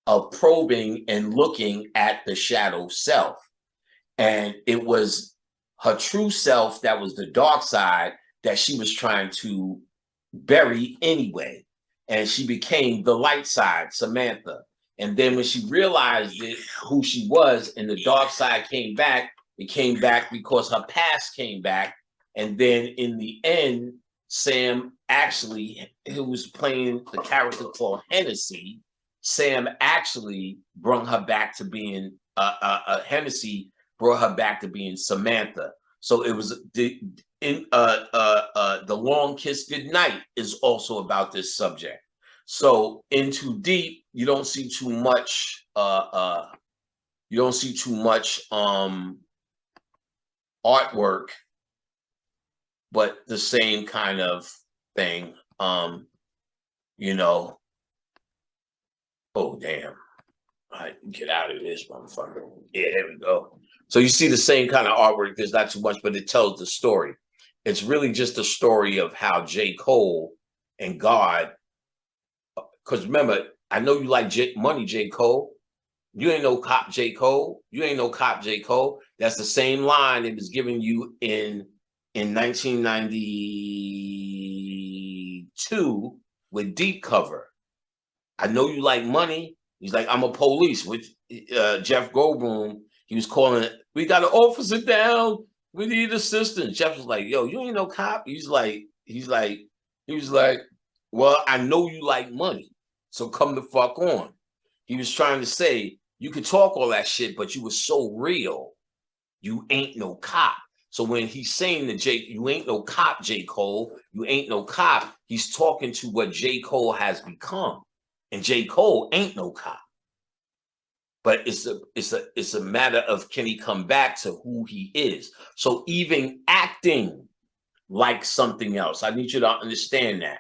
of probing and looking at the shadow self. And it was her true self that was the dark side, that she was trying to bury anyway. And she became the light side, Samantha. And then when she realized who she was and the dark side came back, it came back because her past came back. And then in the end, Sam actually, who was playing the character called Hennessy, Sam actually brought her back to being Hennessy brought her back to being Samantha. So it was the Long Kiss Goodnight is also about this subject. So in Too Deep, you don't see too much artwork, but the same kind of thing. You know, oh damn. All right, get out of this motherfucker. Yeah, there we go. So you see the same kind of artwork. There's not too much, but it tells the story. It's really just a story of how J. Cole and God, because remember, I know you like money, J. Cole. You ain't no cop, J. Cole. You ain't no cop, J. Cole. That's the same line it was giving you in 1992 with Deep Cover. I know you like money. He's like, I'm a police. With Jeff Goldblum, he was calling it, we got an officer down. We need assistance. Jeff was like, yo, you ain't no cop. He was like, well, I know you like money. So come the fuck on. He was trying to say, you could talk all that shit, but you were so real. You ain't no cop. So when he's saying to Jake, you ain't no cop, J. Cole, you ain't no cop, he's talking to what J. Cole has become. And J. Cole ain't no cop. But it's a matter of, can he come back to who he is? So even acting like something else, I need you to understand that.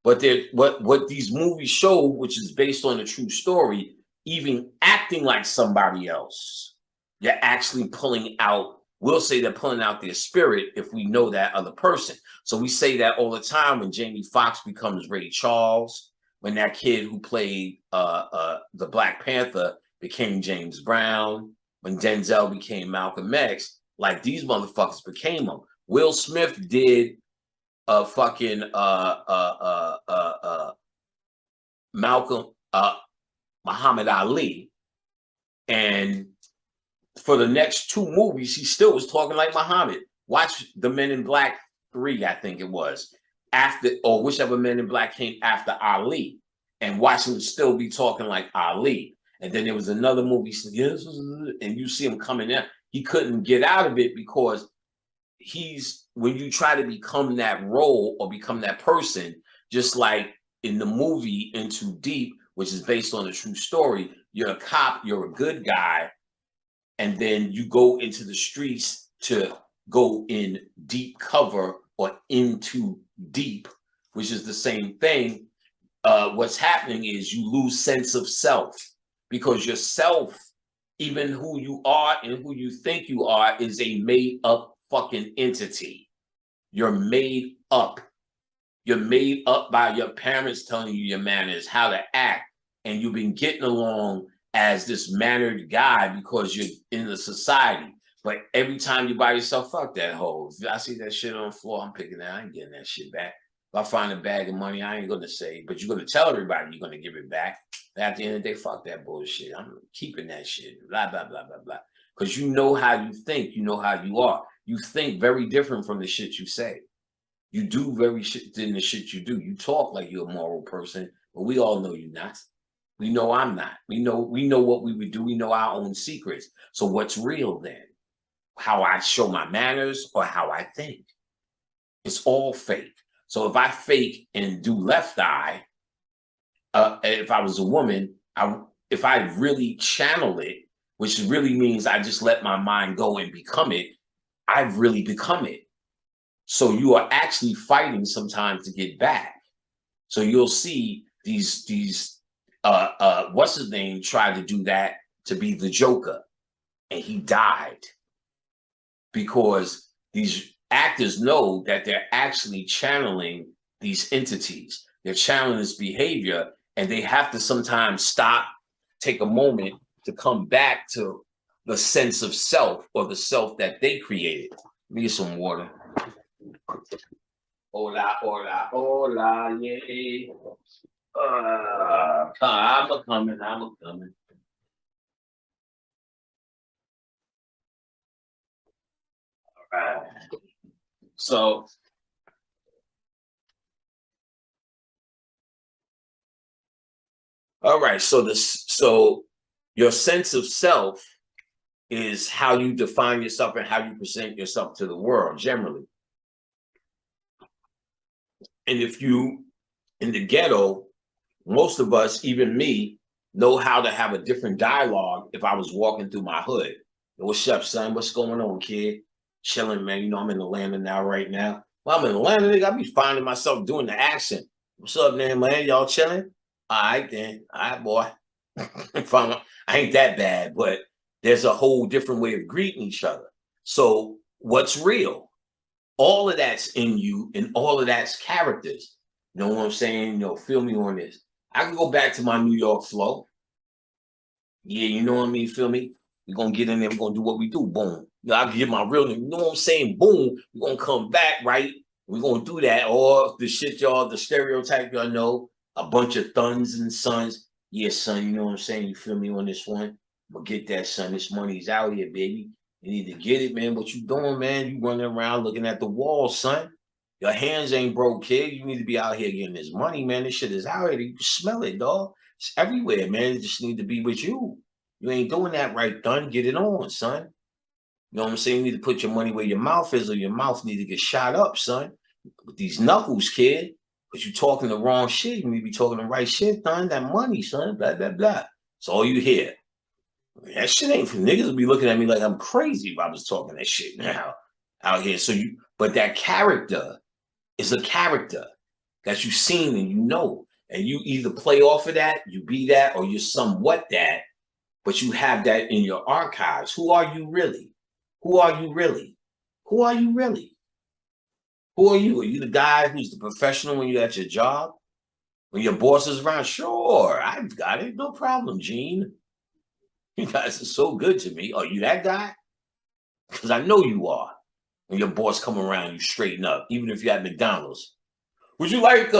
But what these movies show, which is based on a true story, even acting like somebody else, you're actually pulling out, we'll say they're pulling out their spirit if we know that other person. So we say that all the time when Jamie Foxx becomes Ray Charles, when that kid who played the Black Panther became James Brown, when Denzel became Malcolm X, like these motherfuckers became them. Will Smith did fucking Malcolm Muhammad Ali, and for the next two movies, he still was talking like Muhammad. Watch the Men in Black 3, I think it was, after, or whichever Men in Black came after Ali, and watch him still be talking like Ali. And then there was another movie, and you see him coming in. He couldn't get out of it because when you try to become that role or become that person, just like in the movie In Too Deep, which is based on a true story, you're a cop, you're a good guy, and then you go into the streets to go in deep cover or into deep, which is the same thing. What's happening is you lose sense of self, because yourself, even who you are and who you think you are, is a made up fucking entity. You're made up. You're made up by your parents telling you your manners, how to act, and you've been getting along as this mannered guy because you're in the society. But every time you by yourself, fuck that hoe. If I see that shit on the floor, I'm picking that. I ain't getting that shit back. If I find a bag of money, I ain't gonna say, but you're gonna tell everybody you're gonna give it back. But at the end of the day, fuck that bullshit. I'm keeping that shit. Blah, blah, blah, blah, blah. Because you know how you think, you know how you are. You think very different from the shit you say. You do very shit than the shit you do. You talk like you're a moral person, but we all know you're not. We know I'm not. We know what we would do. We know our own secrets. So what's real then? How I show my manners or how I think? It's all fake. So if I fake and do left eye, if I was a woman, if I really channel it, which really means I just let my mind go and become it, I've really become it. So you are actually fighting sometimes to get back. So you'll see these what's his name tried to do that to be the Joker, and he died because these actors know that they're actually channeling these entities. They're channeling this behavior, and they have to sometimes stop, take a moment to come back to the sense of self or the self that they created. Let me get some water. Hola, hola, hola, yeah. I'm a coming. All right. So, all right. So your sense of self is how you define yourself and how you present yourself to the world generally. And if you in the ghetto, most of us, even me, know how to have a different dialogue if I was walking through my hood. What's up, son? What's going on, kid? Chilling, man. You know, I'm in Atlanta now, right now. Well, I'm in Atlanta, nigga. I be finding myself doing the accent. What's up, man? Y'all chilling? All right, then. All right, boy. If I ain't that bad, but there's a whole different way of greeting each other. So, what's real? All of that's in you, and all of that's characters. You know what I'm saying? You know, feel me on this. I can go back to my New York flow. Yeah, you know what I mean? Feel me? We're gonna get in there, we're gonna do what we do. Boom. You know, I can get my real name. You know what I'm saying? Boom. We're gonna come back, right? We're gonna do that. Or the shit, y'all, the stereotype, y'all know, a bunch of thuns and sons. Yeah, son, you know what I'm saying? You feel me on this one? But get that, son. This money's out here, baby. You need to get it, man. What you doing, man? You running around looking at the wall, son. Your hands ain't broke, kid. You need to be out here getting this money, man. This shit is out here. You can smell it, dog. It's everywhere, man. It just need to be with you. You ain't doing that right, done. Get it on, son. You know what I'm saying? You need to put your money where your mouth is, or your mouth need to get shot up, son. With these knuckles, kid. But you talking the wrong shit. You need to be talking the right shit, son. That money, son. Blah, blah, blah. That's all you hear. That shit ain't for niggas to be looking at me like I'm crazy if I was talking that shit now out here. But that character is a character that you've seen and you know. And you either play off of that, you be that, or you're somewhat that, but you have that in your archives. Who are you really? Who are you really? Who are you really? Who are you? Are you the guy who's the professional when you're at your job? When your boss is around? Sure, I've got it. No problem, Gene. You guys are so good to me. Are you that guy? Because I know you are. When your boss come around, you straighten up, even if you're at McDonald's. Would you like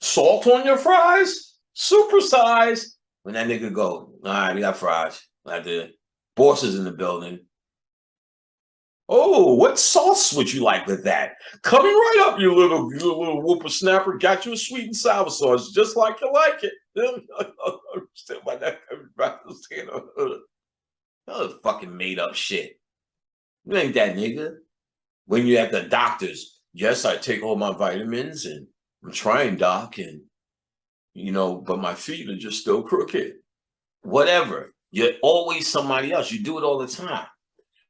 salt on your fries? Super size. When that nigga go, all right, we got fries. Like the boss is in the building. Oh, what sauce would you like with that? Coming right up, you little whippersnapper. Got you a sweet and sour sauce, just like you like it. Still by that fucking made up shit. You ain't that nigga. When you're at the doctor's, yes, I take all my vitamins and I'm trying, doc, and but my feet are just still crooked. Whatever. You're always somebody else. You do it all the time.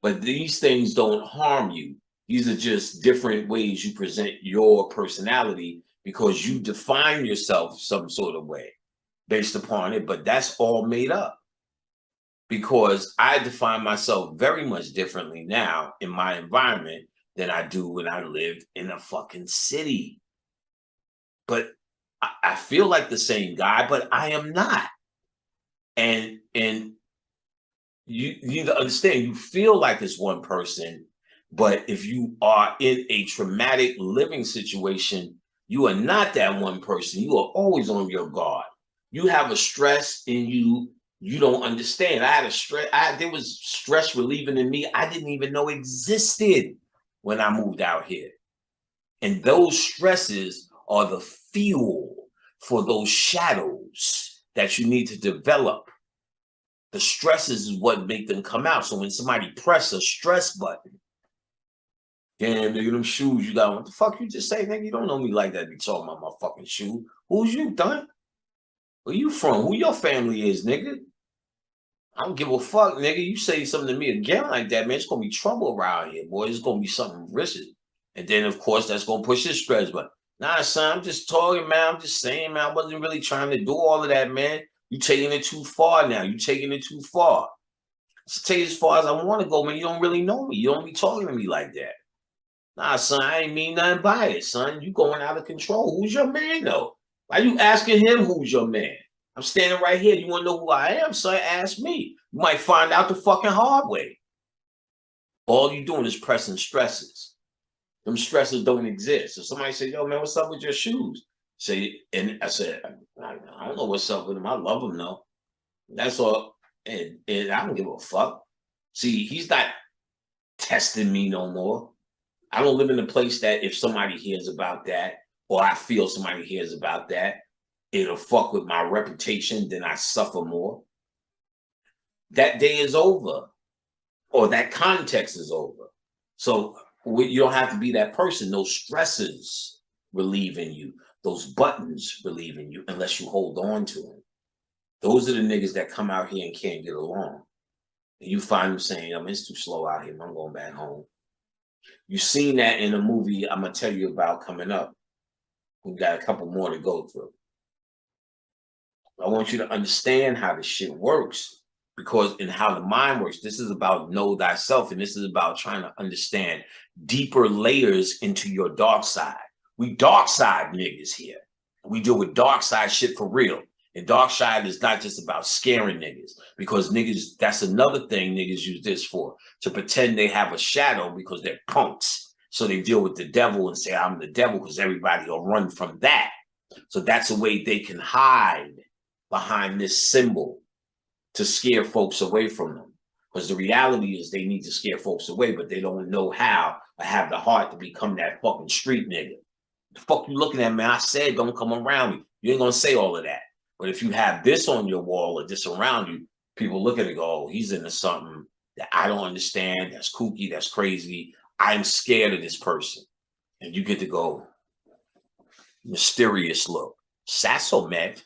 But these things don't harm you. These are just different ways you present your personality because you define yourself some sort of way based upon it. But that's all made up because I define myself very much differently now in my environment than I do when I lived in a fucking city. But I feel like the same guy, but I am not. And you need to understand you feel like it's one person, but if you are in a traumatic living situation, you are not that one person. You are always on your guard. You have a stress in you don't understand. I had a stress, there was stress relieving in me I didn't even know existed when I moved out here. And those stresses are the fuel for those shadows that you need to develop. The stresses is what make them come out. So when somebody press a stress button, damn, nigga, them shoes you got. What the fuck you just say, nigga? You don't know me like that. Be talking about my fucking shoe. Who's you, done? Where you from? Who your family is, nigga? I don't give a fuck, nigga. You say something to me again like that, man, it's gonna be trouble around here, boy. It's gonna be something risky. And then, of course, that's gonna push his stress. But nah, son, I'm just talking, man. I'm just saying, man. I wasn't really trying to do all of that, man. You taking it too far now. You taking it too far. Take as far as I want to go, man. You don't really know me. You don't be talking to me like that. Nah, son, I ain't mean nothing by it, son. You going out of control. Who's your man, though? Why you asking him who's your man? I'm standing right here. You want to know who I am, son? Ask me. You might find out the fucking hard way. All you doing is pressing stresses. Them stresses don't exist. So somebody say, yo, man, what's up with your shoes? Say, and I said, I don't know what's up with them. I love them though. That's all. And I don't give a fuck. See, he's not testing me no more. I don't live in a place that if somebody hears about that, or I feel somebody hears about that, it'll fuck with my reputation, then I suffer more. That day is over, or that context is over. So you don't have to be that person. Those stresses relieve in you. Those buttons relieve in you unless you hold on to them. Those are the niggas that come out here and can't get along. And you find them saying, it's too slow out here. I'm going back home. You've seen that in a movie I'm going to tell you about coming up. We've got a couple more to go through. I want you to understand how this shit works, because in how the mind works, this is about know thyself, and this is about trying to understand deeper layers into your dark side. We dark side niggas here. We deal with dark side shit for real. And dark side is not just about scaring niggas, because niggas, that's another thing niggas use this for, to pretend they have a shadow because they're punks. So they deal with the devil and say, I'm the devil, because everybody will run from that. So that's a way they can hide behind this symbol to scare folks away from them. Because the reality is they need to scare folks away, but they don't know how or have the heart to become that fucking street nigga. The fuck you looking at, man? I said don't come around me. You ain't gonna say all of that. But if you have this on your wall or this around you, people look at it and go, oh, he's into something that I don't understand. That's kooky. That's crazy. I'm scared of this person. And you get to go mysterious look, Sassomet,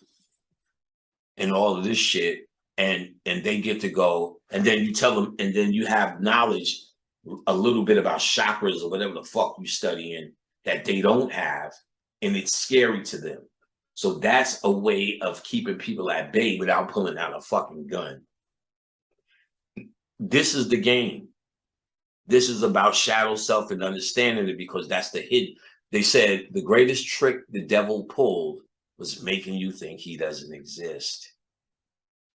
and all of this shit. And they get to go, and then you tell them, and then you have knowledge, a little bit about chakras or whatever the fuck you studying that they don't have, and it's scary to them. So that's a way of keeping people at bay without pulling out a fucking gun. This is the game. This is about shadow self and understanding it, because that's the hidden. They said the greatest trick the devil pulled was making you think he doesn't exist.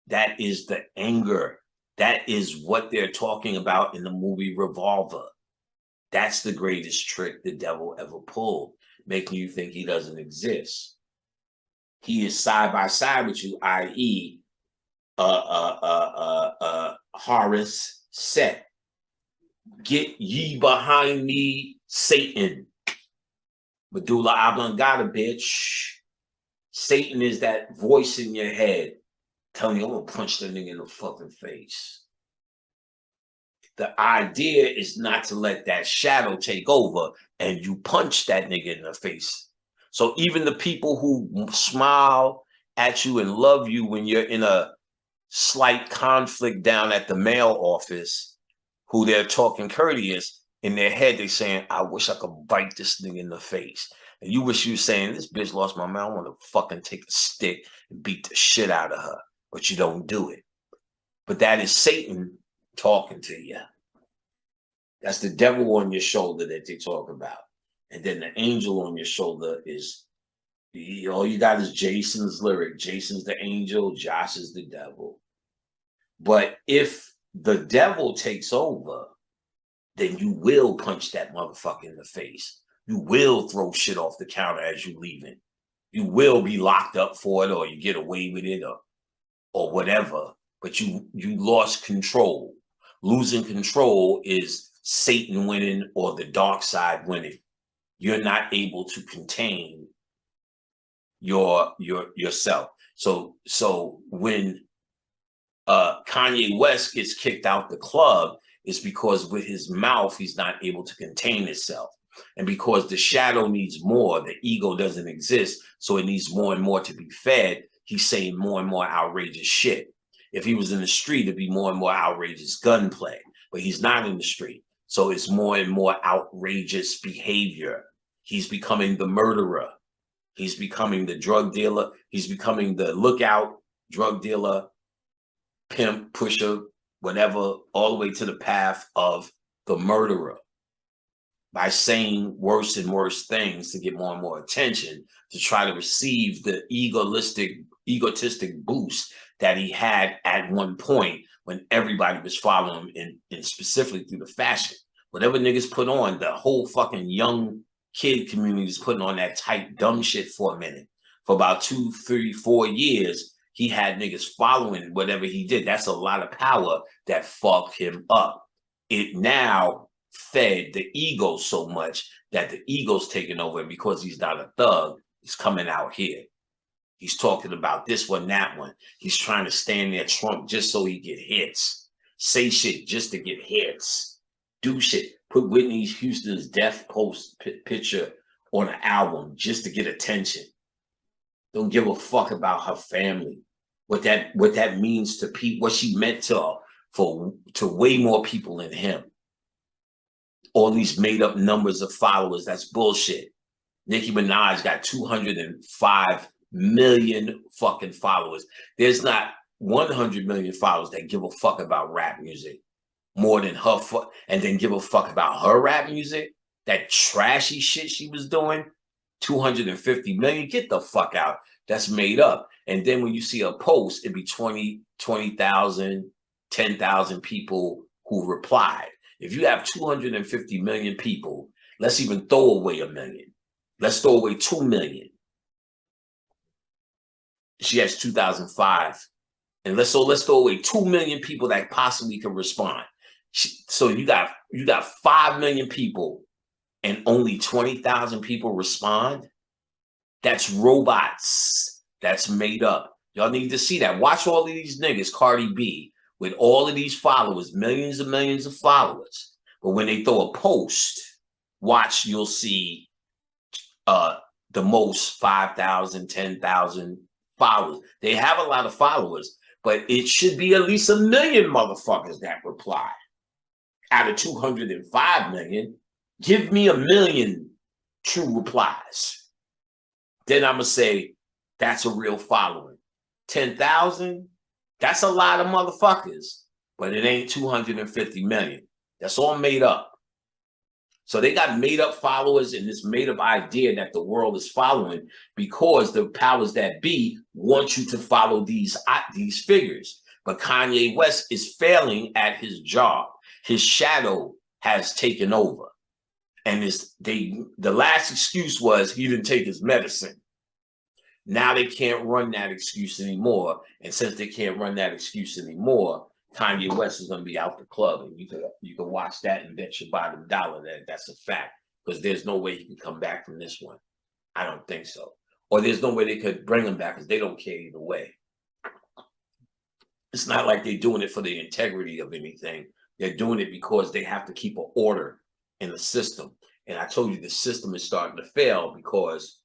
That is the anger. That is what they're talking about in the movie Revolver. That's the greatest trick the devil ever pulled, making you think he doesn't exist. He is side by side with you, i.e., Horus Set. Get ye behind me, Satan. Medulla oblongata, bitch. Satan is that voice in your head telling you, I'm gonna punch that nigga in the fucking face. The idea is not to let that shadow take over and you punch that nigga in the face. So even the people who smile at you and love you when you're in a slight conflict down at the mail office, who they're talking courteous, in their head they're saying, I wish I could bite this nigga in the face. And you wish you were saying, this bitch lost my mind, I want to fucking take a stick and beat the shit out of her. But you don't do it. But that is Satan talking to you. That's the devil on your shoulder that they talk about. And then the angel on your shoulder is, all you got is Jason's lyric. Jason's the angel, Josh is the devil. But if the devil takes over, then you will punch that motherfucker in the face. You will throw shit off the counter as you leaving. You will be locked up for it, or you get away with it, or whatever. But you lost control. Losing control is Satan winning or the dark side winning. You're not able to contain yourself. So when Kanye West gets kicked out the club, it's because with his mouth he's not able to contain himself, and because the shadow needs more, the ego doesn't exist, so it needs more and more to be fed. He's saying more and more outrageous shit. If he was in the street, it'd be more and more outrageous gunplay, but he's not in the street. So it's more and more outrageous behavior. He's becoming the murderer. He's becoming the drug dealer. He's becoming the lookout drug dealer, pimp, pusher, whatever, all the way to the path of the murderer, by saying worse and worse things to get more and more attention, to try to receive the egotistic boost that he had at one point when everybody was following him, in specifically through the fashion. Whatever niggas put on, the whole fucking young kid community is putting on that tight dumb shit for a minute. For about 2, 3, 4 years, he had niggas following whatever he did. That's a lot of power that fucked him up. It now fed the ego so much that the ego's taking over. And because he's not a thug, he's coming out here. He's talking about this one, that one. He's trying to stand there Trump just so he get hits. Say shit just to get hits. Do shit. Put Whitney Houston's death post picture on an album just to get attention. Don't give a fuck about her family. What that means to people, what she meant to way more people than him. All these made up numbers of followers, that's bullshit. Nicki Minaj got 205 million fucking followers. There's not 100 million followers that give a fuck about rap music more than her, and then give a fuck about her rap music. That trashy shit she was doing, 250 million, get the fuck out. That's made up. And then when you see a post, it'd be 20,000, 10,000 people who replied. If you have 250 million people, let's even throw away 1 million. Let's throw away 2 million. She has 2005. And let's throw away 2 million people that possibly can respond. So you got 5 million people and only 20,000 people respond. That's robots. That's made up. Y'all need to see that. Watch all of these niggas, Cardi B, with all of these followers, millions and millions of followers. But when they throw a post, watch, you'll see the most 5,000, 10,000 followers. They have a lot of followers, but it should be at least 1 million motherfuckers that reply. Out of 205 million, give me 1 million true replies. Then I'm going to say that's a real following. 10,000, that's a lot of motherfuckers, but it ain't 250 million. That's all made up. So they got made up followers and this made up idea that the world is following because the powers that be want you to follow these figures. But Kanye West is failing at his job. His shadow has taken over. And the last excuse was he didn't take his medicine. Now they can't run that excuse anymore. And since they can't run that excuse anymore, Kanye West is going to be out the club. And you can watch that and bet your bottom dollar that that's a fact. Because there's no way he can come back from this one. I don't think so. Or there's no way they could bring him back because they don't care either way. It's not like they're doing it for the integrity of anything. They're doing it because they have to keep an order in the system. And I told you the system is starting to fail because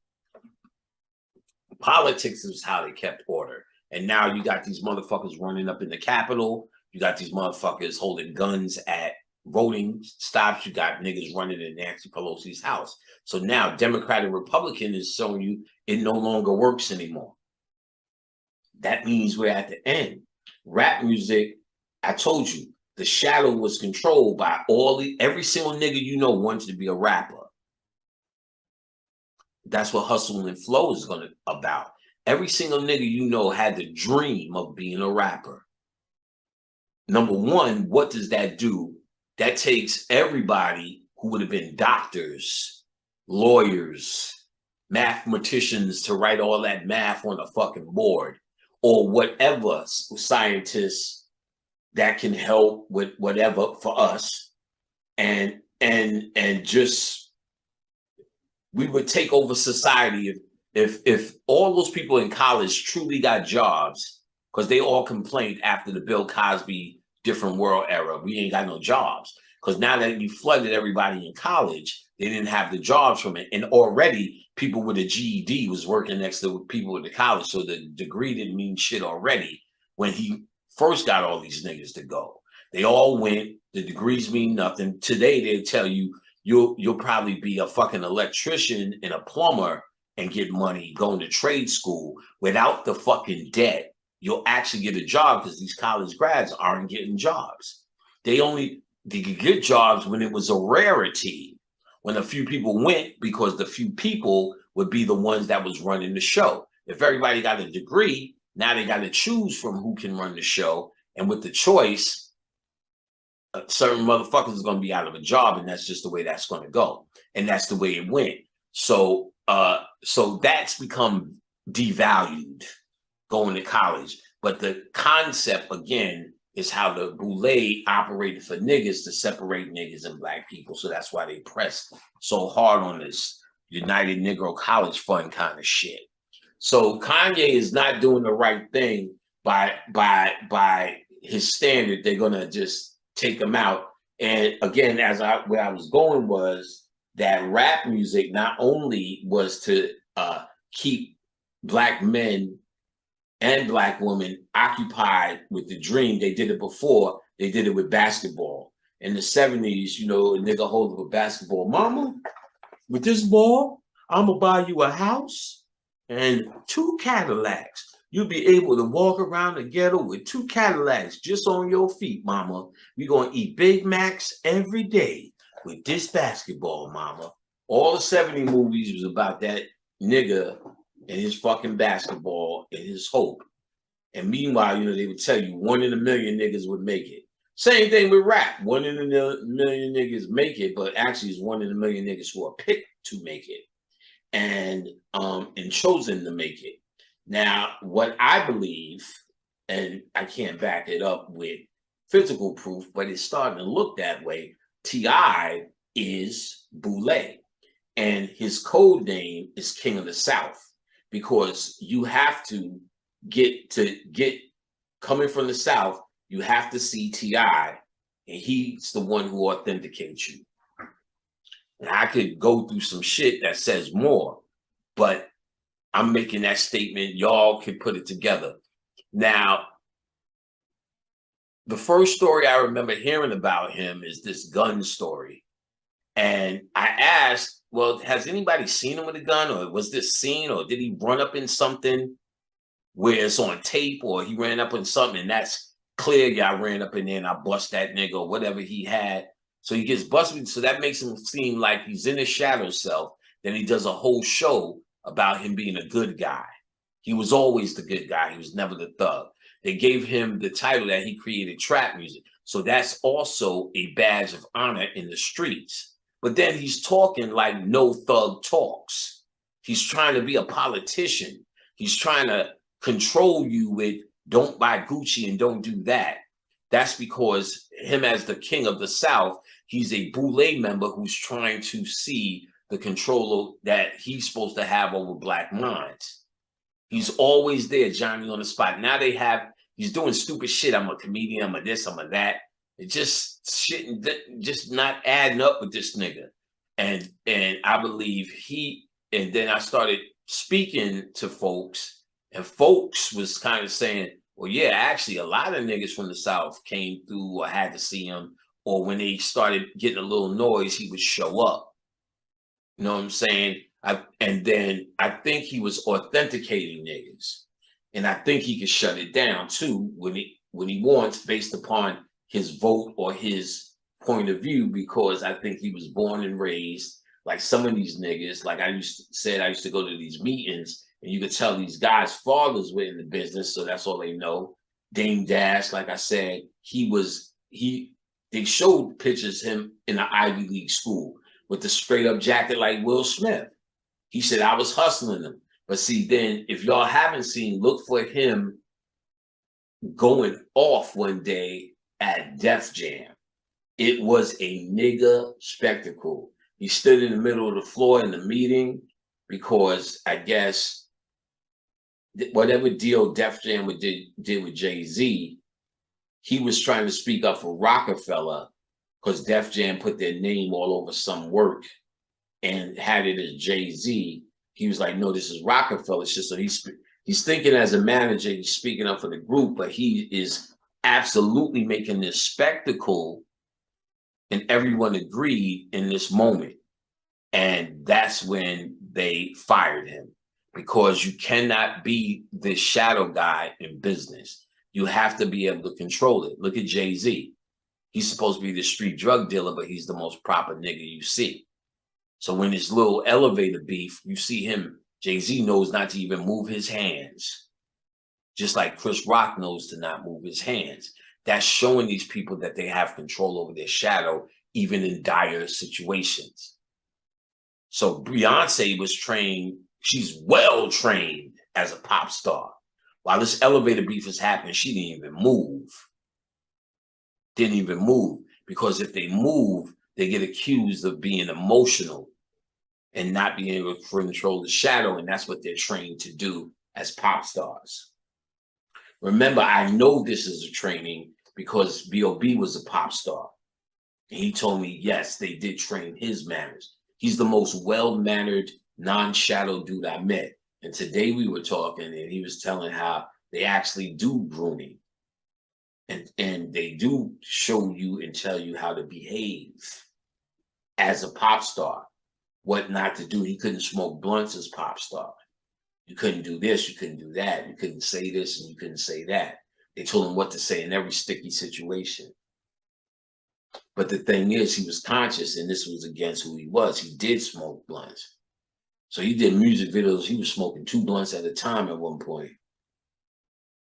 politics is how they kept order. And now you got these motherfuckers running up in the Capitol. You got these motherfuckers holding guns at voting stops. You got niggas running in Nancy Pelosi's house. So now Democrat and Republican is showing you it no longer works anymore. That means we're at the end. Rap music, I told you, the shadow was controlled by every single nigga you know wanted to be a rapper. That's what Hustle and Flow is about. Every single nigga you know had the dream of being a rapper. Number one, what does that do? That takes everybody who would have been doctors, lawyers, mathematicians to write all that math on a fucking board, or whatever scientists that can help with whatever for us, and just we would take over society if all those people in college truly got jobs, because they all complained after the Bill Cosby different world era, we ain't got no jobs. Because now that you flooded everybody in college, they didn't have the jobs from it. And already people with a GED was working next to people with the college. So the degree didn't mean shit already when he first got all these niggas to go. They all went, the degrees mean nothing. Today they tell you you'll probably be a fucking electrician and a plumber and get money going to trade school without the fucking debt. You'll actually get a job because these college grads aren't getting jobs. They could get jobs when it was a rarity, when a few people went, because the few people would be the ones that was running the show. If everybody got a degree, now they got to choose from who can run the show. And with the choice, certain motherfuckers is going to be out of a job, and that's just the way that's going to go, and that's the way it went. So so that's become devalued, going to college. But the concept again is how the boule operated for niggas to separate niggas and black people. So that's why they pressed so hard on this United Negro College Fund kind of shit. So Kanye is not doing the right thing by his standard. They're gonna just take him out. And again, where I was going was that rap music not only was to keep black men and black women occupied with the dream. They did it before. They did it with basketball. In the 70s, you know, a nigga hold up a basketball. Mama, with this ball, I'm gonna buy you a house and 2 Cadillacs. You'll be able to walk around the ghetto with 2 Cadillacs just on your feet, mama. We're gonna eat Big Macs every day with this basketball, mama. All the 70 movies was about that nigga and his fucking basketball and his hope. And meanwhile, you know, they would tell you 1 in a million niggas would make it. Same thing with rap. 1 in a million niggas make it, but actually it's 1 in a million niggas who are picked to make it and chosen to make it. Now, what I believe, and I can't back it up with physical proof, but it's starting to look that way. T.I. is Boule, and his code name is King of the South, because you have to get coming from the South, you have to see T.I., and he's the one who authenticates you. And I could go through some shit that says more, but I'm making that statement. Y'all can put it together. Now, the first story I remember hearing about him is this gun story. And I asked, well, has anybody seen him with a gun, or was this seen, or did he run up in something where it's on tape, or he ran up in something and that's clear? Yeah, I ran up in there and I bust that nigga or whatever he had. So he gets busted. So that makes him seem like he's in his shadow self. Then he does a whole show about him being a good guy. He was always the good guy. He was never the thug. They gave him the title that he created trap music. So that's also a badge of honor in the streets. But then he's talking like no thug talks. He's trying to be a politician. He's trying to control you with don't buy Gucci and don't do that. That's because him as the king of the South, he's a Boule member who's trying to see the control that he's supposed to have over black minds. He's always there, Johnny on the spot. Now he's doing stupid shit. I'm a comedian, I'm a this, I'm a that. It just shit, just not adding up with this nigga. And I believe and then I started speaking to folks, and folks was kind of saying, well, yeah, actually a lot of niggas from the South came through or had to see him, or when they started getting a little noise, he would show up. You know what I'm saying? And then I think he was authenticating niggas. And I think he could shut it down too when he wants, based upon his vote or his point of view, because I think he was born and raised like some of these niggas. Like I used to go to these meetings, and you could tell these guys' fathers were in the business, so that's all they know. Dame Dash, like I said, they showed pictures of him in an Ivy League school with the straight up jacket like Will Smith. He said, I was hustling him. But see, then if y'all haven't seen, look for him going off one day at Def Jam. It was a nigga spectacle. He stood in the middle of the floor in the meeting because I guess whatever deal Def Jam did with Jay-Z, he was trying to speak up for Rockefeller because Def Jam put their name all over some work and had it as Jay-Z. He was like, no, this is Rockefeller shit. So he's thinking as a manager, he's speaking up for the group, but he is absolutely making this spectacle, and everyone agreed in this moment. And that's when they fired him, because you cannot be the shadow guy in business. You have to be able to control it. Look at Jay-Z. He's supposed to be the street drug dealer, but he's the most proper nigga you see. So when this little elevator beef, you see him, Jay-Z knows not to even move his hands. Just like Chris Rock knows to not move his hands. That's showing these people that they have control over their shadow, even in dire situations. So Beyonce was trained, she's well trained as a pop star. While this elevator beef is happening, she didn't even move. Didn't even move. Because if they move, they get accused of being emotional and not being able to control the shadow. And that's what they're trained to do as pop stars. Remember, I know this is a training because B.O.B. was a pop star. And he told me, yes, they did train his manners. He's the most well-mannered, non-shadow dude I met. And today we were talking and he was telling how they actually do grooming. And they do show you and tell you how to behave as a pop star, what not to do. He couldn't smoke blunts as pop star. You couldn't do this, you couldn't do that. You couldn't say this and you couldn't say that. They told him what to say in every sticky situation. But the thing is, he was conscious, and this was against who he was. He did smoke blunts. So he did music videos. He was smoking 2 blunts at a time at one point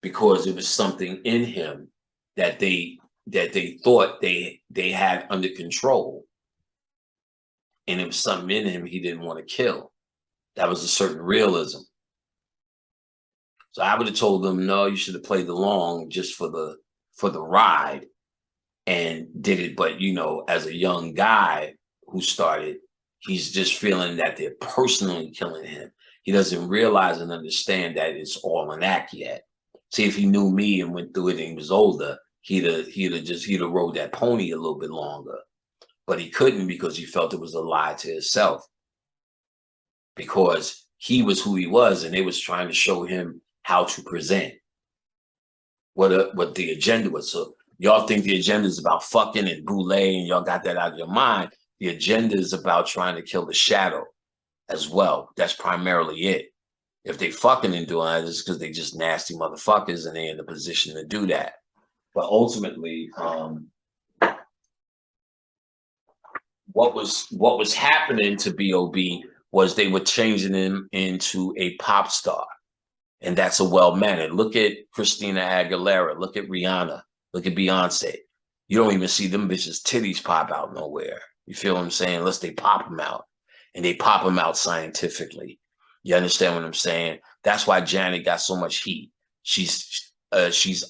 because it was something in him that they thought they had under control. And it was something in him he didn't want to kill. That was a certain realism. So I would have told them, no, you should have played along just for the ride and did it. But, you know, as a young guy who started, he's just feeling that they're personally killing him. He doesn't realize and understand that it's all an act yet. See, if he knew me and went through it and he was older, he'd have rode that pony a little bit longer. But he couldn't because he felt it was a lie to himself. Because he was who he was and they was trying to show him how to present what the agenda was. So y'all think the agenda is about fucking and boule and y'all got that out of your mind. The agenda is about trying to kill the shadow as well. That's primarily it. If they fucking and doing that, it's because they just nasty motherfuckers and they're in the position to do that. But ultimately, what was happening to B.O.B. was they were changing him into a pop star. And that's a well-mannered. Look at Christina Aguilera. Look at Rihanna. Look at Beyonce. You don't even see them bitches' titties pop out nowhere. You feel what I'm saying? Unless they pop them out. And they pop them out scientifically. You understand what I'm saying? That's why Janet got so much heat. She's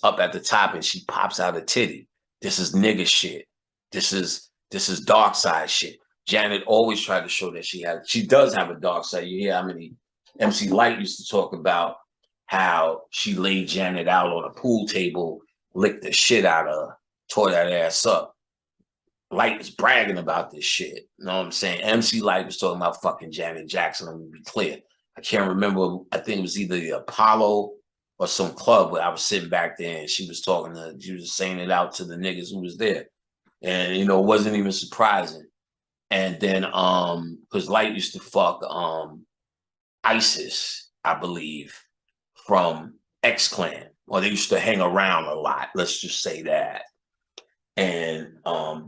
up at the top and she pops out a titty. This is nigga shit. This is dark side shit. Janet always tried to show that she does have a dark side. You hear how many MC Light used to talk about how she laid Janet out on a pool table, licked the shit out of her, tore that ass up. Light is bragging about this shit. You know what I'm saying? MC Light was talking about fucking Janet Jackson. Let me be clear. I can't remember. I think it was either the Apollo or some club where I was sitting back there and she was saying it out to the niggas who was there. And, you know, it wasn't even surprising. And then, because Light used to fuck ISIS, I believe, from X-Clan. Well, they used to hang around a lot. Let's just say that. And,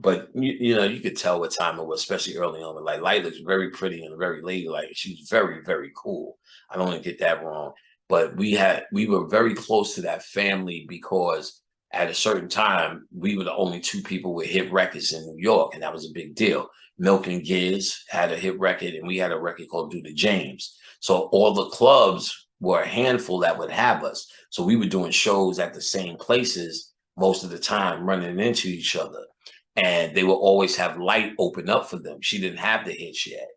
but, you know, you could tell what time it was, especially early on. Like, Light looks very pretty and very ladylike. She's very, very cool. I don't want to get that wrong. But we were very close to that family because at a certain time, we were the only 2 people with hit records in New York, and that was a big deal. Milk and Giz had a hit record, and we had a record called Do the James. So all the clubs were a handful that would have us. So we were doing shows at the same places most of the time, running into each other. And they would always have Light open up for them. She didn't have the hits yet.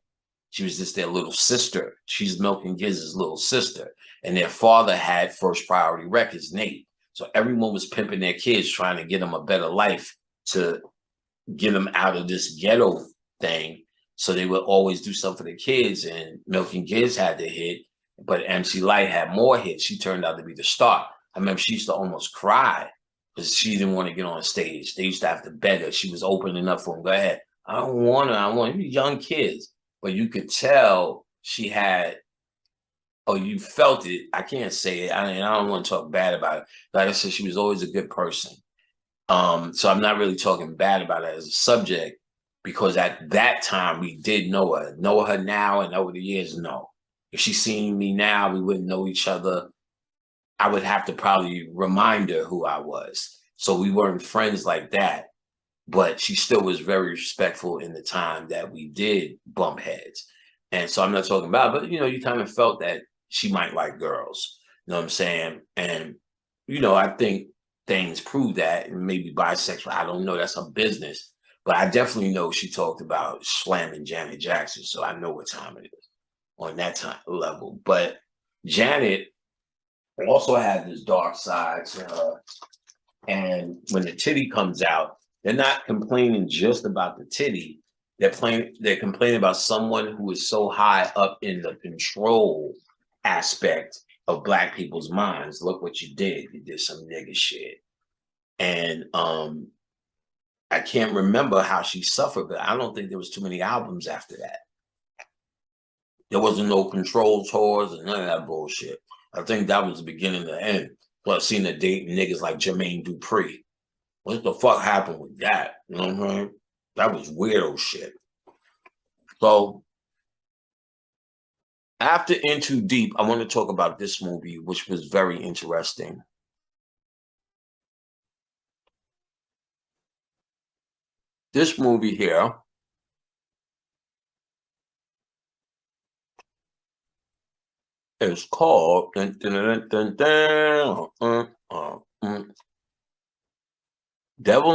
She was just their little sister. She's Milk and Giz's little sister. And their father had First Priority Records, Nate. So everyone was pimping their kids, trying to get them a better life, to get them out of this ghetto thing. So they would always do something for the kids. And Milk and Giz had the hit, but MC Light had more hits. She turned out to be the star. I remember she used to almost cry because she didn't want to get on stage. They used to have to beg her. She was opening up for them. Go ahead. I don't want to. I want young kids. But you could tell she had, oh, you felt it. I can't say it. I don't want to talk bad about it. Like I said, she was always a good person. So I'm not really talking bad about her as a subject, because at that time we did know her. Know her now and over the years, no. If she's seen me now, we wouldn't know each other. I would have to probably remind her who I was. So we weren't friends like that, but she still was very respectful in the time that we did bump heads. And so I'm not talking about, but you know, you kind of felt that she might like girls. You know what I'm saying? And you know, I think things prove that, and maybe bisexual. I don't know. That's her business. But I definitely know she talked about slamming Janet Jackson. So I know what time it is on that time level. But Janet also had this dark side to her. And when the titty comes out, they're not complaining just about the titty. They're complaining about someone who is so high up in the control aspect of Black people's minds. Look what you did. You did some nigga shit. And I can't remember how she suffered, but I don't think there was too many albums after that. There wasn't no control tours and none of that bullshit. I think that was the beginning to the end. Plus, seeing her dating niggas like Jermaine Dupri. What the fuck happened with that? You know what I mean? That was weirdo shit. So, after In Too Deep, I want to talk about this movie, which was very interesting. This movie here is called Devil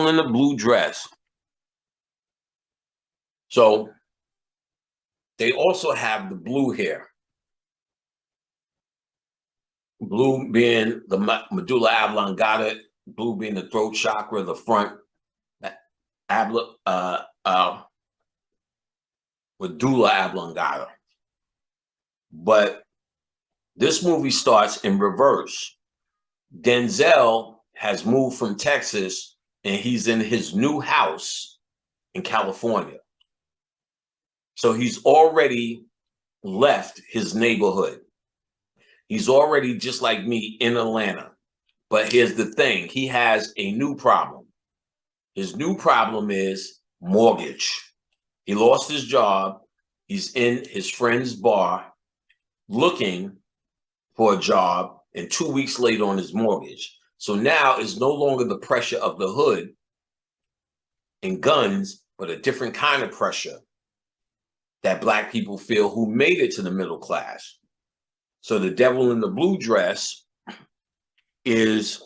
in the Blue Dress. So they also have the blue here. Blue being the medulla oblongata, blue being the throat chakra, the front medulla oblongata. But this movie starts in reverse. Denzel has moved from Texas and he's in his new house in California. So he's already left his neighborhood. He's already, just like me, in Atlanta. But here's the thing. He has a new problem. His new problem is mortgage. He lost his job. He's in his friend's bar looking for a job, and 2 weeks late on his mortgage. So now it's no longer the pressure of the hood and guns, but a different kind of pressure that Black people feel who made it to the middle class. So the devil in the blue dress is,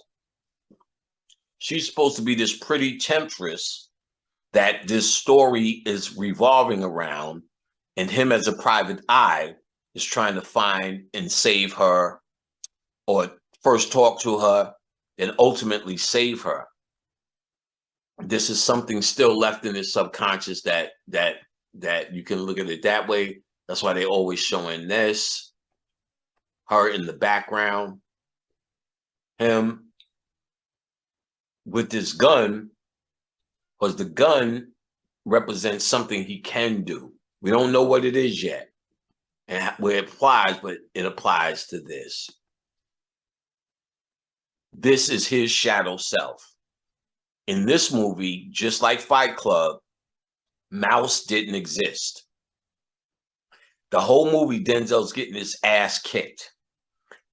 she's supposed to be this pretty temptress that this story is revolving around, and him as a private eye is trying to find and save her, or first talk to her and ultimately save her. This is something still left in his subconscious that you can look at it that way. That's why they always showing this, her in the background, him with this gun, because the gun represents something he can do. We don't know what it is yet and where it applies, but it applies to this. This is his shadow self. In this movie, just like Fight Club, Mouse didn't exist. The whole movie, Denzel's getting his ass kicked.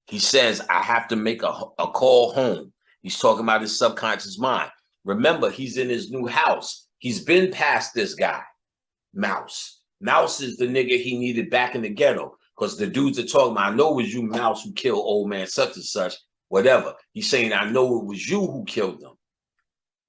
He says, I have to make a call home. He's talking about his subconscious mind. Remember, he's in his new house. He's been past this guy, Mouse. Mouse is the nigga he needed back in the ghetto, because the dudes are talking about, I know it was you, Mouse, who killed old man such and such, whatever. He's saying, I know it was you who killed them,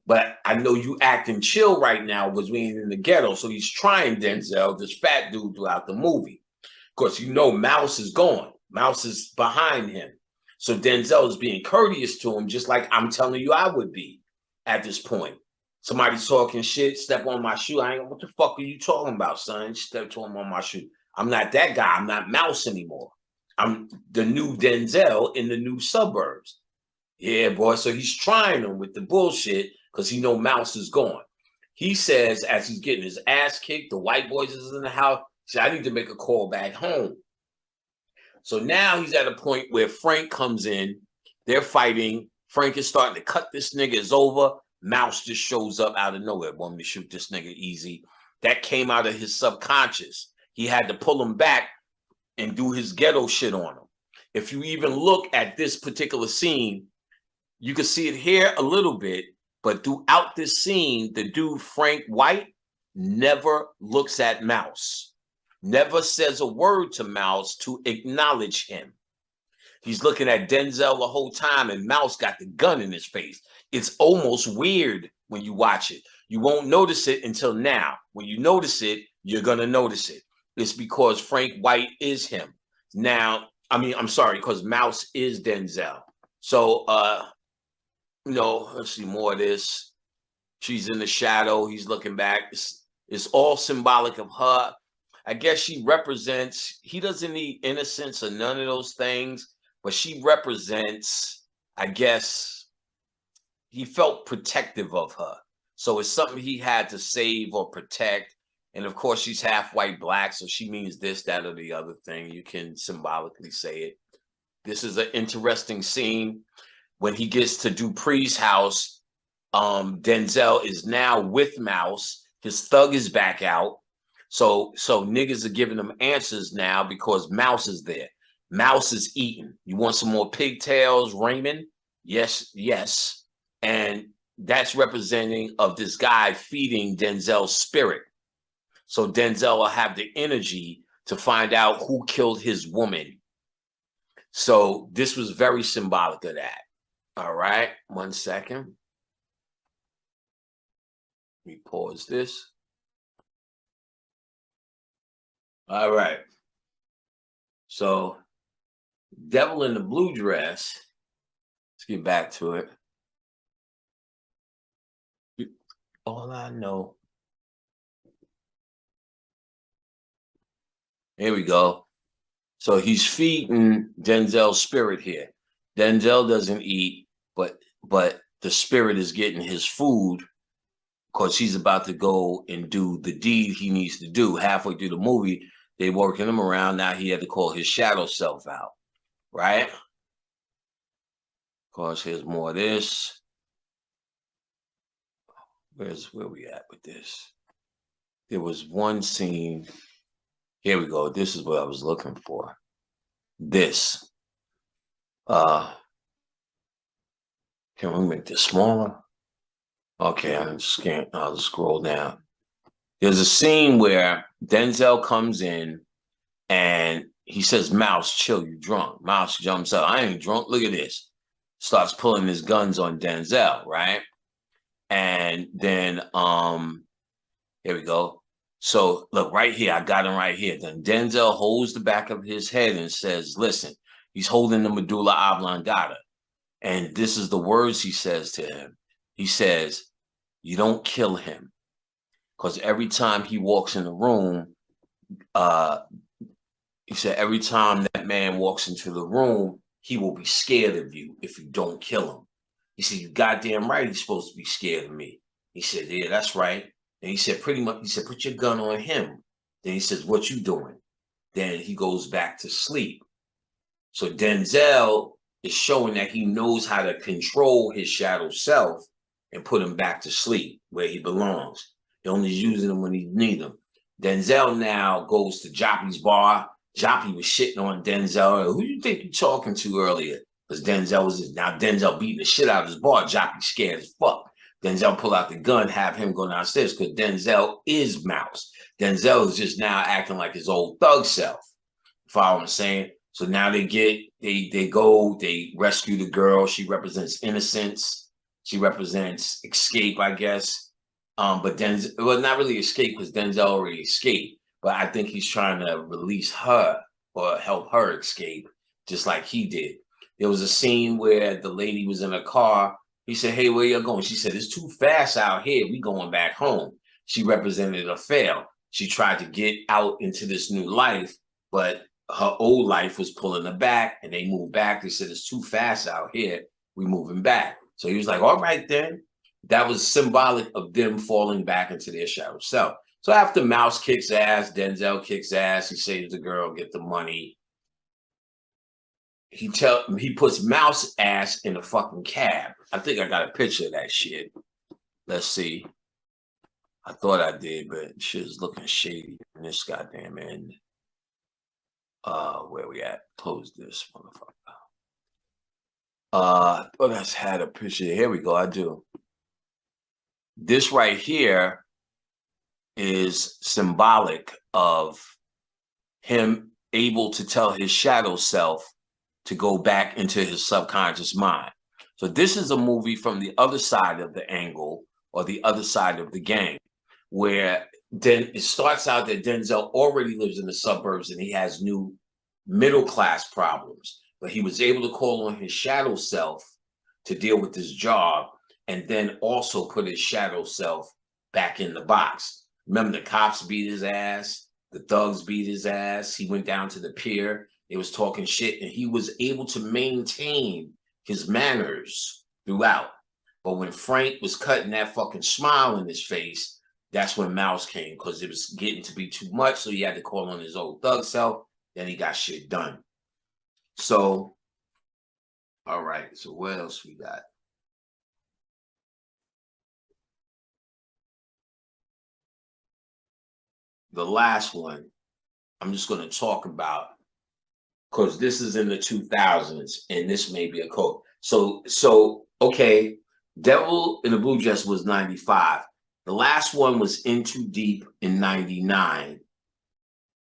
but I know you acting chill right now because we ain't in the ghetto. So he's trying Denzel, this fat dude, throughout the movie. Of course, you know Mouse is gone. Mouse is behind him. So Denzel is being courteous to him, just like I'm telling you I would be at this point. Somebody's talking shit, step on my shoe. I ain't, what the fuck are you talking about, son? Step to him on my shoe. I'm not that guy. I'm not Mouse anymore. I'm the new Denzel in the new suburbs. Yeah, boy. So he's trying him with the bullshit because he know Mouse is gone. He says, as he's getting his ass kicked, the white boys is in the house. He said, I need to make a call back home. So now he's at a point where Frank comes in. They're fighting. Frank is starting to cut this nigga. It's over. Mouse just shows up out of nowhere. Want me to shoot this nigga easy. That came out of his subconscious. He had to pull him back and do his ghetto shit on him. If you even look at this particular scene, You can see it here a little bit, but throughout this scene, the dude Frank White never looks at Mouse, never says a word to Mouse to acknowledge him. He's looking at Denzel the whole time, and Mouse got the gun in his face. It's almost weird when you watch it. You won't notice it until now. When you notice it, you're going to notice it. It's because Frank White is him. Now, I mean, I'm sorry, because Mouse is Denzel. So, let's see more of this. She's in the shadow. He's looking back. It's all symbolic of her. I guess she represents, he doesn't need innocence or none of those things, but she represents, I guess, he felt protective of her. So it's something he had to save or protect. And of course, she's half white black, so she means this, that, or the other thing. You can symbolically say it. This is an interesting scene. When he gets to Dupree's house, Denzel is now with Mouse. His thug is back out. So niggas are giving him answers now because Mouse is there. Mouse is eating. You want some more pigtails, Raymond? Yes, yes. And that's representing of this guy feeding Denzel's spirit. So Denzel will have the energy to find out who killed his woman. So this was very symbolic of that. All right, 1 second. Let me pause this. All right. So, Devil in the Blue Dress. Let's get back to it. All I know. Here we go. So he's feeding Denzel's spirit here. Denzel doesn't eat, but the spirit is getting his food because he's about to go and do the deed he needs to do. Halfway through the movie, they working him around. Now he had to call his shadow self out, right? Of course, here's more of this. Where we at with this? There was one scene. Here we go. This is what I was looking for. This. Can we make this smaller? Okay, I just can't. I'll scroll down. There's a scene where Denzel comes in and he says, Mouse, chill, you drunk. Mouse jumps up. I ain't drunk. Look at this. Starts pulling his guns on Denzel, right? And then here we go. So look right here. I got him right here. Then Denzel holds the back of his head and says, listen, he's holding the medulla oblongata. And this is the words he says to him. He says, you don't kill him. Because every time he walks in the room, he said, every time that man walks into the room, he will be scared of you if you don't kill him. He said, you goddamn right he's supposed to be scared of me. He said, yeah, that's right. And he said, pretty much, he said, put your gun on him. Then he says, what you doing? Then he goes back to sleep. So Denzel is showing that he knows how to control his shadow self and put him back to sleep where he belongs. He only using him when he need him. Denzel now goes to Joppy's bar. Joppy was shitting on Denzel. Who do you think you talking to earlier? Because Denzel was now Denzel beating the shit out of his bar. Joppy scared as fuck. Denzel pull out the gun, have him go downstairs because Denzel is Mouse. Denzel is just now acting like his old thug self. Follow what I'm saying? So now they go, they rescue the girl. She represents innocence. She represents escape, I guess. But Denzel, well, not really escape because Denzel already escaped. But I think he's trying to release her or help her escape, just like he did. There was a scene where the lady was in a car. He said, hey, where you going? She said, it's too fast out here. We going back home. She represented a fail. She tried to get out into this new life, but her old life was pulling her back, and they moved back. They said, it's too fast out here. We moving back. So he was like, all right, then. That was symbolic of them falling back into their shadow self. So after Mouse kicks ass, Denzel kicks ass, he saves the girl, get the money. He puts Mouse ass in a fucking cab. I think I got a picture of that shit. Let's see. I thought I did, but shit is looking shady in this goddamn end. Where we at? Close this motherfucker. Oh, that's had a picture. Here we go. I do. This right here is symbolic of him able to tell his shadow self to go back into his subconscious mind. So this is a movie from the other side of the angle, or the other side of the game, where then it starts out that Denzel already lives in the suburbs and he has new middle class problems, but he was able to call on his shadow self to deal with his job, and then also put his shadow self back in the box. Remember, the cops beat his ass, the thugs beat his ass. He went down to the pier. They was talking shit, and he was able to maintain his manners throughout. But when Frank was cutting that fucking smile in his face, that's when Mouse came, because it was getting to be too much. So he had to call on his old thug self. Then he got shit done. So, all right. So what else we got? The last one I'm just going to talk about, because this is in the 2000s, and this may be a code. So okay, Devil in the Blue Dress was 95. The last one was In Too Deep in 99.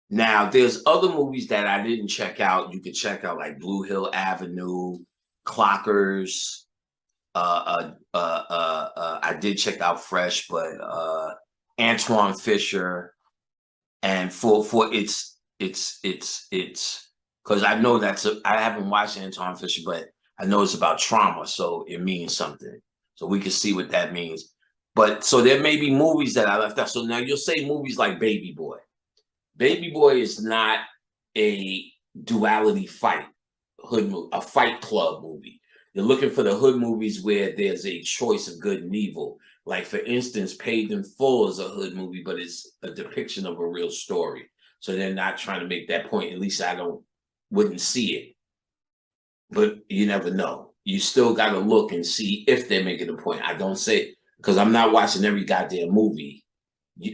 Now, there's other movies that I didn't check out. You could check out like Blue Hill Avenue, Clockers. I did check out Fresh, but Antoine Fisher, and for it's because I know I haven't watched Antoine Fisher, but I know it's about trauma, so it means something. So we can see what that means. But so there may be movies that I left out. So now you'll say movies like Baby Boy. Baby Boy is not a duality fight hood movie, a fight club movie. You're looking for the hood movies where there's a choice of good and evil. Like, for instance, Paid in Full is a hood movie, but it's a depiction of a real story. So they're not trying to make that point. At least I wouldn't see it. But you never know. You still got to look and see if they're making a point. I don't say, because I'm not watching every goddamn movie.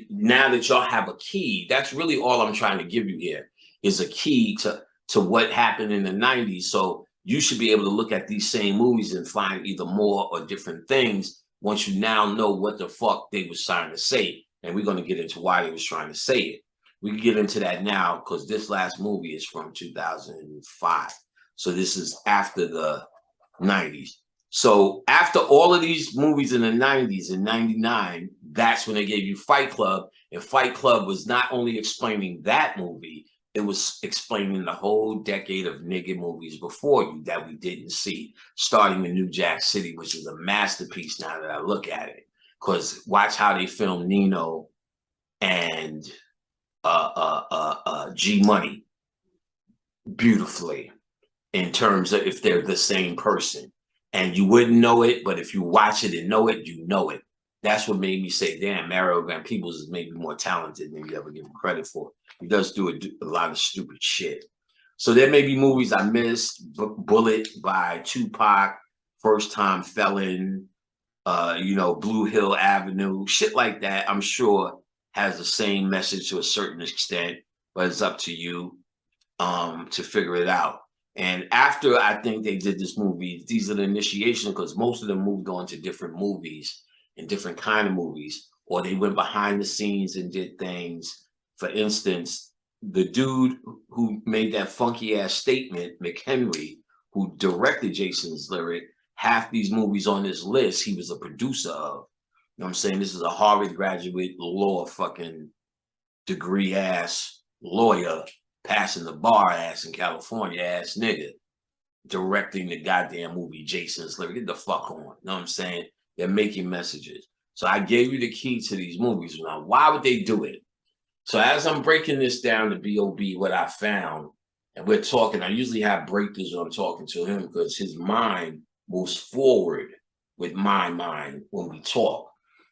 Now that y'all have a key, that's really all I'm trying to give you here, is a key to what happened in the 90s. So you should be able to look at these same movies and find either more or different things once you now know what the fuck they was trying to say. And we're going to get into why they was trying to say it. We can get into that now, because this last movie is from 2005. So this is after the 90s. So after all of these movies in the 90s, in 99, that's when they gave you Fight Club. And Fight Club was not only explaining that movie, it was explaining the whole decade of nigga movies before you that we didn't see, starting with New Jack City, which is a masterpiece now that I look at it. Because watch how they filmed Nino and G Money beautifully, in terms of if they're the same person. And you wouldn't know it, but if you watch it and know it, you know it. That's what made me say, damn, Mario Van Peebles is maybe more talented than you ever give him credit for. He does do a lot of stupid shit. So there may be movies I missed. Bullet by Tupac, First Time Felon, Blue Hill Avenue, shit like that, I'm sure has the same message to a certain extent, but it's up to you to figure it out. And after I think they did this movie, these are the initiation, because most of them moved on to different movies and different kind of movies, or they went behind the scenes and did things. For instance, the dude who made that funky ass statement, McHenry, who directed Jason's Lyric, half these movies on this list, he was a producer of. You know what I'm saying? This is a Harvard graduate, law fucking degree ass lawyer, passing the bar ass in California ass nigga, directing the goddamn movie Jason's Lyric. Get the fuck on. You know what I'm saying? They're making messages. So I gave you the key to these movies. Now, why would they do it? So as I'm breaking this down to B.O.B., what I found, and we're talking, I usually have breakthroughs when I'm talking to him, because his mind moves forward with my mind when we talk.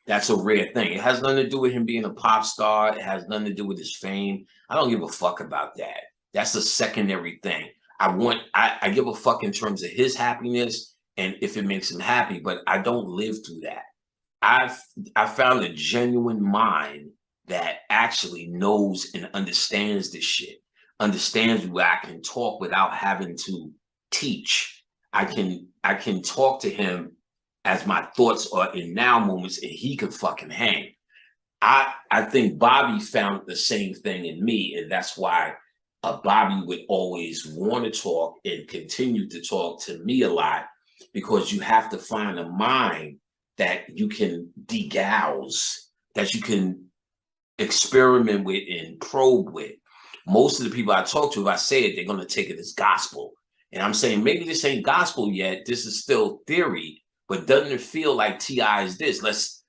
That's a rare thing. It has nothing to do with him being a pop star. It has nothing to do with his fame. I don't give a fuck about that. That's a secondary thing. I give a fuck in terms of his happiness and if it makes him happy, but I don't live through that. I found a genuine mind that actually knows and understands this shit, understands where I can talk without having to teach. I can talk to him as my thoughts are in now moments, and he can fucking hang. I think Bobby found the same thing in me, and that's why Bobby would always want to talk and continue to talk to me a lot, because you have to find a mind that you can degauss, that you can experiment with and probe with. Most of the people I talk to, if I say it, they're going to take it as gospel. And I'm saying, maybe this ain't gospel yet. This is still theory, but doesn't it feel like T.I. is this?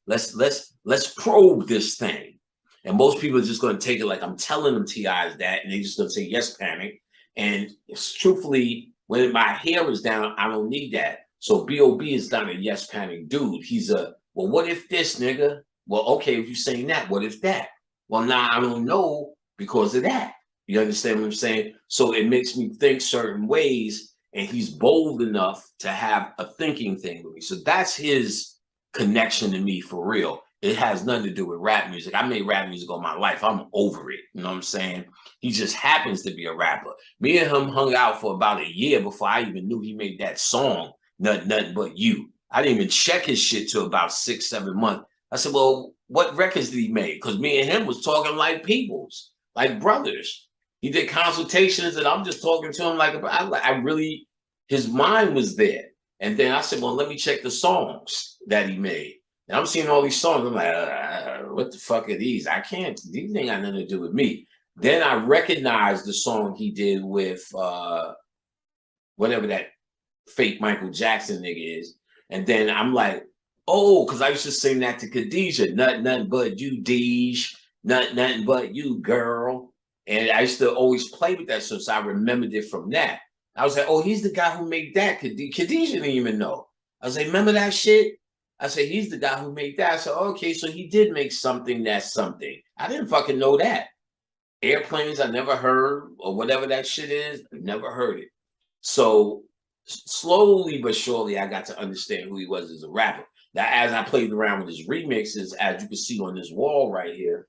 Let's probe this thing. And most people are just going to take it like I'm telling them T.I. is that, and they're just going to say, yes, Panic. And it's truthfully, when my hair is down, I don't need that. So B.O.B. is not a yes, Panic dude. He's a, well, what if this, nigga? Well, okay, if you're saying that, what if that? Well, now I don't know because of that. You understand what I'm saying? So it makes me think certain ways, and he's bold enough to have a thinking thing with me. So that's his connection to me for real. It has nothing to do with rap music. I made rap music all my life. I'm over it. You know what I'm saying? He just happens to be a rapper. Me and him hung out for about a year before I even knew he made that song, Nothing But You. I didn't even check his shit till about 6, 7 months. I said, well, what records did he make? Because me and him was talking like peoples, like brothers. He did consultations, and I'm just talking to him like I really, his mind was there. And then I said, well, let me check the songs that he made. And I'm seeing all these songs. I'm like, what the fuck are these? I can't, these ain't got nothing to do with me. Then I recognized the song he did with whatever that fake Michael Jackson nigga is. And then I'm like, oh, because I used to sing that to Khadijah. Nothing but you, Deej. Nothing but you, girl. And I used to always play with that, so I remembered it from that. I was like, oh, he's the guy who made that. Khadijah didn't even know. I was like, remember that shit? I said, he's the guy who made that. I said, okay, so he did make something that's something. I didn't fucking know that. Airplanes, I never heard, or whatever that shit is, I never heard it. So slowly but surely, I got to understand who he was as a rapper. Now, as I played around with his remixes, as you can see on this wall right here,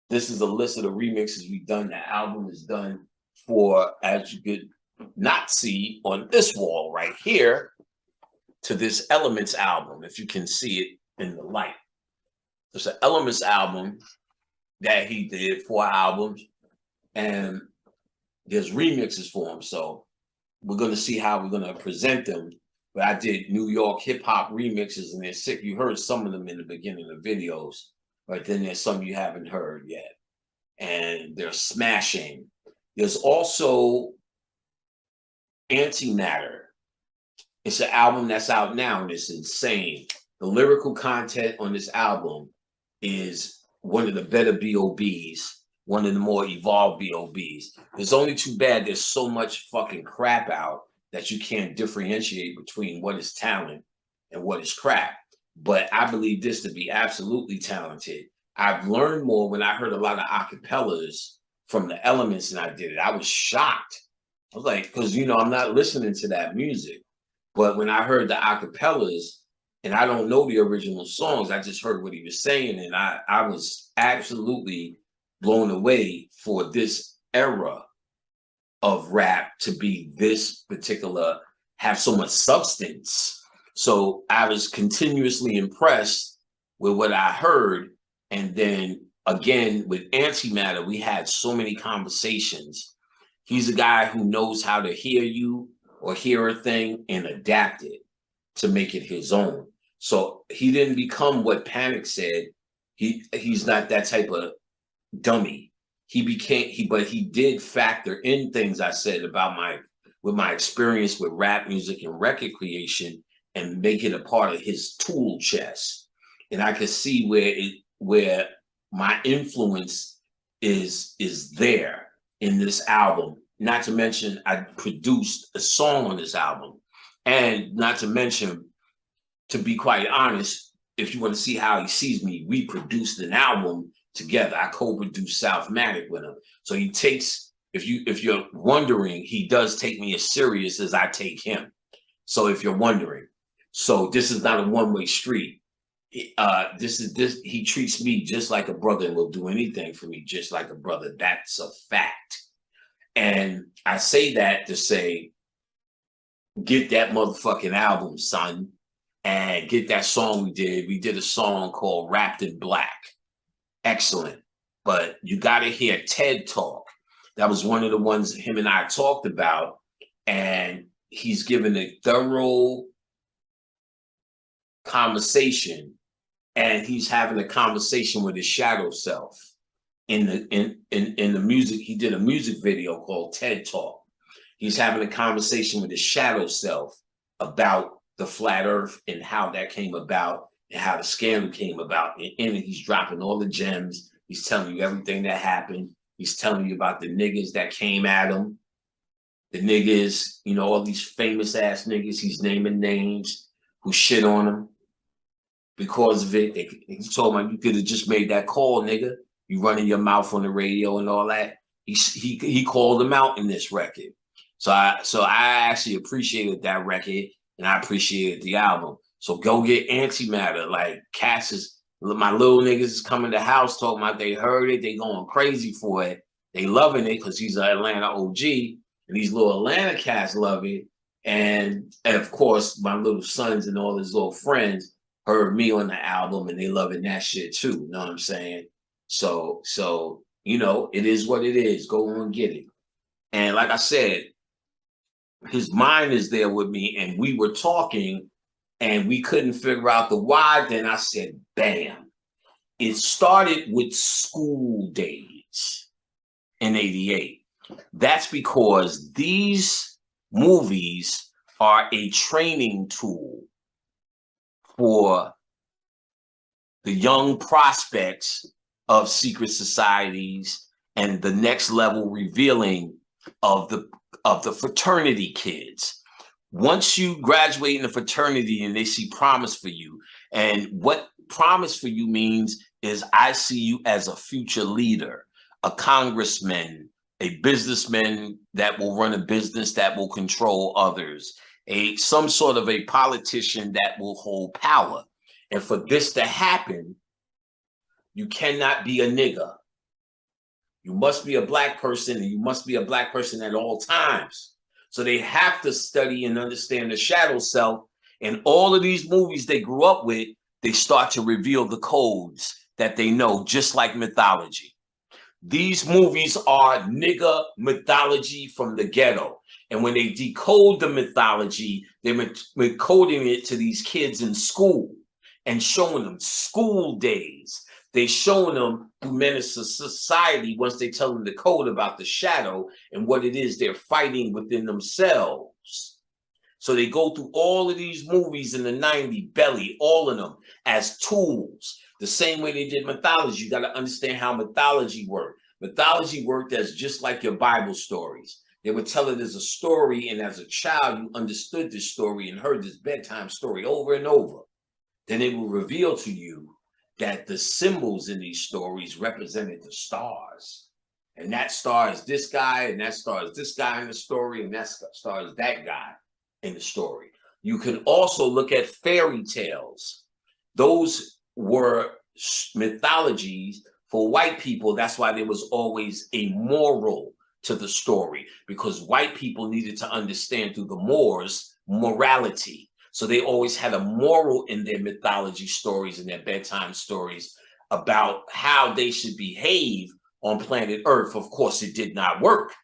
this is a list of the remixes we've done. The album is done for, as you could not see on this wall right here, to this Elements album, if you can see it in the light. It's an Elements album that he did, 4 albums, and there's remixes for him. So we're going to see how we're going to present them. But I did New York hip hop remixes, and they're sick. You heard some of them in the beginning of the videos, but then there's some you haven't heard yet. And they're smashing. There's also Antimatter. It's an album that's out now, and it's insane. The lyrical content on this album is one of the better B.O.B.s, one of the more evolved B.O.B.s. It's only too bad there's so much fucking crap out that you can't differentiate between what is talent and what is crap. But I believe this to be absolutely talented. I've learned more when I heard a lot of acapellas from the Elements, and I did it. I was shocked. I was like, because, you know, I'm not listening to that music. But when I heard the acapellas, and I don't know the original songs, I just heard what he was saying, and I was absolutely blown away for this era of rap to be this particular, have so much substance. So I was continuously impressed with what I heard. And then again, with Antimatter, we had so many conversations. He's a guy who knows how to hear you or hear a thing and adapt it to make it his own. So he didn't become what Panic said. He's not that type of dummy. But he did factor in things I said about my experience with rap music and record creation, and make it a part of his tool chest. And I could see where my influence is there in this album. Not to mention, I produced a song on this album. And not to mention, to be quite honest, if you want to see how he sees me, we produced an album together. I co-produced Southmatic with him. So he takes, if you're wondering, he does take me as serious as I take him. So if you're wondering, so this is not a one-way street. He treats me just like a brother and will do anything for me just like a brother. That's a fact. And I say that to say, get that motherfucking album, son, and get that song we did. We did a song called Wrapped in Black. Excellent. But you got to hear TED Talk. That was one of the ones him and I talked about. And he's given a thorough conversation, and he's having a conversation with his shadow self in the music. He did a music video called TED Talk. He's having a conversation with his shadow self about the flat earth and how that came about and how the scandal came about. And in it, he's dropping all the gems. He's telling you everything that happened. He's telling you about the niggas that came at him. The niggas, you know, all these famous ass niggas, he's naming names who shit on him because of it. He told him, you could have just made that call, nigga. You running your mouth on the radio and all that. He called him out in this record. So I actually appreciated that record, and I appreciated the album. So go get Antimatter. Like cats is, my little niggas is coming to the house talking about they heard it, they going crazy for it. They loving it because he's an Atlanta OG, and these little Atlanta cats love it. And of course, my little sons and all his little friends heard me on the album, and they loving that shit too. You know what I'm saying? So you know, it is what it is. Go on and get it. And like I said, his mind is there with me, and we were talking, and we couldn't figure out the why. Then I said, bam. It started with School Days in '88. That's because these movies are a training tool for the young prospects of secret societies and the next level revealing of the fraternity kids. Once you graduate in a fraternity and they see promise for you, and what promise for you means is I see you as a future leader, a congressman, a businessman that will run a business that will control others, some sort of a politician that will hold power. And for this to happen, you cannot be a nigga. You must be a black person, and you must be a black person at all times. So they have to study and understand the shadow self. And all of these movies they grew up with, they start to reveal the codes that they know, just like mythology. These movies are nigga mythology from the ghetto. And when they decode the mythology, they're coding it to these kids in school and showing them School Days. They showing them through menace to society once they tell them the code about the shadow and what it is they're fighting within themselves. So they go through all of these movies in the 90s, Belly, all of them as tools. The same way they did mythology. You got to understand how mythology worked. Mythology worked as just like your Bible stories. They would tell it as a story, and as a child, you understood this story and heard this bedtime story over and over. Then it will reveal to you that the symbols in these stories represented the stars. And that star is this guy, and that star is this guy in the story, and that star is that guy in the story. You can also look at fairy tales. Those were mythologies for white people. That's why there was always a moral to the story, because white people needed to understand through the Moors morality. So they always had a moral in their mythology stories and their bedtime stories about how they should behave on planet Earth. Of course, it did not work,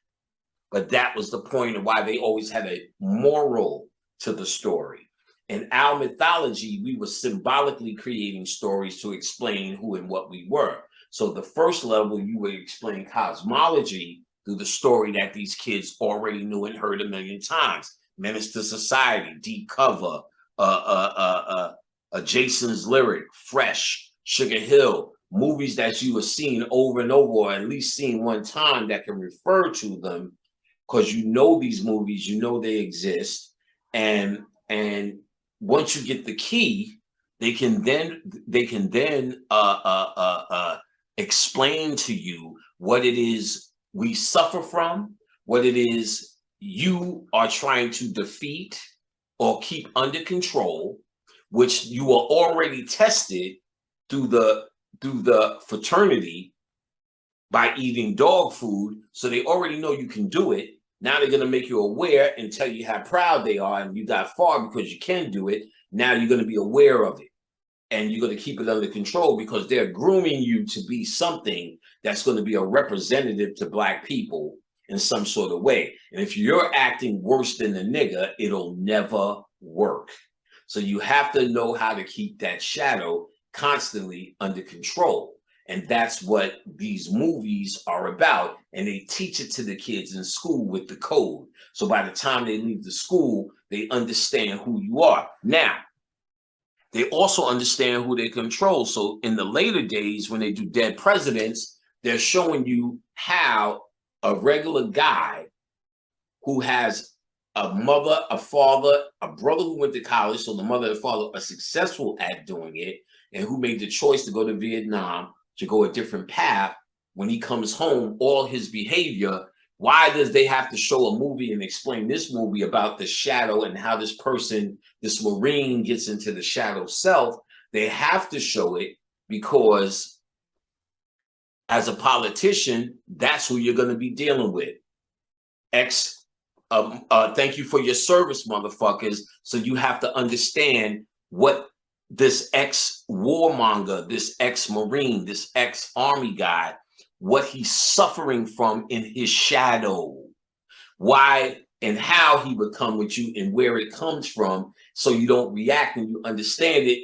but that was the point of why they always had a moral to the story. In our mythology, we were symbolically creating stories to explain who and what we were. So the first level, you would explain cosmology through the story that these kids already knew and heard a million times. Menace to Society, Deep Cover, Jason's Lyric, Fresh, Sugar Hill, movies that you have seen over and over, or at least seen one time that can refer to them, because you know these movies, you know they exist, and once you get the key, they can then explain to you what it is we suffer from, what it is you are trying to defeat or keep under control, which you are already tested through the fraternity by eating dog food. So they already know you can do it. Now they're going to make you aware and tell you how proud they are, and you got far because you can do it. Now you're going to be aware of it, and you're going to keep it under control because they're grooming you to be something that's going to be a representative to Black people in some sort of way. And if you're acting worse than the nigga, it'll never work. So you have to know how to keep that shadow constantly under control. And that's what these movies are about. And they teach it to the kids in school with the code. So by the time they leave the school, they understand who you are. Now, they also understand who they control. So in the later days, when they do Dead Presidents, they're showing you how a regular guy who has a mother, a father, a brother who went to college, so the mother and father are successful at doing it, and who made the choice to go to Vietnam, to go a different path. When he comes home, all his behavior, why does they have to show a movie and explain this movie about the shadow and how this person, this Marine, gets into the shadow self? They have to show it because as a politician, that's who you're going to be dealing with. Thank you for your service, motherfuckers. So you have to understand what this ex-warmonger, this ex-Marine, this ex-Army guy, what he's suffering from in his shadow, why and how he would come with you and where it comes from, so you don't react and you understand it,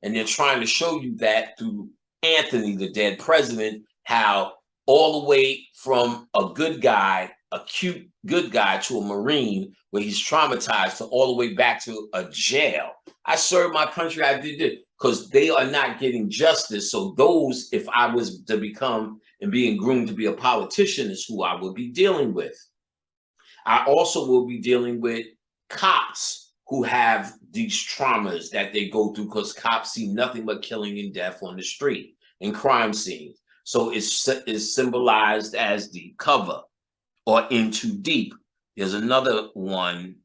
and they're trying to show you that through Anthony, the Dead President, how all the way from a good guy, a cute good guy, to a Marine where he's traumatized, to all the way back to a jail. I served my country, I did it, because they are not getting justice. So those, if I was to become and being groomed to be a politician, is who I would be dealing with. I also will be dealing with cops who have these traumas that they go through, because cops see nothing but killing and death on the street and crime scenes. So it's symbolized as Deep Cover or In Too Deep. There's another one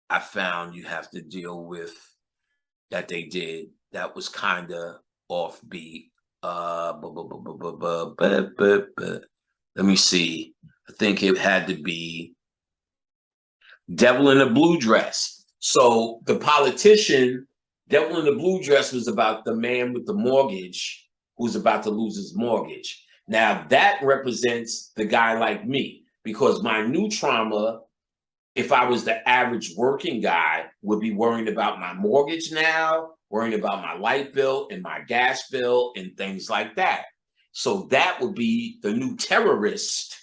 I found you have to deal with that they did that was kind of offbeat. Let me see. I think it had to be Devil in a Blue Dress. So the politician, Devil in the Blue Dress, was about the man with the mortgage who's about to lose his mortgage. Now that represents the guy like me, because my new trauma, if I was the average working guy, would be worrying about my mortgage now, worrying about my light bill and my gas bill and things like that. So that would be the new terrorist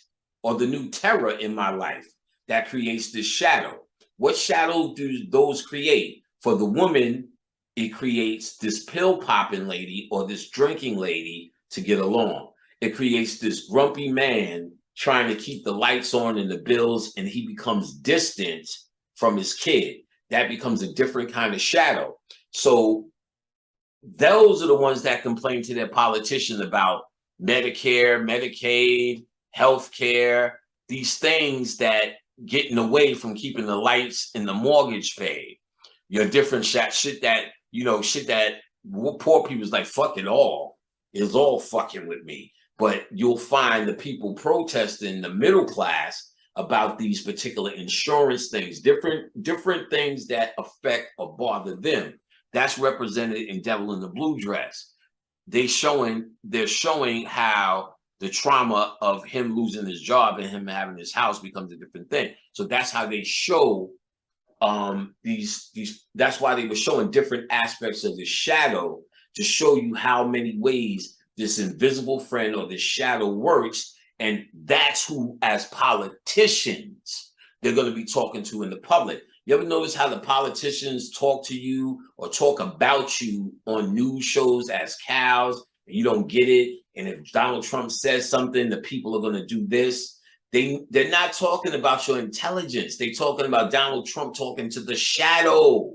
or the new terror in my life that creates this shadow. What shadow do those create? For the woman, it creates this pill popping lady or this drinking lady to get along. It creates this grumpy man trying to keep the lights on and the bills, and he becomes distant from his kid. That becomes a different kind of shadow. So those are the ones that complain to their politicians about Medicare, Medicaid, healthcare, these things that get in the way from keeping the lights and the mortgage paid. Your different shit that, shit that poor people's like, fuck it all. It's all fucking with me. But you'll find the people protesting, the middle class, about these particular insurance things, different things that affect or bother them. That's represented in Devil in the Blue Dress. They're showing how the trauma of him losing his job and him having his house becomes a different thing. So that's how they show that's why they were showing different aspects of the shadow, to show you how many ways this invisible friend or this shadow works. And that's who, as politicians, they're going to be talking to in the public. You ever notice how the politicians talk to you or talk about you on news shows as cows, and you don't get it? And if Donald Trump says something, the people are going to do this. They're not talking about your intelligence. They're talking about Donald Trump talking to the shadow.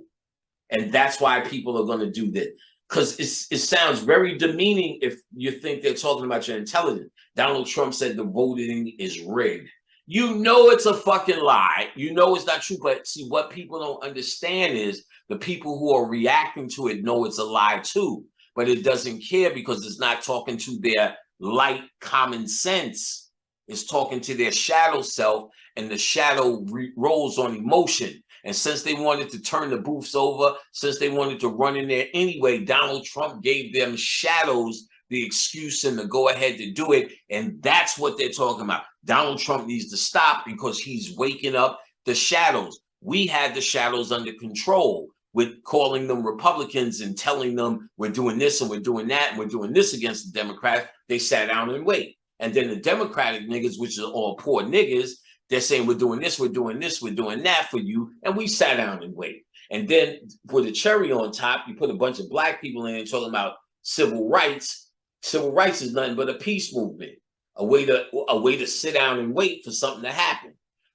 And that's why people are going to do this. Because it sounds very demeaning if you think they're talking about your intelligence. Donald Trump said the voting is rigged. You know it's a fucking lie. You know it's not true. But see, what people don't understand is the people who are reacting to it know it's a lie too. But it doesn't care, because it's not talking to their light common sense. It's talking to their shadow self. and the shadow rolls on emotion. And since they wanted to turn the booths over, since they wanted to run in there anyway, Donald Trump gave them shadows the excuse and the go ahead to do it. And that's what they're talking about. Donald Trump needs to stop because he's waking up the shadows. We had the shadows under control with calling them Republicans and telling them we're doing this and we're doing that and we're doing this against the Democrats. They sat down and wait. And then the Democratic niggas, which are all poor niggas, they're saying we're doing this, we're doing this, we're doing that for you. And we sat down and wait. And then for the cherry on top, you put a bunch of black people in talking about civil rights. Civil rights is nothing but a peace movement, a way to sit down and wait for something to happen.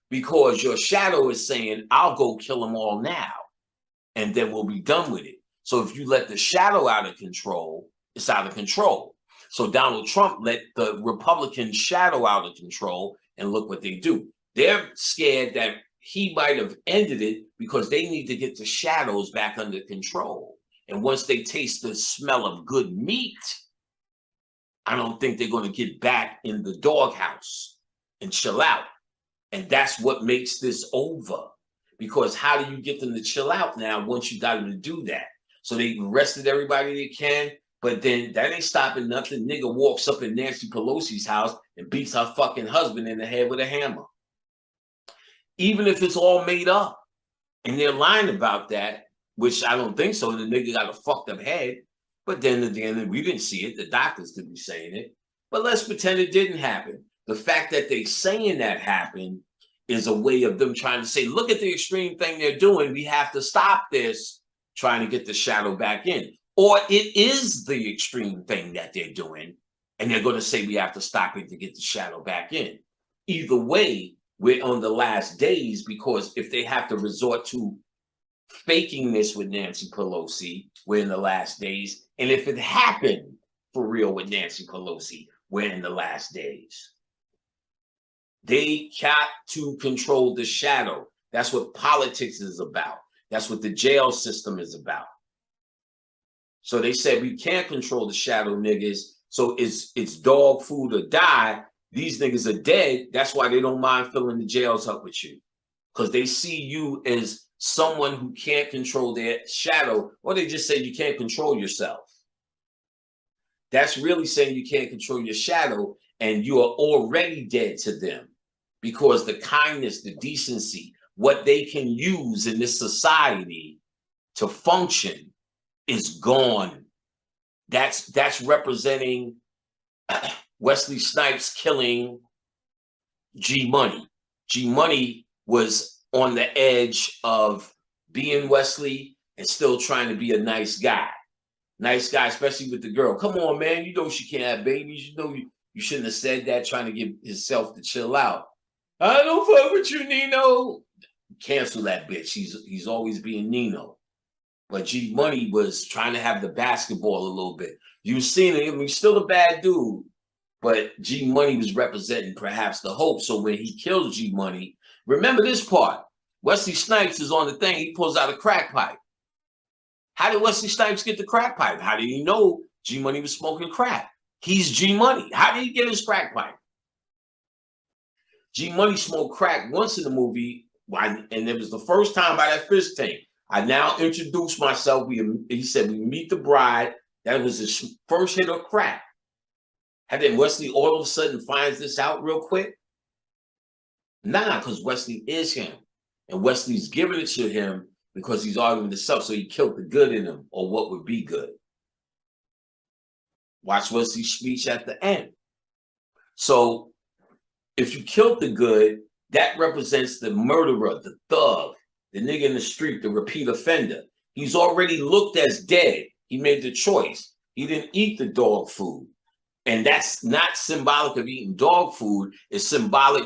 Because your shadow is saying, I'll go kill them all now, and then we'll be done with it. So if you let the shadow out of control, it's out of control. So Donald Trump let the Republican shadow out of control, and look what they do. They're scared that he might have ended it because they need to get the shadows back under control. And once they taste the smell of good meat, I don't think they're going to get back in the doghouse and chill out. And that's what makes this over. Because how do you get them to chill out now once you got them to do that? So they arrested everybody they can, but then that ain't stopping nothing. Nigga walks up in Nancy Pelosi's house and beats her fucking husband in the head with a hammer. Even if it's all made up and they're lying about that, which I don't think so, the nigga got a fucked up head. But then at the end, we didn't see it. The doctors could be saying it. But let's pretend it didn't happen. The fact that they're saying that happened is a way of them trying to say, look at the extreme thing they're doing. We have to stop this, trying to get the shadow back in. Or it is the extreme thing that they're doing, and they're going to say we have to stop it to get the shadow back in. Either way, we're on the last days, because if they have to resort to faking this with Nancy Pelosi, we're in the last days. And if it happened for real with Nancy Pelosi, we're in the last days. They got to control the shadow. That's what politics is about. That's what the jail system is about. So they said we can't control the shadow niggas. So it's dog food or die. These niggas are dead. That's why they don't mind filling the jails up with you. Because they see you as someone who can't control their shadow, or they just say you can't control yourself. That's really saying you can't control your shadow, and you are already dead to them, because the kindness, the decency, what they can use in this society to function is gone. That's representing Wesley Snipes killing G Money. G Money was on the edge of being Wesley and still trying to be a nice guy. Nice guy, especially with the girl. Come on, man. You know she can't have babies. You know you shouldn't have said that, trying to get himself to chill out. I don't fuck with you, Nino. Cancel that bitch. He's always being Nino. But G Money was trying to have the basketball a little bit. You've seen it. I mean, he's still a bad dude. But G Money was representing perhaps the hope. So when he kills G Money, remember this part. Wesley Snipes is on the thing. He pulls out a crack pipe. How did Wesley Snipes get the crack pipe? How did he know G Money was smoking crack? He's G Money. How did he get his crack pipe? G Money smoked crack once in the movie, and it was the first time by that fish tank. I now introduced myself. He said, we meet the bride. That was his first hit of crack. And then Wesley all of a sudden finds this out real quick. Nah, because Wesley is him. And Wesley's giving it to him because he's arguing himself. So he killed the good in him, or what would be good. Watch Wesley's speech at the end. So if you killed the good, that represents the murderer, the thug, the nigga in the street, the repeat offender. He's already looked as dead. He made the choice. He didn't eat the dog food. And that's not symbolic of eating dog food. It's symbolic.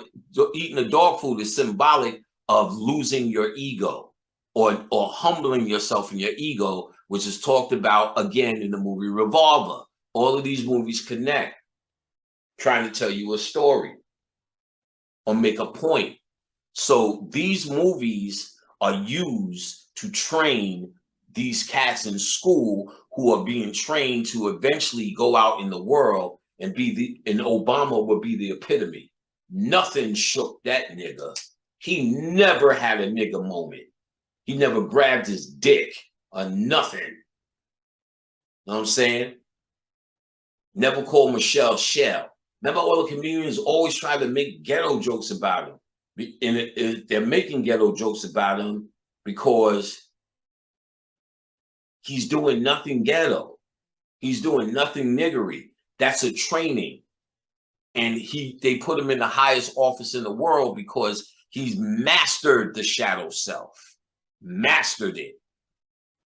Eating the dog food is symbolic of losing your ego, or humbling yourself in your ego, which is talked about again in the movie Revolver. All of these movies connect, trying to tell you a story or make a point. So these movies are used to train these cats in school who are being trained to eventually go out in the world and and Obama would be the epitome. Nothing shook that nigga. He never had a nigga moment. He never grabbed his dick or nothing. Know what I'm saying? Never called Michelle Shell. Remember, all the comedians always try to make ghetto jokes about him. And they're making ghetto jokes about him because he's doing nothing ghetto. He's doing nothing niggery. That's a training. And they put him in the highest office in the world because he's mastered the shadow self. Mastered it.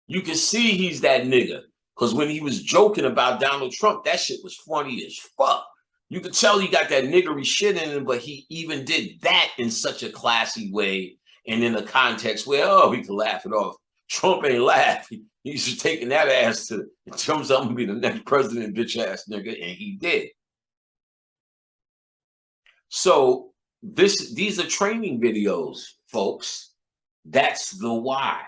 You can see he's that nigga. Because when he was joking about Donald Trump, that shit was funny as fuck. You could tell he got that niggery shit in him, but he even did that in such a classy way and in a context where, oh, we can laugh it off. Trump ain't laugh. He's just taking that ass to, in terms of, I'm gonna be the next president, bitch ass nigga, and he did. So these are training videos, folks. That's the why.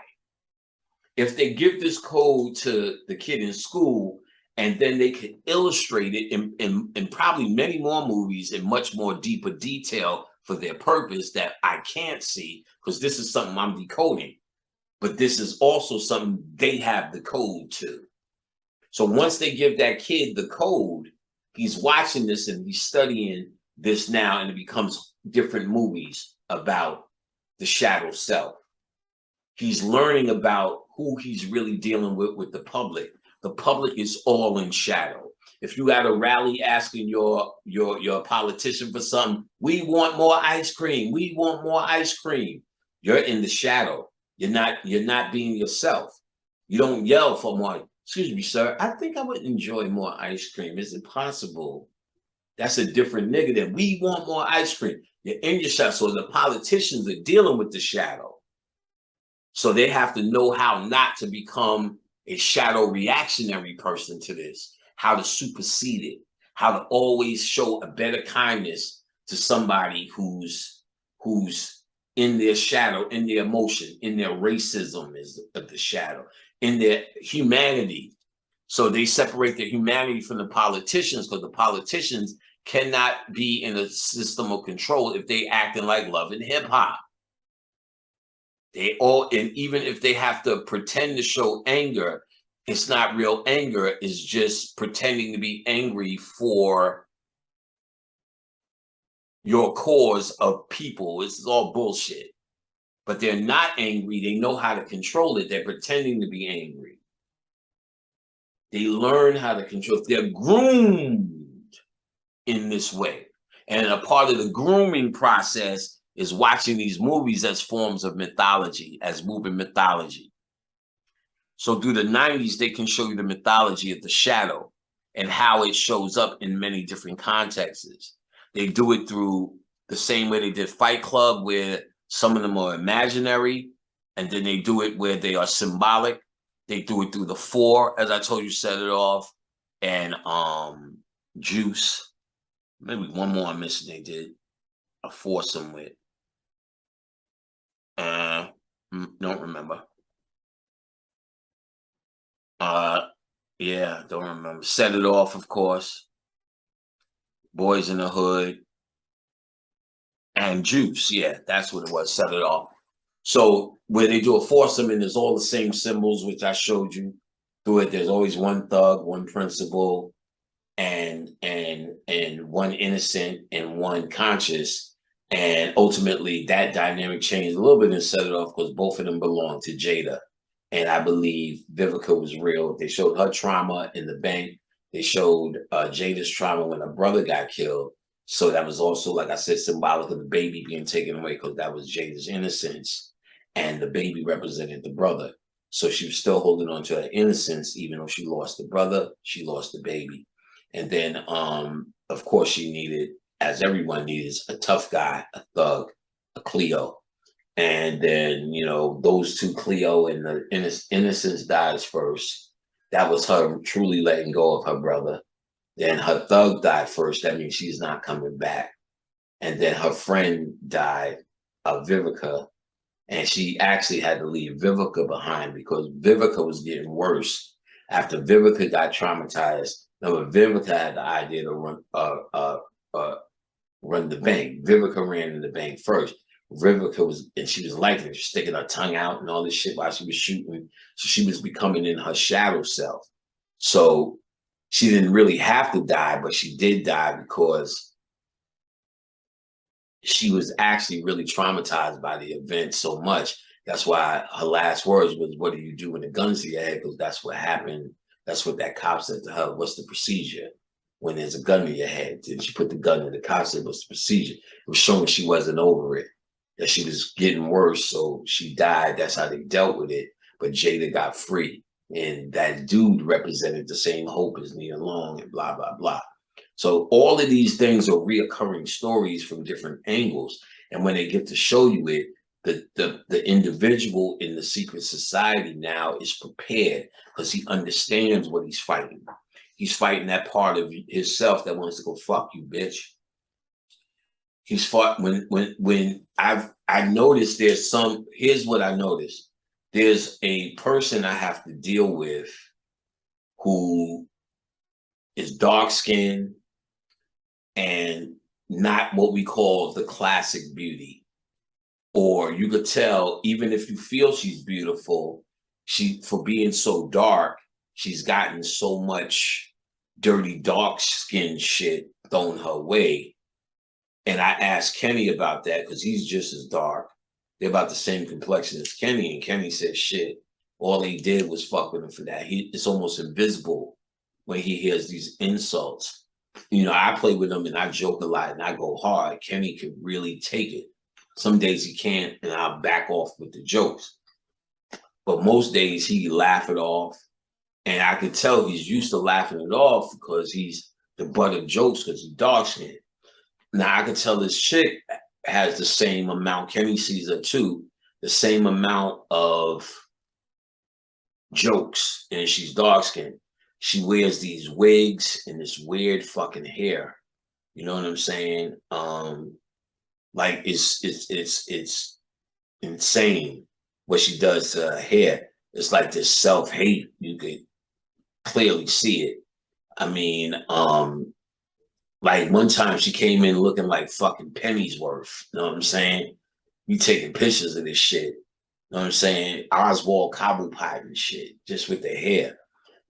If they give this code to the kid in school, and then they can illustrate it in probably many more movies in much more deeper detail for their purpose that I can't see, because this is something I'm decoding. But this is also something they have the code to. So once they give that kid the code, he's watching this and he's studying this now, and it becomes different movies about the shadow self. He's learning about who he's really dealing with the public. The public is all in shadow. If you at a rally asking your politician for something, we want more ice cream. We want more ice cream. You're in the shadow. You're not being yourself. You don't yell for more. Excuse me, sir. I think I would enjoy more ice cream. Is it possible? That's a different nigga than we want more ice cream. You're in your shadow. So the politicians are dealing with the shadow. So they have to know how not to become a shadow reactionary person to this, how to supersede it, how to always show a better kindness to somebody who's in their shadow, in their emotion, in their racism is the shadow, in their humanity. So they separate their humanity from the politicians, because the politicians cannot be in a system of control if they acting like Love and Hip Hop. They all, and even if they have to pretend to show anger, it's not real anger. It's just pretending to be angry for your cause of people. It's all bullshit. But they're not angry. They know how to control it. They're pretending to be angry. They learn how to control it. They're groomed in this way. And a part of the grooming process is watching these movies as forms of mythology, as moving mythology. So through the 90s, they can show you the mythology of the shadow and how it shows up in many different contexts. They do it through the same way they did Fight Club, where some of them are imaginary, and then they do it where they are symbolic. They do it through the Four, as I told you, Set It Off, and Juice. Maybe one more I'm missing. They did a foursome with. Don't remember. Yeah, don't remember. Set It Off, of course. Boys in the Hood. And Juice, yeah, that's what it was, Set It Off. So where they do a foursome and there's all the same symbols, which I showed you through it. There's always one thug, one principal, and one innocent and one conscious. And ultimately that dynamic changed a little bit in Set It Off, because both of them belong to Jada. And I believe Vivica was real. They showed her trauma in the bank. They showed Jada's trauma when her brother got killed. So that was also, like I said, symbolic of the baby being taken away, because that was Jada's innocence. And the baby represented the brother. So she was still holding on to her innocence, even though she lost the brother, she lost the baby. And then, of course, she needed, as everyone needs, a tough guy, a thug, a Cleo. And then, you know, those two, Cleo and the innocence dies first. That was her truly letting go of her brother. Then her thug died first. That means she's not coming back. And then her friend died, Vivica. And she actually had to leave Vivica behind, because Vivica was getting worse. After Vivica got traumatized, now Vivica had the idea to run, run the bank. Vivica ran in the bank first. Vivica was, and she was liking it, sticking her tongue out and all this shit while she was shooting. So she was becoming in her shadow self. So she didn't really have to die, but she did die because she was actually really traumatized by the event so much. That's why her last words was, "What do you do when the gun's to your head?" Because that's what happened. That's what that cop said to her. "What's the procedure when there's a gun in your head?" Did she put the gun in? The cop said, "What's the procedure?" It was showing she wasn't over it, that she was getting worse. So she died. That's how they dealt with it. But Jada got free. And that dude represented the same hope as Nia Long and blah, blah, blah. So all of these things are reoccurring stories from different angles. And when they get to show you it, the individual in the secret society now is prepared because he understands what he's fighting. He's fighting that part of himself that wants to go, "Fuck you, bitch." He's fought when I noticed here's what I noticed. There's a person I have to deal with who is dark skinned and not what we call the classic beauty. Or you could tell, even if you feel she's beautiful, for being so dark, she's gotten so much dirty, dark skin shit thrown her way. And I asked Kenny about that because he's just as dark. They're about the same complexion as Kenny. And Kenny said, "Shit, all he did was fuck with him for that." It's almost invisible when he hears these insults. You know, I play with him and I joke a lot and I go hard. Kenny can really take it. Some days he can't, and I'll back off with the jokes. But most days he laugh it off. And I could tell he's used to laughing it off because he's the butt of jokes because he's dark skinned. Now I can tell this chick has the same amount, Kenny sees her too, the same amount of jokes, and she's dark skinned. She wears these wigs and this weird fucking hair. You know what I'm saying? Like it's insane what she does to her hair. It's like this self-hate. You could clearly see it. I mean, like one time she came in looking like fucking pennies worth. You know what I'm saying? You taking pictures of this shit. You know what I'm saying? Oswald Cobblepot and shit, just with the hair.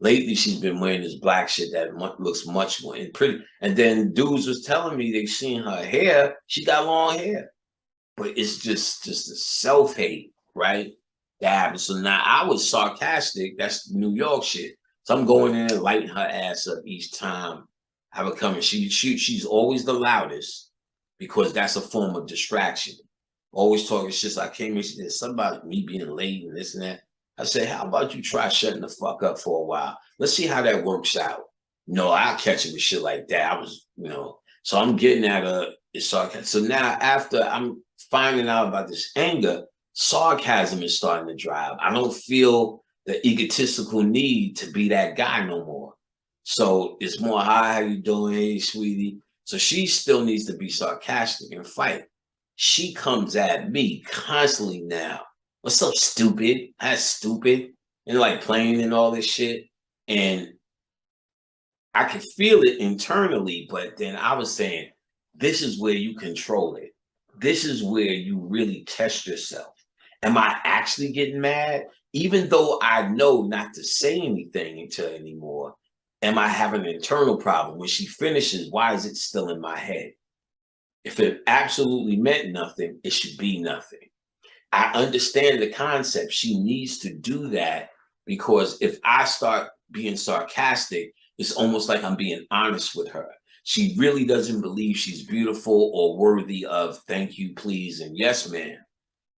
Lately, she's been wearing this black shit that looks much more pretty. And then dudes was telling me they seen her hair. She got long hair, but it's just a self hate, right? That happens. So now I was sarcastic. That's New York shit. So I'm going in and lighting her ass up each time I would come in. She's always the loudest because that's a form of distraction. Always talking shit. So I came in, she said something about me being late and this and that. I said, how about you try shutting the fuck up for a while? Let's see how that works out. No, I'll catch it with shit like that. I was, so I'm getting at her. So now after I'm finding out about this anger, sarcasm is starting to drive. I don't feel the egotistical need to be that guy no more. So it's more, "Hi, how you doing? Hey, sweetie." So she still needs to be sarcastic and fight. She comes at me constantly now. "What's up, stupid?" That's stupid. And like playing and all this shit. And I could feel it internally, but then I was saying, this is where you control it. This is where you really test yourself. Am I actually getting mad? Even though I know not to say anything until anymore, am I having an internal problem? When she finishes, why is it still in my head? If it absolutely meant nothing, it should be nothing. I understand the concept. She needs to do that because if I start being sarcastic, it's almost like I'm being honest with her. She really doesn't believe she's beautiful or worthy of thank you, please, and yes, ma'am.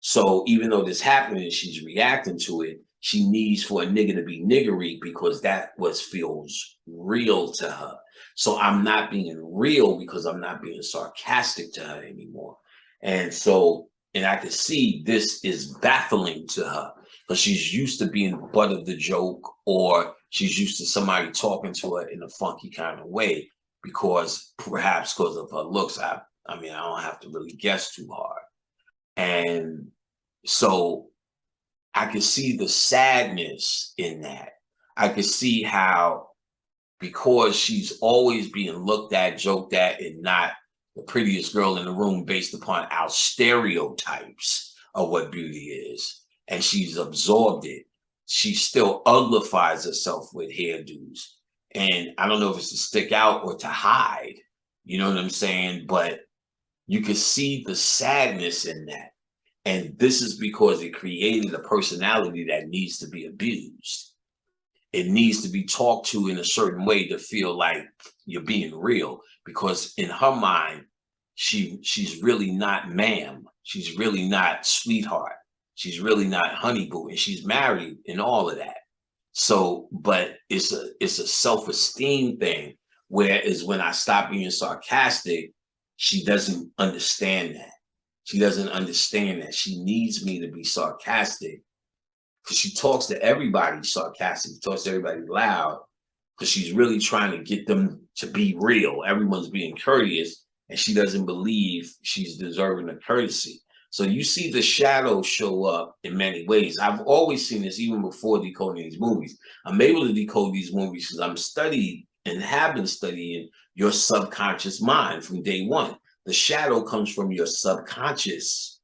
So even though this happened and she's reacting to it, she needs for a nigga to be niggery because that feels real to her. So I'm not being real because I'm not being sarcastic to her anymore. And so, and I can see this is baffling to her because she's used to being the butt of the joke, or she's used to somebody talking to her in a funky kind of way perhaps because of her looks. I mean, I don't have to really guess too hard. And so I could see the sadness in that. I could see how, because she's always being looked at, joked at, and not the prettiest girl in the room based upon our stereotypes of what beauty is. And she's absorbed it. She still uglifies herself with hairdos. And I don't know if it's to stick out or to hide. You know what I'm saying? But you can see the sadness in that. And this is because it created a personality that needs to be abused. It needs to be talked to in a certain way to feel like you're being real. Because in her mind, she's really not ma'am. She's really not sweetheart. She's really not honey boo. And she's married and all of that. So, but it's a self-esteem thing. Whereas when I stop being sarcastic, she doesn't understand that. She doesn't understand that she needs me to be sarcastic because she talks to everybody sarcastic, talks to everybody loud because she's really trying to get them to be real. Everyone's being courteous and she doesn't believe she's deserving of courtesy. So you see the shadow show up in many ways. I've always seen this even before decoding these movies. I'm able to decode these movies because I'm studied and have been studying your subconscious mind from day one. The shadow comes from your subconscious.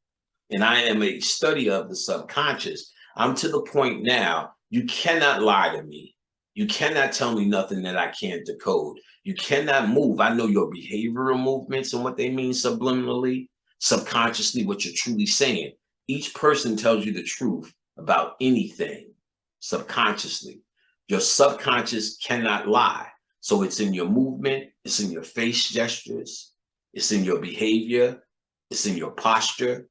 And I am a study of the subconscious. I'm to the point now, you cannot lie to me. You cannot tell me nothing that I can't decode. You cannot move. I know your behavioral movements and what they mean subliminally, subconsciously, what you're truly saying. Each person tells you the truth about anything subconsciously. Your subconscious cannot lie. So it's in your movement, it's in your face gestures, it's in your behavior, it's in your posture,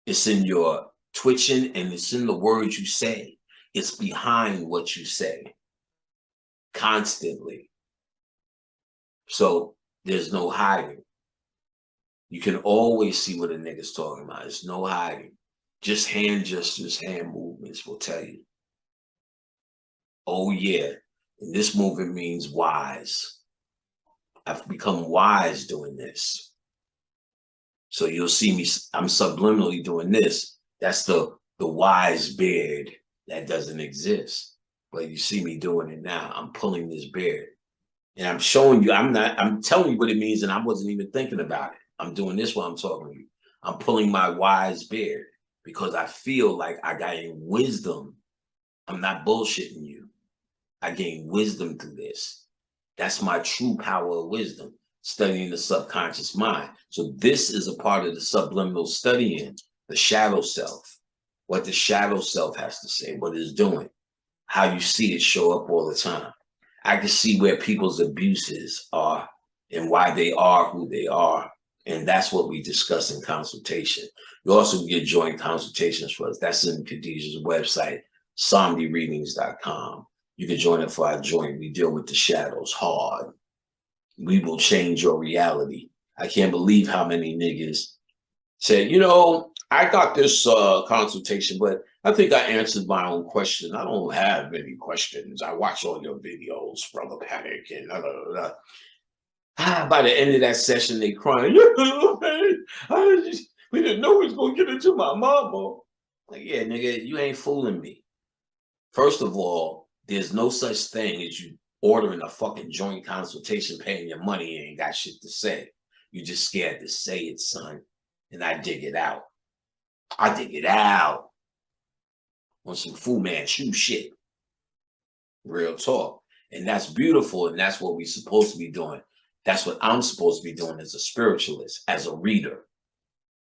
it's in your twitching, and it's in the words you say. It's behind what you say constantly. So there's no hiding. You can always see what a nigga's talking about. There's no hiding. Just hand gestures, hand movements will tell you. Oh yeah, and this movement means wise. I've become wise doing this. So you'll see me, I'm subliminally doing this. That's the wise beard that doesn't exist. But you see me doing it now. I'm pulling this beard. And I'm showing you, I'm telling you what it means, and I wasn't even thinking about it. I'm doing this while I'm talking to you. I'm pulling my wise beard because I feel like I gain wisdom. I'm not bullshitting you. I gain wisdom through this. That's my true power of wisdom, studying the subconscious mind. So this is a part of the subliminal studying, the shadow self, what the shadow self has to say, what it's doing, how you see it show up all the time. I can see where people's abuses are and why they are who they are. And that's what we discuss in consultation. You also get joint consultations for us. That's in Khadijah's website, somnireadings.com. You can join it for our joint. We deal with the shadows hard. We will change your reality. I can't believe how many niggas said, you know, I got this consultation, but I think I answered my own question. I don't have many questions. I watch all your videos, Brother Panic, and blah, blah, blah. By the end of that session, they crying. We didn't know we was going to get into my mama. Like, yeah, nigga, you ain't fooling me. First of all, there's no such thing as you ordering a fucking joint consultation, paying your money, and ain't got shit to say. You just scared to say it, son. And I dig it out. I dig it out on some Fu Manchu shit. Real talk. And that's beautiful. And that's what we're supposed to be doing. That's what I'm supposed to be doing as a spiritualist, as a reader,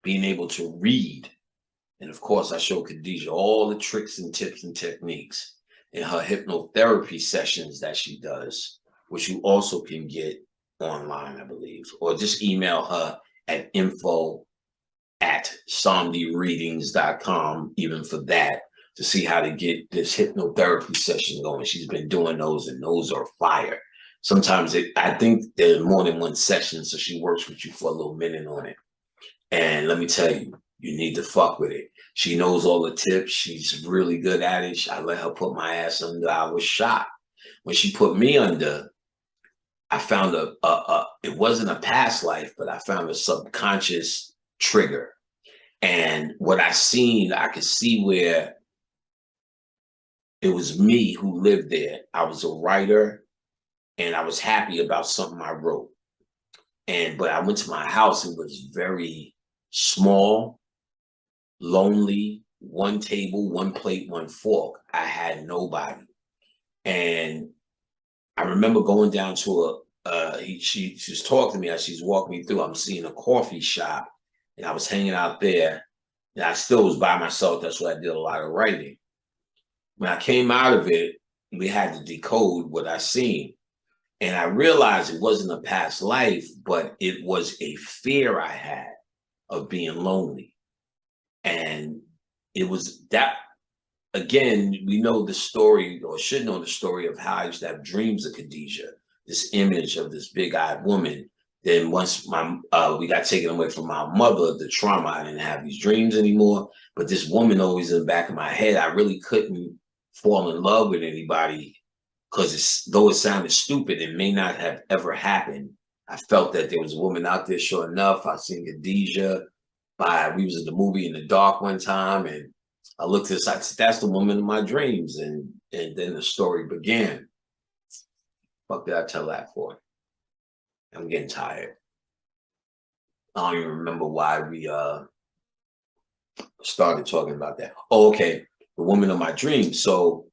being able to read. And of course, I show Khadijah all the tricks and tips and techniques in her hypnotherapy sessions that she does, which you also can get online, I believe, or just email her at info@somnireadings.com, even for that, to see how to get this hypnotherapy session going. She's been doing those, and those are fire. Sometimes I think there's more than one session, so she works with you for a little minute on it. And let me tell you, you need to fuck with it. She knows all the tips. She's really good at it. I let her put my ass under. I was shocked. When she put me under, I found it wasn't a past life, but I found a subconscious trigger. And what I seen, I could see where it was me who lived there. I was a writer, and I was happy about something I wrote. But I went to my house. It was very small, lonely, one table, one plate, one fork. I had nobody. And I remember going down to she was talking to me as she's walking me through. I'm seeing a coffee shop, and I was hanging out there, and I still was by myself. That's why I did a lot of writing. When I came out of it, we had to decode what I seen. And I realized it wasn't a past life, but it was a fear I had of being lonely. And it was that, again, we know the story, or should know the story, of how I used to have dreams of Khadijah, this image of this big-eyed woman. Then once we got taken away from my mother, the trauma, I didn't have these dreams anymore. But this woman always in the back of my head, I really couldn't fall in love with anybody, because though it sounded stupid, it may not have ever happened. I felt that there was a woman out there. Sure enough, I seen Khadijah. We was in the movie in the dark one time, and I looked at this. That's the woman of my dreams, and then the story began. Fuck did I tell that for? I'm getting tired. I don't even remember why we started talking about that. Oh, okay, the woman of my dreams. So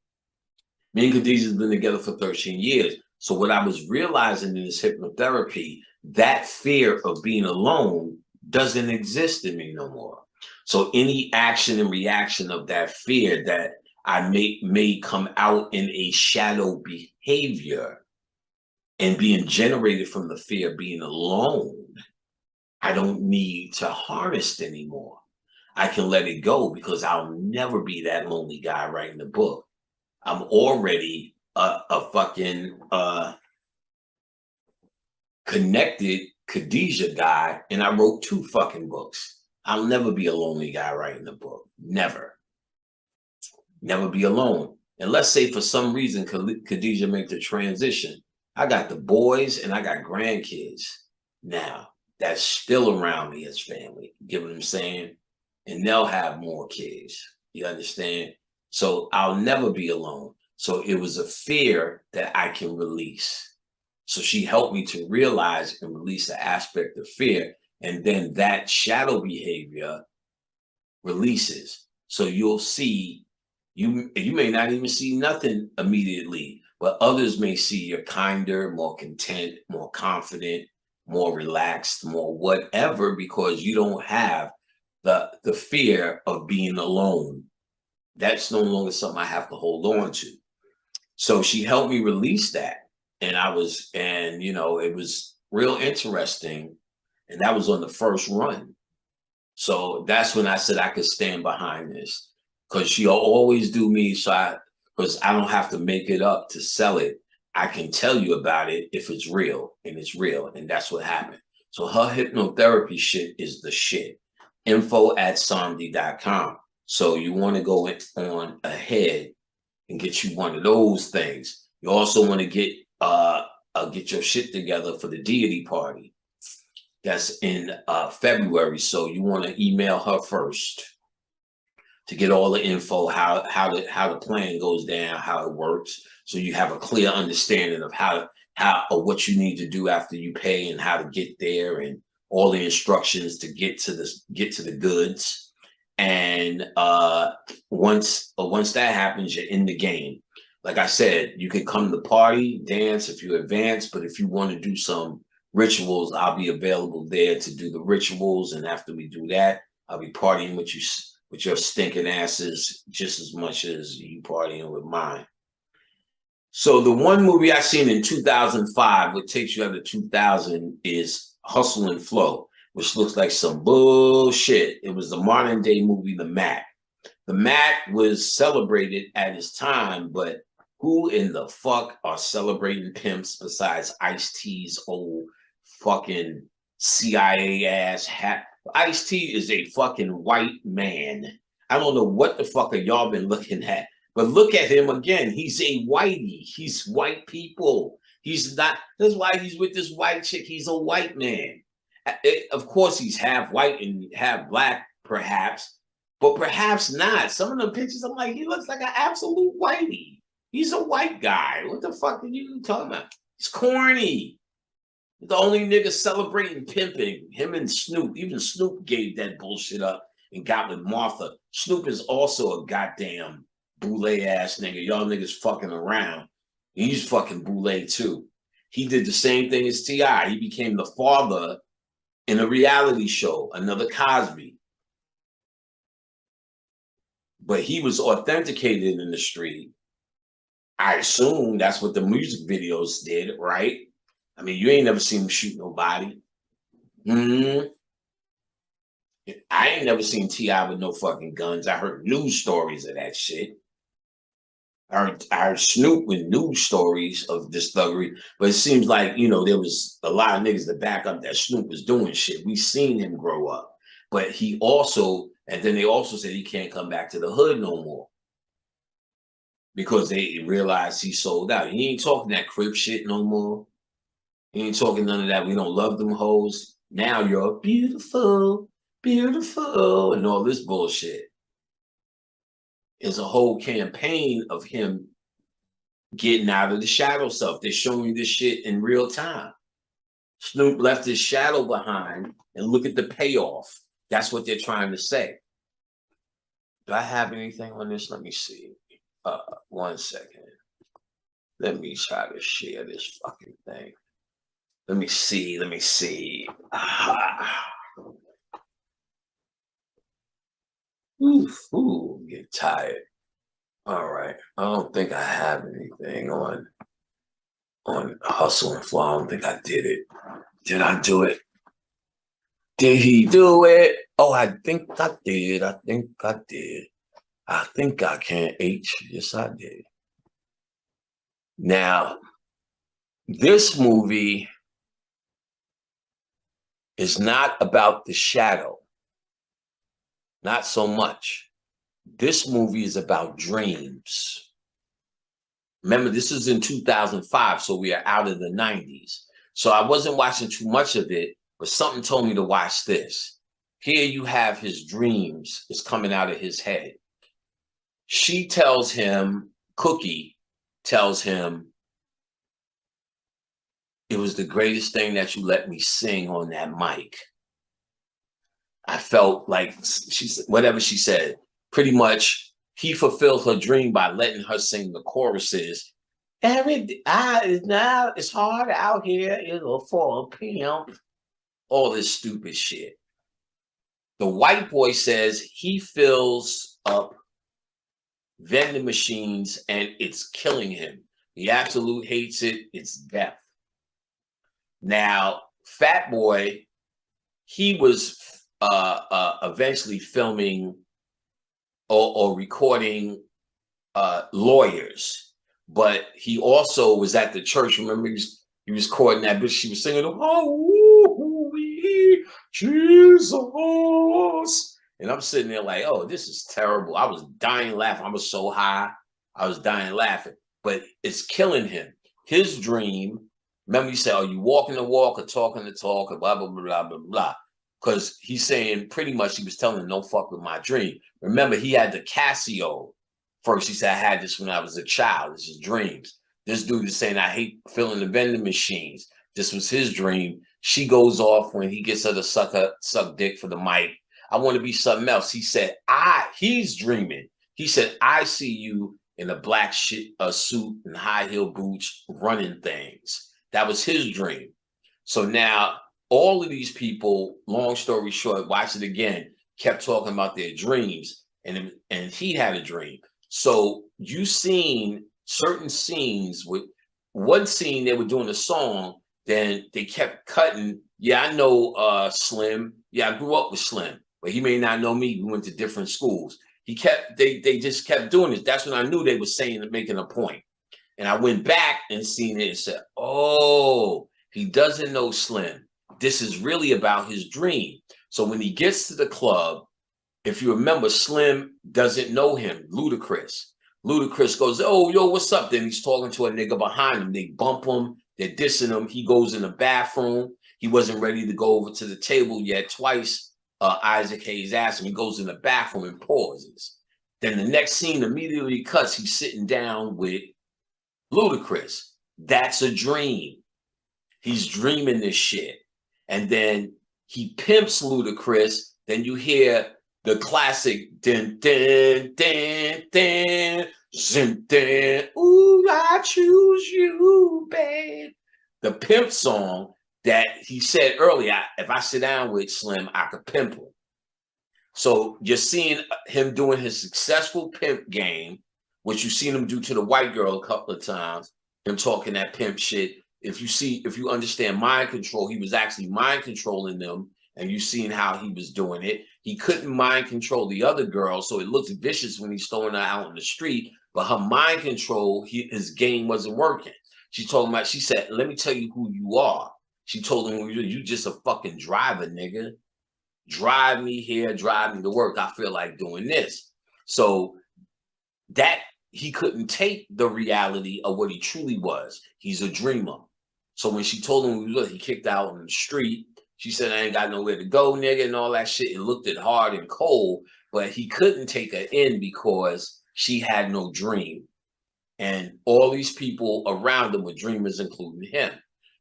me and Khadijah's been together for 13 years. So what I was realizing in this hypnotherapy, that fear of being alone doesn't exist in me no more. So any action and reaction of that fear that I may come out in a shadow behavior and being generated from the fear of being alone, I don't need to harness anymore. I can let it go, because I'll never be that lonely guy writing the book. I'm already a fucking connected Khadijah guy, and I wrote 2 fucking books. I'll never be a lonely guy writing a book. Never. Never be alone. And let's say for some reason Khadijah make the transition. I got the boys and I got grandkids now that's still around me as family. You get what I'm saying? And they'll have more kids. You understand? So I'll never be alone. So it was a fear that I can release. So she helped me to realize and release the aspect of fear. And then that shadow behavior releases. So you'll see, you may not even see nothing immediately, but others may see you're kinder, more content, more confident, more relaxed, more whatever, because you don't have the fear of being alone. That's no longer something I have to hold on to. So she helped me release that. And it was real interesting. And that was on the first run. So that's when I said I could stand behind this, because she'll always do me. Because I don't have to make it up to sell it. I can tell you about it if it's real, and it's real. And that's what happened. So her hypnotherapy shit is the shit. info@somdi.com. So you want to go on ahead and get you one of those things. You also want to get your shit together for the deity party. That's in February. So you want to email her first to get all the info, how the plan goes down, how it works, so you have a clear understanding of how or what you need to do after you pay, and how to get there, and all the instructions to get to the goods. And once that happens, you're in the game. Like I said, you can come to the party, dance if you advance, but if you want to do some rituals, I'll be available there to do the rituals. And after we do that, I'll be partying with you, with your stinking asses, just as much as you partying with mine. So the one movie I seen in 2005, what takes you out of 2000, is Hustle and Flow, which looks like some bullshit. It was the modern day movie, The Mac. The Mac was celebrated at its time, but who in the fuck are celebrating pimps besides Ice-T's old fucking CIA ass hat? Ice-T is a fucking white man. I don't know what the fuck are y'all been looking at, but look at him again. He's a whitey. He's white people. He's not. That's why he's with this white chick. He's a white man. Of course, he's half white and half black, perhaps, but perhaps not. Some of the pictures, I'm like, he looks like an absolute whitey. He's a white guy. What the fuck are you talking about? He's corny. The only nigga celebrating pimping, him and Snoop. Even Snoop gave that bullshit up and got with Martha. Snoop is also a goddamn boule ass nigga. Y'all niggas fucking around. He's fucking boule too. He did the same thing as T.I. He became the father in a reality show, another Cosby. But he was authenticated in the street. I assume that's what the music videos did, right? I mean, you ain't never seen him shoot nobody. I ain't never seen T.I. with no fucking guns. I heard news stories of that shit. I heard Snoop with news stories of this thuggery, but it seems like, you know, there was a lot of niggas to back up that Snoop was doing shit. We seen him grow up, but he also, and then they also said he can't come back to the hood no more because they realized he sold out. He ain't talking that crib shit no more. He ain't talking none of that. We don't love them hoes. Now you're beautiful, beautiful, and all this bullshit. Is a whole campaign of him getting out of the shadow stuff. They're showing you this shit in real time. Snoop left his shadow behind, and look at the payoff. That's what they're trying to say. Do I have anything on this? Let me see. 1 second. Let me try to share this fucking thing. Let me see. Ooh, get tired. All right. I don't think I have anything on Hustle and Flow. I don't think I did it. Did I do it? Did he do it? Oh, I think I did. I think I can H. Yes, I did. Now, this movie is not about the shadow. Not so much. This movie is about dreams. Remember, this is in 2005, so we are out of the 90s. So I wasn't watching too much of it, but something told me to watch this. Here you have his dreams is coming out of his head. She tells him, Cookie tells him, it was the greatest thing that you let me sing on that mic. I felt like whatever she said, pretty much he fulfilled her dream by letting her sing the choruses. Now it's hard out here, for a pimp. All this stupid shit. The white boy says he fills up vending machines and it's killing him. He absolute hates it. It's death. Now, Fat Boy, he was eventually filming or recording lawyers, but he also was at the church. Remember, he was recording that bitch. She was singing, "Oh, Jesus," and I'm sitting there like, "Oh, this is terrible." I was dying laughing. I was so high, I was dying laughing. But it's killing him. His dream. Remember, he said, "Are you walking the walk or talking the talk?" Or blah blah blah blah blah blah. Because he's saying pretty much he was telling him, "Don't fuck with my dream." Remember, he had the Casio first. He said, "I had this when I was a child. This is dreams." This dude is saying, "I hate filling the vending machines." This was his dream. She goes off when he gets her to suck dick for the mic. "I want to be something else." He said, he's dreaming. He said, "I see you in a black suit and high heel boots running things." That was his dream. So now all of these people, long story short, watch it again, kept talking about their dreams, and he had a dream. So you seen certain scenes. With one scene, they were doing a song, then they kept cutting. Yeah, I know Slim. Yeah, I grew up with Slim, but he may not know me. We went to different schools. They just kept doing this. That's when I knew they were saying and making a point. And I went back and seen it and said, "Oh, he doesn't know Slim. This is really about his dream." So when he gets to the club, if you remember, Slim doesn't know him, Ludacris. Ludacris goes, "Oh, yo, what's up?" Then he's talking to a nigga behind him. They bump him. They're dissing him. He goes in the bathroom. He wasn't ready to go over to the table yet. Twice, Isaac Hayes asked him. He goes in the bathroom and pauses. Then the next scene immediately cuts. He's sitting down with Ludacris. That's a dream. He's dreaming this shit. And then he pimps Ludacris. Then you hear the classic din din din din zin din. Ooh, I choose you, babe. The pimp song that he said earlier, if I sit down with Slim, I could pimp him. So you're seeing him doing his successful pimp game, which you've seen him do to the white girl a couple of times, him talking that pimp shit. If you understand mind control, he was actually mind controlling them, and you've seen how he was doing it. He couldn't mind control the other girl, so it looks vicious when he's throwing her out in the street, but her mind control, his game wasn't working. She said, let me tell you who you are. She told him, you just a fucking driver, nigga. Drive me here, drive me to work. I feel like doing this. So that he couldn't take the reality of what he truly was. He's a dreamer. So when she told him he kicked out in the street, she said, I ain't got nowhere to go, nigga, and all that shit. It looked it hard and cold, but he couldn't take her in because she had no dream. And all these people around him were dreamers, including him.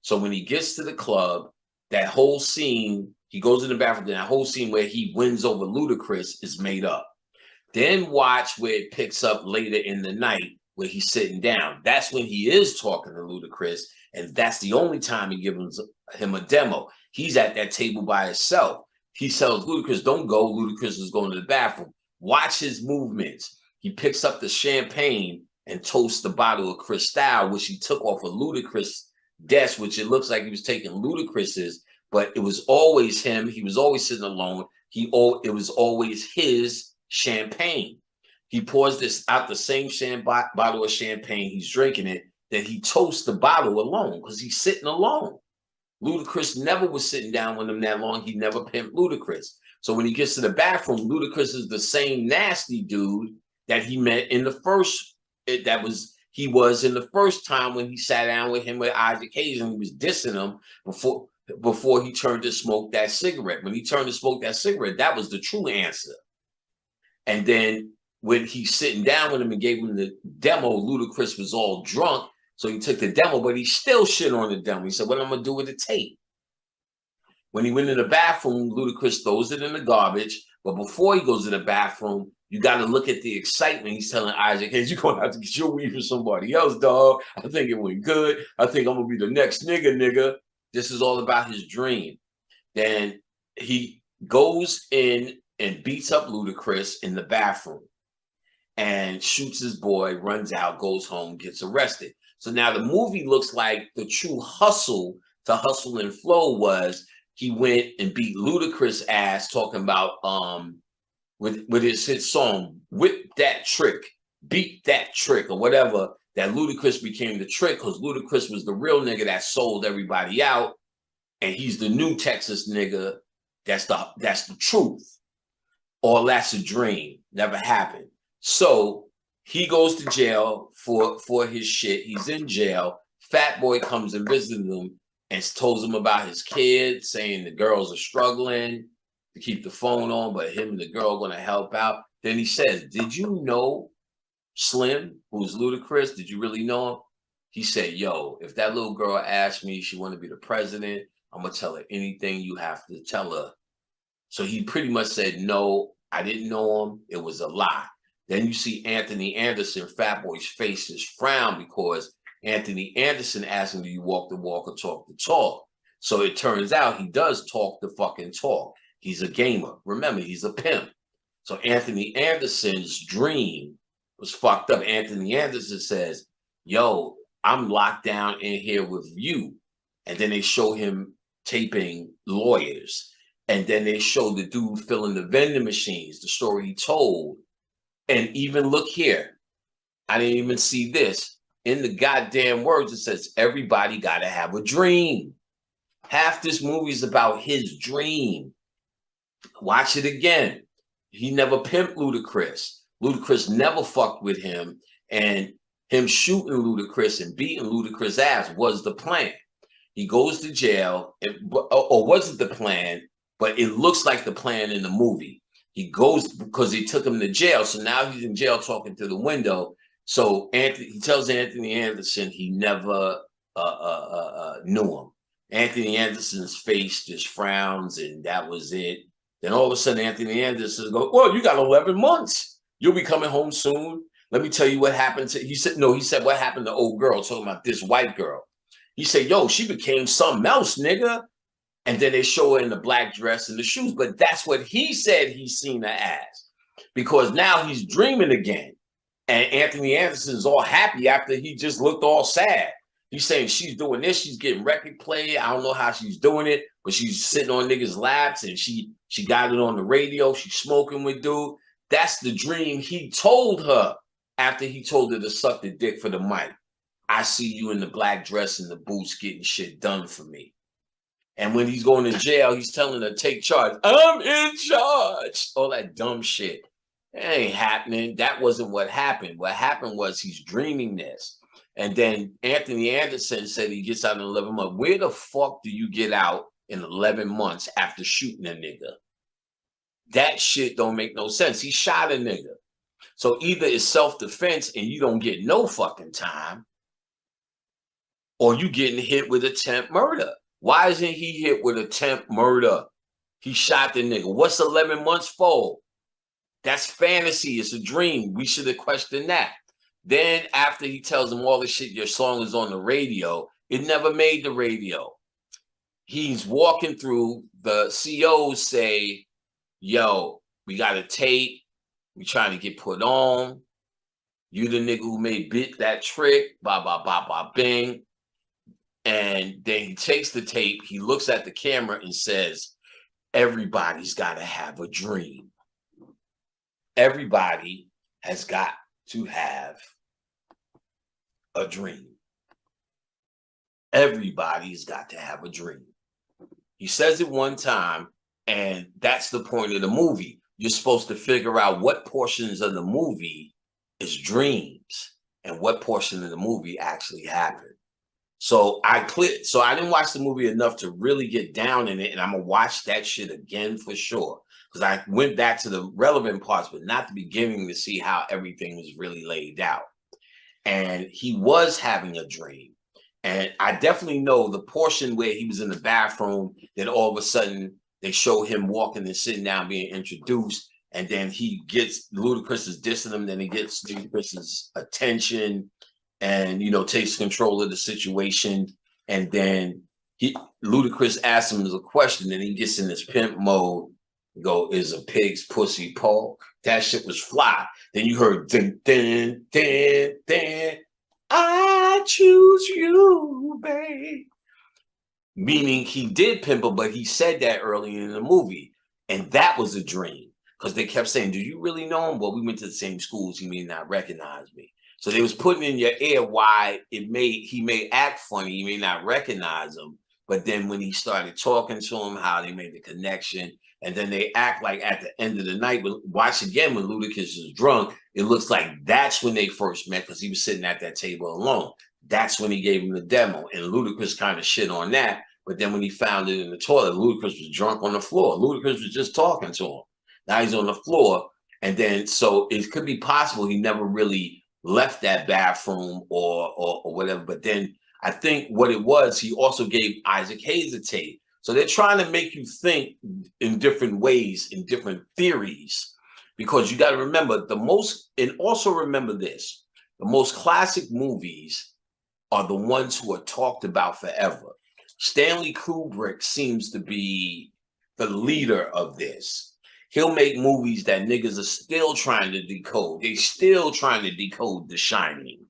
So when he gets to the club, that whole scene, he goes in the bathroom, that whole scene where he wins over Ludacris is made up. Then watch where it picks up later in the night where he's sitting down. That's when he is talking to Ludacris, and that's the only time he gives him a demo. He's at that table by himself. He tells Ludacris, don't go. Ludacris is going to the bathroom. Watch his movements. He picks up the champagne and toasts the bottle of Cristal, which he took off of Ludacris' desk, which it looks like he was taking Ludacris's, but it was always him. He was always sitting alone. It was always his champagne. He pours this out the same bottle of champagne. He's drinking it. Then he toasts the bottle alone because he's sitting alone. Ludacris never was sitting down with him that long. He never pimped Ludacris. So when he gets to the bathroom, Ludacris is the same nasty dude that he met in the first. He was in the first time when he sat down with him with Isaac Hayes and he was dissing him before he turned to smoke that cigarette. When he turned to smoke that cigarette, that was the true answer. And then when he's sitting down with him and gave him the demo, Ludacris was all drunk. So he took the demo, but he still shit on the demo. He said, what am I going to do with the tape? When he went in the bathroom, Ludacris throws it in the garbage. But before he goes to the bathroom, you got to look at the excitement. He's telling Isaac, hey, you're going to have to get your weed from somebody else, dog. I think it went good. I think I'm going to be the next nigga. This is all about his dream. Then he goes in and beats up Ludacris in the bathroom and shoots his boy, runs out, goes home, gets arrested. So now the movie looks like the true hustle to Hustle and Flow was he went and beat Ludacris' ass talking about with his hit song, Whip That Trick, Beat That Trick, or whatever, that Ludacris became the trick because Ludacris was the real nigga that sold everybody out, and he's the new Texas nigga. That's the truth. Or that's a dream. Never happened. So he goes to jail for his shit. He's in jail. Fat Boy comes and visits him and tells him about his kid, saying the girls are struggling to keep the phone on, but him and the girl are going to help out. Then he says, did you know Slim, who's Ludacris? Did you really know him? He said, yo, if that little girl asked me she want to be the president, I'm going to tell her anything you have to tell her. So he pretty much said, no, I didn't know him. It was a lie. Then you see Anthony Anderson, Fat Boy's face is frown because Anthony Anderson asked him, do you walk the walk or talk the talk? So it turns out he does talk the fucking talk. He's a gamer. Remember, he's a pimp. So Anthony Anderson's dream was fucked up. Anthony Anderson says, yo, I'm locked down in here with you. And then they show him taping Lawyers. And then they show the dude filling the vending machines, the story he told. And even look here, I didn't even see this. In the goddamn words, it says, everybody got to have a dream. Half this movie is about his dream. Watch it again. He never pimped Ludacris. Ludacris never fucked with him. And him shooting Ludacris and beating Ludacris' ass was the plan. He goes to jail, or wasn't the plan, but it looks like the plan in the movie. He goes because he took him to jail. So now he's in jail talking through the window. So he tells Anthony Anderson he never knew him. Anthony Anderson's face just frowns, and that was it. Then all of a sudden, Anthony Anderson goes, "Well, you got 11 months. You'll be coming home soon. Let me tell you what happened to." He said, "No." He said, "What happened to old girl?" Talking about this white girl. He said, "Yo, she became something else, nigga." And then they show her in the black dress and the shoes. But that's what he said he's seen her as, because now he's dreaming again. And Anthony Anderson is all happy after he just looked all sad. He's saying she's doing this, she's getting record play. I don't know how she's doing it, but she's sitting on niggas' laps and she got it on the radio. She's smoking with dude. That's the dream he told her after he told her to suck the dick for the mic. I see you in the black dress and the boots getting shit done for me. And when he's going to jail, he's telling her, take charge. I'm in charge. All that dumb shit. It ain't happening. That wasn't what happened. What happened was he's dreaming this. And then Anthony Anderson said he gets out in 11 months. Where the fuck do you get out in 11 months after shooting a nigga? That shit don't make no sense. He shot a nigga. So either it's self-defense and you don't get no fucking time, or you getting hit with attempt murder. Why isn't he hit with attempt murder? He shot the nigga. What's 11 months for? That's fantasy. It's a dream. We should have questioned that. Then after he tells him all the shit, your song is on the radio, it never made the radio. He's walking through, the COs say, yo, we got a tape. We trying to get put on. You the nigga who made bit that trick, blah, blah, blah, blah, bing. And then he takes the tape, he looks at the camera and says, everybody's got to have a dream. Everybody has got to have a dream. Everybody's got to have a dream. He says it one time, and that's the point of the movie. You're supposed to figure out what portions of the movie is dreams and what portion of the movie actually happened. So I didn't watch the movie enough to really get down in it, and I'm gonna watch that shit again for sure. Because I went back to the relevant parts, but not the beginning, to see how everything was really laid out. And he was having a dream. And I definitely know the portion where he was in the bathroom, then all of a sudden they show him walking and sitting down being introduced, and then he gets, Ludacris is dissing him, then he gets Ludacris's attention and, you know, takes control of the situation. And then Ludacris asks him a question, and he gets in this pimp mode, go, is a pig's pussy pork? That shit was fly. Then you heard, dun, dun, dun, dun, I choose you, babe. Meaning he did pimp her, but he said that early in the movie. And that was a dream, because they kept saying, do you really know him? Well, we went to the same schools. He may not recognize me. So they was putting in your ear why he may act funny, you may not recognize him, but then when he started talking to him, how they made the connection, and then they act like at the end of the night, watch again when Ludacris is drunk, it looks like that's when they first met, because he was sitting at that table alone. That's when he gave him the demo, and Ludacris kind of shit on that, but then when he found it in the toilet, Ludacris was drunk on the floor. Ludacris was just talking to him. Now he's on the floor, and then so it could be possible he never really left that bathroom or whatever. But then I think what it was, he also gave Isaac Hayes a tape. So they're trying to make you think in different ways, in different theories, because you got to remember and also remember this, the most classic movies are the ones who are talked about forever. Stanley Kubrick seems to be the leader of this. He'll make movies that niggas are still trying to decode. They still trying to decode The Shining.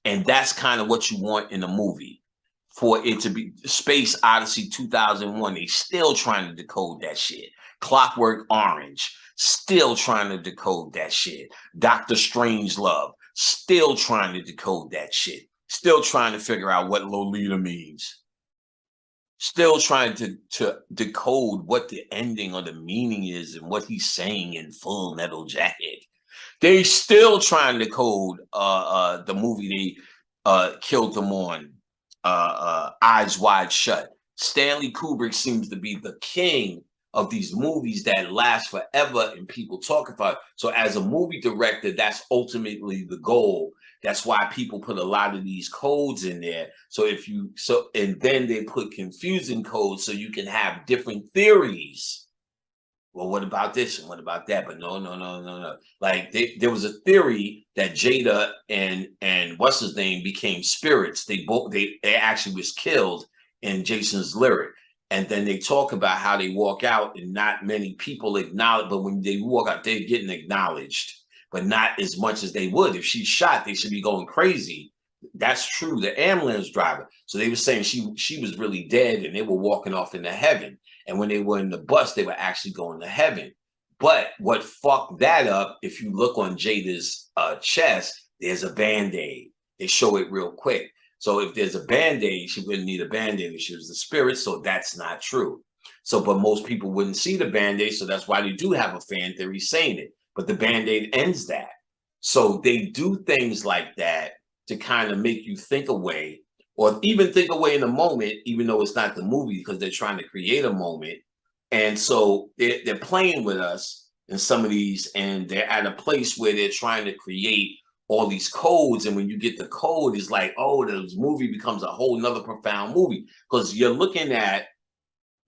And that's kind of what you want in a movie. For it to be Space Odyssey 2001, they still trying to decode that shit. Clockwork Orange, still trying to decode that shit. Dr. Strangelove, still trying to decode that shit. Still trying to figure out what Lolita means. Still trying to decode what the ending or the meaning is and what he's saying in Full Metal Jacket. They still trying to decode the movie they killed them on, Eyes Wide Shut. Stanley Kubrick seems to be the king of these movies that last forever and people talk about it. So as a movie director, that's ultimately the goal. That's why people put a lot of these codes in there. And then they put confusing codes so you can have different theories. Well, what about this and what about that? But no. Like there was a theory that Jada and what's his name became spirits. They actually was killed in Jason's lyric. And then they talk about how they walk out and not many people acknowledge, but when they walk out, they're getting acknowledged, but not as much as they would. If she's shot, they should be going crazy. That's true. The ambulance driver. So they were saying she was really dead and they were walking off into heaven. And when they were in the bus, they were actually going to heaven. But what fucked that up, if you look on Jada's chest, there's a Band-Aid. They show it real quick. So if there's a Band-Aid, she wouldn't need a Band-Aid if she was the spirit. So that's not true. So, but most people wouldn't see the Band-Aid. So that's why they do have a fan theory saying it. But the Band-Aid ends that. So they do things like that to kind of make you think away, or even think away in the moment, even though it's not the movie, because they're trying to create a moment. And so they're playing with us in some of these, and they're at a place where they're trying to create all these codes. And when you get the code, it's like, oh, this movie becomes a whole nother profound movie, because you're looking at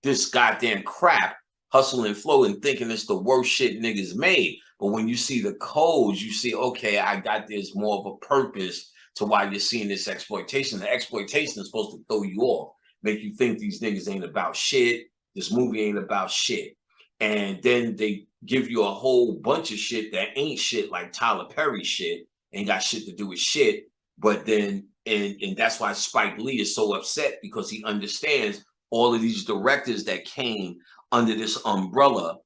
this goddamn crap, Hustle and Flow, and thinking it's the worst shit niggas made. But when you see the codes, you see, okay, there's more of a purpose to why you're seeing this exploitation. The exploitation is supposed to throw you off, make you think these niggas ain't about shit. This movie ain't about shit. And then they give you a whole bunch of shit that ain't shit, like Tyler Perry shit, ain't got shit to do with shit. But then, and that's why Spike Lee is so upset, because he understands all of these directors that came under this umbrella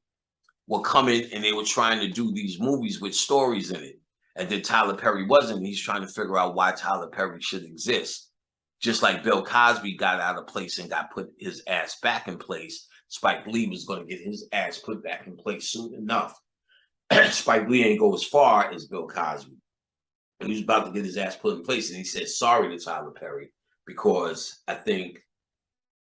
were coming and they were trying to do these movies with stories in it. And then Tyler Perry wasn't. He's trying to figure out why Tyler Perry should exist. Just like Bill Cosby got out of place and got put his ass back in place, Spike Lee was going to get his ass put back in place soon enough. Spike Lee ain't go as far as Bill Cosby. He was about to get his ass put in place, and he said sorry to Tyler Perry, because I think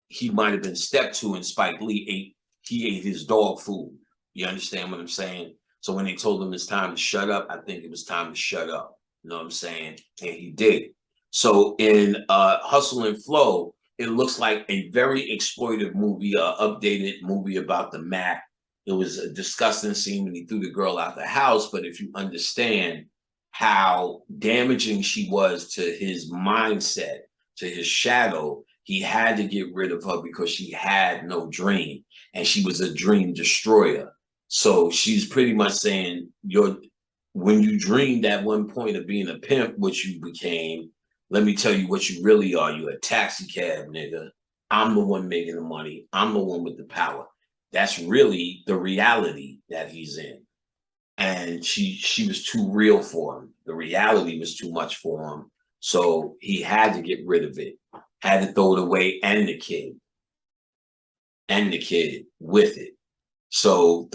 he might have been step two, and Spike Lee ate his dog food. You understand what I'm saying? So when they told him it's time to shut up, I think it was time to shut up. You know what I'm saying? And he did. So in Hustle and Flow, it looks like a very exploitive movie, updated movie about the Mac. It was a disgusting scene when he threw the girl out the house. But if you understand how damaging she was to his mindset, to his shadow, he had to get rid of her because she had no dream, and she was a dream destroyer. So she's pretty much saying, when you dreamed at one point of being a pimp, which you became, let me tell you what you really are. You're a taxi cab nigga. I'm the one making the money. I'm the one with the power. That's really the reality that he's in. And she was too real for him. The reality was too much for him. So he had to get rid of it, had to throw it away, and the kid with it. So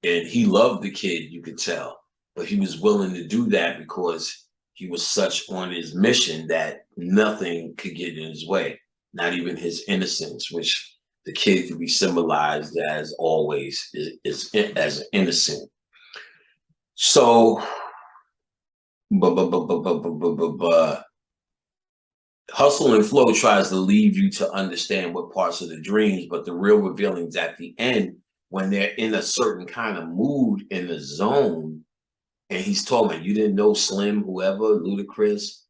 and he loved the kid, you could tell, but he was willing to do that because he was such on his mission that nothing could get in his way, not even his innocence, which the kid could be symbolized as always is as innocent. So, Hustle and Flow tries to leave you to understand what parts of the dreams, but the real revealing is at the end when they're in a certain kind of mood in the zone. And he's talking, you didn't know Slim, whoever, Ludacris.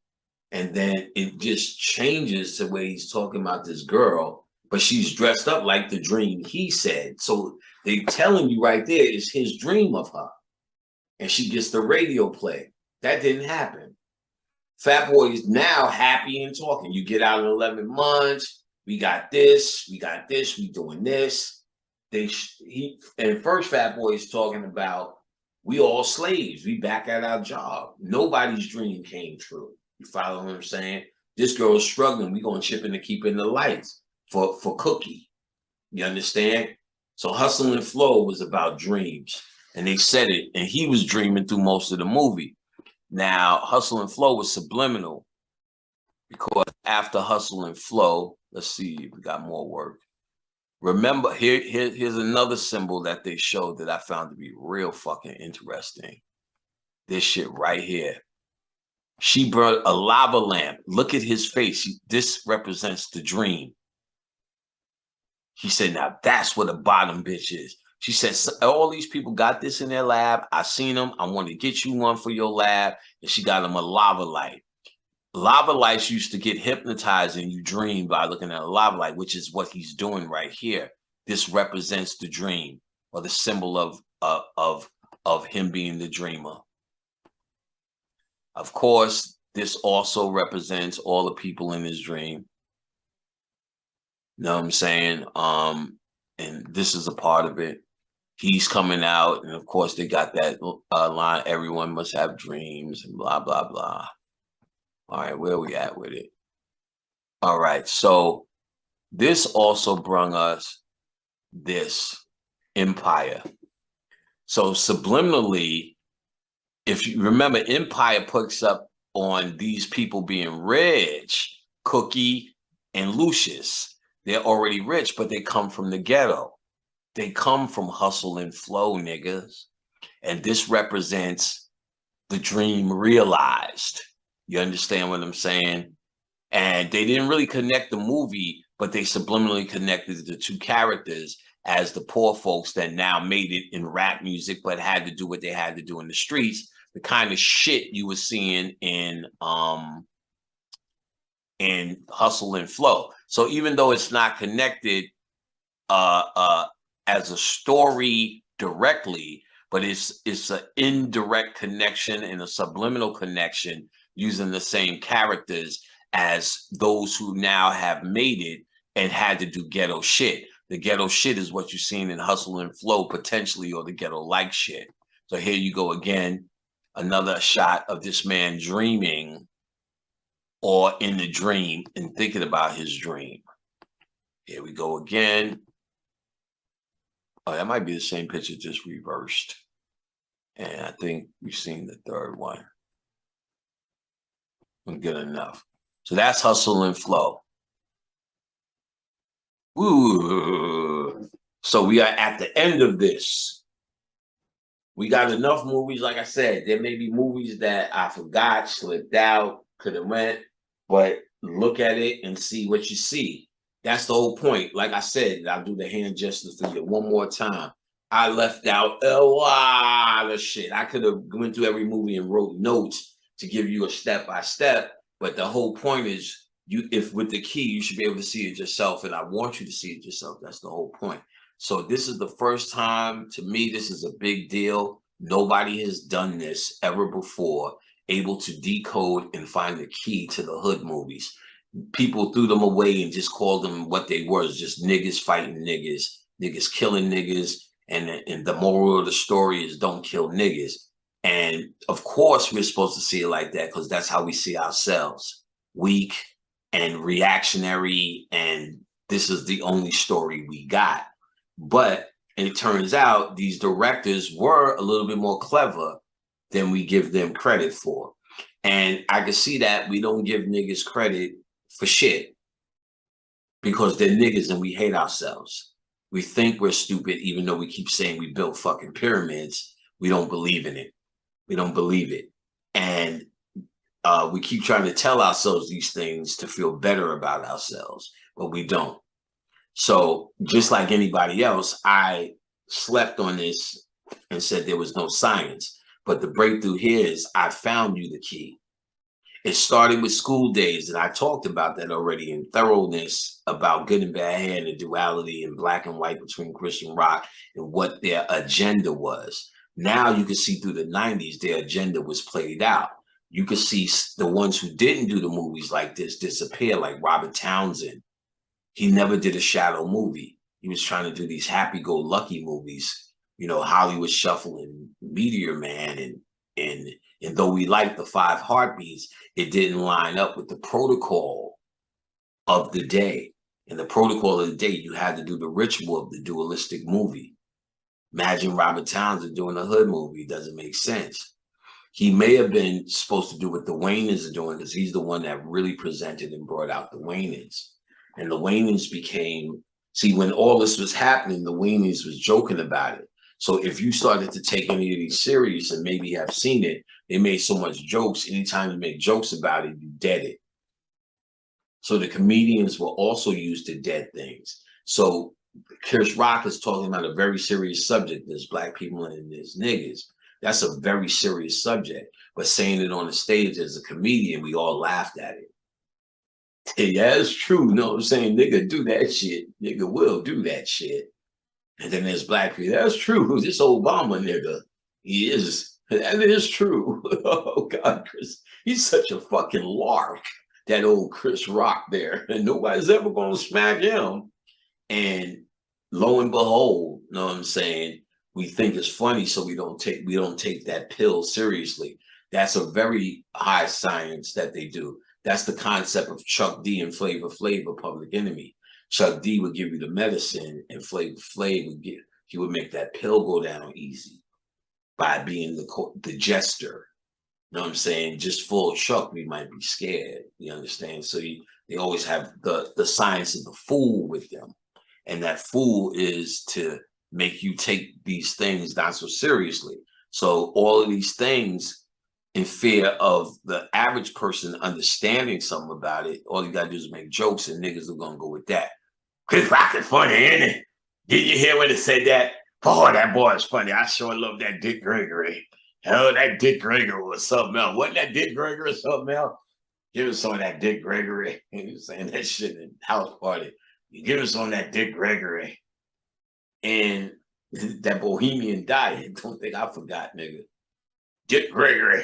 And then it just changes to where he's talking about this girl, but she's dressed up like the dream he said. So they're telling you right there is his dream of her. And she gets the radio play. That didn't happen. Fat Boy is now happy and talking. You get out in 11 months. We got this. We doing this. And first Fat Boy is talking about, we all slaves. We back at our job. Nobody's dream came true. You follow what I'm saying? This girl is struggling. We gonna chip in to keep in the lights for Cookie. You understand? So Hustle and Flow was about dreams. And they said it. And he was dreaming through most of the movie. Now, Hustle and Flow was subliminal, because after Hustle and Flow, let's see if we got more work. Remember, here's another symbol that they showed that I found to be real fucking interesting. This shit right here. She brought a lava lamp. Look at his face. This represents the dream. He said, now that's what a bottom bitch is. She said, all these people got this in their lab. I seen them. I want to get you one for your lab. And she got him a lava light. Lava lights used to get hypnotized and you dream by looking at a lava light, which is what he's doing right here. This represents the dream, or the symbol of him being the dreamer. Of course, this also represents all the people in his dream. You know what I'm saying? And this is a part of it. He's coming out, and of course they got that line, everyone must have dreams, and blah, blah, blah. All right, where are we at with it? All right, so this also brung us this empire. So subliminally, if you remember, empire picks up on these people being rich, Cookie and Lucius. They're already rich, but they come from the ghetto. They come from hustle and flow, niggas. And this represents the dream realized. You understand what I'm saying? And they didn't really connect the movie, but they subliminally connected the two characters as the poor folks that now made it in rap music, but had to do what they had to do in the streets. The kind of shit you were seeing in hustle and flow. So even though it's not connected as a story directly, but it's an indirect connection and a subliminal connection using the same characters as those who now have made it and had to do ghetto shit. The ghetto shit is what you're seeing in hustle and flow potentially, or the ghetto-like shit. So here you go again, another shot of this man dreaming, or in the dream and thinking about his dream. Here we go again. Oh, that might be the same picture, just reversed. And I think we've seen the third one. Good enough. So that's hustle and flow. Ooh. So we are at the end of this. We got enough movies. Like I said, there may be movies that I forgot, slipped out, could have went, but look at it and see what you see. That's the whole point. Like I said, I'll do the hand gesture for you one more time. I left out a lot of shit. I could have went through every movie and wrote notes to give you a step-by-step, but the whole point is, if with the key, you should be able to see it yourself, and I want you to see it yourself. That's the whole point. So this is the first time, to me, this is a big deal. Nobody has done this ever before, able to decode and find the key to the hood movies. People threw them away and just called them what they were, just niggas fighting niggas, niggas killing niggas, and the moral of the story is don't kill niggas. And of course we're supposed to see it like that, because that's how we see ourselves, weak and reactionary, and this is the only story we got. But it turns out these directors were a little bit more clever than we give them credit for. And I can see that we don't give niggas credit for shit because they're niggas and we hate ourselves. We think we're stupid, even though we keep saying we built fucking pyramids. We don't believe in it. We don't believe it. And we keep trying to tell ourselves these things to feel better about ourselves, but we don't. So just like anybody else, I slept on this and said there was no science. But the breakthrough here is I found you the key. It started with School Days, and I talked about that already in thoroughness about Good and Bad Hair and the duality and black and white between Christian rock and what their agenda was. Now you can see through the 90s, their agenda was played out. You could see the ones who didn't do the movies like this disappear, like Robert Townsend. He never did a shadow movie. He was trying to do these happy-go-lucky movies, you know, Hollywood Shuffle and Meteor Man, and though we liked the 5 Heartbeats, it didn't line up with the protocol of the day. In the protocol of the day, you had to do the ritual of the dualistic movie. Imagine Robert Townsend doing a hood movie. It doesn't make sense. He may have been supposed to do what the Wayners are doing, because he's the one that really presented and brought out the Wayners. And the Wayners became See, when all this was happening, the weenies was joking about it. So if you started to take any of these serious and maybe have seen it, they made so much jokes. Anytime you make jokes about it, you dead it. So the comedians will also use the dead things. So Chris Rock is talking about a very serious subject. There's black people and there's niggas. That's a very serious subject. But saying it on the stage as a comedian, we all laughed at it. Yeah, it's true. You know what I'm saying? Nigga do that shit. Nigga will do that shit. And then there's black people. That's true. This Obama nigga, he is. That is true. Oh God, Chris, he's such a fucking lark. That old Chris Rock there, and nobody's ever gonna smack him. And lo and behold, you know what I'm saying? We think it's funny, so we don't take that pill seriously. That's a very high science that they do. That's the concept of Chuck D and Flavor Flav, Public Enemy. Chuck D would give you the medicine, and Flavor Flav would make that pill go down easy by being the jester. You know what I'm saying? Just full Chuck, we might be scared. You understand? So they always have the science of the fool with them, and that fool is to make you take these things not so seriously. So all of these things, in fear of the average person understanding something about it, all you gotta do is make jokes, and niggas are gonna go with that. Chris Rock is funny, ain't it? Did you hear when it said that? Oh, that boy is funny. I sure love that Dick Gregory. Hell, that Dick Gregory was something else. Wasn't that Dick Gregory something else? Give us some of that Dick Gregory. He was saying that shit in house party. You give us some of that Dick Gregory. And that Bohemian Diet. Don't think I forgot, nigga. Dick Gregory.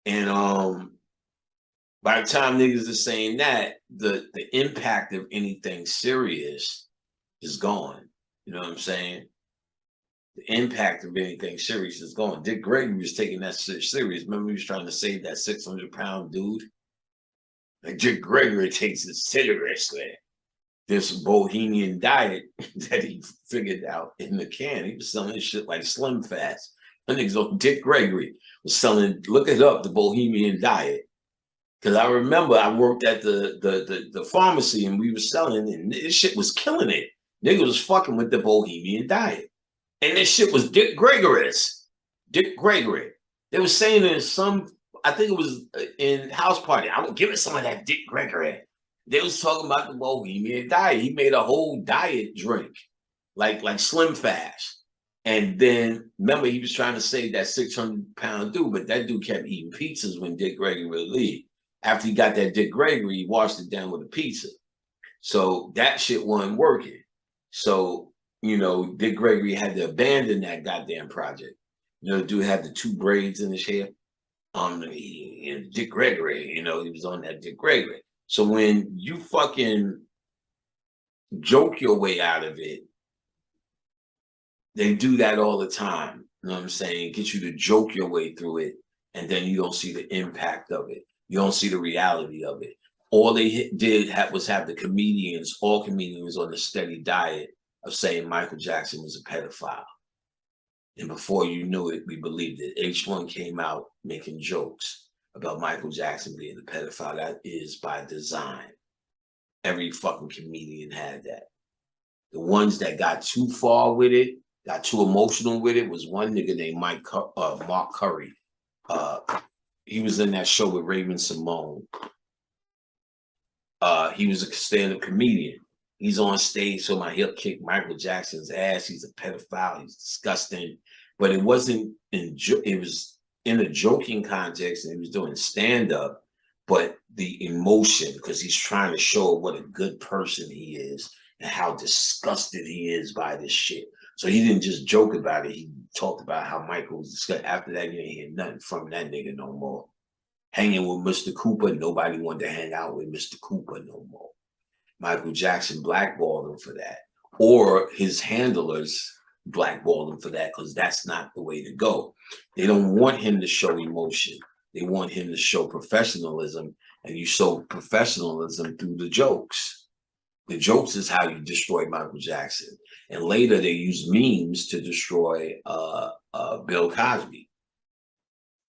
And by the time niggas are saying that, the impact of anything serious is gone. You know what I'm saying? The impact of anything serious is gone. Dick Gregory was taking that serious. Remember, he was trying to save that 600-pound dude? Like, Dick Gregory takes it seriously. This Bohemian Diet that he figured out in the can, he was selling shit like Slim Fast. I think so. Dick Gregory was selling, look it up, the Bohemian Diet. Because I remember I worked at the pharmacy and we were selling, and this shit was killing it. Nigga was fucking with the Bohemian Diet. And this shit was Dick Gregory's. Dick Gregory. They were saying in I think it was in House Party, I would give it some of that Dick Gregory. They was talking about the Bohemian Diet. He made a whole diet drink, like Slim Fast. And then, remember, he was trying to save that 600-pound dude, but that dude kept eating pizzas when Dick Gregory would leave. After he got that Dick Gregory, he washed it down with a pizza. So that shit wasn't working. So, you know, Dick Gregory had to abandon that goddamn project. You know, the dude had the 2 braids in his hair. Dick Gregory, you know, he was on that Dick Gregory. So when you fucking joke your way out of it, they do that all the time. You know what I'm saying? Get you to joke your way through it, and then you don't see the impact of it. You don't see the reality of it. All they did was have all comedians on a steady diet of saying Michael Jackson was a pedophile. And before you knew it, we believed it. H1 came out making jokes about Michael Jackson being a pedophile. That is by design. Every fucking comedian had that. The ones that got too far with it, got too emotional with it, was one nigga named Mark Curry. He was in that show with Raven Simone. He was a stand-up comedian. He's on stage, so he'll kick Michael Jackson's ass. He's a pedophile. He's disgusting. But it wasn't it was in a joking context, and he was doing stand-up, but the emotion, because he's trying to show what a good person he is and how disgusted he is by this shit. So he didn't just joke about it. He talked about how Michael was disgusted. After that, you ain't hear nothing from that nigga no more. Hanging with Mr. Cooper, nobody wanted to hang out with Mr. Cooper no more. Michael Jackson blackballed him for that. Or his handlers blackballed him for that, because that's not the way to go. They don't want him to show emotion. They want him to show professionalism, and you show professionalism through the jokes. The jokes is how you destroy Michael Jackson. And later they use memes to destroy Bill Cosby.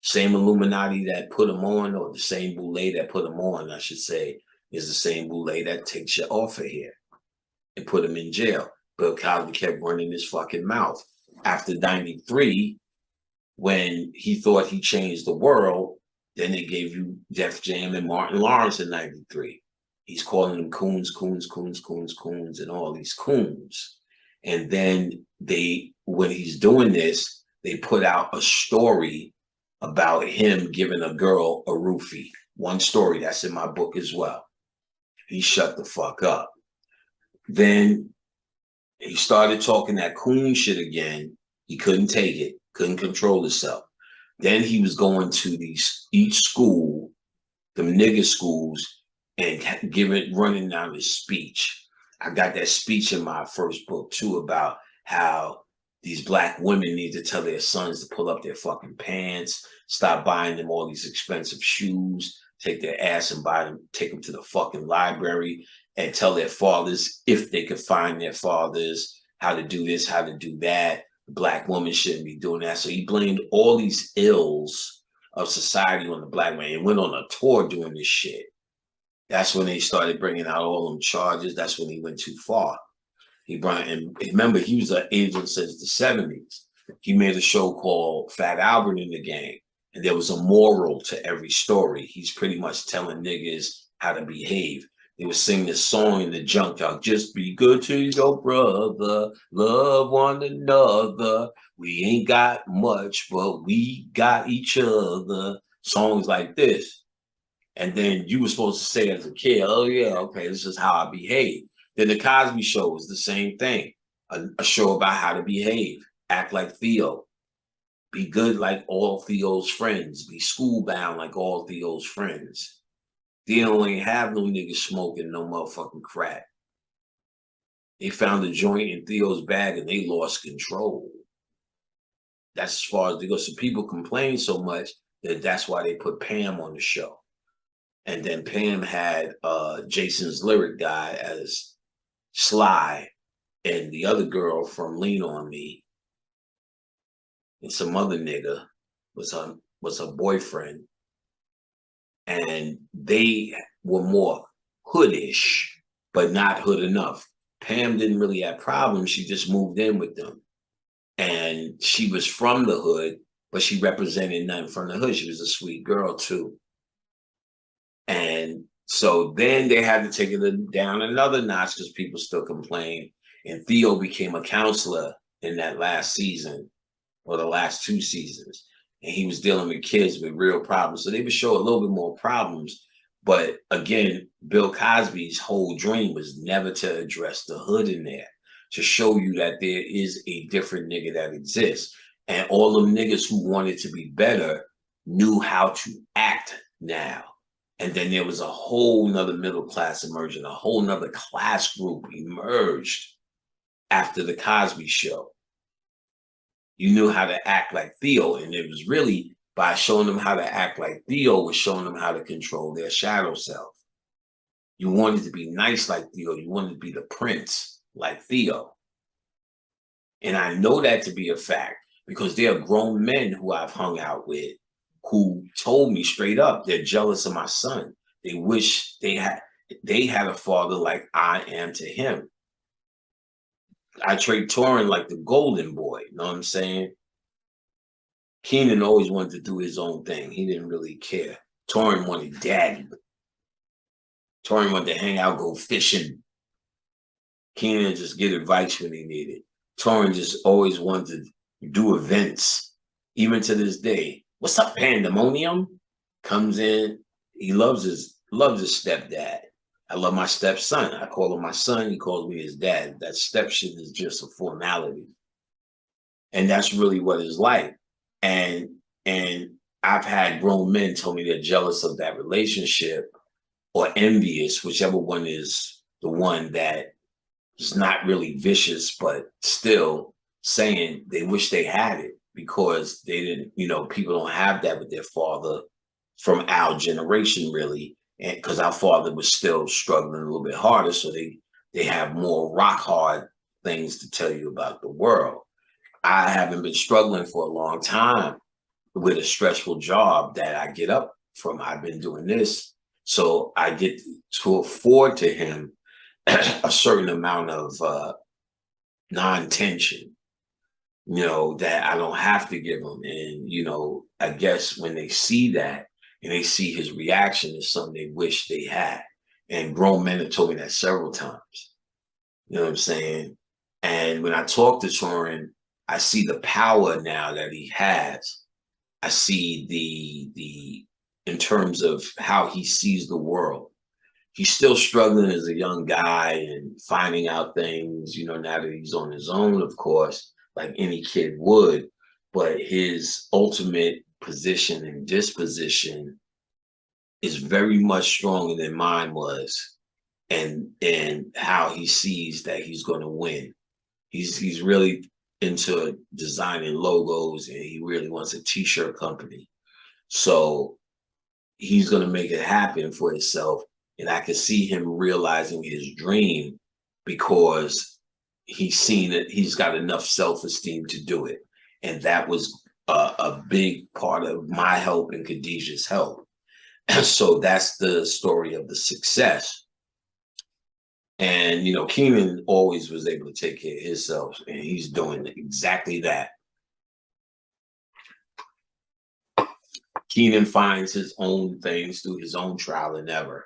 Same Illuminati that put him on, or the same boule that put him on, I should say, is the same boule that takes you off of here. and put him in jail. Bill Cosby kept running his fucking mouth. After 93, when he thought he changed the world, then they gave you Def Jam and Martin Lawrence in 93. He's calling them coons, coons, coons, coons, coons, and all these coons. And then when he's doing this, they put out a story about him giving a girl a roofie. One story that's in my book as well. He shut the fuck up. Then he started talking that coon shit again. He couldn't take it, couldn't control himself. Then he was going to each school, them nigger schools, and running down his speech. I got that speech in my first book too about how these black women need to tell their sons to pull up their fucking pants, stop buying them all these expensive shoes, take their ass and take them to the fucking library and tell their fathers, if they could find their fathers, how to do this, how to do that. The black woman shouldn't be doing that. So he blamed all these ills of society on the black man and went on a tour doing this shit. That's when they started bringing out all them charges. That's when he went too far. And remember, he was an agent since the 70s. He made a show called Fat Albert in the Gang, and there was a moral to every story. He's pretty much telling niggas how to behave. They would sing this song in the junkyard, just be good to your brother, love one another. We ain't got much, but we got each other. Songs like this. And then you were supposed to say as a kid, oh yeah, okay, this is how I behave. Then the Cosby Show was the same thing. A show about how to behave, act like Theo, be good like all Theo's friends, be school-bound like all Theo's friends. Theo ain't have no niggas smoking no motherfucking crack. They found a joint in Theo's bag and they lost control. That's as far as they go. So people complain so much that that's why they put Pam on the show. And then Pam had Jason's lyric guy as Sly, and the other girl from Lean On Me, and some other nigga was her boyfriend. And they were more hoodish, but not hood enough. Pam didn't really have problems. She just moved in with them. And she was from the hood, but she represented nothing from the hood. She was a sweet girl too. And so then they had to take it down another notch because people still complain. And Theo became a counselor in that last season or the last 2 seasons. And he was dealing with kids with real problems. So they would show a little bit more problems. But again, Bill Cosby's whole dream was never to address the hood in there, to show you that there is a different nigga that exists. And all them niggas who wanted to be better knew how to act now. And then there was a whole nother middle class emerging, a whole nother class group emerged after the Cosby Show. You knew how to act like Theo, and it was really by showing them how to act like Theo was showing them how to control their shadow self. You wanted to be nice like Theo. You wanted to be the prince like Theo. And I know that to be a fact because there are grown men who I've hung out with who told me straight up they're jealous of my son. They wish they had a father like I am to him. I treat Torrin like the golden boy, you know what I'm saying? Keenan always wanted to do his own thing. He didn't really care. Torrin wanted daddy. Torrin wanted to hang out, go fishing. Keenan just get advice when he needed. Torrin just always wanted to do events, even to this day. What's up, Pandemonium? Comes in. He loves his stepdad. I love my stepson. I call him my son. He calls me his dad. That step shit is just a formality. And that's really what it's like. And I've had grown men tell me they're jealous of that relationship or envious, whichever one is the one that is not really vicious, but still saying they wish they had it because they didn't, people don't have that with their father from our generation, really. And because our father was still struggling a little bit harder, so they have more rock hard things to tell you about the world. I haven't been struggling for a long time with a stressful job that I get up from. I've been doing this, so I get to afford to him a certain amount of non-tension, that I don't have to give them. And, I guess when they see that and they see his reaction is something they wish they had. And grown men have told me that several times. You know what I'm saying? And when I talk to Torin, I see the power now that he has. I see the in terms of how he sees the world. He's still struggling as a young guy and finding out things, now that he's on his own, of course, like any kid would. But his ultimate position and disposition is very much stronger than mine was, and how he sees that he's going to win. He's really into designing logos, and he really wants a t-shirt company. So he's going to make it happen for himself. And I can see him realizing his dream because he's seen it. He's got enough self-esteem to do it. And that was a big part of my help and Khadijah's help. So that's the story of the success. And, Keenan always was able to take care of himself, and he's doing exactly that. Keenan finds his own things through his own trial and error.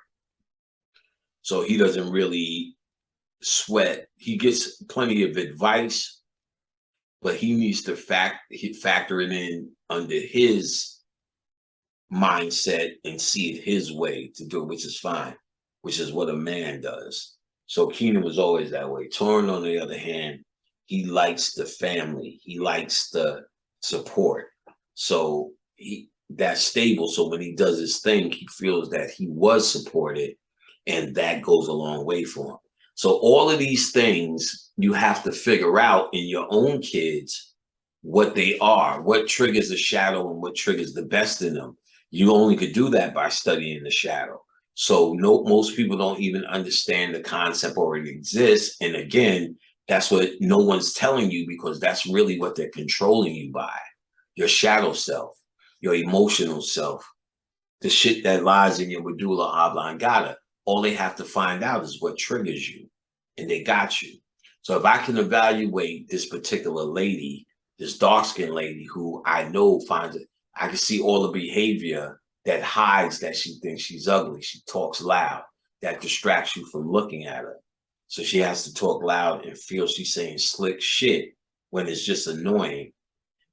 So he doesn't really sweat. He gets plenty of advice, but he needs to factor it in under his mindset and see it his way to do it, which is fine, which is what a man does. So Keenan was always that way. Torin, on the other hand, he likes the family. He likes the support. So that's stable. So when he does his thing, he feels that he was supported, and that goes a long way for him. So all of these things you have to figure out in your own kids, what they are, what triggers the shadow and what triggers the best in them. You only could do that by studying the shadow. So most people don't even understand the concept already exists. And again, that's what no one's telling you, because that's really what they're controlling you by. Your shadow self, your emotional self, the shit that lies in your medulla oblongata. All they have to find out is what triggers you, and they got you. So if I can evaluate this particular lady, this dark-skinned lady who I know finds it, I can see all the behavior that hides that she thinks she's ugly. She talks loud. That distracts you from looking at her. So she has to talk loud and feel she's saying slick shit when it's just annoying.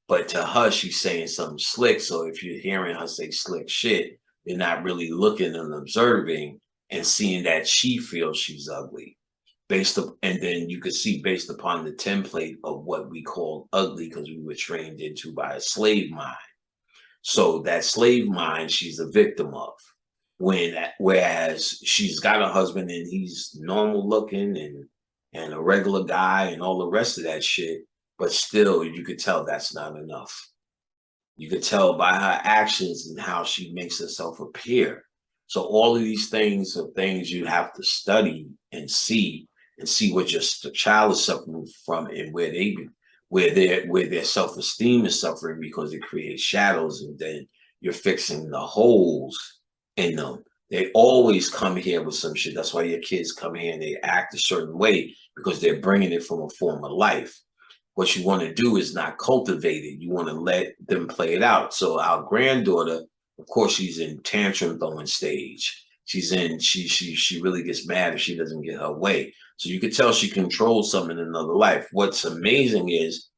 But to her, she's saying something slick. So if you're hearing her say slick shit, you're not really looking and observing and seeing that she feels she's ugly. And then you could see based upon the template of what we call ugly, because we were trained into by a slave mind. So that slave mind, she's a victim of. Whereas she's got a husband and he's normal looking and a regular guy and all the rest of that shit, but still you could tell that's not enough. You could tell by her actions and how she makes herself appear. So all of these things are things you have to study and see what your child is suffering from, and where their self-esteem is suffering, because it creates shadows, and then you're fixing the holes in them. They always come here with some shit. That's why your kids come here and they act a certain way, because they're bringing it from a former life. What you want to do is not cultivate it. You want to let them play it out. So our granddaughter, of course, she's in tantrum throwing stage. She really gets mad if she doesn't get her way. So you could tell she controls something in another life. What's amazing is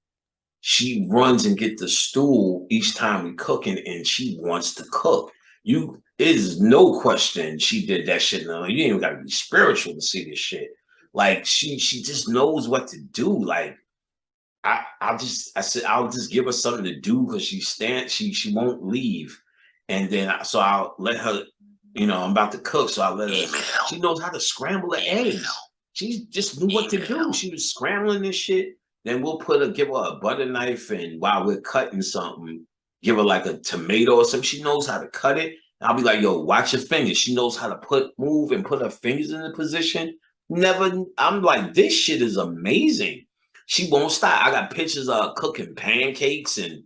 she runs and get the stool each time we cooking, and she wants to cook. It is no question she did that shit. No, you ain't even gotta be spiritual to see this shit. Like she just knows what to do. Like I said I'll just give her something to do, because she won't leave. And then I'll let her, I'm about to cook, so I'll let her. She knows how to scramble the eggs. She just knew what to do. She was scrambling this shit. Then we'll give her a butter knife, and while we're cutting something, give her like a tomato or something. She knows how to cut it. And I'll be like, yo, watch your fingers. She knows how to move and put her fingers in the position. I'm like, this shit is amazing. She won't stop. I got pictures of her cooking pancakes, and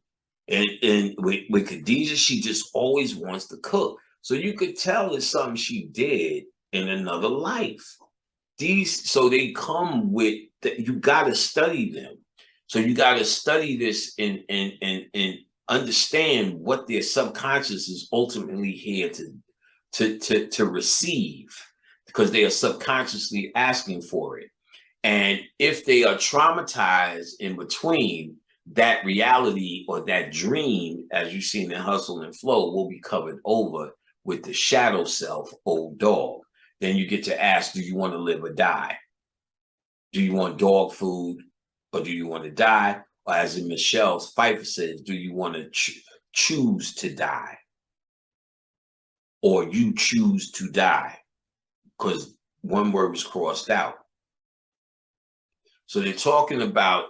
with Khadijah, she just always wants to cook. So you could tell it's something she did in another life. so they come with you got to study them. So you got to study this and understand what their subconscious is ultimately here to receive, because they are subconsciously asking for it. And if they are traumatized in between, that reality or that dream, as you've seen in Hustle and Flow, will be covered over with the shadow self, old dog. Then you get to ask, do you want to live or die? Do you want dog food or do you want to die? Or as in Michelle Pfeiffer says, do you want to choose to die? Or you choose to die? Because one word was crossed out. So they're talking about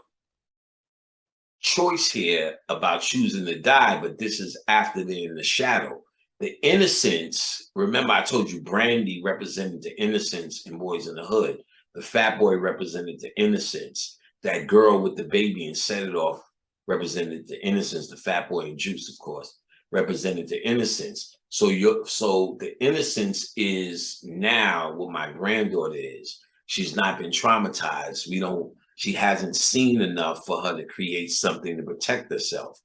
choice here, about choosing to die, but this is after they're in the shadow. The innocence, remember I told you Brandy represented the innocence in Boys in the Hood. The fat boy represented the innocence. That girl with the baby and set it off represented the innocence. The fat boy and Juice, of course, represented the innocence. So the innocence is now what my granddaughter is. She's not been traumatized. She hasn't seen enough for her to create something to protect herself.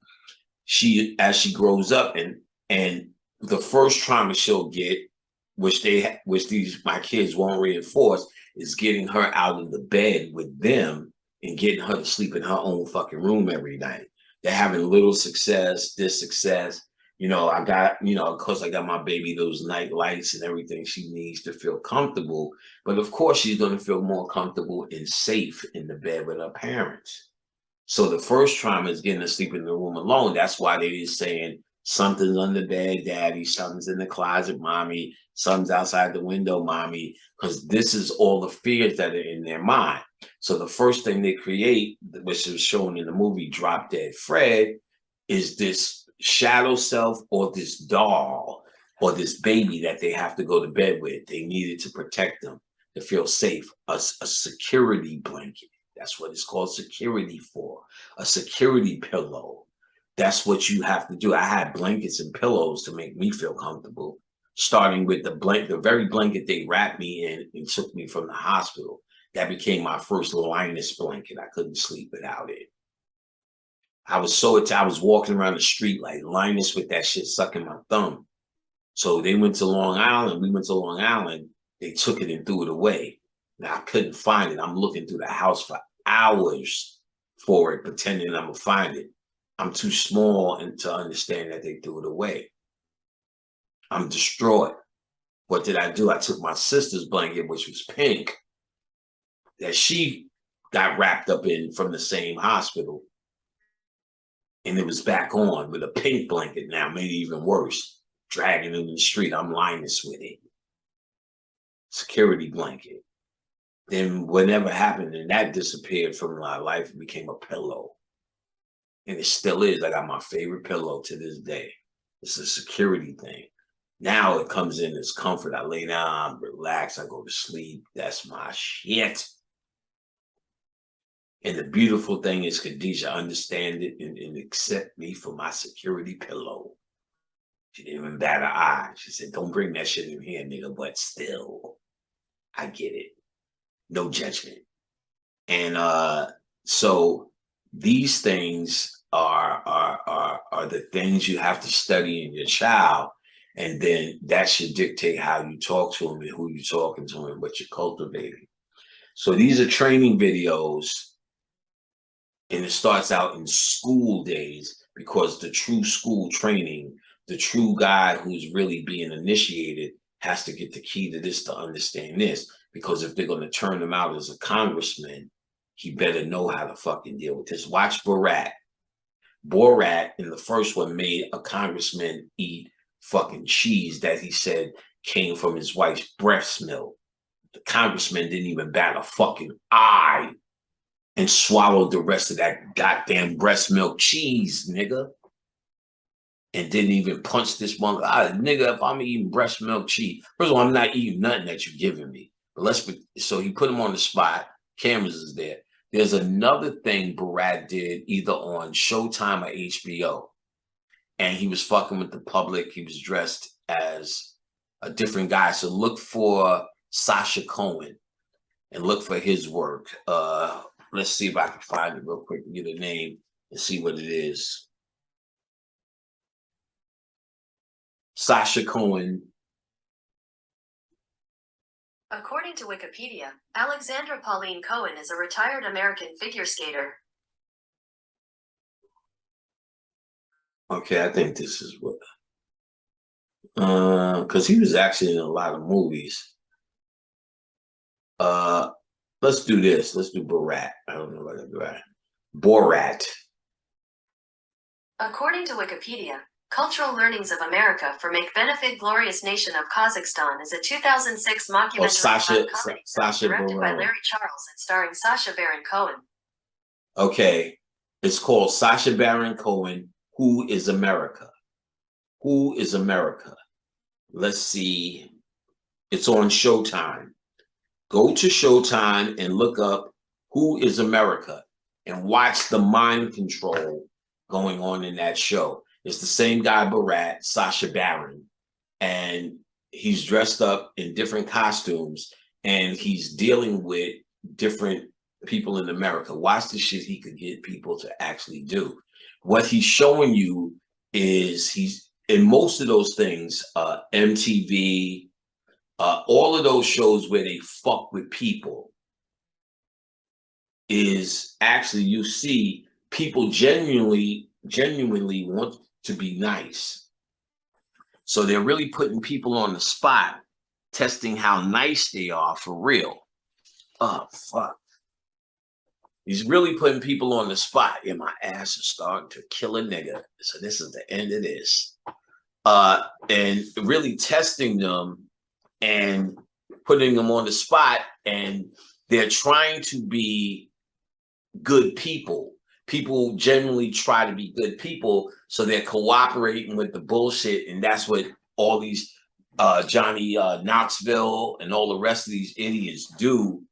As she grows up, and the first trauma she'll get, which my kids won't reinforce, is getting her out of the bed with them and getting her to sleep in her own fucking room every night. They're having little success, this success. Of course I got my baby those night lights and everything she needs to feel comfortable. But of course she's going to feel more comfortable and safe in the bed with her parents. So the first trauma is getting to sleep in the room alone. That's why they is saying something's under the bed, daddy, something's in the closet, mommy, something's outside the window, mommy, because this is all the fears that are in their mind. So the first thing they create, which was shown in the movie Drop Dead Fred, is this shadow self or this doll or this baby that they have to go to bed with. They needed to protect them, to feel safe, a security blanket. That's what it's called security for, a security pillow. That's what you have to do. I had blankets and pillows to make me feel comfortable, starting with the very blanket they wrapped me in and took me from the hospital. That became my first Linus blanket. I couldn't sleep without it. I was walking around the street like Linus with that shit sucking my thumb. So they went to Long Island. We went to Long Island. They took it and threw it away. Now I couldn't find it. I'm looking through the house for hours for it, pretending I'm gonna find it. I'm too small and to understand that they threw it away. I'm distraught. What did I do? I took my sister's blanket, which was pink, that she got wrapped up in from the same hospital. And it was back on with a pink blanket now, made it even worse. Dragging it in the street, I'm Linus with it. Security blanket. Then whatever happened, and that disappeared from my life, it became a pillow. And it still is. I got my favorite pillow to this day. It's a security thing. Now it comes in as comfort. I lay down, relax, I go to sleep. That's my shit. And the beautiful thing is Khadijah understand it and accept me for my security pillow. She didn't even bat an eye. She said, don't bring that shit in here, nigga, but still, I get it. No judgment. And so these things are the things you have to study in your child. And then that should dictate how you talk to them and who you're talking to and what you're cultivating. So these are training videos. And it starts out in school days, because the true school training, the true guy who's really being initiated has to get the key to this to understand this. Because if they're going to turn him out as a congressman, he better know how to fucking deal with this. Watch Borat. Borat in the first one made a congressman eat fucking cheese that he said came from his wife's breast milk. The congressman didn't even bat a fucking eye and swallowed the rest of that goddamn breast milk cheese, nigga. And didn't even punch this one. Nigga, if I'm eating breast milk cheese, first of all, I'm not eating nothing that you're giving me. But so he put him on the spot. Cameras is there. There's another thing Borat did either on Showtime or HBO. And he was fucking with the public. He was dressed as a different guy. So look for Sacha Cohen. and look for his work. Let's see if I can find it real quick and get a name and see what it is. Sacha Cohen. According to Wikipedia, Alexandra Pauline Cohen is a retired American figure skater. Okay, I think this is what. Because he was actually in a lot of movies. Let's do this. Let's do Borat. I don't know what to do. Borat. According to Wikipedia, Cultural Learnings of America for Make Benefit Glorious Nation of Kazakhstan is a 2006 mockumentary comedy directed by Larry Charles and starring Sacha Baron Cohen. Okay, it's called Sacha Baron Cohen, Who is America? Who is America? Let's see. It's on Showtime. Go to Showtime and look up Who is America and watch the mind control going on in that show. It's the same guy, Borat, Sacha Baron, and he's dressed up in different costumes and he's dealing with different people in America. Watch the shit he could get people to actually do. What he's showing you is he's in most of those things, MTV, all of those shows where they fuck with people is actually, you see people genuinely want to be nice. So they're really putting people on the spot, testing how nice they are for real. Oh, fuck. He's really putting people on the spot. Yeah, my ass is starting to kill a nigga. So this is the end of this. And really testing them and putting them on the spot. And they're trying to be good people. People generally try to be good people, so they're cooperating with the bullshit, and that's what all these Johnny Knoxville and all the rest of these idiots do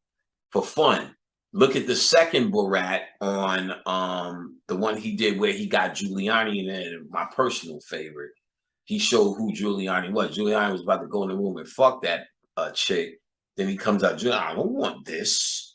for fun. Look at the second Borat on the one he did where he got Giuliani in it, my personal favorite. He showed who Giuliani was. Giuliani was about to go in the room and fuck that chick. Then he comes out, I don't want this.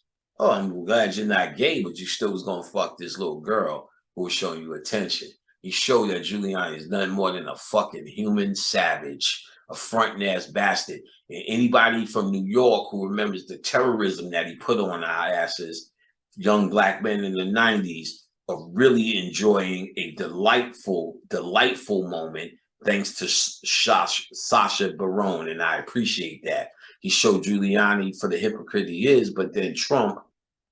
Oh, I'm glad you're not gay, but you still was gonna fuck this little girl who was showing you attention. He showed that Giuliani is nothing more than a fucking human savage, a front-ass bastard. And anybody from New York who remembers the terrorism that he put on our asses, young black men in the 90s, are really enjoying a delightful moment thanks to Sacha Baron, and I appreciate that. He showed Giuliani for the hypocrite he is, but then Trump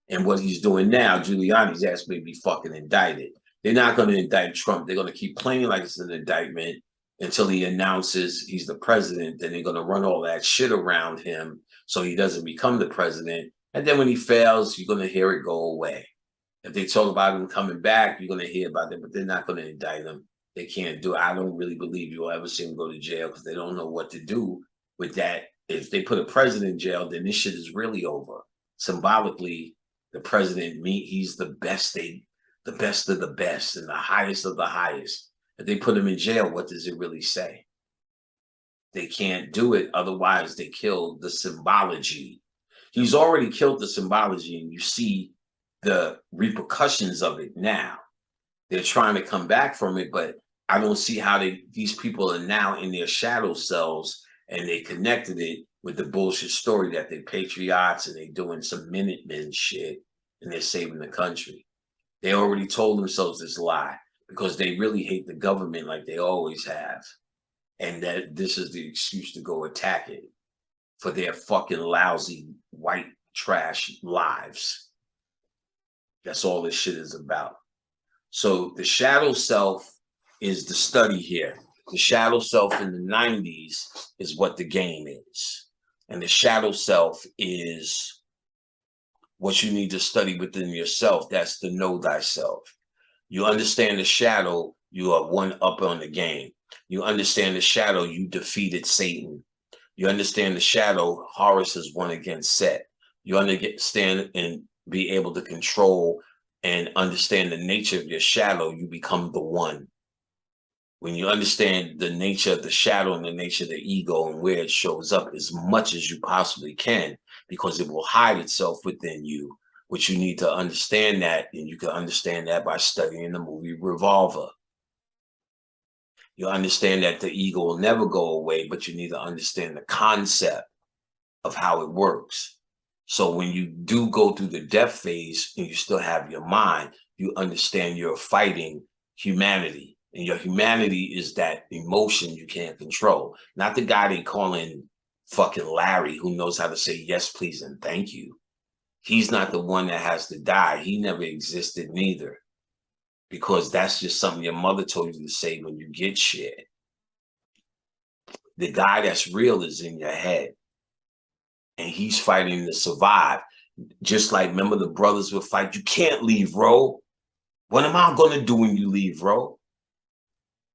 and what he's doing now, Giuliani's ass may be fucking indicted. They're not going to indict Trump. They're going to keep playing like it's an indictment until he announces he's the president. Then they're going to run all that shit around him so he doesn't become the president. And then when he fails, you're going to hear it go away. If they talk about him coming back, you're going to hear about it, but they're not going to indict him. They can't do it. I don't really believe you'll ever see him go to jail because they don't know what to do with that. If they put a president in jail, then this shit is really over. Symbolically, the president, he's the best of the best and the highest of the highest. If they put him in jail, what does it really say? They can't do it. Otherwise, they kill the symbology. He's already killed the symbology, and you see the repercussions of it now. They're trying to come back from it, but I don't see how these people are now in their shadow cells, and they connected it with the bullshit story that they're patriots and they're doing some Minutemen shit and they're saving the country. They already told themselves this lie because they really hate the government like they always have. And that this is the excuse to go attack it for their fucking lousy white trash lives. That's all this shit is about. So the shadow self is the study here. The shadow self in the 90s is what the game is. And the shadow self is what you need to study within yourself. That's the know thyself. You understand the shadow, you are one up on the game. You understand the shadow, you defeated Satan. You understand the shadow, Horus is one against Set. You understand and be able to control and understand the nature of your shadow, you become the one. When you understand the nature of the shadow and the nature of the ego and where it shows up as much as you possibly can, because it will hide itself within you, which you need to understand that, and you can understand that by studying the movie Revolver. You understand that the ego will never go away, but you need to understand the concept of how it works. So when you do go through the death phase and you still have your mind, you understand you're fighting humanity. And your humanity is that emotion you can't control. Not the guy they calling fucking Larry who knows how to say yes, please, and thank you. He's not the one that has to die. He never existed neither. Because that's just something your mother told you to say when you get shit. The guy that's real is in your head. And he's fighting to survive. Just like, remember the brothers would fight, you can't leave, Ro. What am I going to do when you leave, Ro?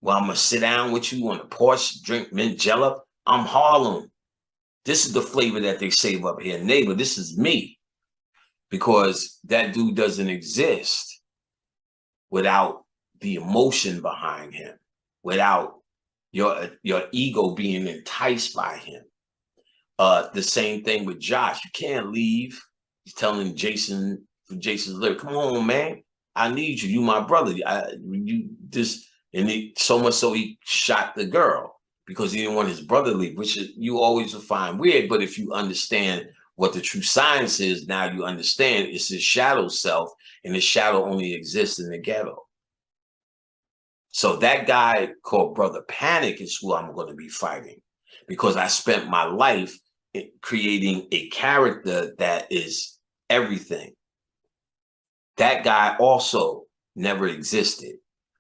Well, I'm going to sit down with you on the porch, drink mint jello. I'm Harlem. This is the flavor that they save up here. Neighbor, this is me. Because that dude doesn't exist without the emotion behind him, without your ego being enticed by him. The same thing with Josh. You can't leave. He's telling Jason's lyric, come on, man. I need you. You my brother. So much so he shot the girl because he didn't want his brother to leave, which you always will find weird. But if you understand what the true science is, now you understand it's his shadow self, and his shadow only exists in the ghetto. So that guy called Brother Panic is who I'm going to be fighting, because I spent my life creating a character that is everything. That guy also never existed,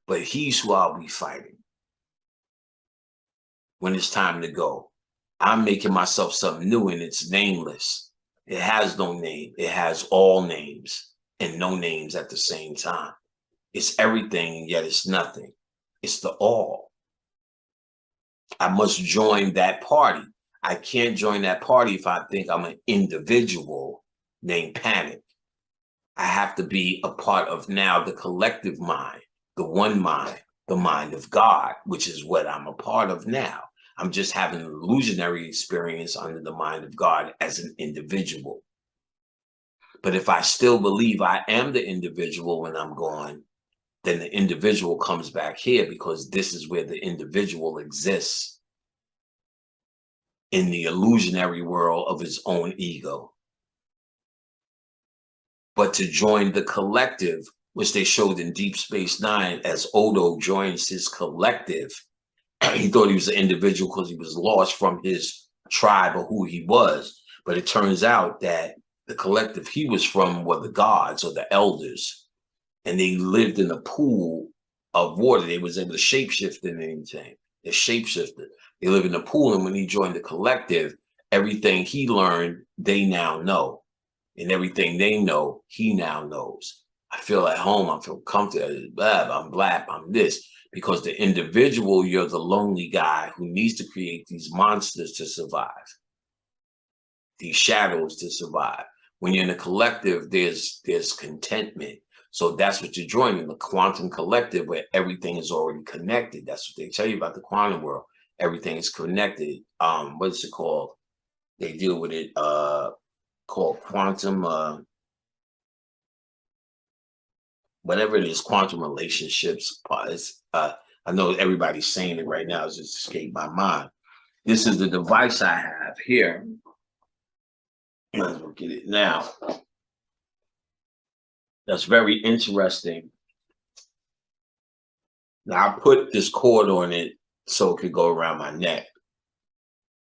but he's who I'll be fighting when it's time to go. I'm making myself something new, and it's nameless. It has no name. It has all names and no names at the same time. It's everything, and yet it's nothing. It's the all. I must join that party. I can't join that party if I think I'm an individual named Panic. I have to be a part of now the collective mind, the one mind, the mind of God, which is what I'm a part of now. I'm just having an illusionary experience under the mind of God as an individual. But if I still believe I am the individual when I'm gone, then the individual comes back here, because this is where the individual exists in the illusionary world of his own ego. But to join the collective, which they showed in Deep Space Nine, as Odo joins his collective, he thought he was an individual because he was lost from his tribe or who he was. But it turns out that the collective he was from were the gods or the elders. And they lived in a pool of water. They was able to shapeshift in anything. They shapeshifted. They live in a pool, and when he joined the collective, everything he learned, they now know. And everything they know, he now knows. I feel at home. I feel comfortable. I'm black. I'm this. Because the individual, you're the lonely guy who needs to create these monsters to survive. These shadows to survive. When you're in a collective, there's contentment. So that's what you're joining, the quantum collective, where everything is already connected. That's what they tell you about the quantum world. Everything is connected. What is it called? They deal with it called quantum, whatever it is, quantum relationships. I know everybody's saying it right now. It's just escaped my mind. This is the device I have here. Might as well get it now. That's very interesting. Now, I put this cord on it so it could go around my neck,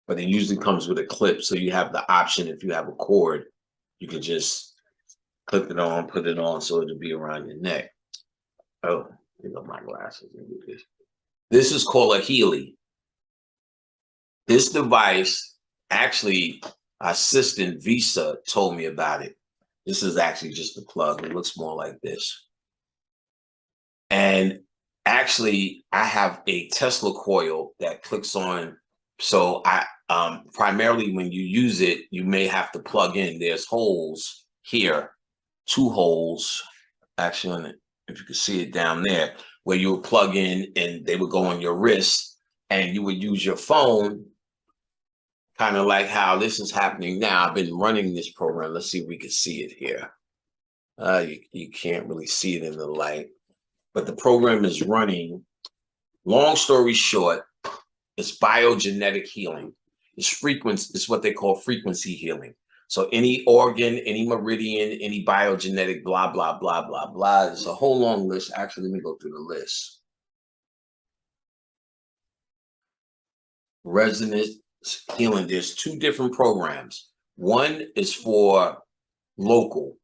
but it usually comes with a clip. So you have the option, if you have a cord, you can just clip it on, put it on, so it'll be around your neck. Oh, pick up my glasses and do this. This is called a Healy. This device, actually, assistant Visa told me about it. This is actually just a plug. It looks more like this. And actually, I have a Tesla coil that clicks on. So I primarily when you use it, you may have to plug in. There's holes here, 2 holes, actually on it, if you can see it down there, where you would plug in and they would go on your wrist, and you would use your phone kind of like how this is happening now. I've been running this program. Let's see if we can see it here. You can't really see it in the light, but the program is running. Long story short, it's biogenetic healing. It's frequency. It's what they call frequency healing. So any organ, any meridian, any biogenetic, blah, blah, blah, blah, blah. There's a whole long list. Actually, let me go through the list. Resonance healing. There's 2 different programs. One is for local,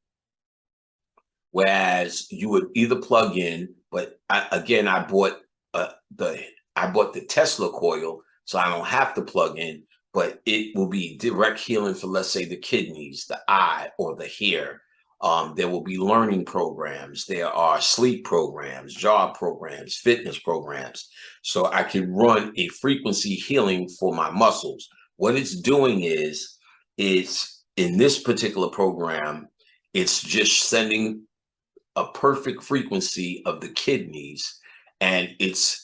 whereas you would either plug in, but I bought the Tesla coil, so I don't have to plug in, but it will be direct healing for, let's say, the kidneys, the eye, or the hair. There will be learning programs. There are sleep programs, job programs, fitness programs. So I can run a frequency healing for my muscles. What it's doing is, it's in this particular program, it's just sending a perfect frequency of the kidneys, and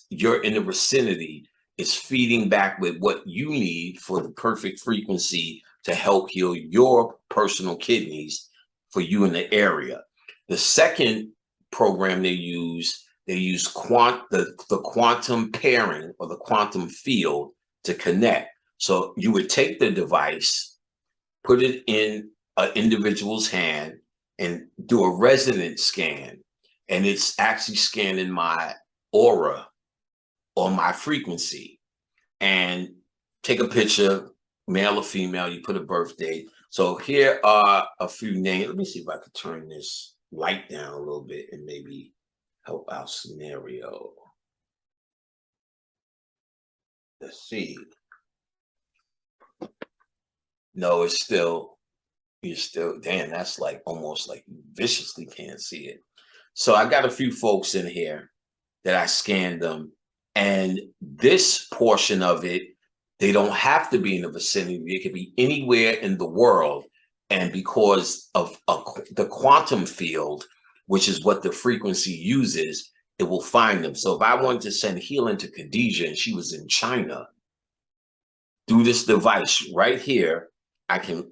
you're in the vicinity. It's feeding back with what you need for the perfect frequency to help heal your personal kidneys for you in the area. The second program they use the quantum pairing, or the quantum field, to connect. So you would take the device, put it in an individual's hand, and do a resonance scan, and it's actually scanning my aura or my frequency, and take a picture, male or female, you put a birth date. So here are a few names. Let me see if I can turn this light down a little bit and maybe help our scenario. Let's see. No, it's still, damn, that's like almost like you viciously can't see it. So I got a few folks in here that I scanned them, and this portion of it, they don't have to be in the vicinity. They could be anywhere in the world. And because of the quantum field, which is what the frequency uses, it will find them. So if I wanted to send healing to Khadijah and she was in China, through this device right here, I can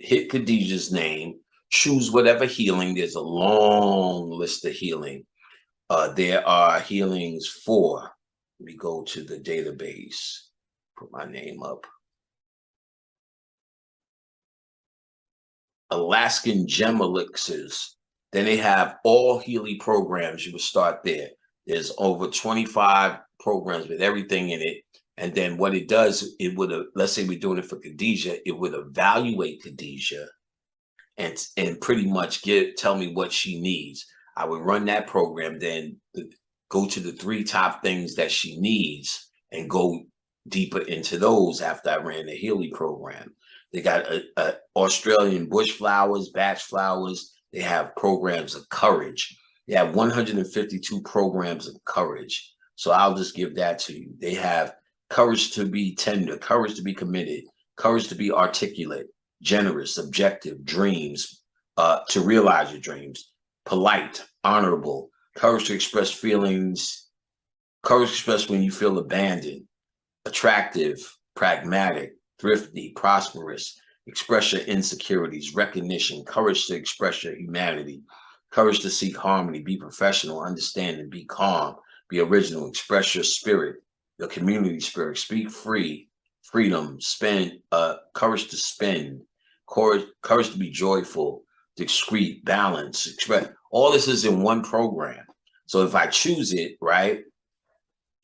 hit Khadijah's name, choose whatever healing. There's a long list of healing. There are healings for, let me go to the database, put my name up. Alaskan gem elixirs. Then they have all Healy programs. You would start there. There's over 25 programs with everything in it. And then what it does, it would, let's say we're doing it for Khadijah, it would evaluate Khadijah and pretty much tell me what she needs. I would run that program, then go to the 3 top things that she needs and go deeper into those after I ran the Healy program. They got Australian bush flowers, batch flowers. They have programs of courage. They have 152 programs of courage. So I'll just give that to you. They have courage to be tender, courage to be committed, courage to be articulate, generous, objective, dreams, to realize your dreams, polite, honorable, courage to express feelings, courage to express when you feel abandoned, attractive, pragmatic, thrifty, prosperous, express your insecurities, recognition, courage to express your humanity, courage to seek harmony, be professional, understand and be calm, be original, express your spirit, your community spirit, speak free, freedom, spend, courage to spend, courage to be joyful, discreet, balance, express. All this is in one program. So if I choose it, right?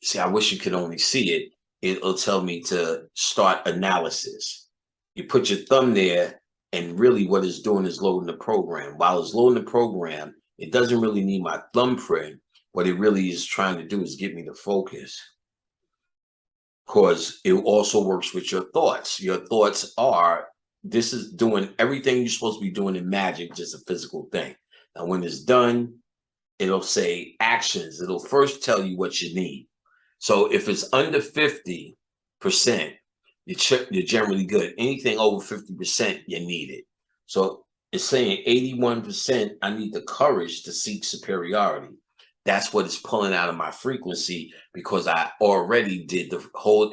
See, I wish you could only see it. It'll tell me to start analysis. You put your thumb there, and really what it's doing is loading the program. While it's loading the program, it doesn't really need my thumbprint. What it really is trying to do is get me to focus. Because it also works with your thoughts. Your thoughts are, this is doing everything you're supposed to be doing in magic, just a physical thing. Now, when it's done, it'll say actions. It'll first tell you what you need. So if it's under 50%, you're generally good. Anything over 50%, you need it. So it's saying 81%, I need the courage to seek superiority. That's what it's pulling out of my frequency, because I already did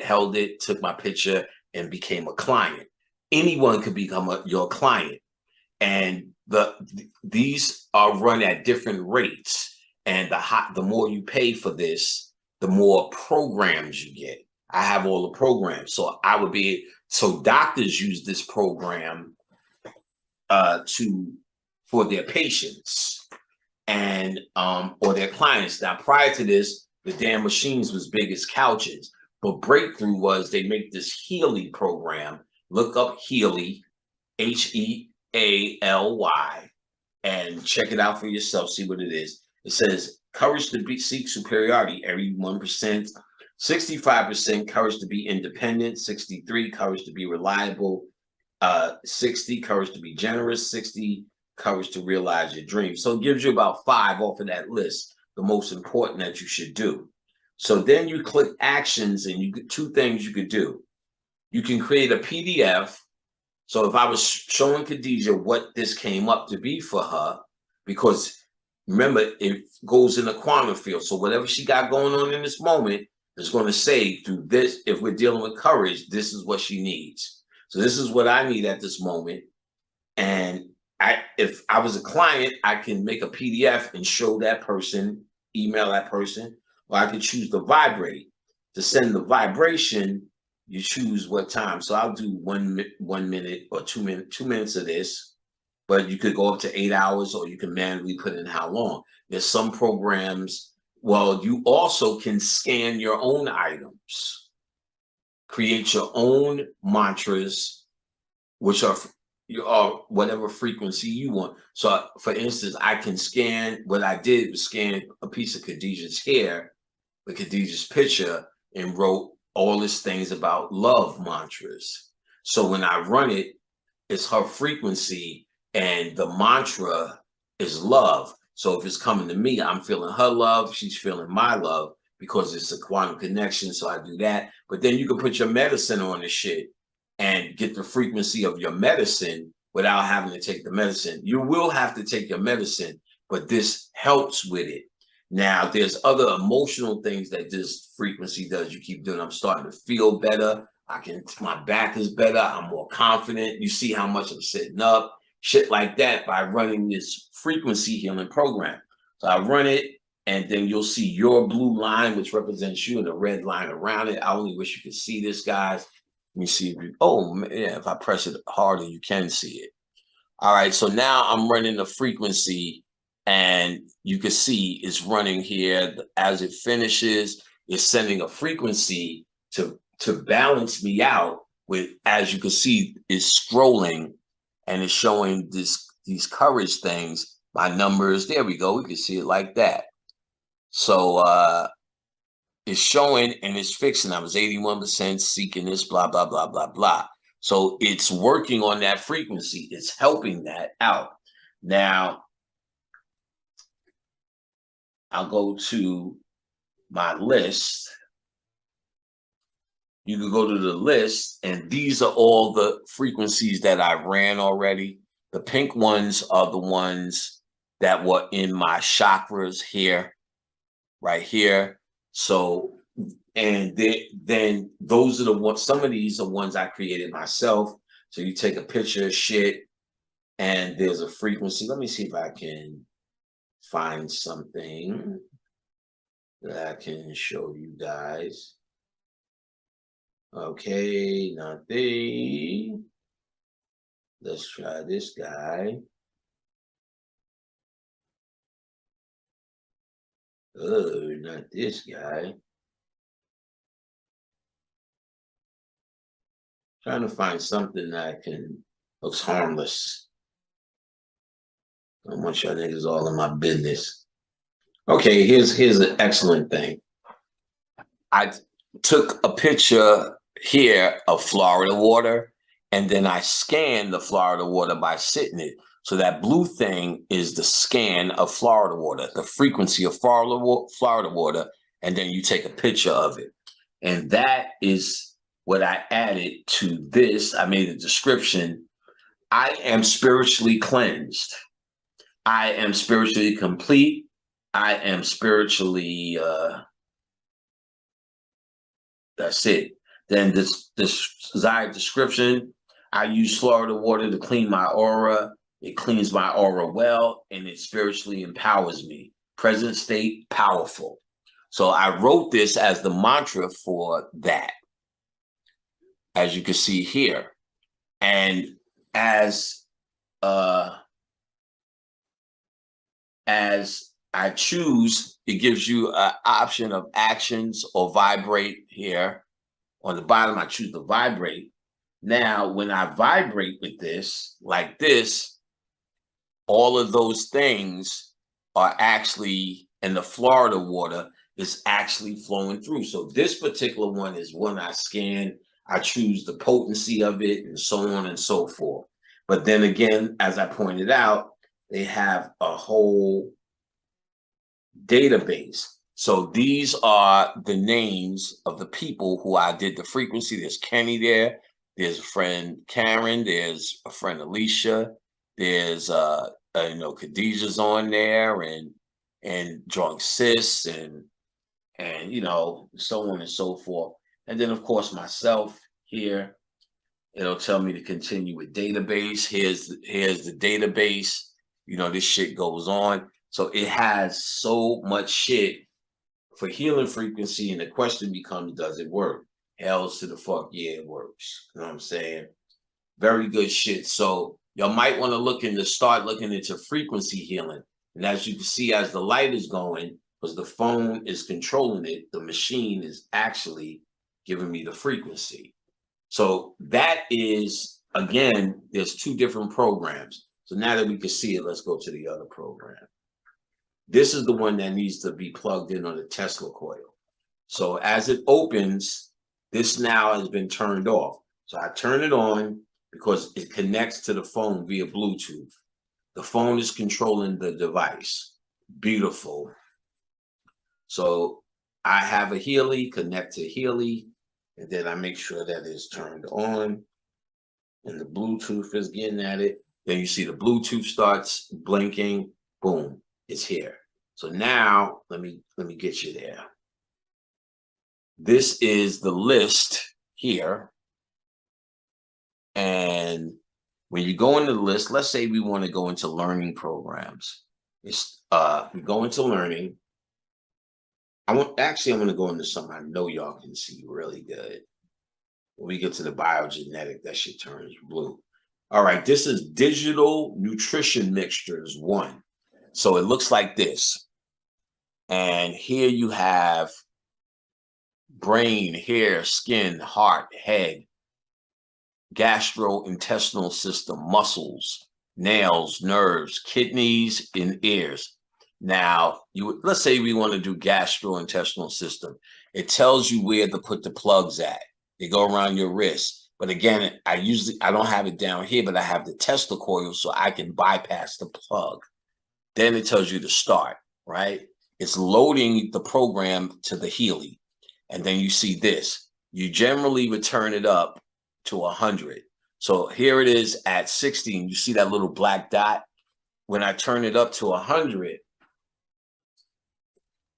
held it, took my picture, and became a client. Anyone could become your client. And these are run at different rates. And the more you pay for this, the more programs you get. I have all the programs. So doctors use this program for their patients and or their clients. Now, prior to this, the damn machines was big as couches. But breakthrough was they make this Healy program. Look up Healy, Healy, and check it out for yourself. See what it is. It says courage to seek superiority, every 1%. 65% courage to be independent. 63 courage to be reliable. 60 courage to be generous. 60 courage to realize your dreams. So it gives you about 5 off of that list, the most important that you should do. So then you click actions, and you get 2 things you could do. You can create a PDF. So if I was showing Khadijah what this came up to be for her, because remember, it goes in the quantum field. So whatever she got going on in this moment is going to say through this, if we're dealing with courage, this is what she needs. So this is what I need at this moment. And if I was a client, I can make a PDF and show that person, email that person, or I could choose to vibrate. To send the vibration, you choose what time. So I'll do 1 minute or 2 minutes, 2 minutes of this, but you could go up to 8 hours, or you can manually put in how long. There's some programs. Well, you also can scan your own items, create your own mantras, which are whatever frequency you want. So for instance, I can scan, what I did was scan a piece of Khadijah's hair, with Khadijah's picture, and wrote all these things about love mantras. So when I run it, it's her frequency, and the mantra is love. So if it's coming to me, I'm feeling her love, she's feeling my love, because it's a quantum connection. So I do that. But then you can put your medicine on the shit and get the frequency of your medicine without having to take the medicine. You will have to take your medicine, but this helps with it. Now, there's other emotional things that this frequency does. You keep doing, I'm starting to feel better. My back is better. I'm more confident. You see how much I'm sitting up, shit like that, by running this frequency healing program. So I run it, and then you'll see your blue line, which represents you, and the red line around it. I only wish you could see this, guys. Let me see if if I press it harder, you can see it. All right, so now I'm running the frequency, and you can see it's running here. As it finishes, it's sending a frequency to balance me out with, as you can see, it's scrolling, and it's showing these courage things, my numbers. There we go. We can see it like that. So it's showing, and it's fixing. I was 81% seeking this, blah, blah, blah, blah, blah. So it's working on that frequency. It's helping that out. Now, I'll go to my list. You can go to the list, and these are all the frequencies that I ran already. The pink ones are the ones that were in my chakras here, right here. So, and then those are the ones, some of these are ones I created myself. So you take a picture of shit, and there's a frequency. Let me see if I can find something that I can show you guys. Okay, nothing. Let's try this guy. Oh, not this guy. Trying to find something that looks harmless. I want y'all niggas all in my business. Okay, here's an excellent thing. I took a picture here of Florida water, and then I scanned the Florida water by sitting it. So that blue thing is the scan of Florida water, the frequency of Florida water, and then you take a picture of it. And that is what I added to this. I made a description. I am spiritually cleansed. I am spiritually complete. I am spiritually, that's it. Then this desired description, I use Florida water to clean my aura. It cleans my aura well, and it spiritually empowers me. Present state, powerful. So I wrote this as the mantra for that, as you can see here. And as I choose, it gives you an option of actions or vibrate here. On the bottom, I choose to vibrate. Now, when I vibrate with this, like this, all of those things are actually, in the Florida water is actually flowing through. So this particular one is one I scan. I choose the potency of it and so on and so forth. But then again, as I pointed out, they have a whole database. So these are the names of the people who I did the frequency. There's Kenny there. There's a friend Karen. There's a friend Alicia. There's Khadijah's on there, and Drunk Sis, and so on and so forth. And then of course myself here. It'll tell me to continue with database. Here's the database. This shit goes on. So it has so much shit for healing frequency, and the question becomes, does it work? Hells to the fuck, yeah, it works. You know what I'm saying? Very good shit. So y'all might want to start looking into frequency healing. And as you can see, as the light is going, because the phone is controlling it, the machine is actually giving me the frequency. So that is, again, there's two different programs. So now that we can see it, let's go to the other program. This is the one that needs to be plugged in on the Tesla coil. So as it opens, this now has been turned off. So I turn it on because it connects to the phone via Bluetooth. The phone is controlling the device. Beautiful. So I have a Healy, connect to Healy, and then I make sure that it's turned on and the Bluetooth is getting at it. Then you see the Bluetooth starts blinking. Boom, it's here. So now let me get you there. This is the list here. And when you go into the list, let's say we want to go into learning programs. We go into learning. I'm going to go into something I know y'all can see really good. When we get to the biogenetic, that shit turns blue. All right, this is digital nutrition mixtures 1. So it looks like this. And here you have brain, hair, skin, heart, head, gastrointestinal system, muscles, nails, nerves, kidneys, and ears. Now, let's say we want to do gastrointestinal system. It tells you where to put the plugs at. They go around your wrist. But again, I don't have it down here, but I have the Tesla coil so I can bypass the plug. Then it tells you to start, right? It's loading the program to the Healy. And then you see this. You generally would turn it up to 100. So here it is at 16. You see that little black dot? When I turn it up to 100,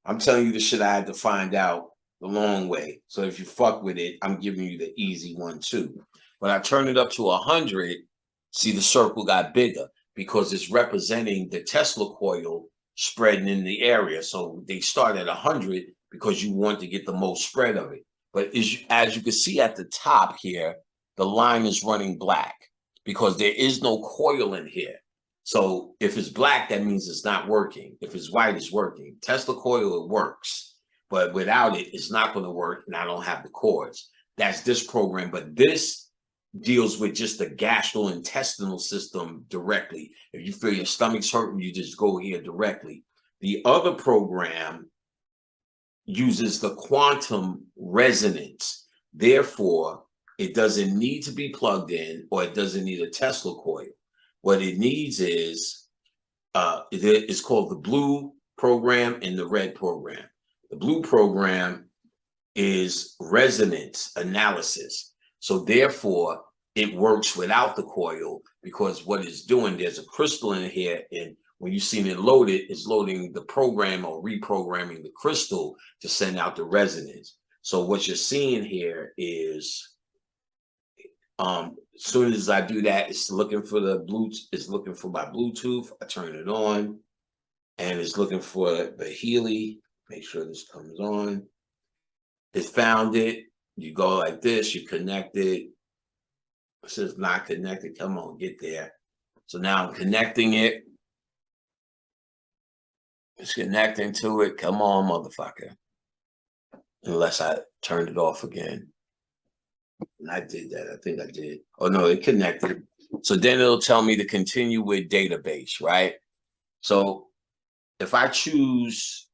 I'm telling you the shit I had to find out the long way. So if you fuck with it, I'm giving you the easy one too. When I turn it up to 100, see the circle got bigger because it's representing the Tesla coil spreading in the area. So they start at 100 because you want to get the most spread of it. But as you can see at the top here, the line is running black because there is no coil in here. So if it's black, that means it's not working. If it's white, it's working. Tesla coil, it works. But without it, it's not going to work, and I don't have the cords. That's this program. But this deals with just the gastrointestinal system directly. If you feel your stomach's hurting, you just go here directly. The other program uses the quantum resonance. Therefore, it doesn't need to be plugged in, or it doesn't need a Tesla coil. What it needs is, it's called the blue program and the red program. The blue program is resonance analysis. So therefore, it works without the coil because what it's doing, there's a crystal in here, and when you've seen it loaded, it's loading the program or reprogramming the crystal to send out the resonance. So what you're seeing here is, as soon as I do that, it's looking for the Bluetooth. It's looking for my Bluetooth. I turn it on, and it's looking for the Healy. Make sure this comes on. It found it. You go like this. You connect it. It says not connected. Come on, get there. So now I'm connecting it. It's connecting to it. Come on, motherfucker. Unless I turned it off again. And I did that. I think I did. Oh, no, it connected. So then it'll tell me to continue with database, right? So if I choose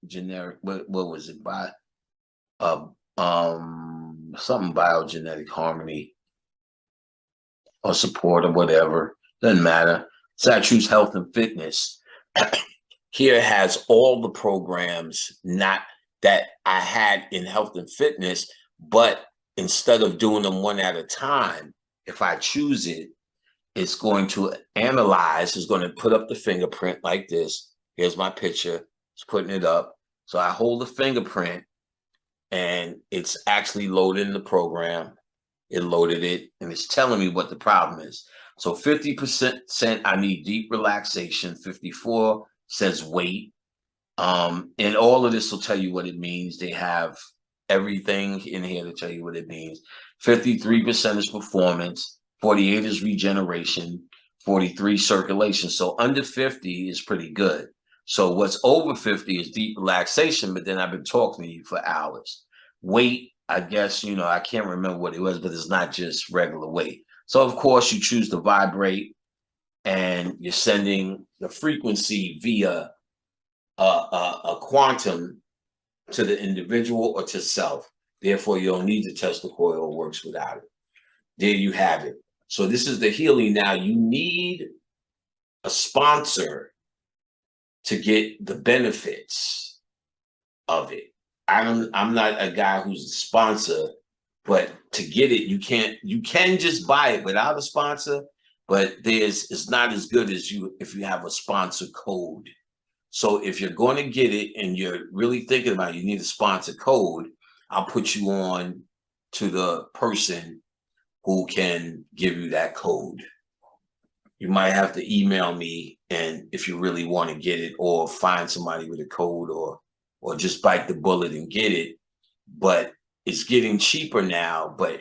generic, what was it? Something biogenetic harmony or support or whatever. Doesn't matter. So I choose health and fitness. Here it has all the programs not that I had in health and fitness, but instead of doing them one at a time, if I choose it, it's going to analyze, it's going to put up the fingerprint like this. Here's my picture. It's putting it up. So I hold the fingerprint and it's actually loading the program. It loaded it and it's telling me what the problem is. So 50% I need deep relaxation. 54 says wait. And all of this will tell you what it means. They have everything in here to tell you what it means. 53% is performance. 48 is regeneration. 43 circulation. So under 50 is pretty good. So what's over 50 is deep relaxation, but then I've been talking to you for hours. Weight, I guess, you know, I can't remember what it was, but it's not just regular weight. So of course you choose to vibrate and you're sending the frequency via a quantum to the individual or to self. Therefore, you don't need to test the coil, works without it. There you have it. So this is the healing. Now you need a sponsor to get the benefits of it. I'm not a guy who's a sponsor, but to get it, you can just buy it without a sponsor, but it's not as good as if you have a sponsor code. So if you're going to get it and you're really thinking about it, you need a sponsor code, I'll put you on to the person who can give you that code. You might have to email me, and if you really want to get it, or find somebody with a code, or just bite the bullet and get it. But it's getting cheaper now, but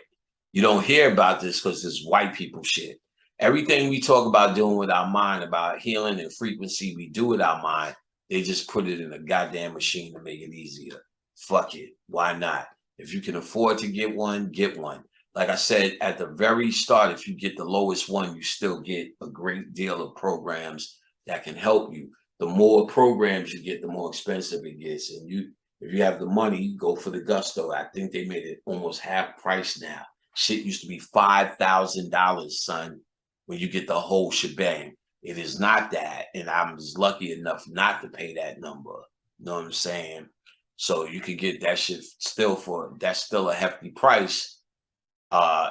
you don't hear about this because it's white people shit. Everything we talk about doing with our mind, about healing and frequency, we do with our mind. They just put it in a goddamn machine to make it easier. Fuck it. Why not? If you can afford to get one, get one. Like I said, at the very start, if you get the lowest one, you still get a great deal of programs that can help you. The more programs you get, the more expensive it gets. And if you have the money, go for the Gusto. I think they made it almost half price now. Shit used to be $5,000, son, when you get the whole shebang. It is not that. And I was lucky enough not to pay that number. You know what I'm saying? So you could get that shit that's still a hefty price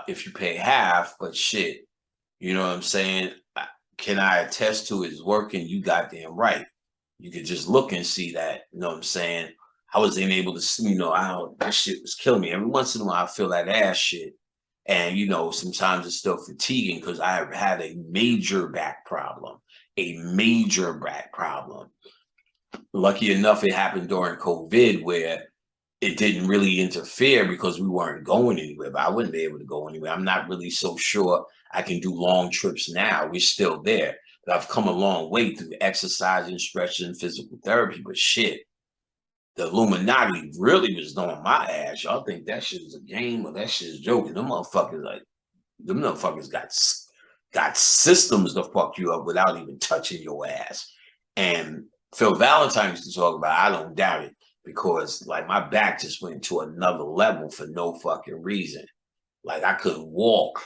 if you pay half, but shit, you know what I'm saying? Can I attest to it's working? You goddamn right. You could just look and see that, you know what I'm saying? I wasn't able to see, that shit was killing me. Every once in a while, I feel that ass shit. And, sometimes it's still fatiguing because I have had a major back problem. Lucky enough, it happened during COVID where it didn't really interfere because we weren't going anywhere, but I wouldn't be able to go anywhere. I'm not really so sure I can do long trips now. We're still there, but I've come a long way through exercising, stretching, physical therapy, but shit, the Illuminati really was on my ass. Y'all think that shit is a game or that shit is joking. Them motherfuckers got systems to fuck you up without even touching your ass. And Phil Valentine used to talk about, I don't doubt it, because like my back just went to another level for no fucking reason. Like I couldn't walk.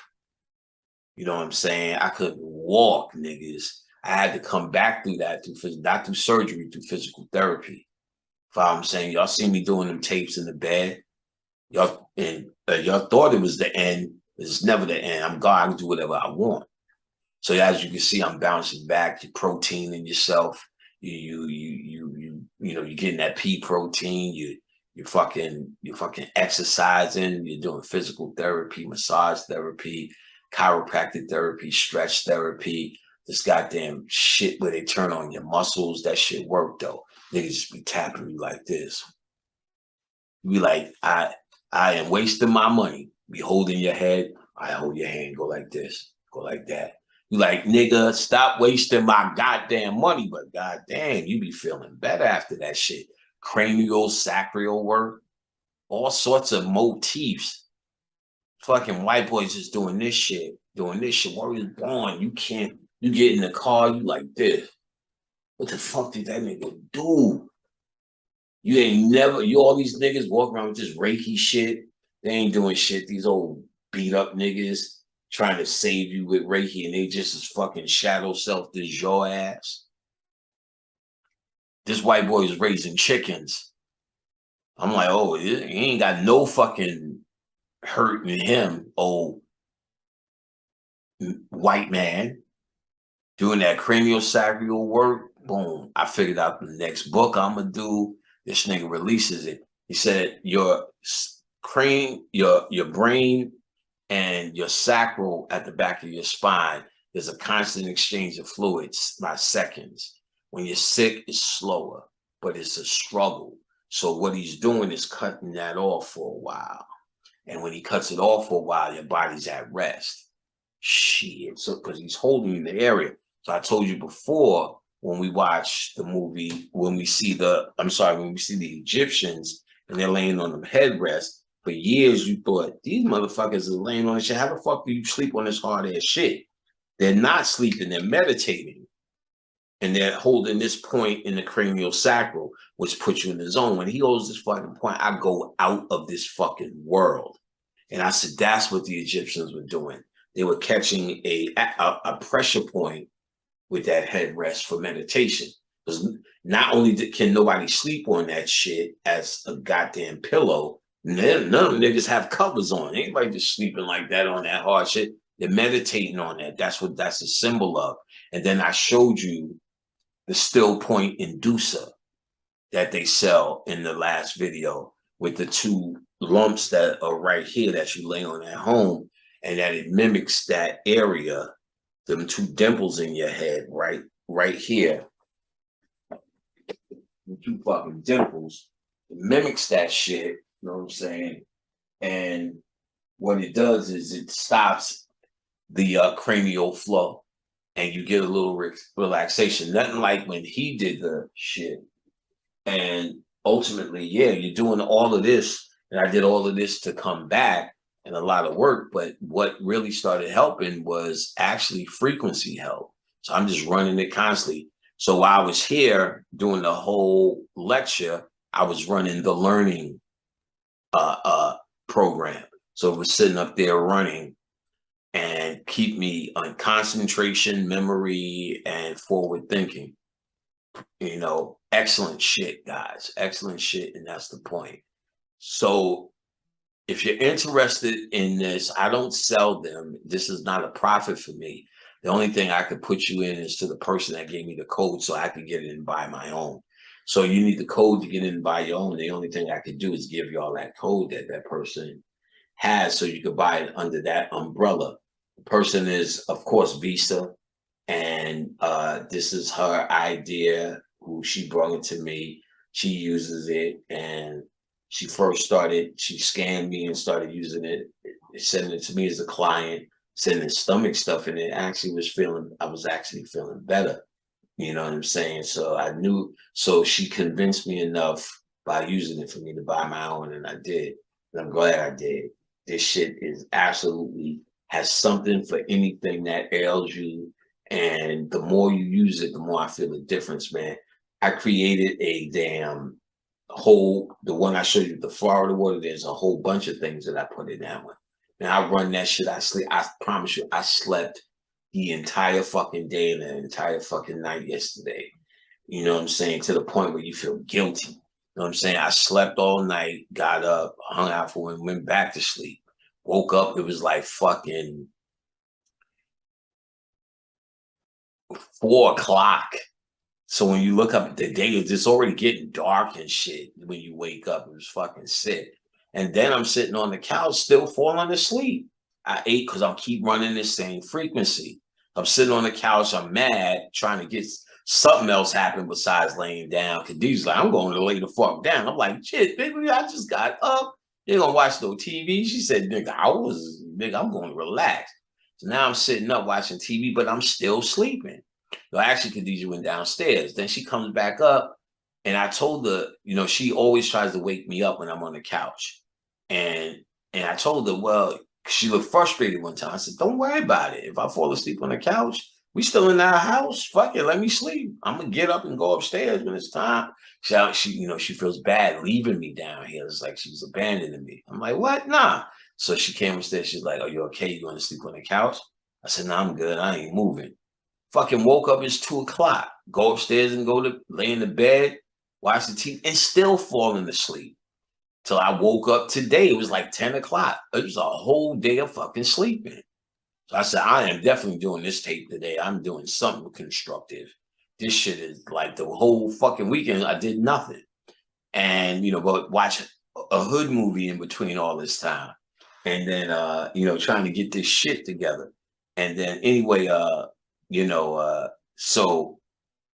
You know what I'm saying? I couldn't walk, niggas. I had to come back through that, not through surgery, through physical therapy. If I'm saying, y'all see me doing them tapes in the bed, y'all thought it was the end. It's never the end. I'm God. I can do whatever I want. So as you can see, I'm bouncing back. You're proteining yourself. You're getting that pea protein. you're fucking exercising, you're doing physical therapy, massage therapy, chiropractic therapy, stretch therapy, this goddamn shit where they turn on your muscles. That shit work though. Niggas just be tapping you like this. You be like, I am wasting my money. Be holding your head. I hold your hand, go like this, go like that. You like, nigga, stop wasting my goddamn money. But goddamn, you be feeling better after that shit. Cranial, sacral work, all sorts of motifs. Fucking white boys just doing this shit. Where you going? You can't, you get in the car, you like this. What the fuck did that nigga do? You ain't never, all these niggas walk around with this Reiki shit. They ain't doing shit. These old beat up niggas trying to save you with Reiki, and they just as fucking shadow self as your ass. This white boy is raising chickens. I'm like, oh, he ain't got no fucking hurt in him, old white man. Doing that cranial sacral work, boom. I figured out the next book I'm gonna do. This nigga releases it. He said your brain and your sacral at the back of your spine, there's a constant exchange of fluids by seconds. When you're sick, it's slower, but it's a struggle. So what he's doing is cutting that off for a while. And when he cuts it off for a while, your body's at rest. Shit. So because he's holding the area. So I told you before, when we watch the movie, when we see the Egyptians and they're laying on them headrests, for years you thought, these motherfuckers are laying on this shit. How the fuck do you sleep on this hard ass shit? They're not sleeping, they're meditating. And they're holding this point in the cranial sacral, which puts you in the zone. When he holds this fucking point, I go out of this fucking world. And I said, that's what the Egyptians were doing. They were catching a pressure point with that headrest for meditation. Because not only can nobody sleep on that shit as a goddamn pillow, none of them niggas have covers on. Anybody just sleeping like that on that hard shit, they're meditating on that. That's what that's a symbol of. And then I showed you the still point inducer that they sell in the last video with the two lumps that are right here that you lay on at home, and that it mimics that area, them two dimples in your head, right here, the two fucking dimples, it mimics that shit, you know what I'm saying? And what it does is it stops the cranial flow, and you get a little relaxation. Nothing like when he did the shit. And ultimately, yeah, you're doing all of this, and I did all of this to come back, and a lot of work, but what really started helping was actually frequency help. So I'm just running it constantly. So while I was here doing the whole lecture, I was running the learning program. So it was sitting up there running and keep me on concentration, memory, and forward thinking. You know, excellent shit, guys. Excellent shit, and that's the point. So if you're interested in this, I don't sell them. This is not a profit for me. The only thing I could put you in is to the person that gave me the code so I could get in and buy my own. So you need the code to get in and buy your own. The only thing I could do is give you all that code that that person has so you could buy it under that umbrella. The person is, of course, Visa. And this is her idea, who she brought it to me. She uses it, and she first started, she scanned me and started using it, sending it to me as a client, sending stomach stuff, and it actually was I was actually feeling better. You know what I'm saying? So I knew, so she convinced me enough by using it for me to buy my own, and I did. And I'm glad I did. This shit is absolutely, has something for anything that ails you. And the more you use it, the more I feel the difference, man. I created a damn the one I showed you, the Florida water, there's a whole bunch of things that I put in that one. Now I run that shit, I promise you, I slept the entire fucking day and the entire fucking night yesterday. You know what I'm saying? To the point where you feel guilty. You know what I'm saying? I slept all night, got up, hung out for and went back to sleep. Woke up, it was like fucking 4 o'clock. So when you look up the day, it's already getting dark and shit. When you wake up, it was fucking sick. And then I'm sitting on the couch, still falling asleep. I ate because I'll keep running the same frequency. I'm sitting on the couch, I'm mad, trying to get something else happen besides laying down. Khadijah's like, I'm going to lay the fuck down. I'm like, shit, baby, I just got up. You gonna watch no TV? She said, nigga, I'm going to relax. So now I'm sitting up watching TV, but I'm still sleeping. No, actually, Khadijah went downstairs. Then she comes back up, and I told her, she always tries to wake me up when I'm on the couch. And I told her, well, she looked frustrated one time. I said, don't worry about it. If I fall asleep on the couch, we still in our house. Fuck it, let me sleep. I'm gonna get up and go upstairs when it's time. She feels bad leaving me down here. It's like she's abandoning me. I'm like, what? Nah. So she came upstairs. She's like, are you okay? You want to sleep on the couch? I said, no, I'm good. I ain't moving. Fucking woke up, it's 2 o'clock. Go upstairs and go to lay in the bed, watch the TV, and still falling asleep. Till I woke up today. It was like 10 o'clock. It was a whole day of fucking sleeping. So I said, I am definitely doing this tape today. I'm doing something constructive. This shit is like the whole fucking weekend, I did nothing. And, but watch a hood movie in between all this time. And then, trying to get this shit together. And then anyway, so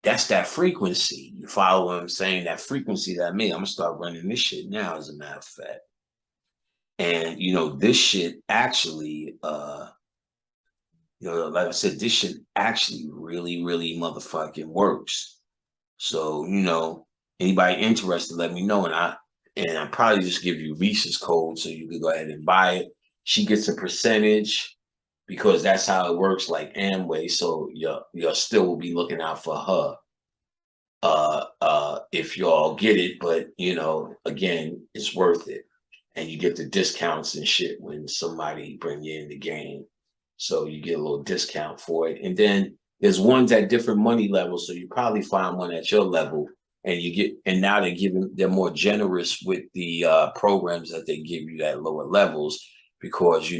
that's that frequency. You follow what I'm saying? That frequency that I'm gonna start running this shit now, as a matter of fact. And this shit actually, like I said, this shit actually really, really motherfucking works. So, anybody interested, let me know. And I probably just give you Reese's code so you can go ahead and buy it. She gets a percentage because that's how it works, like Amway. So you still will be looking out for her if y'all get it. But again, it's worth it. And you get the discounts and shit when somebody bring you in the game. So you get a little discount for it. And then there's ones at different money levels. So you probably find one at your level. And now they're more generous with the programs that they give you at lower levels, because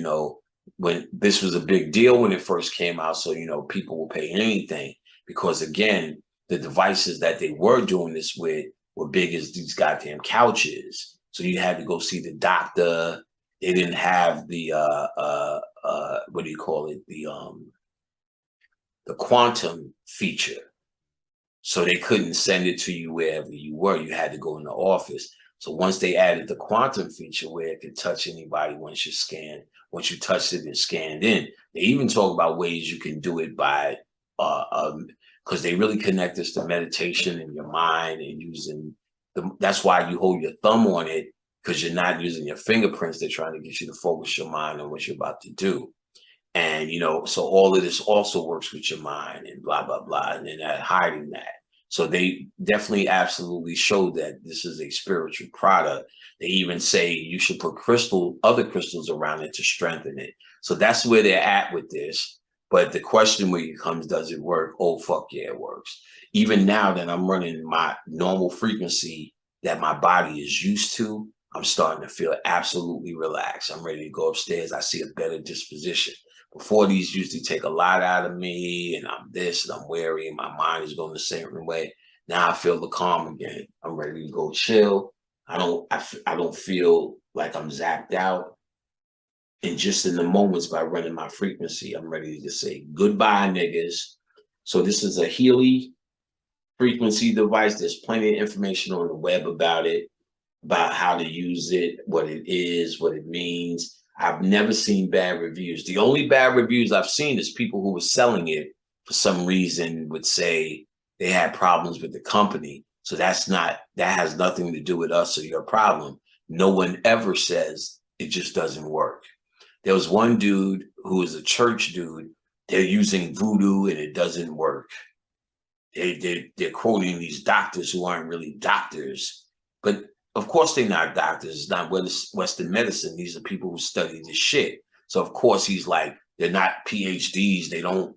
when this was a big deal when it first came out, so people will pay anything, because again, the devices that they were doing this with were big as these goddamn couches. So you had to go see the doctor. They didn't have the what do you call it, the quantum feature. So they couldn't send it to you wherever you were. You had to go in the office. So once they added the quantum feature where it could touch anybody once you touched it and scanned in, they even talk about ways you can do it by, because they really connect this to meditation in your mind and using that's why you hold your thumb on it, because you're not using your fingerprints. They're trying to get you to focus your mind on what you're about to do. And, so all of this also works with your mind and blah, blah, blah. And they're not hiding that. So they definitely absolutely show that this is a spiritual product. They even say you should put other crystals around it to strengthen it. So that's where they're at with this. But the question when it comes, does it work? Oh, fuck yeah, it works. Even now that I'm running my normal frequency that my body is used to, I'm starting to feel absolutely relaxed. I'm ready to go upstairs. I see a better disposition. Before, these used to take a lot out of me, and I'm this, and I'm wary, and my mind is going the same way. Now I feel the calm again. I'm ready to go chill. I don't feel like I'm zapped out. And just in the moments by running my frequency, I'm ready to say goodbye, niggas. So this is a Healy frequency device. There's plenty of information on the web about it, about how to use it, what it is, what it means. I've never seen bad reviews. The only bad reviews I've seen is people who were selling it for some reason would say they had problems with the company. So that has nothing to do with us or your problem. No one ever says it just doesn't work. There was one dude who is a church dude. They're using voodoo and it doesn't work. They're quoting these doctors who aren't really doctors, but of course they're not doctors. It's not Western medicine. These are people who study this shit. So of course he's like, they're not PhDs. They don't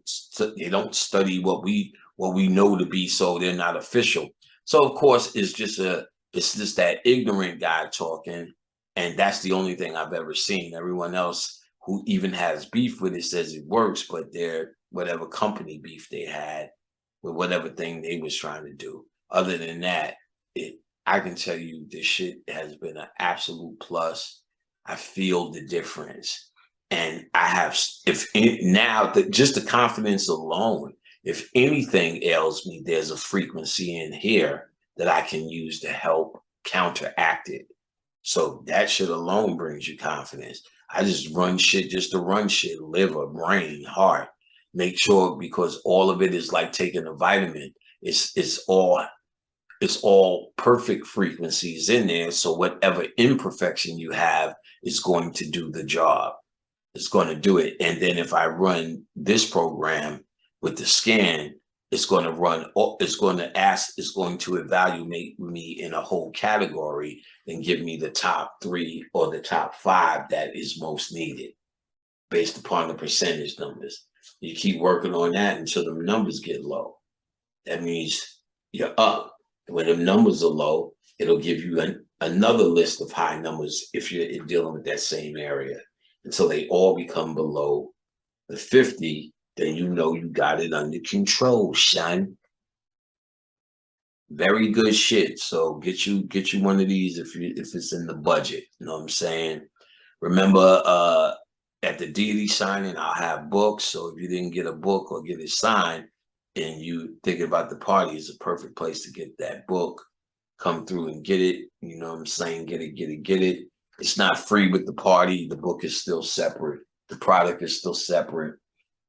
study what we know to be. So they're not official. So of course it's just that ignorant guy talking, and that's the only thing I've ever seen. Everyone else who even has beef with it says it works, but they're whatever company beef they had with whatever thing they was trying to do. Other than that, I can tell you this shit has been an absolute plus. I feel the difference. And I have, just the confidence alone, if anything ails me, there's a frequency in here that I can use to help counteract it. So that shit alone brings you confidence. I just run shit just to run shit, liver, brain, heart. Make sure, because all of it is like taking a vitamin. It's all perfect frequencies in there. So whatever imperfection you have is going to do the job. It's going to do it. And then if I run this program with the scan, it's going to evaluate me in a whole category and give me the top 3 or the top 5 that is most needed based upon the percentage numbers. You keep working on that until the numbers get low. That means you're up. When the numbers are low, it'll give you another list of high numbers if you're dealing with that same area. Until they all become below the 50, then you know you got it under control, son. Very good shit. So get you one of these if it's in the budget. You know what I'm saying? Remember, at the deity signing, I'll have books. So if you didn't get a book or get it signed, and you thinking about the party, is a perfect place to get that book. Come through and get it. You know what I'm saying? Get it. It's not free with the party. The book is still separate. The product is still separate,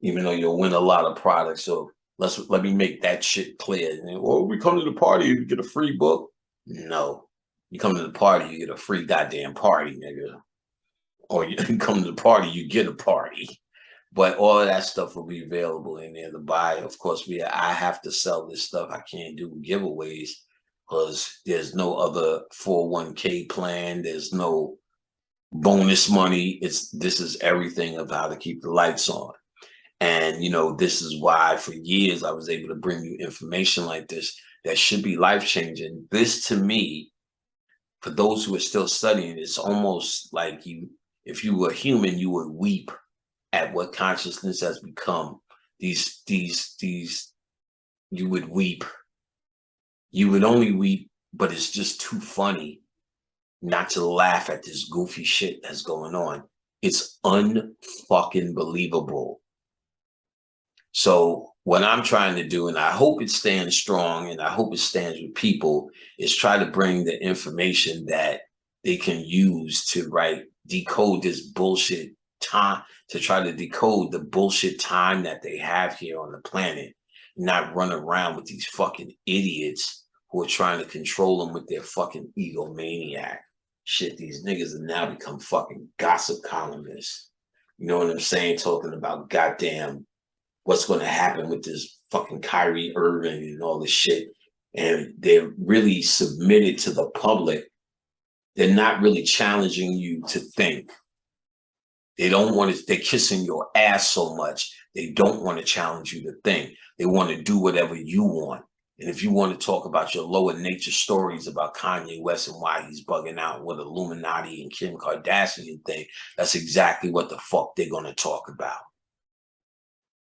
even though you'll win a lot of products. So let me make that shit clear. Well, we come to the party, you get a free book. No, you come to the party, you get a free goddamn party, nigga. Or you come to the party, you get a party. But all of that stuff will be available in there to buy. Of course, I have to sell this stuff. I can't do giveaways because there's no other 401k plan. There's no bonus money. This is everything of how to keep the lights on. And, this is why for years I was able to bring you information like this that should be life-changing. This, to me, for those who are still studying, it's almost like if you were human, you would weep at what consciousness has become. You would weep. You would only weep, but it's just too funny not to laugh at this goofy shit that's going on. It's unfucking believable. So what I'm trying to do, and I hope it stands strong, and I hope it stands with people, is try to bring the information that they can use to decode this bullshit time, to try to decode the bullshit time that they have here on the planet, not run around with these fucking idiots who are trying to control them with their fucking egomaniac shit. These niggas have now become fucking gossip columnists. You know what I'm saying? Talking about goddamn what's going to happen with this fucking Kyrie Irving and all this shit. And they're really submitted to the public. They're not really challenging you to think. They don't want to, they're kissing your ass so much. They don't want to challenge you to think. They want to do whatever you want. And if you want to talk about your lower nature stories about Kanye West and why he's bugging out with Illuminati and Kim Kardashian thing, that's exactly what the fuck they're going to talk about.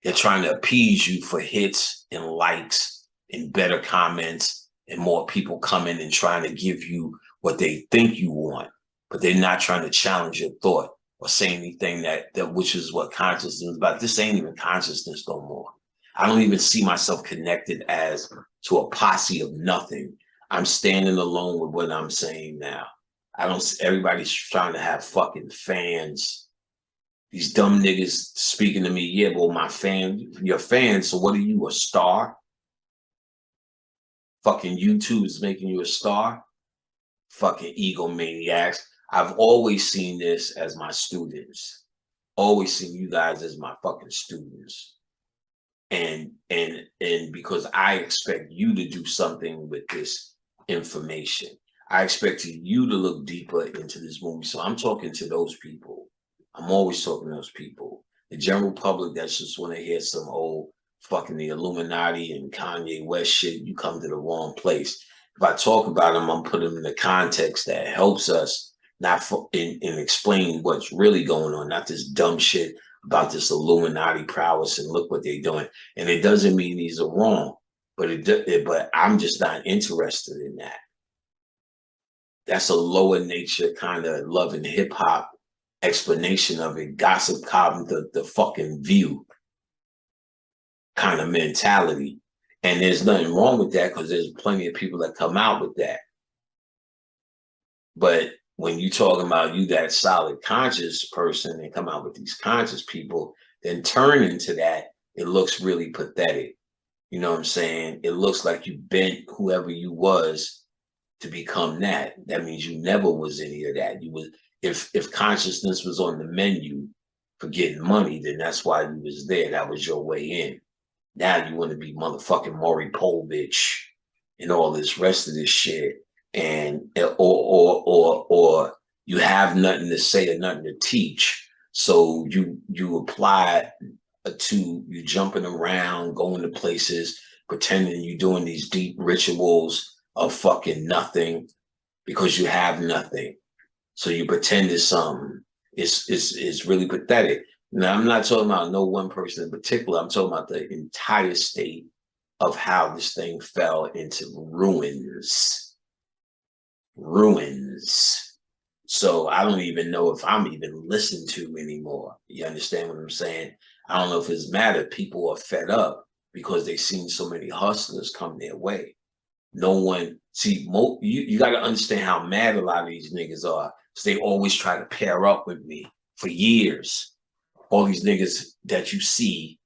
They're trying to appease you for hits and likes and better comments and more people coming and trying to give you what they think you want, but they're not trying to challenge your thought or say anything that which is what consciousness is about. This ain't even consciousness no more. I don't even see myself connected as to a posse of nothing. I'm standing alone with what I'm saying now. Everybody's trying to have fucking fans. These dumb niggas speaking to me, yeah, well, your fan, so what are you, a star? Fucking YouTube is making you a star? Fucking egomaniacs. I've always seen this as my students. Always seen you guys as my fucking students. And because I expect you to do something with this information. I expect you to look deeper into this movie. So I'm talking to those people. I'm always talking to those people. The general public that's just want to hear some old fucking the Illuminati and Kanye West shit, you come to the wrong place. If I talk about them, I'm putting them in the context that helps us and explain what's really going on, not this dumb shit about this Illuminati prowess and look what they're doing. And it doesn't mean these are wrong. but I'm just not interested in that. That's a lower nature kind of love and hip hop explanation of it. Gossip column, the fucking View kind of mentality. And there's nothing wrong with that because there's plenty of people that come out with that. But when you talking about you that solid conscious person and come out with these conscious people, then turn into that, it looks really pathetic. You know what I'm saying? It looks like you bent whoever you was to become that. That means you never was any of that. You was if consciousness was on the menu for getting money, then that's why you was there. That was your way in. Now you want to be motherfucking Maury Povich and all this rest of this shit, and or you have nothing to say or nothing to teach, so you apply to you jumping around, going to places, pretending you're doing these deep rituals of fucking nothing because you have nothing. So you pretend it's something. It's really pathetic. Now, I'm not talking about no one person in particular. I'm talking about the entire state of how this thing fell into ruins. Ruins. So I don't even know if I'm even listened to anymore. You understand what I'm saying? I don't know if it's matter. People are fed up because they've seen so many hustlers come their way. No one, see, you got to understand how mad a lot of these niggas are. So they always try to pair up with me for years. All these niggas that you see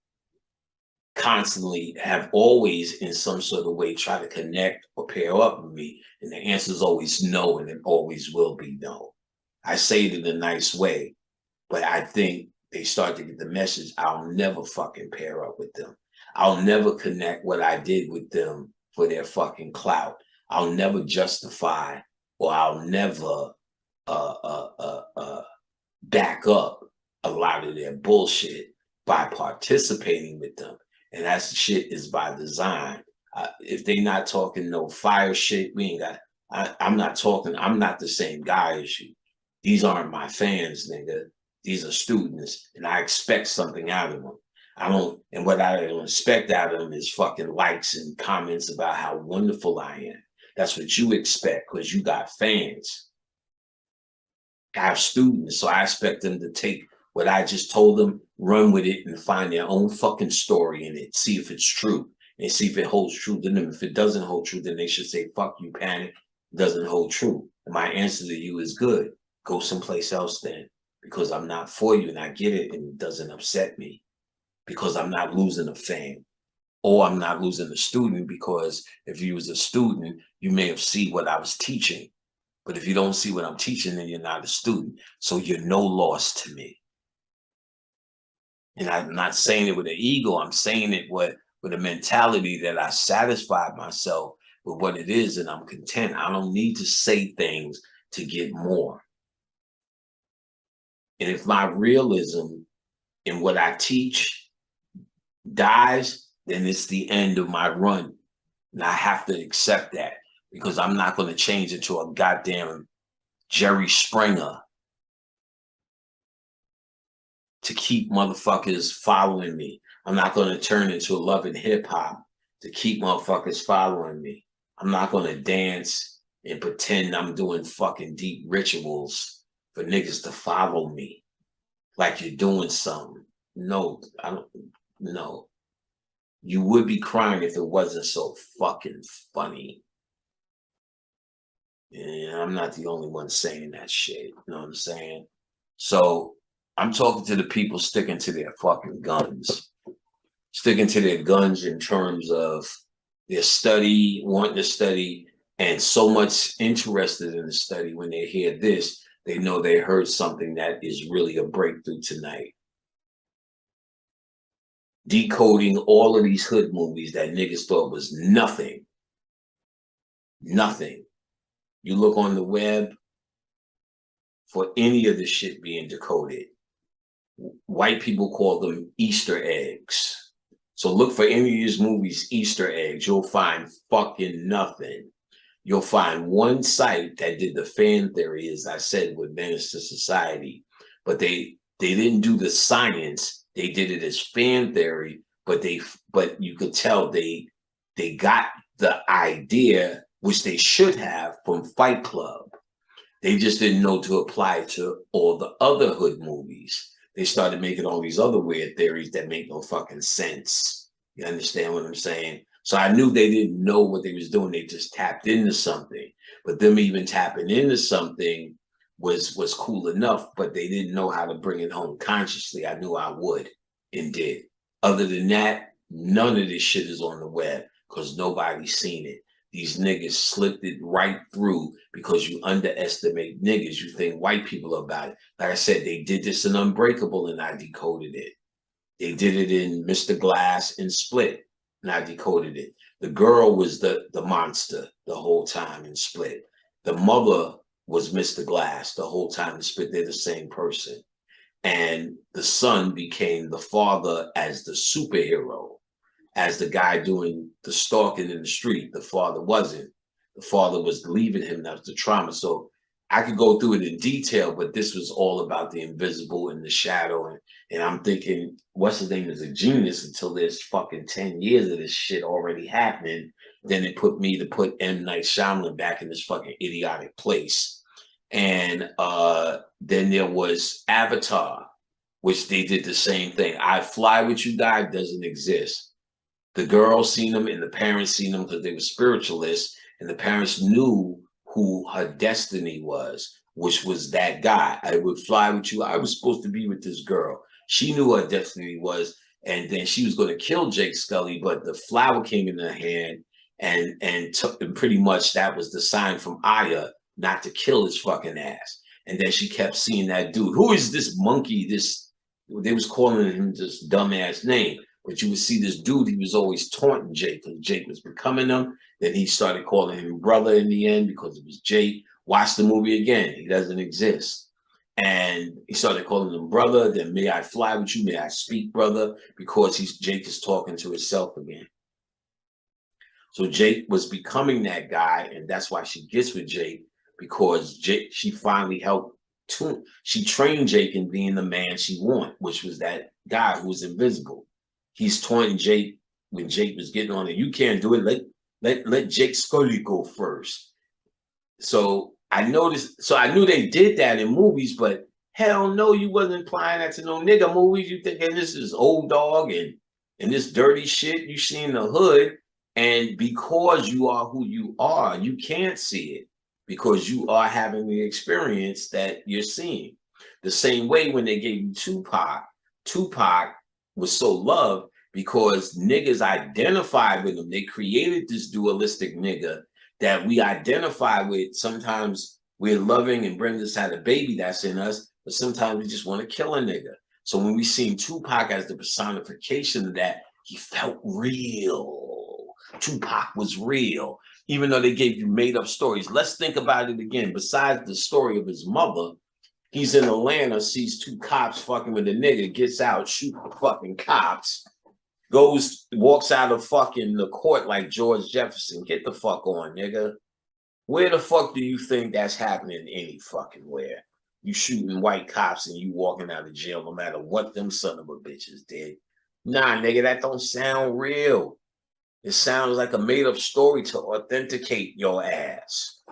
constantly have always in some sort of way try to connect or pair up with me. And the answer is always no, and it always will be no. I say it in a nice way, but I think they start to get the message. I'll never fucking pair up with them. I'll never connect what I did with them for their fucking clout. I'll never justify or I'll never back up a lot of their bullshit by participating with them. And that shit is by design. If they not talking no fire shit, we ain't got, I'm not the same guy as you. These aren't my fans, nigga. These are students, and I expect something out of them. And what I don't expect out of them is fucking likes and comments about how wonderful I am. That's what you expect because you got fans. I have students, so I expect them to take what I just told them, run with it, and find their own fucking story in it. See if it's true, and see if it holds true to them. If it doesn't hold true, then they should say, fuck you, Panic. It doesn't hold true. And my answer to you is good. Go someplace else then, because I'm not for you, and I get it, and it doesn't upset me, because I'm not losing a fan, or I'm not losing a student, because if you was a student, you may have seen what I was teaching. But if you don't see what I'm teaching, then you're not a student. So you're no loss to me. And I'm not saying it with an ego. I'm saying it with a mentality that I satisfied myself with what it is and I'm content. I don't need to say things to get more. And if my realism in what I teach dies, then it's the end of my run. And I have to accept that because I'm not going to change into a goddamn Jerry Springer to keep motherfuckers following me. I'm not going to turn into a Love and Hip Hop to keep motherfuckers following me. I'm not going to dance and pretend I'm doing fucking deep rituals for niggas to follow me like you're doing something. No, I don't. No. You would be crying if it wasn't so fucking funny. And I'm not the only one saying that shit. You know what I'm saying? So I'm talking to the people sticking to their fucking guns. Sticking to their guns in terms of their study, wanting to study, and so much interested in the study. When they hear this, they know they heard something that is really a breakthrough tonight. Decoding all of these hood movies that niggas thought was nothing. Nothing. You look on the web for any of the shit being decoded. White people call them Easter eggs. So look for any of these movies Easter eggs. You'll find fucking nothing. You'll find one site that did the fan theory, as I said, with Menace to Society. But they didn't do the science. They did it as fan theory, but you could tell they they got the idea, which they should have, from Fight Club. They just didn't know to apply it to all the other hood movies. They started making all these other weird theories that make no fucking sense. You understand what I'm saying? So I knew they didn't know what they was doing. They just tapped into something. But them even tapping into something was cool enough, but they didn't know how to bring it home consciously. I knew I would and did. Other than that, none of this shit is on the web because nobody's seen it. These niggas slipped it right through because you underestimate niggas. You think white people about it. Like I said, they did this in Unbreakable and I decoded it. They did it in Mr. Glass and Split and I decoded it. The girl was the monster the whole time in Split. The mother was Mr. Glass the whole time in Split. They're the same person. And the son became the father as the superhero, as the guy doing the stalking in the street. The father wasn't. The father was leaving him. That was the trauma. So I could go through it in detail, but this was all about the invisible and the shadow. And I'm thinking, what's his name is a genius until there's fucking 10 years of this shit already happening. Then it put me to put M. Night Shyamalan back in this fucking idiotic place. And then there was Avatar, which they did the same thing. I Fly With You guy doesn't exist. The girl seen them and the parents seen them because they were spiritualists, and the parents knew who her destiny was, which was that guy. I would fly with you. I was supposed to be with this girl. She knew her destiny was, and then she was going to kill Jake Scully, but the flower came in her hand, and pretty much that was the sign from Aya not to kill his fucking ass. And then she kept seeing that dude. Who is this monkey? They was calling him this dumbass name. But you would see this dude, he was always taunting Jake because Jake was becoming him. Then he started calling him brother in the end because it was Jake. Watch the movie again. He doesn't exist. And he started calling him brother. Then may I fly with you? May I speak, brother? Because Jake is talking to himself again. So Jake was becoming that guy. And that's why she gets with Jake, because she finally helped. She trained Jake in being the man she wanted, which was that guy who was invisible. He's taunting Jake when Jake was getting on it. You can't do it. Let Jake Scully go first. So I noticed. So I knew they did that in movies, but hell no, you wasn't applying that to no nigga movies. You thinking this is old dog and this dirty shit you see in the hood. And because you are who you are, you can't see it because you are having the experience that you're seeing. The same way when they gave you Tupac was so loved because niggas identified with him. They created this dualistic nigga that we identify with. Sometimes we're loving and Brenda's had a baby that's in us, but sometimes we just want to kill a nigga. So when we seen Tupac as the personification of that, he felt real. Tupac was real, even though they gave you made up stories. Let's think about it again. Besides the story of his mother, he's in Atlanta, sees two cops fucking with a nigga, gets out, shoots the fucking cops, walks out of fucking the court like George Jefferson. Get the fuck on, nigga. Where the fuck do you think that's happening any fucking where? You shooting white cops and you walking out of jail no matter what them son of a bitches did. Nah, nigga, that don't sound real. It sounds like a made-up story to authenticate your ass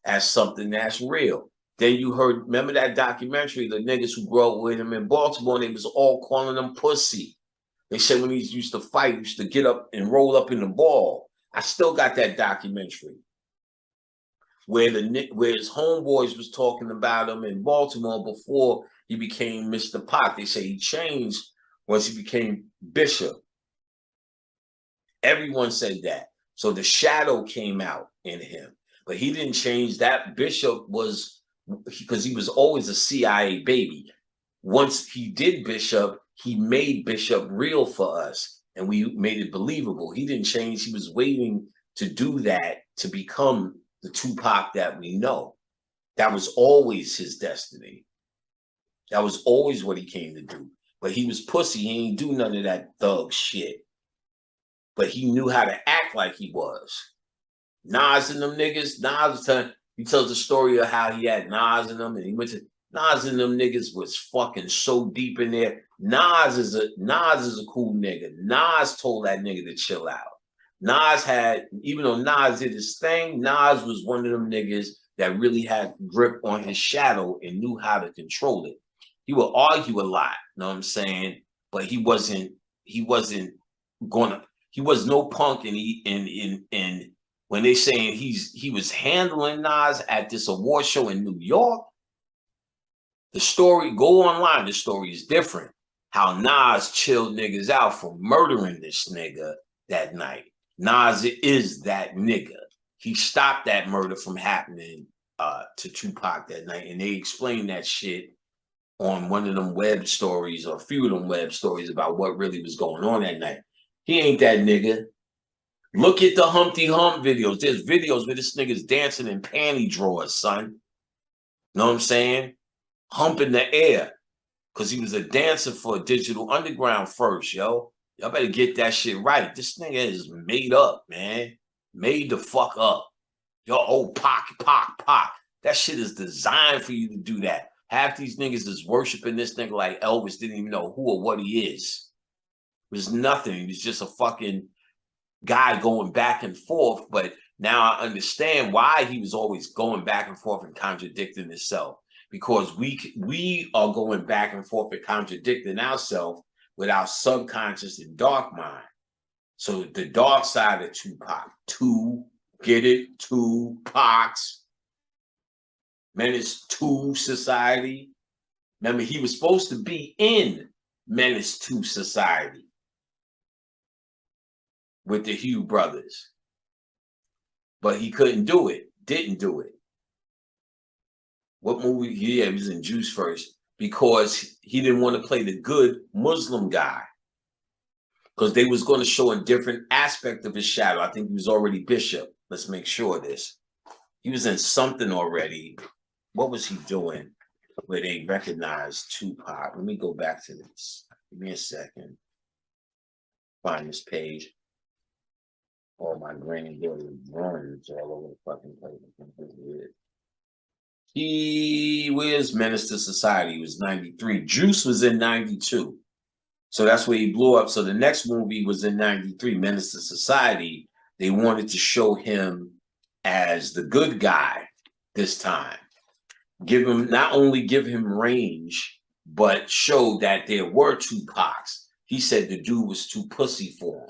as something that's real. Then you heard, remember that documentary, the niggas who grew up with him in Baltimore, they was all calling him pussy. They said when he used to fight, he used to get up and roll up in the ball. I still got that documentary where his homeboys was talking about him in Baltimore before he became Mr. Pac. They say he changed once he became Bishop. Everyone said that. So the shadow came out in him, but he didn't change. That Bishop was, because he was always a CIA baby. Once he did Bishop, he made Bishop real for us and we made it believable. He didn't change. He was waiting to do that to become the Tupac that we know. That was always his destiny. That was always what he came to do. But he was pussy. He ain't do none of that thug shit. But he knew how to act like he was. Nas and them niggas, he tells the story of how he had Nas and them, and he went to Nas and them niggas was fucking so deep in there. Nas is a cool nigga. Nas told that nigga to chill out. Nas had, even though Nas did his thing, Nas was one of them niggas that really had grip on his shadow and knew how to control it. He would argue a lot, you know what I'm saying? But he was no punk, and when they saying he was handling Nas at this award show in New York, the story, go online, the story is different. How Nas chilled niggas out for murdering this nigga that night. Nas is that nigga. He stopped that murder from happening to Tupac that night. And they explained that shit on one of them web stories, or a few of them web stories, about what really was going on that night. He ain't that nigga. Look at the Humpty Hump videos. There's videos where this nigga's dancing in panty drawers, son. Know what I'm saying? Humping the air. Because he was a dancer for Digital Underground first, yo. Y'all better get that shit right. This nigga is made up, man. Made the fuck up. Yo, oh, Pac. That shit is designed for you to do that. Half these niggas is worshiping this nigga like Elvis didn't even know who or what he is. It was nothing. He was just a fucking guy going back and forth. But now I understand why he was always going back and forth and contradicting himself. Because we are going back and forth and contradicting ourselves with our subconscious and dark mind. So the dark side of Tupac, get it? Tupac's Menace to Society. Remember, he was supposed to be in Menace to Society with the Hugh brothers, but he couldn't do it, didn't do it. What movie? Yeah, he was in Juice first because he didn't want to play the good Muslim guy, because they was going to show a different aspect of his shadow. I think he was already Bishop. Let's make sure of this. He was in something already. What was he doing where they recognized Tupac? Let me go back to this. Give me a second. Find this page. Oh, my granddaughter runs all over the fucking place. Where's Menace to Society? He was 93. Juice was in 92. So that's where he blew up. So the next movie was in 93, Menace to Society. They wanted to show him as the good guy this time. Not only give him range, but show that there were Tupacs. He said the dude was too pussy for him.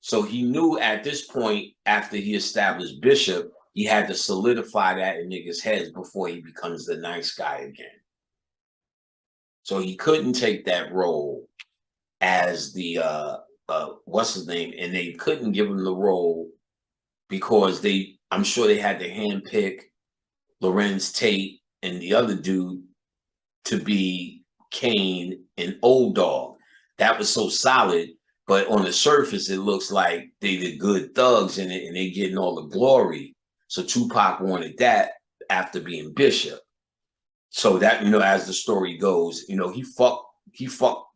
So he knew at this point, after he established Bishop, he had to solidify that in niggas' heads before he becomes the nice guy again. So he couldn't take that role as the what's his name, and they couldn't give him the role because I'm sure they had to handpick Lorenz Tate and the other dude to be Kane and Old Dog. That was so solid, but on the surface it looks like they the good thugs in it and they getting all the glory. So Tupac wanted that after being Bishop. So that, as the story goes, he fucked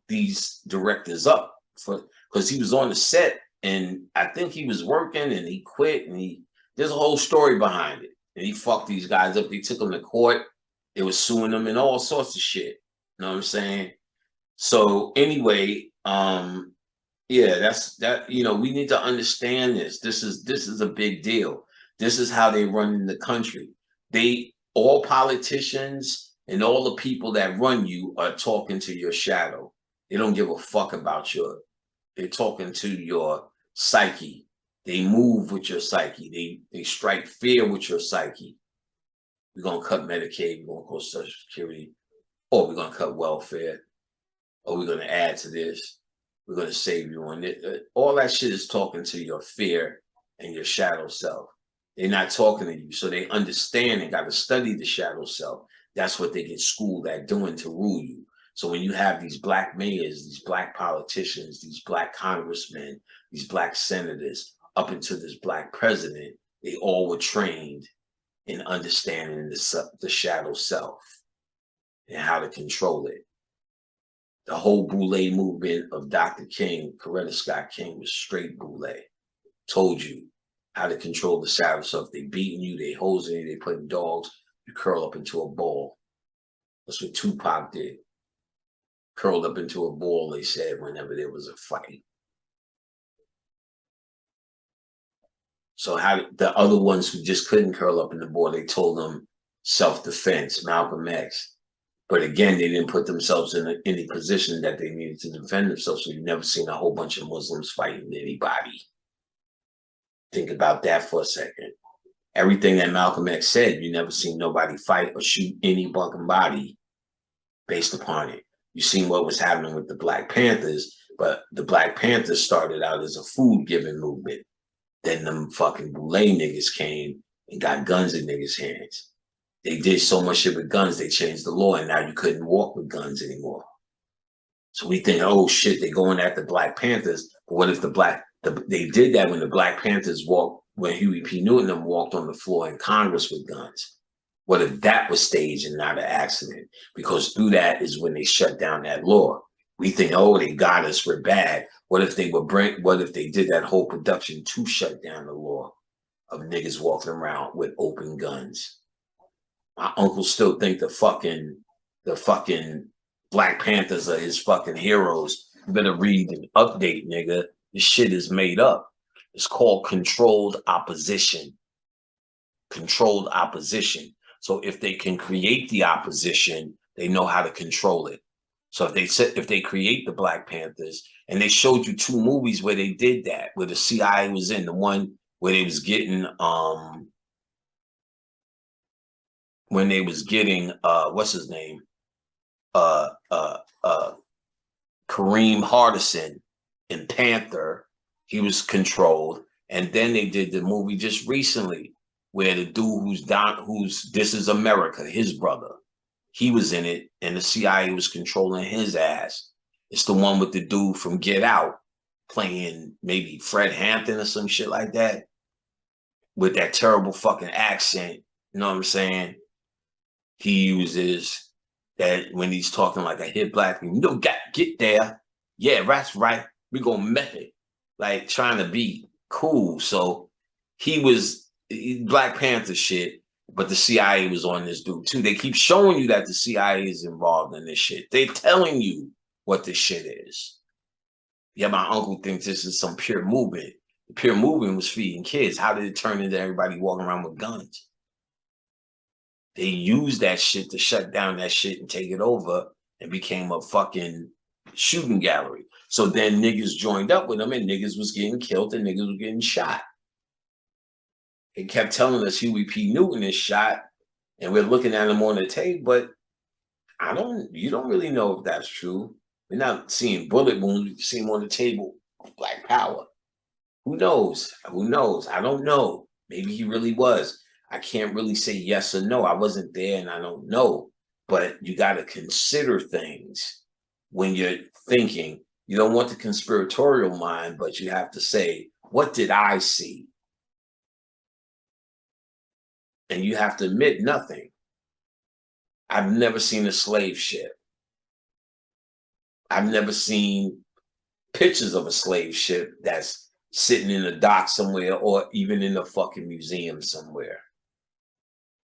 these directors up because he was on the set and I think he was working and he quit, and there's a whole story behind it. And he fucked these guys up. They took him to court. They were suing him and all sorts of shit. You know what I'm saying? So anyway, yeah, that's that. We need to understand this. This is a big deal. This is how they run in the country. All politicians and all the people that run you are talking to your shadow. They don't give a fuck about they're talking to your psyche. They move with your psyche. They strike fear with your psyche. We're going to cut Medicaid. We're going to go Social Security. Or we're going to cut welfare. Or we're going to add to this. We're going to save you on it. All that shit is talking to your fear and your shadow self. They're not talking to you. So they understand and got to study the shadow self. That's what they get schooled at doing to rule you. So when you have these black mayors, these black politicians, these black congressmen, these black senators, up into this black president, they all were trained in understanding the shadow self and how to control it. The whole Boule movement of Dr. King, Coretta Scott King, was straight Boule. Told you how to control the shadow self. They beating you, they hosing you, they putting dogs, you curl up into a ball. That's what Tupac did. Curled up into a ball, they said, whenever there was a fight. So how the other ones who just couldn't curl up in the ball, they told them self-defense, Malcolm X. But again, they didn't put themselves in any position that they needed to defend themselves. So you've never seen a whole bunch of Muslims fighting anybody. Think about that for a second. Everything that Malcolm X said, you never seen nobody fight or shoot any fucking body based upon it. You seen what was happening with the Black Panthers, but the Black Panthers started out as a food giving movement. Then them fucking Boule niggas came and got guns in niggas' hands. They did so much shit with guns, they changed the law, and now you couldn't walk with guns anymore. So we think, oh shit, they're going after Black Panthers. But what if they did that when the Black Panthers walked, when Huey P. Newton them walked on the floor in Congress with guns? What if that was staged and not an accident? Because through that is when they shut down that law. We think, oh, they got us, we're bad. What if they did that whole production to shut down the law of niggas walking around with open guns? My uncle still think the fucking Black Panthers are his fucking heroes. You better read and update, nigga. This shit is made up. It's called controlled opposition. Controlled opposition. So if they can create the opposition, they know how to control it. So if they create the Black Panthers, and they showed you 2 movies where they did that, where the CIA was in, the one where they was getting when they was getting what's his name? Kareem Hardison in Panther, he was controlled. And then they did the movie just recently where the dude who's This Is America, his brother, he was in it, and the CIA was controlling his ass. It's the one with the dude from Get Out playing maybe Fred Hampton or some shit like that with that terrible fucking accent. You know what I'm saying? He uses that when he's talking like a hit black people. You don't get there. Yeah, that's right. We're gonna make it. Like trying to be cool. So he was Black Panther shit, but the CIA was on this dude too. They keep showing you that the CIA is involved in this shit. They're telling you what this shit is. Yeah, my uncle thinks this is some pure movement. The pure movement was feeding kids. How did it turn into everybody walking around with guns? They used that shit to shut down that shit and take it over and became a fucking shooting gallery. So then niggas joined up with them and niggas was getting killed and niggas was getting shot. They kept telling us Huey P. Newton is shot and we're looking at him on the tape, but you don't really know if that's true. We're not seeing bullet wounds, we see him on the table, Black Power. Who knows? Who knows? I don't know. Maybe he really was. I can't really say yes or no. I wasn't there and I don't know. But you got to consider things when you're thinking. You don't want the conspiratorial mind, but you have to say, what did I see? And you have to admit nothing. I've never seen a slave ship. I've never seen pictures of a slave ship that's sitting in a dock somewhere or even in a fucking museum somewhere.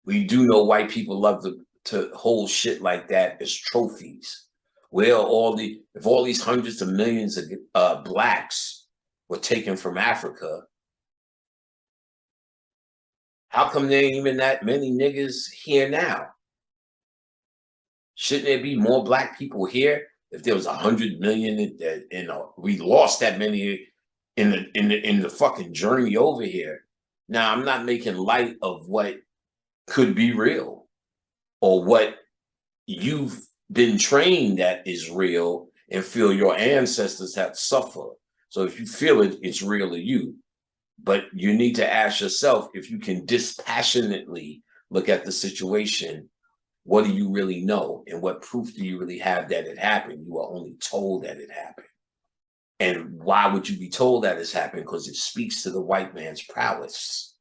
We do know white people love to hold shit like that as trophies. Where if all these hundreds of millions of blacks were taken from Africa, how come there ain't even that many niggas here now? Shouldn't there be more black people here? If there was 100 million, we lost that many in the fucking journey over here. Now, I'm not making light of what could be real or what you've been trained that is real and feel your ancestors have suffered. So if you feel it, it's real to you. But you need to ask yourself if you can dispassionately look at the situation. What do you really know? And what proof do you really have that it happened? You are only told that it happened. And why would you be told that it's happened? Because it speaks to the white man's prowess.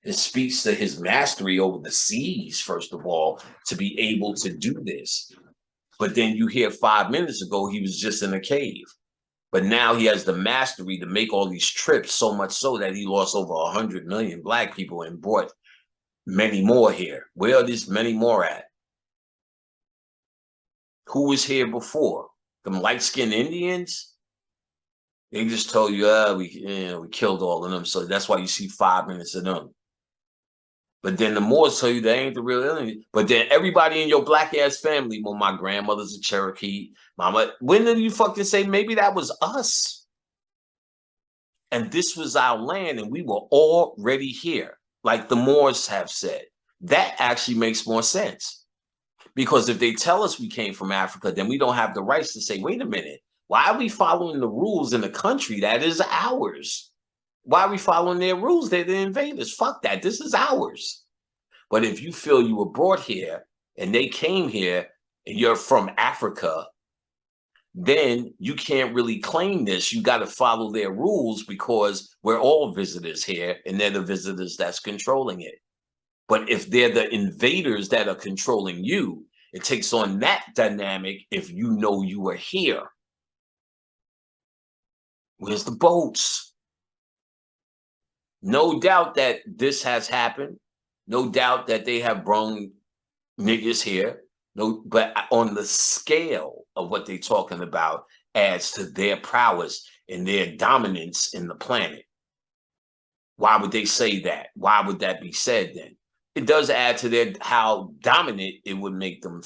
It speaks to his mastery over the seas, first of all, to be able to do this. But then you hear 5 minutes ago, he was just in a cave. But now he has the mastery to make all these trips, so much so that he lost over 100 million black people and brought many more here. Where are these many more at? Who was here before? Them light-skinned Indians? They just told you, we killed all of them. So that's why you see 5 minutes of them. But then the Moors tell you they ain't the real enemy. But then everybody in your black ass family, well, my grandmother's a Cherokee, mama. When did you fucking say maybe that was us? And this was our land, and we were already here, like the Moors have said. That actually makes more sense. Because if they tell us we came from Africa, then we don't have the rights to say, wait a minute, why are we following the rules in a country that is ours? Why are we following their rules? They're the invaders. Fuck that. This is ours. But if you feel you were brought here and they came here and you're from Africa, then you can't really claim this. You got to follow their rules because we're all visitors here and they're the visitors that's controlling it. But if they're the invaders that are controlling you, it takes on that dynamic if you know you were here. Where's the boats? No doubt that this has happened. No doubt that they have brought niggas here. No, but on the scale of what they're talking about adds to their prowess and their dominance in the planet. Why would they say that? Why would that be said then? It does add to their how dominant it would make them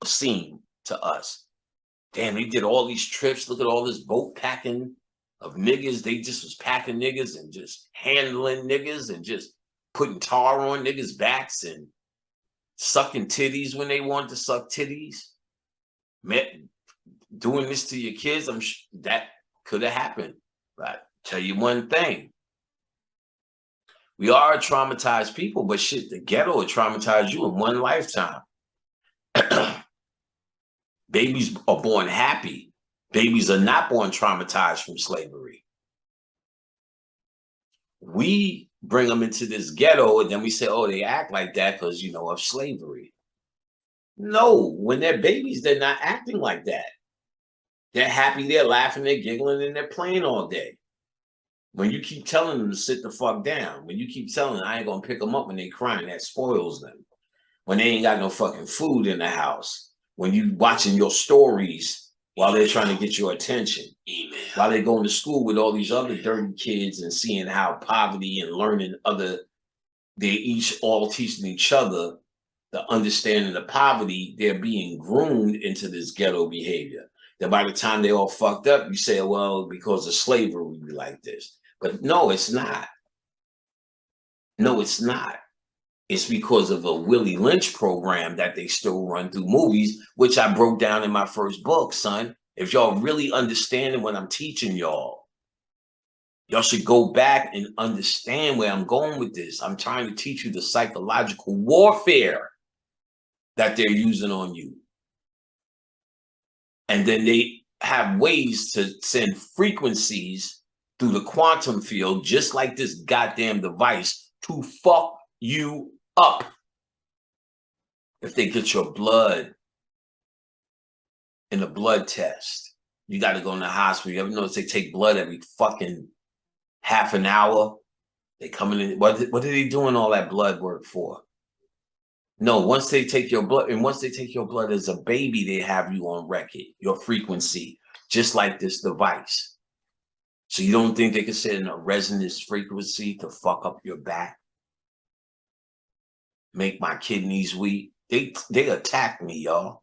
seem to us. Damn, they did all these trips. Look at all this boat packing of niggas. They just was packing niggas and just handling niggas and just putting tar on niggas' backs and sucking titties when they wanted to suck titties. Doing this to your kids, I'm sure that could have happened. But tell you one thing. We are a traumatized people, but shit, the ghetto will traumatize you in one lifetime. Babies are born happy. Babies are not born traumatized from slavery. We bring them into this ghetto and then we say, oh, they act like that because, you know, of slavery. No, when they're babies, they're not acting like that. They're happy, they're laughing, they're giggling, and they're playing all day. When you keep telling them to sit the fuck down, when you keep telling them I ain't gonna pick them up when they crying, that spoils them. When they ain't got no fucking food in the house, when you watching your stories while they're trying to get your attention, while they're going to school with all these other dirty kids and seeing how poverty and learning they each all teaching each other the understanding of poverty, they're being groomed into this ghetto behavior. That by the time they all fucked up, you say, well, because of slavery, we be like this. But no, it's not. No, it's not. It's because of a Willie Lynch program that they still run through movies, which I broke down in my first book, son. If y'all really understanding what I'm teaching y'all, y'all should go back and understand where I'm going with this. I'm trying to teach you the psychological warfare that they're using on you. And then they have ways to send frequencies through the quantum field, just like this goddamn device, to fuck you up. If they get your blood in a blood test, you got to go in the hospital. You ever notice they take blood every fucking half an hour? They coming in. What are they doing all that blood work for? No, once they take your blood, and once they take your blood as a baby, they have you on record, your frequency, just like this device. So you don't think they can send a resonance frequency to fuck up your back? Make my kidneys weak? They attacked me, y'all,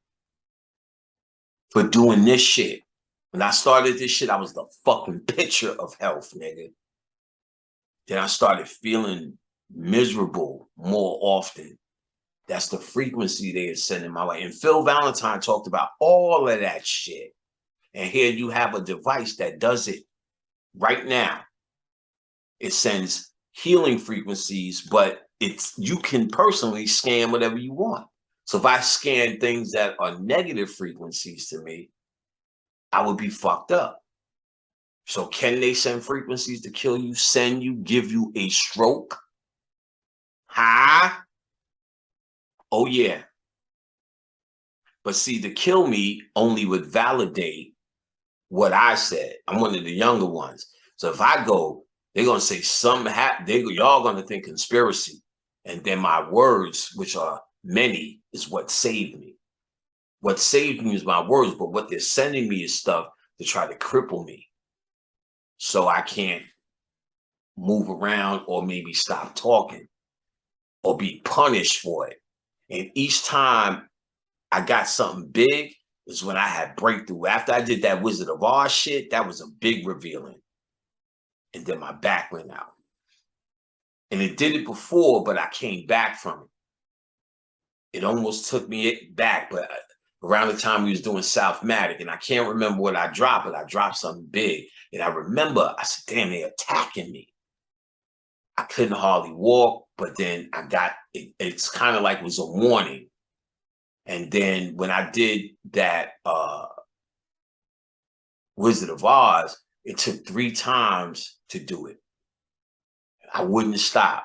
for doing this shit. When I started this shit, I was the fucking picture of health, nigga. Then I started feeling miserable more often. That's the frequency they are sending my way. And Phil Valentine talked about all of that shit. And here you have a device that does it right now. It sends healing frequencies, but you can personally scan whatever you want. So if I scan things that are negative frequencies to me, I would be fucked up. So can they send frequencies to kill you, send you, give you a stroke? Huh? Oh, yeah. But see, to kill me only would validate what I said. I'm one of the younger ones. So if I go, they're going to say y'all going to think conspiracy. And then my words, which are many, is what saved me. What saved me is my words, but what they're sending me is stuff to try to cripple me. so I can't move around or maybe stop talking or be punished for it. And each time I got something big is when I had breakthrough. After I did that Wizard of Oz shit, that was a big revealing. And then my back went out. And it did it before, but I came back from it. It almost took me back, but around the time we was doing Southmatic, and I can't remember what I dropped, but I dropped something big. And I remember, I said, damn, they're attacking me. I couldn't hardly walk, but then I got, it's kind of like it was a warning. And then when I did that Wizard of Oz, it took 3 times to do it. I wouldn't stop.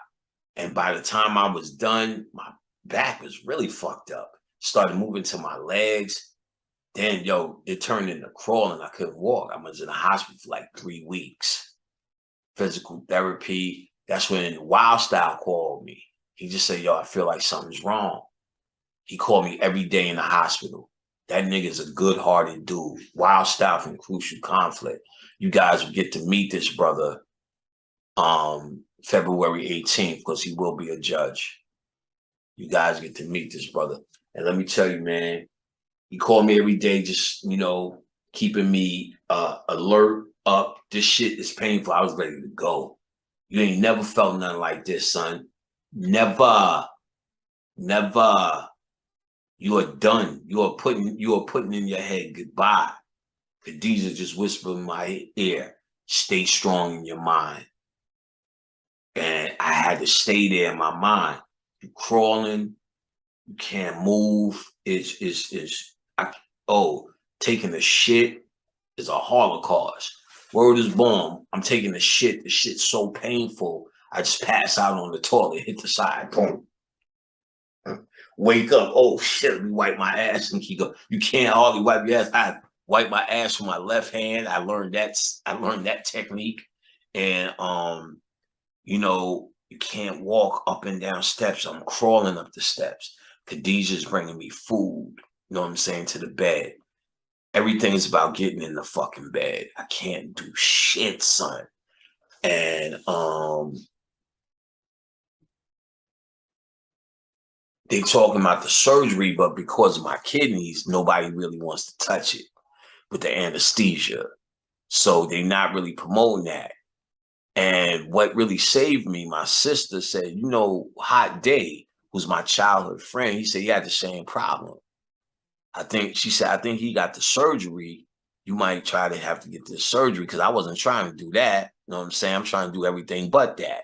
And by the time I was done, my back was really fucked up. Started moving to my legs. Then, yo, it turned into crawling. I couldn't walk. I was in the hospital for like 3 weeks. Physical therapy. That's when Wild Style called me. He just said, yo, I feel like something's wrong. He called me every day in the hospital. That nigga's a good-hearted dude. Wild Style from Crucial Conflict. You guys will get to meet this brother February 18th, because he will be a judge. You guys get to meet this brother. And let me tell you, man, he called me every day, just, you know, keeping me alert, up. This shit is painful. I was ready to go. You ain't never felt nothing like this, son. Never. Never. You are done. You are putting in your head goodbye. Khadijah just whispered in my ear, stay strong in your mind. And I had to stay there in my mind. You're crawling, you can't move. Taking a shit is a holocaust. Word is born. I'm taking a shit. The shit's so painful. I just pass out on the toilet, hit the side, boom. Wake up. Oh shit, let me wipe my ass and keep going. You can't hardly wipe your ass. I wipe my ass with my left hand. I learned that technique. And you know, you can't walk up and down steps. I'm crawling up the steps. Khadijah's bringing me food, you know what I'm saying, to the bed. Everything's about getting in the fucking bed. I can't do shit, son. And they talking about the surgery, but because of my kidneys, nobody really wants to touch it with the anesthesia. So they're not really promoting that. And what really saved me, my sister said, you know, Hot Day, who's my childhood friend, he said he had the same problem. She said, I think he got the surgery. You might try to have to get this surgery, because I wasn't trying to do that. You know what I'm saying? I'm trying to do everything but that.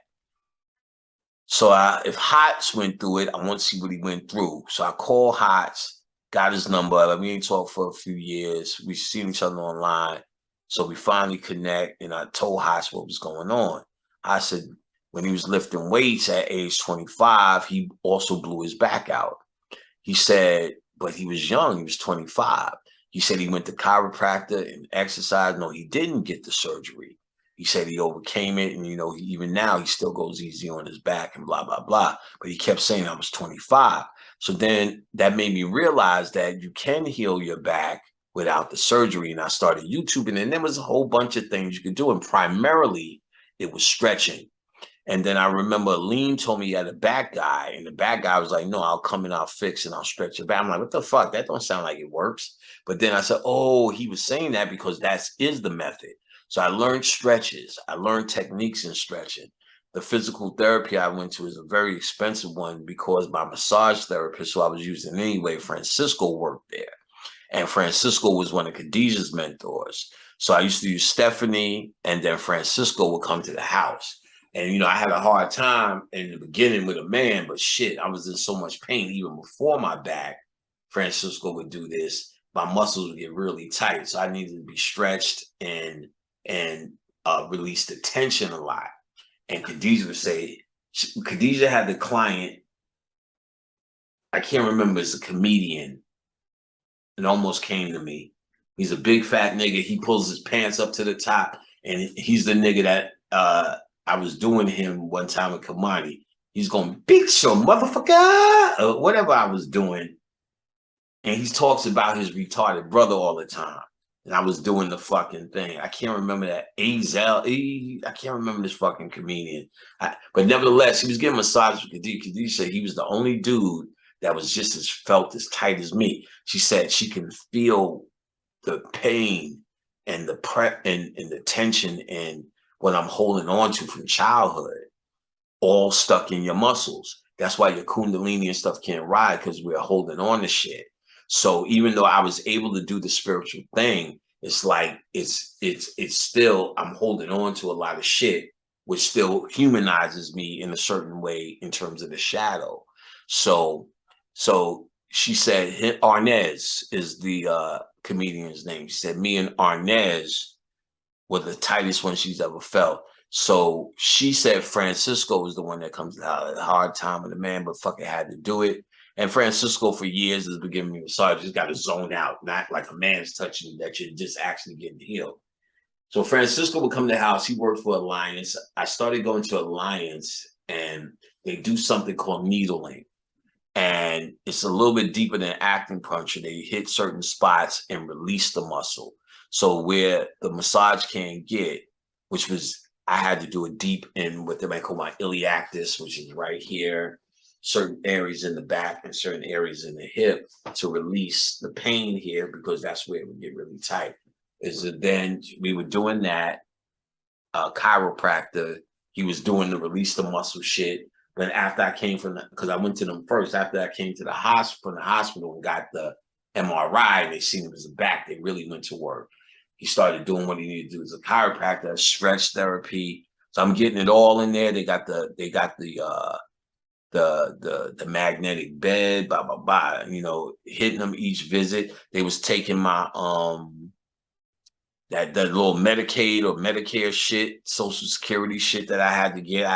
So if Hots went through it, I want to see what he went through. So I called Hots, got his number. We ain't talked for a few years. We've seen each other online. So we finally connect, and I told Hots what was going on. I said, when he was lifting weights at age 25, he also blew his back out. He said, but he was young. He was 25. He said he went to chiropractor and exercise. No, he didn't get the surgery. He said he overcame it, and, you know, even now he still goes easy on his back and blah, blah, blah. But he kept saying I was 25. So then that made me realize that you can heal your back without the surgery. And I started YouTubing, and there was a whole bunch of things you could do. And primarily it was stretching. And then I remember Lean told me he had a back guy, and the back guy was like, no, I'll come and I'll fix and I'll stretch your back. I'm like, what the fuck? That don't sound like it works. But then I said, oh, he was saying that because that is the method. So I learned stretches. I learned techniques in stretching. The physical therapy I went to is a very expensive one, because my massage therapist, who I was using anyway, Francisco, worked there. And Francisco was one of Khadijah's mentors. So I used to use Stephanie, and then Francisco would come to the house. And, you know, I had a hard time in the beginning with a man, but shit, I was in so much pain even before my back. Francisco would do this. My muscles would get really tight. So I needed to be stretched and release the tension a lot. And Khadijah would say, Khadijah had the client, I can't remember, it's a comedian. It almost came to me. He's a big fat nigga. He pulls his pants up to the top, and he's the nigga that I was doing him one time with Kamani. He's going, beat your motherfucker, or whatever I was doing. And he talks about his retarded brother all the time. and I was doing the fucking thing. I can't remember that. I can't remember this fucking comedian. But nevertheless, he was getting massages with Khadijah. Khadijah said he was the only dude that was just as felt as tight as me. She said she can feel the pain and the and the tension and what I'm holding on to from childhood, all stuck in your muscles. That's why your kundalini and stuff can't ride, because we're holding on to shit. So even though I was able to do the spiritual thing, it's like it's still, I'm holding on to a lot of shit, which still humanizes me in a certain way in terms of the shadow. So she said, Arnez is the comedian's name. She said me and Arnez were the tightest one she's ever felt. So she said Francisco was the one that comes out at a hard time with the man, but fucking had to do it. And Francisco for years has been giving me massage. Just got to zone out, not like a man's touching you, that you're just actually getting healed. So Francisco would come to the house. He worked for Alliance. I started going to Alliance, and they do something called needling. And it's a little bit deeper than acupuncture. They hit certain spots and release the muscle. So where the massage can't get, which was, I had to do it deep in what they might call my iliacus, which is right here, certain areas in the back and certain areas in the hip, to release the pain here, because that's where it would get really tight. Is that then we were doing that. Chiropractor, he was doing the release the muscle shit. But after I came from, because I went to them first, after I came to the hospital and got the MRI, and they seen it was a back, they really went to work. He started doing what he needed to do as a chiropractor, stretch therapy. So I'm getting it all in there. They got the magnetic bed, blah blah blah. You know, hitting them each visit. They was taking my that little Medicaid or Medicare shit, Social Security shit that I had to get.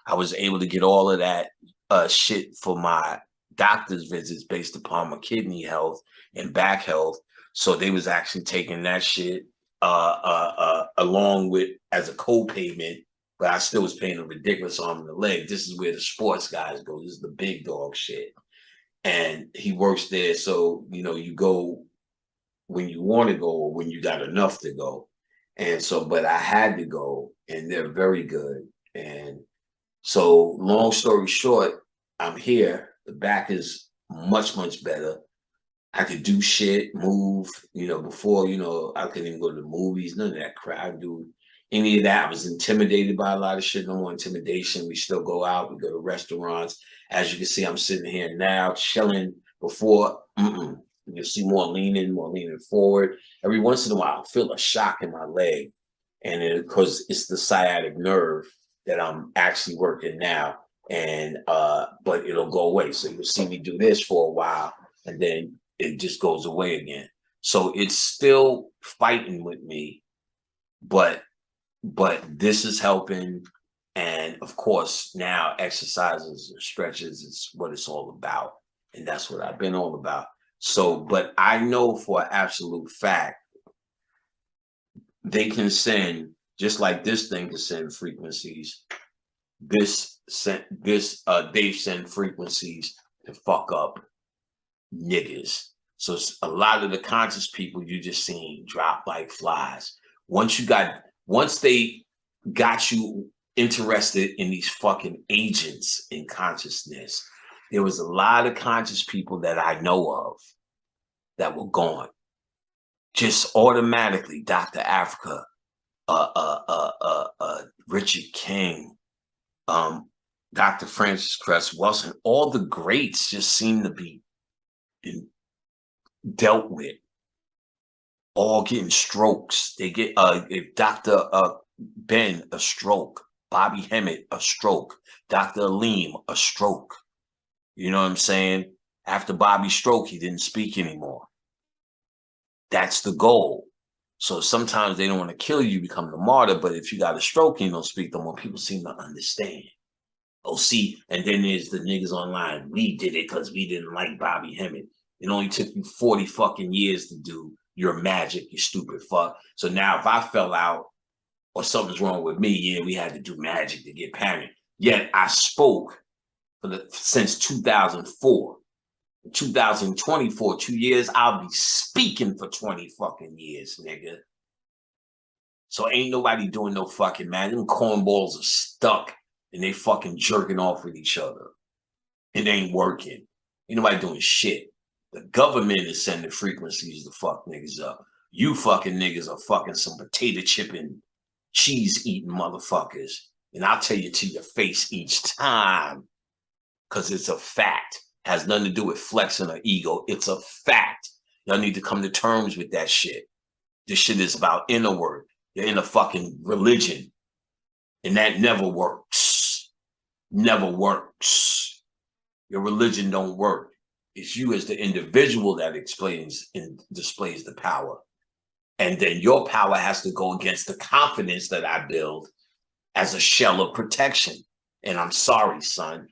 I was able to get all of that shit for my doctor's visits based upon my kidney health and back health. So they was actually taking that shit along with as a co-payment, but I still was paying a ridiculous arm and a leg. This is where the sports guys go. This is the big dog shit. And he works there. So, you know, you go when you want to go or when you got enough to go. And so, but I had to go, and they're very good. And so long story short, I'm here. The back is much, much better. I could do shit, move, you know, before, you know, I couldn't even go to the movies, none of that crap. I do any of that. I was intimidated by a lot of shit. No more intimidation. We still go out. We go to restaurants. As you can see, I'm sitting here now, chilling. Before, you'll see more leaning forward. Every once in a while, I feel a shock in my leg. And because it's the sciatic nerve that I'm actually working now. And, but it'll go away. So you'll see me do this for a while, and then it just goes away again. So it's still fighting with me, but this is helping. And of course, now exercises and stretches is what it's all about. And that's what I've been all about. So, but I know for an absolute fact, they can send, just like this thing can send frequencies, they send frequencies to fuck up niggas. So a lot of the conscious people you just seen drop like flies. Once they got you interested in these fucking agents in consciousness, there was a lot of conscious people that I know of that were gone. Just automatically, Dr. Africa, Richard King, Dr. Francis Cress Wilson, all the greats just seem to be dealt with, all getting strokes. They get if Dr. Ben a stroke, Bobby Hemmett a stroke, Dr. Aleem a stroke. You know what I'm saying? After Bobby's stroke, he didn't speak anymore. That's the goal. So sometimes they don't want to kill you, become the martyr, but if you got a stroke and you don't speak no more, people seem to understand. Oh, see, and then there's the niggas online. We did it because we didn't like Bobby Hemmett. It only took you 40 fucking years to do your magic, you stupid fuck. So now if I fell out or something's wrong with me, yeah, we had to do magic to get parent. Yet I spoke since 2004. In 2024, 2 years, I'll be speaking for 20 fucking years, nigga. So ain't nobody doing no fucking, man. Them cornballs are stuck and they fucking jerking off with each other. It ain't working. Ain't nobody doing shit. The government is sending frequencies to fuck niggas up. You fucking niggas are fucking some potato chipping, cheese eating motherfuckers. And I'll tell you to your face each time, because it's a fact. Has nothing to do with flexing or ego. It's a fact. Y'all need to come to terms with that shit. This shit is about inner work. You're in a fucking religion. And that never works. Never works. Your religion don't work. It's you as the individual that explains and displays the power. And then your power has to go against the confidence that I build as a shell of protection. And I'm sorry, son,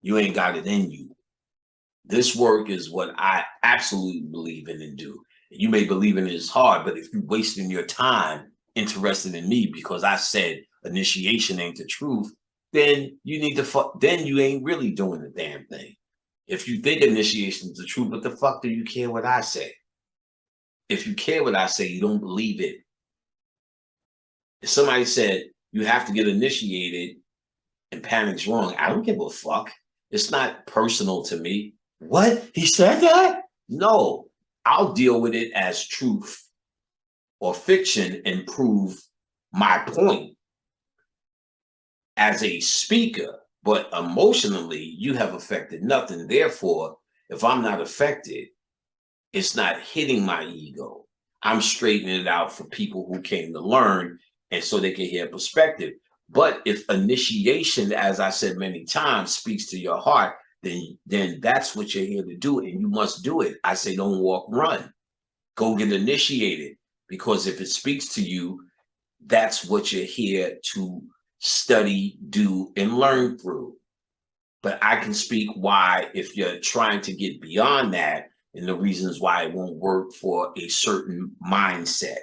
you ain't got it in you. This work is what I absolutely believe in and do. You may believe in it is hard, but if you're wasting your time interested in me because I said initiation ain't the truth, then you need to then you ain't really doing the damn thing. If you think initiation is the truth, what the fuck do you care what I say? If you care what I say, you don't believe it. If somebody said you have to get initiated and panic's wrong, I don't give a fuck. It's not personal to me. What? He said that? No, I'll deal with it as truth or fiction and prove my point as a speaker. But emotionally, you have affected nothing. Therefore, if I'm not affected, it's not hitting my ego. I'm straightening it out for people who came to learn and so they can hear perspective. But if initiation, as I said many times, speaks to your heart, then that's what you're here to do, and you must do it. I say don't walk, run. Go get initiated, because if it speaks to you, that's what you're here to study, do, and learn through. But I can speak why, if you're trying to get beyond that, and the reasons why it won't work for a certain mindset.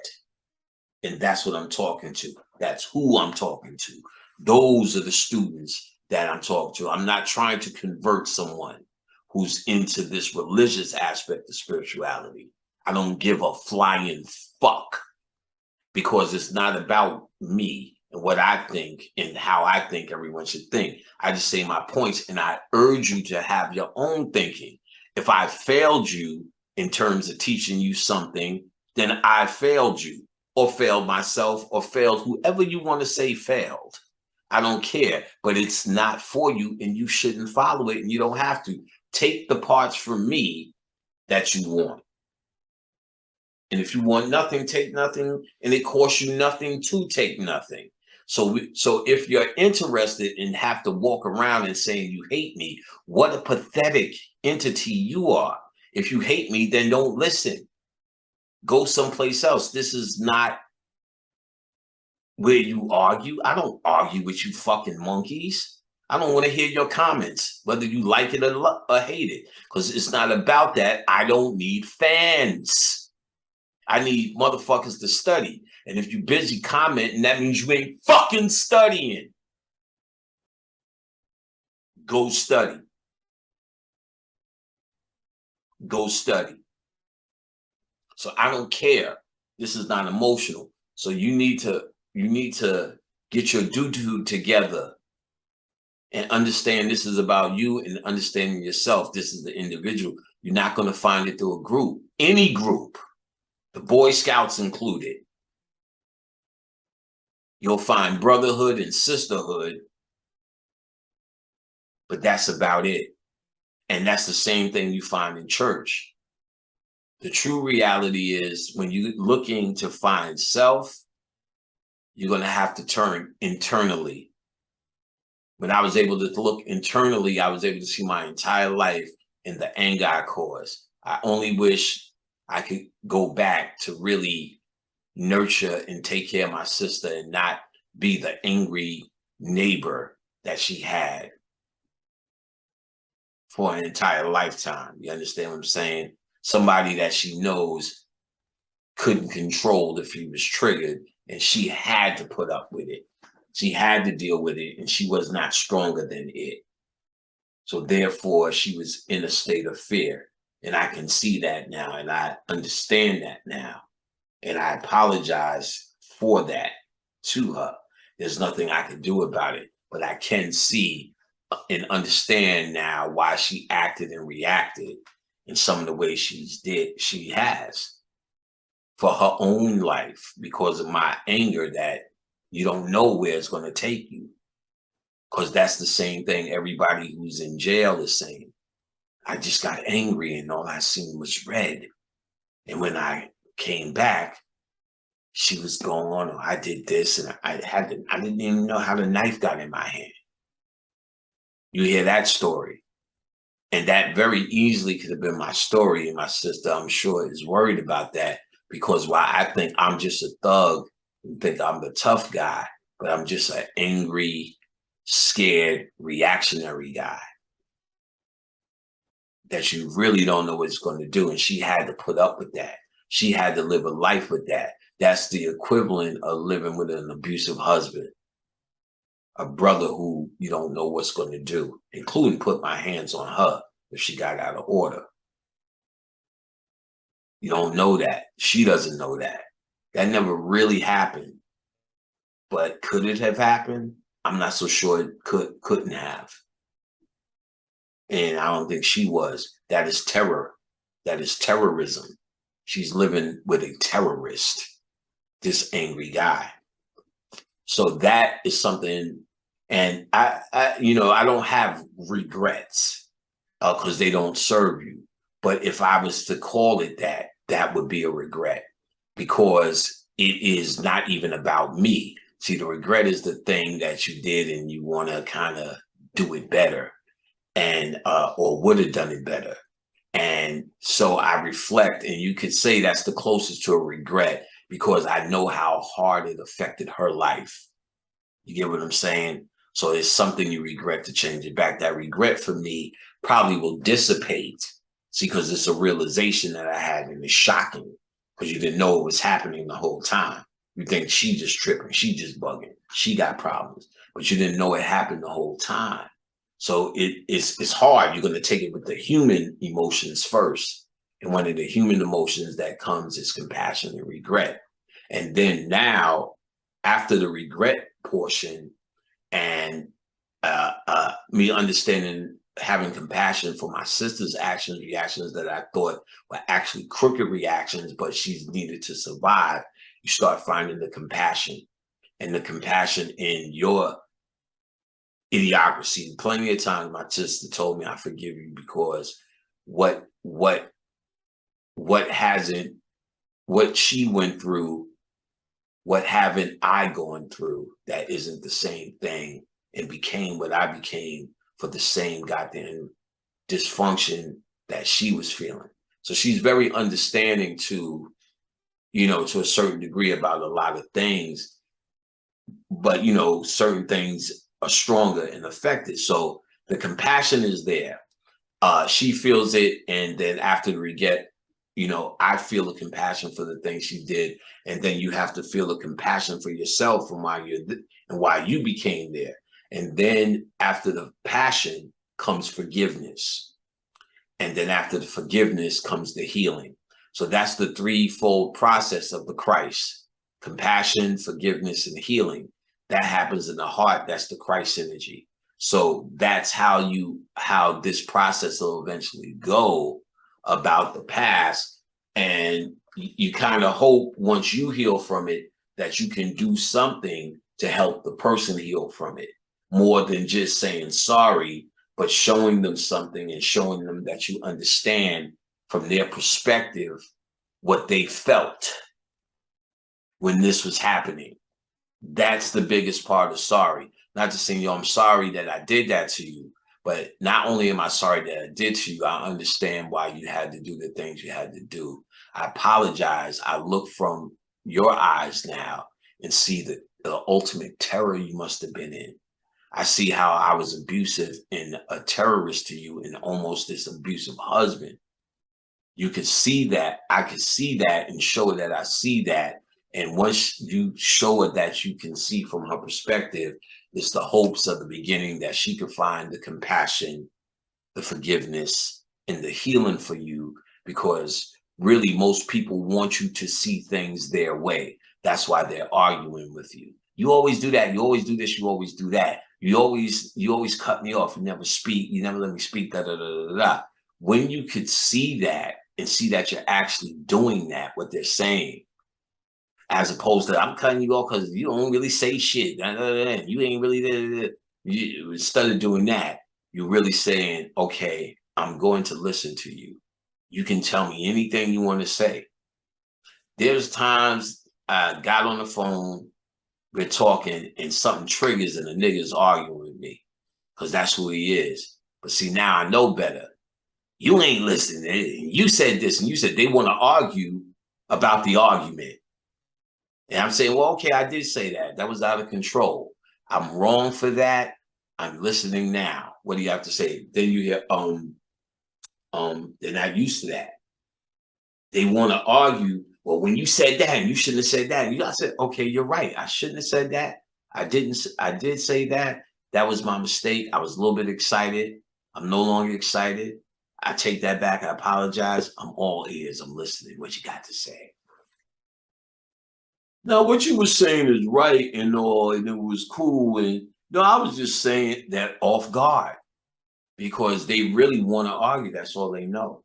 And that's what I'm talking to. That's who I'm talking to. Those are the students that I'm talking to. I'm not trying to convert someone who's into this religious aspect of spirituality. I don't give a flying fuck, because it's not about me and what I think and how I think everyone should think. I just say my points, and I urge you to have your own thinking. If I failed you in terms of teaching you something, then I failed you, or failed myself, or failed whoever you want to say failed. I don't care, but it's not for you, and you shouldn't follow it, and you don't have to. Take the parts from me that you want. And if you want nothing, take nothing, and it costs you nothing to take nothing. So if you're interested and have to walk around and saying you hate me, what a pathetic entity you are. If you hate me, then don't listen. Go someplace else. This is not where you argue. I don't argue with you fucking monkeys. I don't want to hear your comments, whether you like it or hate it, because it's not about that. I don't need fans. I need motherfuckers to study. And if you're busy commenting, that means you ain't fucking studying. Go study. Go study. So I don't care. This is not emotional. So you need to get your doo-doo together and understand this is about you, and understanding yourself. This is the individual. You're not going to find it through a group. Any group, the Boy Scouts included. You'll find brotherhood and sisterhood, but that's about it. And that's the same thing you find in church. The true reality is, when you're looking to find self, you're going to have to turn internally. When I was able to look internally, I was able to see my entire life in the anger I caused. I only wish I could go back to really nurture and take care of my sister, and not be the angry neighbor that she had for an entire lifetime. You understand what I'm saying? Somebody that she knows couldn't control if he was triggered, and she had to put up with it. She had to deal with it, and she was not stronger than it. So therefore, she was in a state of fear. And I can see that now, and I understand that now. And I apologize for that to her. There's nothing I can do about it, but I can see and understand now why she acted and reacted in some of the ways she has for her own life because of my anger that you don't know where it's going to take you. Because that's the same thing everybody who's in jail is saying. I just got angry and all I seen was red. And when I came back, she was going on, oh, I did this and I didn't even know how the knife got in my hand. You hear that story. And that very easily could have been my story. And my sister, I'm sure, is worried about that because while I think I'm just a thug and think I'm the tough guy, but I'm just an angry, scared, reactionary guy that you really don't know what it's going to do. And she had to put up with that. She had to live a life with that. That's the equivalent of living with an abusive husband, a brother who you don't know what's going to do, including put my hands on her if she got out of order. You don't know that. She doesn't know that. That never really happened. But could it have happened? I'm not so sure it couldn't have. And I don't think she was. That is terror. That is terrorism. She's living with a terrorist, this angry guy. So that is something, and I don't have regrets because they don't serve you. But if I was to call it that, that would be a regret because it is not even about me. See, the regret is the thing that you did and you want to kind of do it better and or would have done it better. And so I reflect, and you could say that's the closest to a regret because I know how hard it affected her life. You get what I'm saying? So it's something you regret to change it back. That regret for me probably will dissipate. See, because it's a realization that I had and it's shocking because you didn't know it was happening the whole time. You think she just tripping, she just bugging, she got problems, but you didn't know it happened the whole time. So it's hard. You're going to take it with the human emotions first. And one of the human emotions that comes is compassion and regret. And then now, after the regret portion and me understanding, having compassion for my sister's reactions that I thought were actually crooked reactions, but she's needed to survive, you start finding the compassion and the compassion in your idiocracy. Plenty of times my sister told me, I forgive you because what she went through, what haven't I gone through that isn't the same thing and became what I became for the same goddamn dysfunction that she was feeling. So she's very understanding to a certain degree about a lot of things, but certain things are stronger and affected. So the compassion is there. She feels it, and then after the regret, I feel the compassion for the things she did, and then you have to feel the compassion for yourself and why you became there. And then after the passion comes forgiveness, and then after the forgiveness comes the healing. So that's the threefold process of the Christ: compassion, forgiveness, and healing. That happens in the heart. That's the Christ energy. So that's how this process will eventually go about the past. And you kind of hope once you heal from it that you can do something to help the person heal from it, more than just saying sorry, but showing them something and showing them that you understand from their perspective what they felt when this was happening. That's the biggest part of sorry. Not just saying, I'm sorry that I did that to you, but not only am I sorry that I did to you, I understand why you had to do the things you had to do. I apologize. I look from your eyes now and see the ultimate terror you must have been in. I see how I was abusive and a terrorist to you and almost this abusive husband. You could see that. I could see that and show her that I see that. And once you show her that you can see from her perspective, it's the hopes of the beginning that she could find the compassion the forgiveness and the healing for you, because really most people want you to see things their way. That's why they're arguing with you. You always do that. You always do this. You always do that. You always cut me off. You never speak. You never let me speak. Da, da, da, da, da. When you could see that and see that you're actually doing that, what they're saying, as opposed to I'm cutting you off because you don't really say shit. Da, da, da, you ain't really there. Instead of doing that, you're really saying, okay, I'm going to listen to you. You can tell me anything you want to say. There's times I got on the phone, we're talking, and something triggers and the nigga's arguing with me because that's who he is. But see, now I know better. You ain't listening. You said this, and you said they want to argue about the argument. And I'm saying, well, okay, I did say that. That was out of control. I'm wrong for that. I'm listening now. What do you have to say? Then you hear, they're not used to that. They want to argue. Well, when you said that, and you shouldn't have said that. I said, okay, you're right. I shouldn't have said that. I did say that. That was my mistake. I was a little bit excited. I'm no longer excited. I take that back. I apologize. I'm all ears. I'm listening. What you got to say? Now, what you were saying is right and all, and it was cool. And no, I was just saying that off guard because they really want to argue. That's all they know.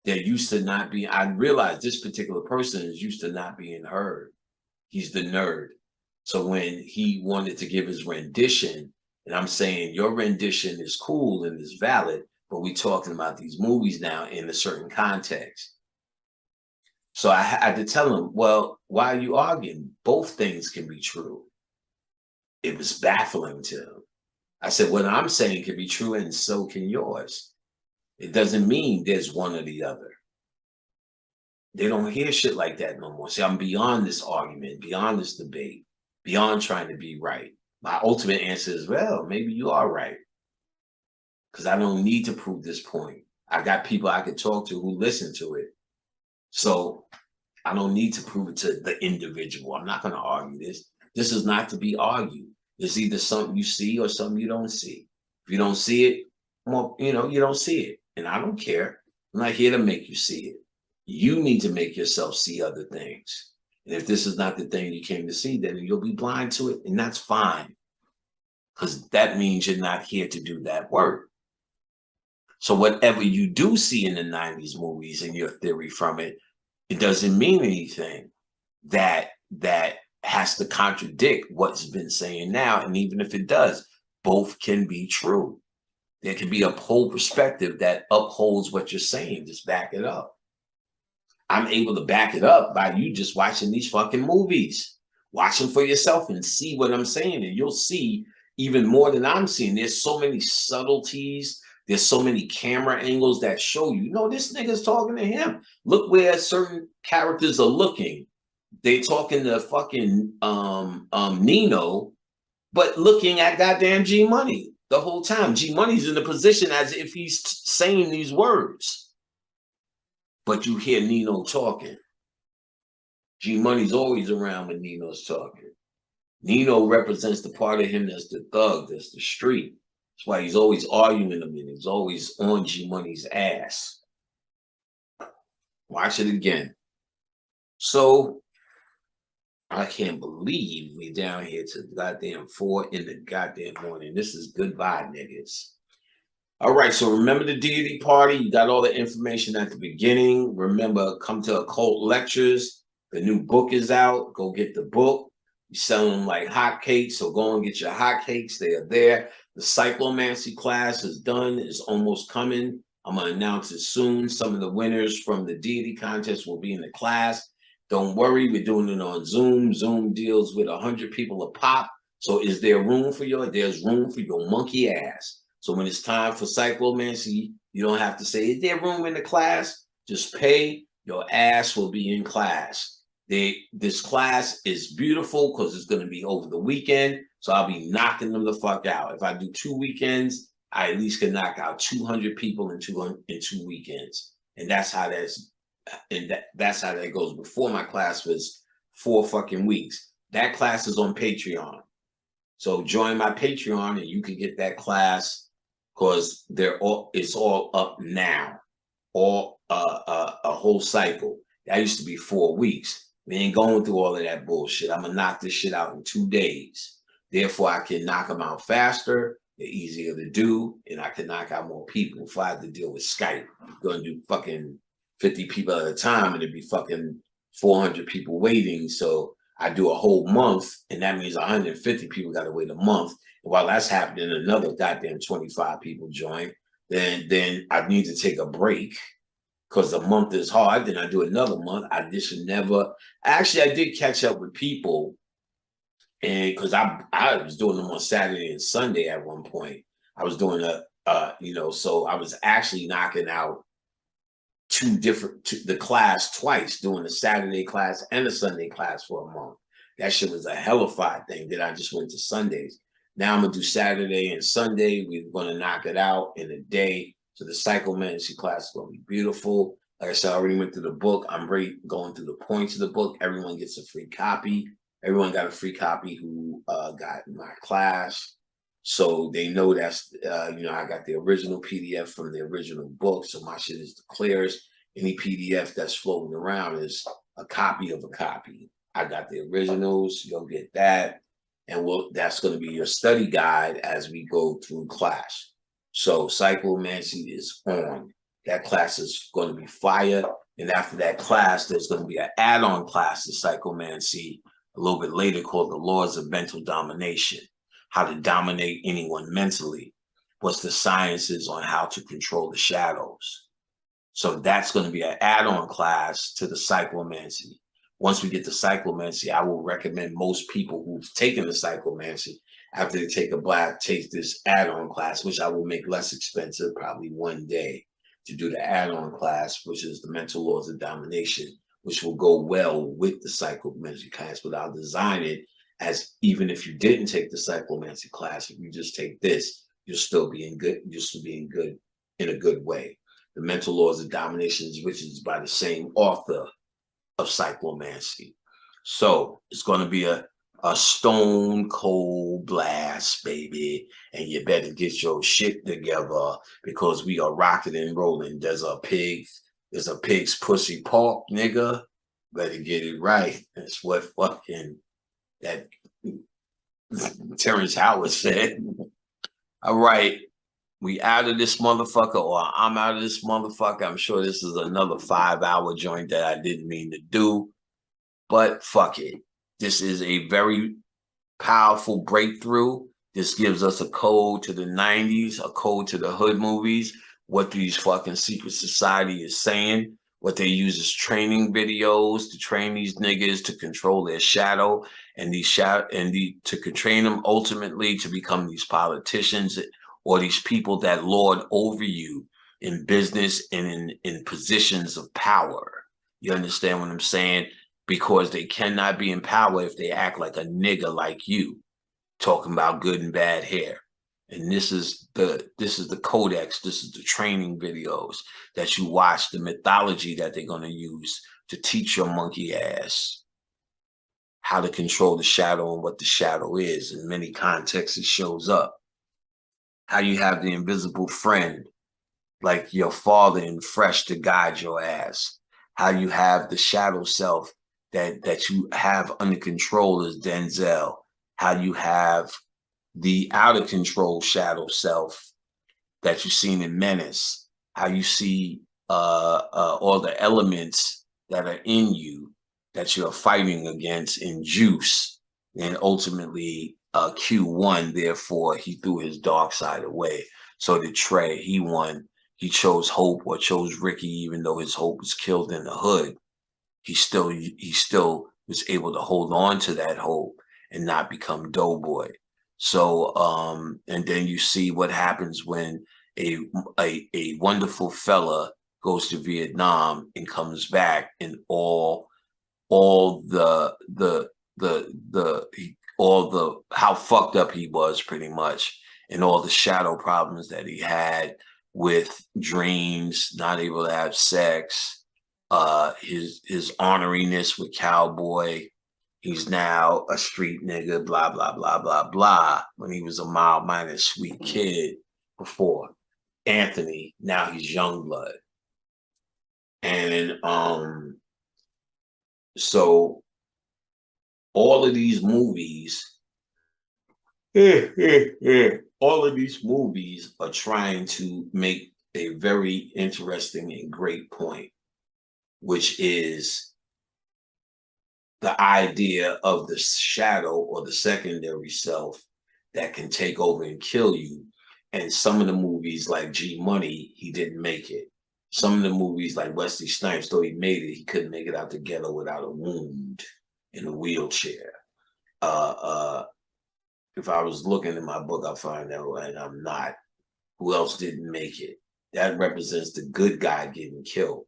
They're used to not being. I realize this particular person is used to not being heard. He's the nerd. So when he wanted to give his rendition, and I'm saying your rendition is cool and is valid, but we're talking about these movies now in a certain context. So I had to tell him, well, why are you arguing? Both things can be true. It was baffling to him. I said, what I'm saying can be true and so can yours. It doesn't mean there's one or the other. They don't hear shit like that no more. See, I'm beyond this argument, beyond this debate, beyond trying to be right. My ultimate answer is, well, maybe you are right. Because I don't need to prove this point. I got people I could talk to who listen to it. So I don't need to prove it to the individual. I'm not going to argue this. This is not to be argued. It's either something you see or something you don't see. If you don't see it, well, you don't see it. And I don't care. I'm not here to make you see it. You need to make yourself see other things. And if this is not the thing you came to see, then you'll be blind to it. And that's fine. Because that means you're not here to do that work. So whatever you do see in the 90s movies and your theory from it, it doesn't mean anything that has to contradict what's been saying now. And even if it does, both can be true. There can be a whole perspective that upholds what you're saying. Just back it up. I'm able to back it up by you just watching these fucking movies. Watch them for yourself and see what I'm saying. And you'll see even more than I'm seeing. There's so many subtleties. There's so many camera angles that show you, no, this nigga's talking to him. Look where certain characters are looking. They talking to fucking Nino, but looking at goddamn G Money the whole time. G Money's in the position as if he's saying these words. But you hear Nino talking. G Money's always around when Nino's talking. Nino represents the part of him that's the thug, that's the street. That's why he's always arguing them and he's always on G Money's ass. Watch it again. So I can't believe we down here to goddamn 4 in the goddamn morning. This is goodbye, niggas. All right, so remember the deity party. You got all the information at the beginning. Remember, come to Occult Lectures. The new book is out. Go get the book. You're selling them like hotcakes, so go and get your hotcakes. They are there. The cyclomancy class is done. It's almost coming. I'm going to announce it soon. Some of the winners from the deity contest will be in the class. Don't worry, we're doing it on Zoom. Zoom deals with 100 people a pop. So is there room for you? There's room for your monkey ass. So when it's time for cyclomancy, you don't have to say, is there room in the class? Just pay. Your ass will be in class. This class is beautiful because it's going to be over the weekend. So I'll be knocking them the fuck out. If I do 2 weekends, I at least can knock out 200 people in 2 weekends. And that's how that's how that goes. Before, my class was 4 fucking weeks. That class is on Patreon. So join my Patreon and you can get that class because it's all up now, all a whole cycle. That used to be 4 weeks. We ain't going through all of that bullshit. I'm gonna knock this shit out in 2 days. Therefore, I can knock them out faster. They're easier to do, and I can knock out more people. If I had to deal with Skype, I'm gonna do fucking 50 people at a time, and it'd be fucking 400 people waiting. So I do a whole month, and that means 150 people got to wait a month. And while that's happening, another goddamn 25 people join. Then I need to take a break because the month is hard. Then I do another month. I just never. Actually, I did catch up with people, and because I was doing them on Saturday and Sunday at one point. I was doing so I was actually knocking out the class twice, doing the Saturday class and the Sunday class for a month. That shit was a hellified thing. Then I just went to Sundays. Now I'm gonna do Saturday and Sunday. We're gonna knock it out in a day. So the psychomancy class is gonna be beautiful. Like I said, I already went through the book. I'm going through the points of the book. Everyone gets a free copy. Everyone got a free copy who got my class. So they know that's, I got the original PDF from the original book. So my shit is the clearest. Any PDF that's floating around is a copy of a copy. I got the originals. You'll get that. And that's going to be your study guide as we go through class. So psychomancy is on. That class is going to be fire. And after that class, there's going to be an add-on class to psychomancy a little bit later called the Laws of Mental Domination. How to dominate anyone mentally. What's the sciences on how to control the shadows. So that's going to be an add-on class to the psychomancy. Once we get to psychomancy, I will recommend most people who've taken the psychomancy after they take this add-on class, which I will make less expensive, probably one day, to do the add-on class, which is the mental laws of domination, which will go well with the psychomancy class, but I'll design it as even if you didn't take the psychomancy class, if you just take this, you'll still be in a good way. The mental laws of domination, which is by the same author of psychomancy. So it's going to be a stone cold blast, baby. And you better get your shit together because we are rocking and rolling. There's a pig's pussy pork, nigga. Better get it right. That's what fucking that Terrence Howard said. All right. We out of this motherfucker, or I'm out of this motherfucker. I'm sure this is another 5-hour joint that I didn't mean to do, but fuck it. This is a very powerful breakthrough. This gives us a code to the 90s, a code to the hood movies, what these fucking secret society is saying, what they use as training videos to train these niggas to control their shadow and to train them ultimately to become these politicians or these people that lord over you in business and in positions of power. You understand what I'm saying? Because they cannot be in power if they act like a nigga like you, talking about good and bad hair. And this is the codex, this is the training videos that you watch, the mythology that they're going to use to teach your monkey ass how to control the shadow and what the shadow is. In many contexts, it shows up. How you have the invisible friend, like your father in Fresh, to guide your ass. How you have the shadow self that you have under control as Denzel. How you have the out of control shadow self that you've seen in Menace. How you see all the elements that are in you that you're fighting against in Juice. And ultimately, Q1, therefore, he threw his dark side away. So did Trey. He won. He chose Hope or chose Ricky, even though his Hope was killed in the hood. He still was able to hold on to that hope and not become Doughboy. So, and then you see what happens when a wonderful fella goes to Vietnam and comes back, and all the how fucked up he was, pretty much, and all the shadow problems that he had with dreams, not able to have sex, his honoriness with Cowboy. He's now a street nigga, blah, blah, blah, blah, blah. When he was a mild-mannered, sweet kid, before. Anthony, now he's Youngblood. And so all of these movies, all of these movies are trying to make a very interesting and great point, which is the idea of the shadow or the secondary self that can take over and kill you. And some of the movies like G Money, he didn't make it. Some of the movies like Wesley Snipes, though he made it, he couldn't make it out the ghetto without a wound in a wheelchair. If I was looking in my book, I'll find out, and I'm not. Who else didn't make it? That represents the good guy getting killed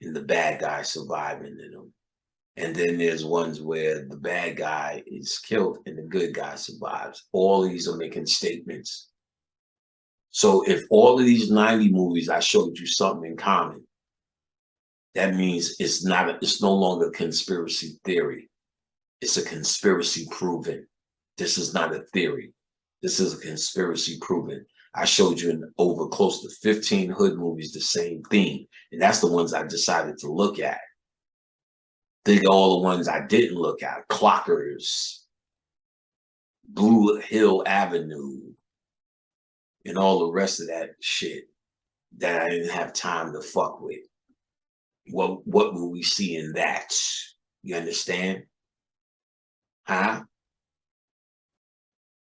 and the bad guy surviving in them. And then there's ones where the bad guy is killed and the good guy survives. All these are making statements. So if all of these 90 movies, I showed you something in common, that means it's no longer a conspiracy theory. It's a conspiracy proven. This is not a theory. This is a conspiracy proven. I showed you in over close to 15 hood movies the same theme. And that's the ones I decided to look at. Think of all the ones I didn't look at. Clockers, Blue Hill Avenue, and all the rest of that shit that I didn't have time to fuck with. What will we see in that? You understand? Huh?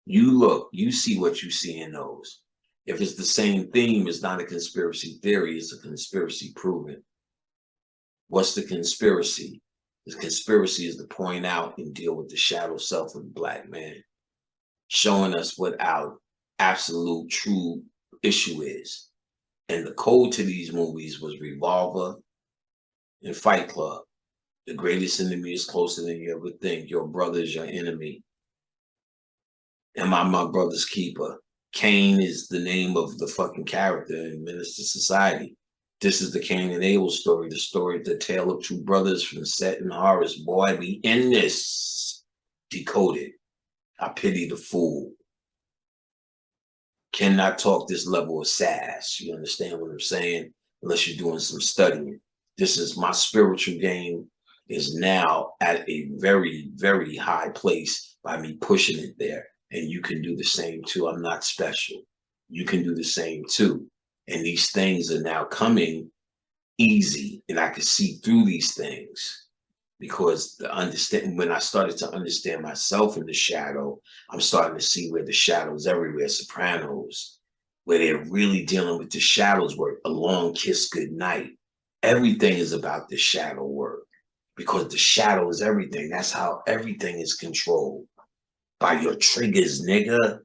You look, you see what you see in those. If it's the same theme, it's not a conspiracy theory, it's a conspiracy proven. What's the conspiracy? The conspiracy is to point out and deal with the shadow self of the black man, showing us what our absolute true issue is. And the code to these movies was Revolver and Fight Club. The greatest enemy is closer than you ever think. Your brother is your enemy. Am I my brother's keeper? Cain is the name of the fucking character in Menace to Society. This is the Cain and Abel story, the tale of two brothers from Set and Horace. Boy, we in this. Decoded. I pity the fool. Cannot talk this level of sass. You understand what I'm saying? Unless you're doing some studying. This is my spiritual game is now at a very, very high place by me pushing it there. And you can do the same too. I'm not special. You can do the same too. And these things are now coming easy. And I can see through these things because when I started to understand myself in the shadow, I'm starting to see where the shadows everywhere, Sopranos, where they're really dealing with the shadows work, A Long Kiss Goodnight. Everything is about the shadow work because the shadow is everything. That's how everything is controlled. By your triggers, nigga.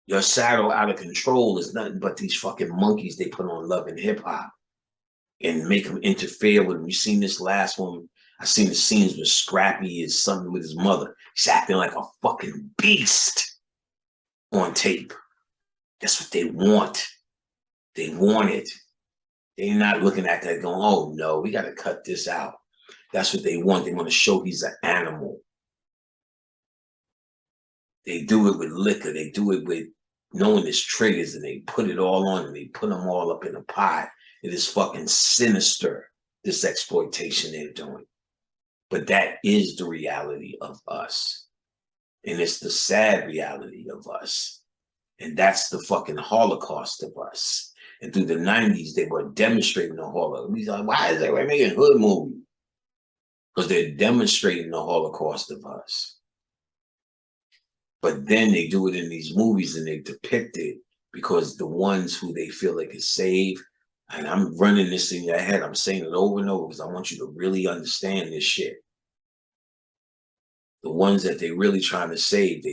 Your shadow out of control is nothing but these fucking monkeys they put on Love and Hip Hop and make them interfere with them. You seen this last one? I seen the scenes where Scrappy is something with his mother. He's acting like a fucking beast on tape. That's what they want. They want it. They're not looking at that going, oh no, we got to cut this out. That's what they want. They want to show he's an animal. They do it with liquor. They do it with knowing his triggers, and they put it all on and they put them all up in a pot. It is fucking sinister, this exploitation they're doing. But that is the reality of us. And it's the sad reality of us. And that's the fucking Holocaust of us. And through the 90s, they were demonstrating the Holocaust. We like, why is they making hood movie? Because they're demonstrating the Holocaust of us. But then they do it in these movies and they depict it because the ones who they feel they can save, and I'm running this in your head, I'm saying it over and over because I want you to really understand this shit. The ones that they really trying to save,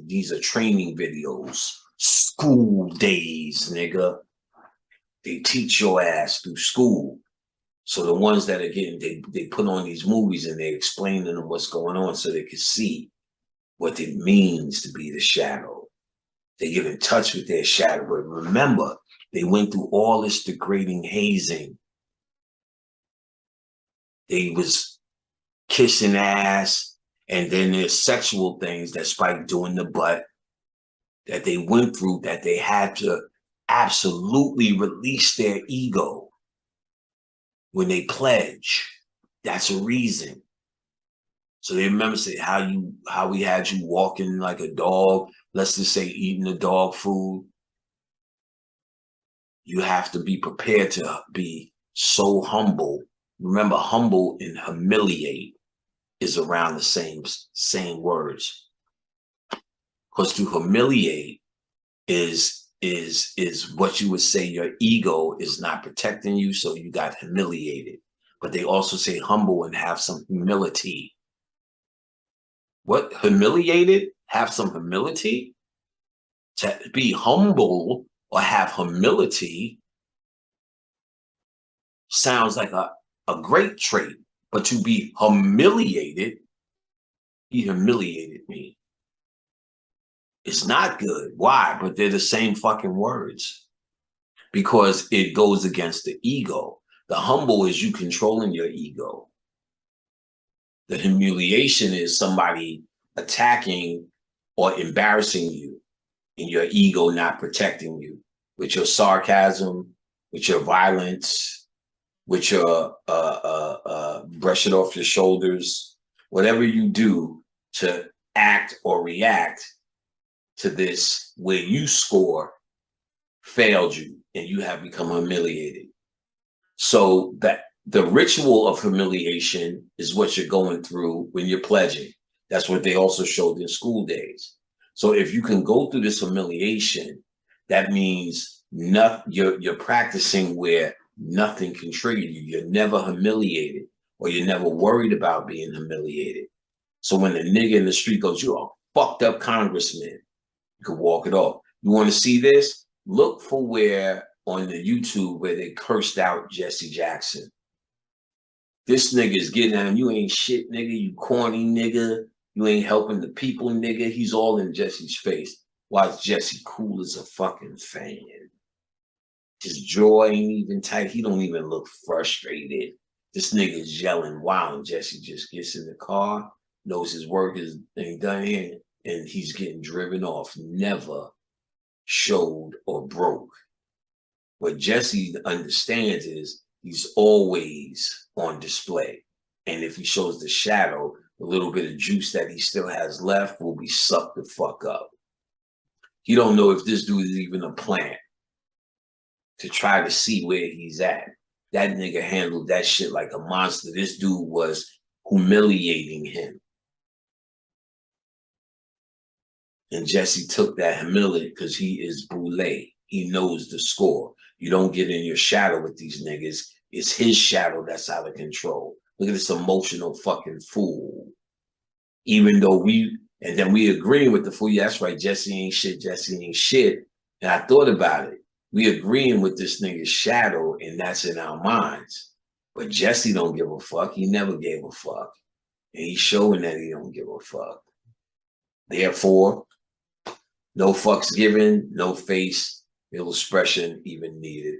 these are training videos, school days, nigga. They teach your ass through school. So the ones that are getting, they put on these movies and they explain to them what's going on so they can see what it means to be the shadow. They get in touch with their shadow. But remember, they went through all this degrading hazing. They was kissing ass, and then there's sexual things that Spike doing the butt. that they went through, that they had to absolutely release their ego when they pledge. That's a reason. So they remember say how we had you walking like a dog, let's just say eating the dog food. You have to be prepared to be so humble. Remember, humble and humiliate is around the same words. Because to humiliate is what you would say your ego is not protecting you, so you got humiliated. But they also say humble and have some humility. What? Humiliated? Have some humility? To be humble or have humility sounds like a great trait, but to be humiliated, he humiliated me. It's not good. Why? But they're the same fucking words. Because it goes against the ego. The humble is you controlling your ego. The humiliation is somebody attacking or embarrassing you and your ego not protecting you with your sarcasm, with your violence, with your brush it off your shoulders, whatever you do to act or react to this where you score failed you and you have become humiliated. So that the ritual of humiliation is what you're going through when you're pledging. That's what they also showed in school days. So if you can go through this humiliation, that means you're practicing where nothing can trigger you. You're never humiliated or you're never worried about being humiliated. So when the nigga in the street goes, you're a fucked up congressman, you can walk it off. You want to see this? Look for where on the YouTube where they cursed out Jesse Jackson. This nigga is getting at him. You ain't shit, nigga. You corny nigga. You ain't helping the people, nigga. He's all in Jesse's face. Watch Jesse cool as a fucking fan. His jaw ain't even tight. He don't even look frustrated. This nigga is yelling wow, and Jesse just gets in the car, knows his work ain't done here, and he's getting driven off. Never showed or broke. What Jesse understands is he's always on display. And if he shows the shadow, a little bit of juice that he still has left will be sucked the fuck up. He don't know if this dude is even a plant to try to see where he's at. That nigga handled that shit like a monster. This dude was humiliating him. And Jesse took that humility because he is Boulay. He knows the score. You don't get in your shadow with these niggas. It's his shadow that's out of control. Look at this emotional fucking fool. Even though we agreeing with the fool, yeah, that's right, Jesse ain't shit, Jesse ain't shit. And I thought about it. We agreeing with this nigga's shadow, and that's in our minds. But Jesse don't give a fuck. He never gave a fuck. And he's showing that he don't give a fuck. Therefore, no fucks given, no face, no expression even needed.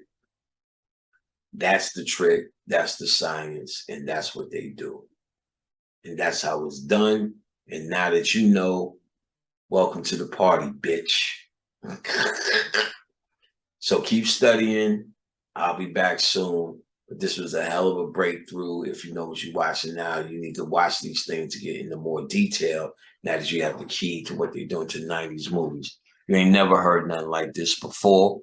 That's the trick, that's the science, and that's what they do. And that's how it's done. And now that you know, welcome to the party, bitch. So keep studying. I'll be back soon. But this was a hell of a breakthrough. If you know what you're watching now, you need to watch these things to get into more detail. Now that you have the key to what they're doing to 90s movies. You ain't never heard nothing like this before.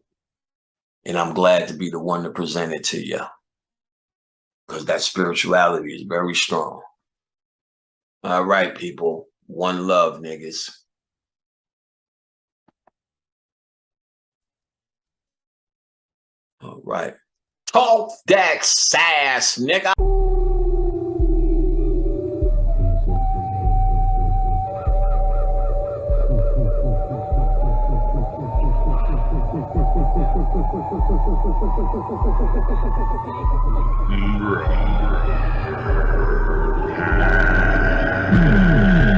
And I'm glad to be the one to present it to you. Because that spirituality is very strong. All right, people. One love, niggas. All right. Talk that sass, nigga. Yeah.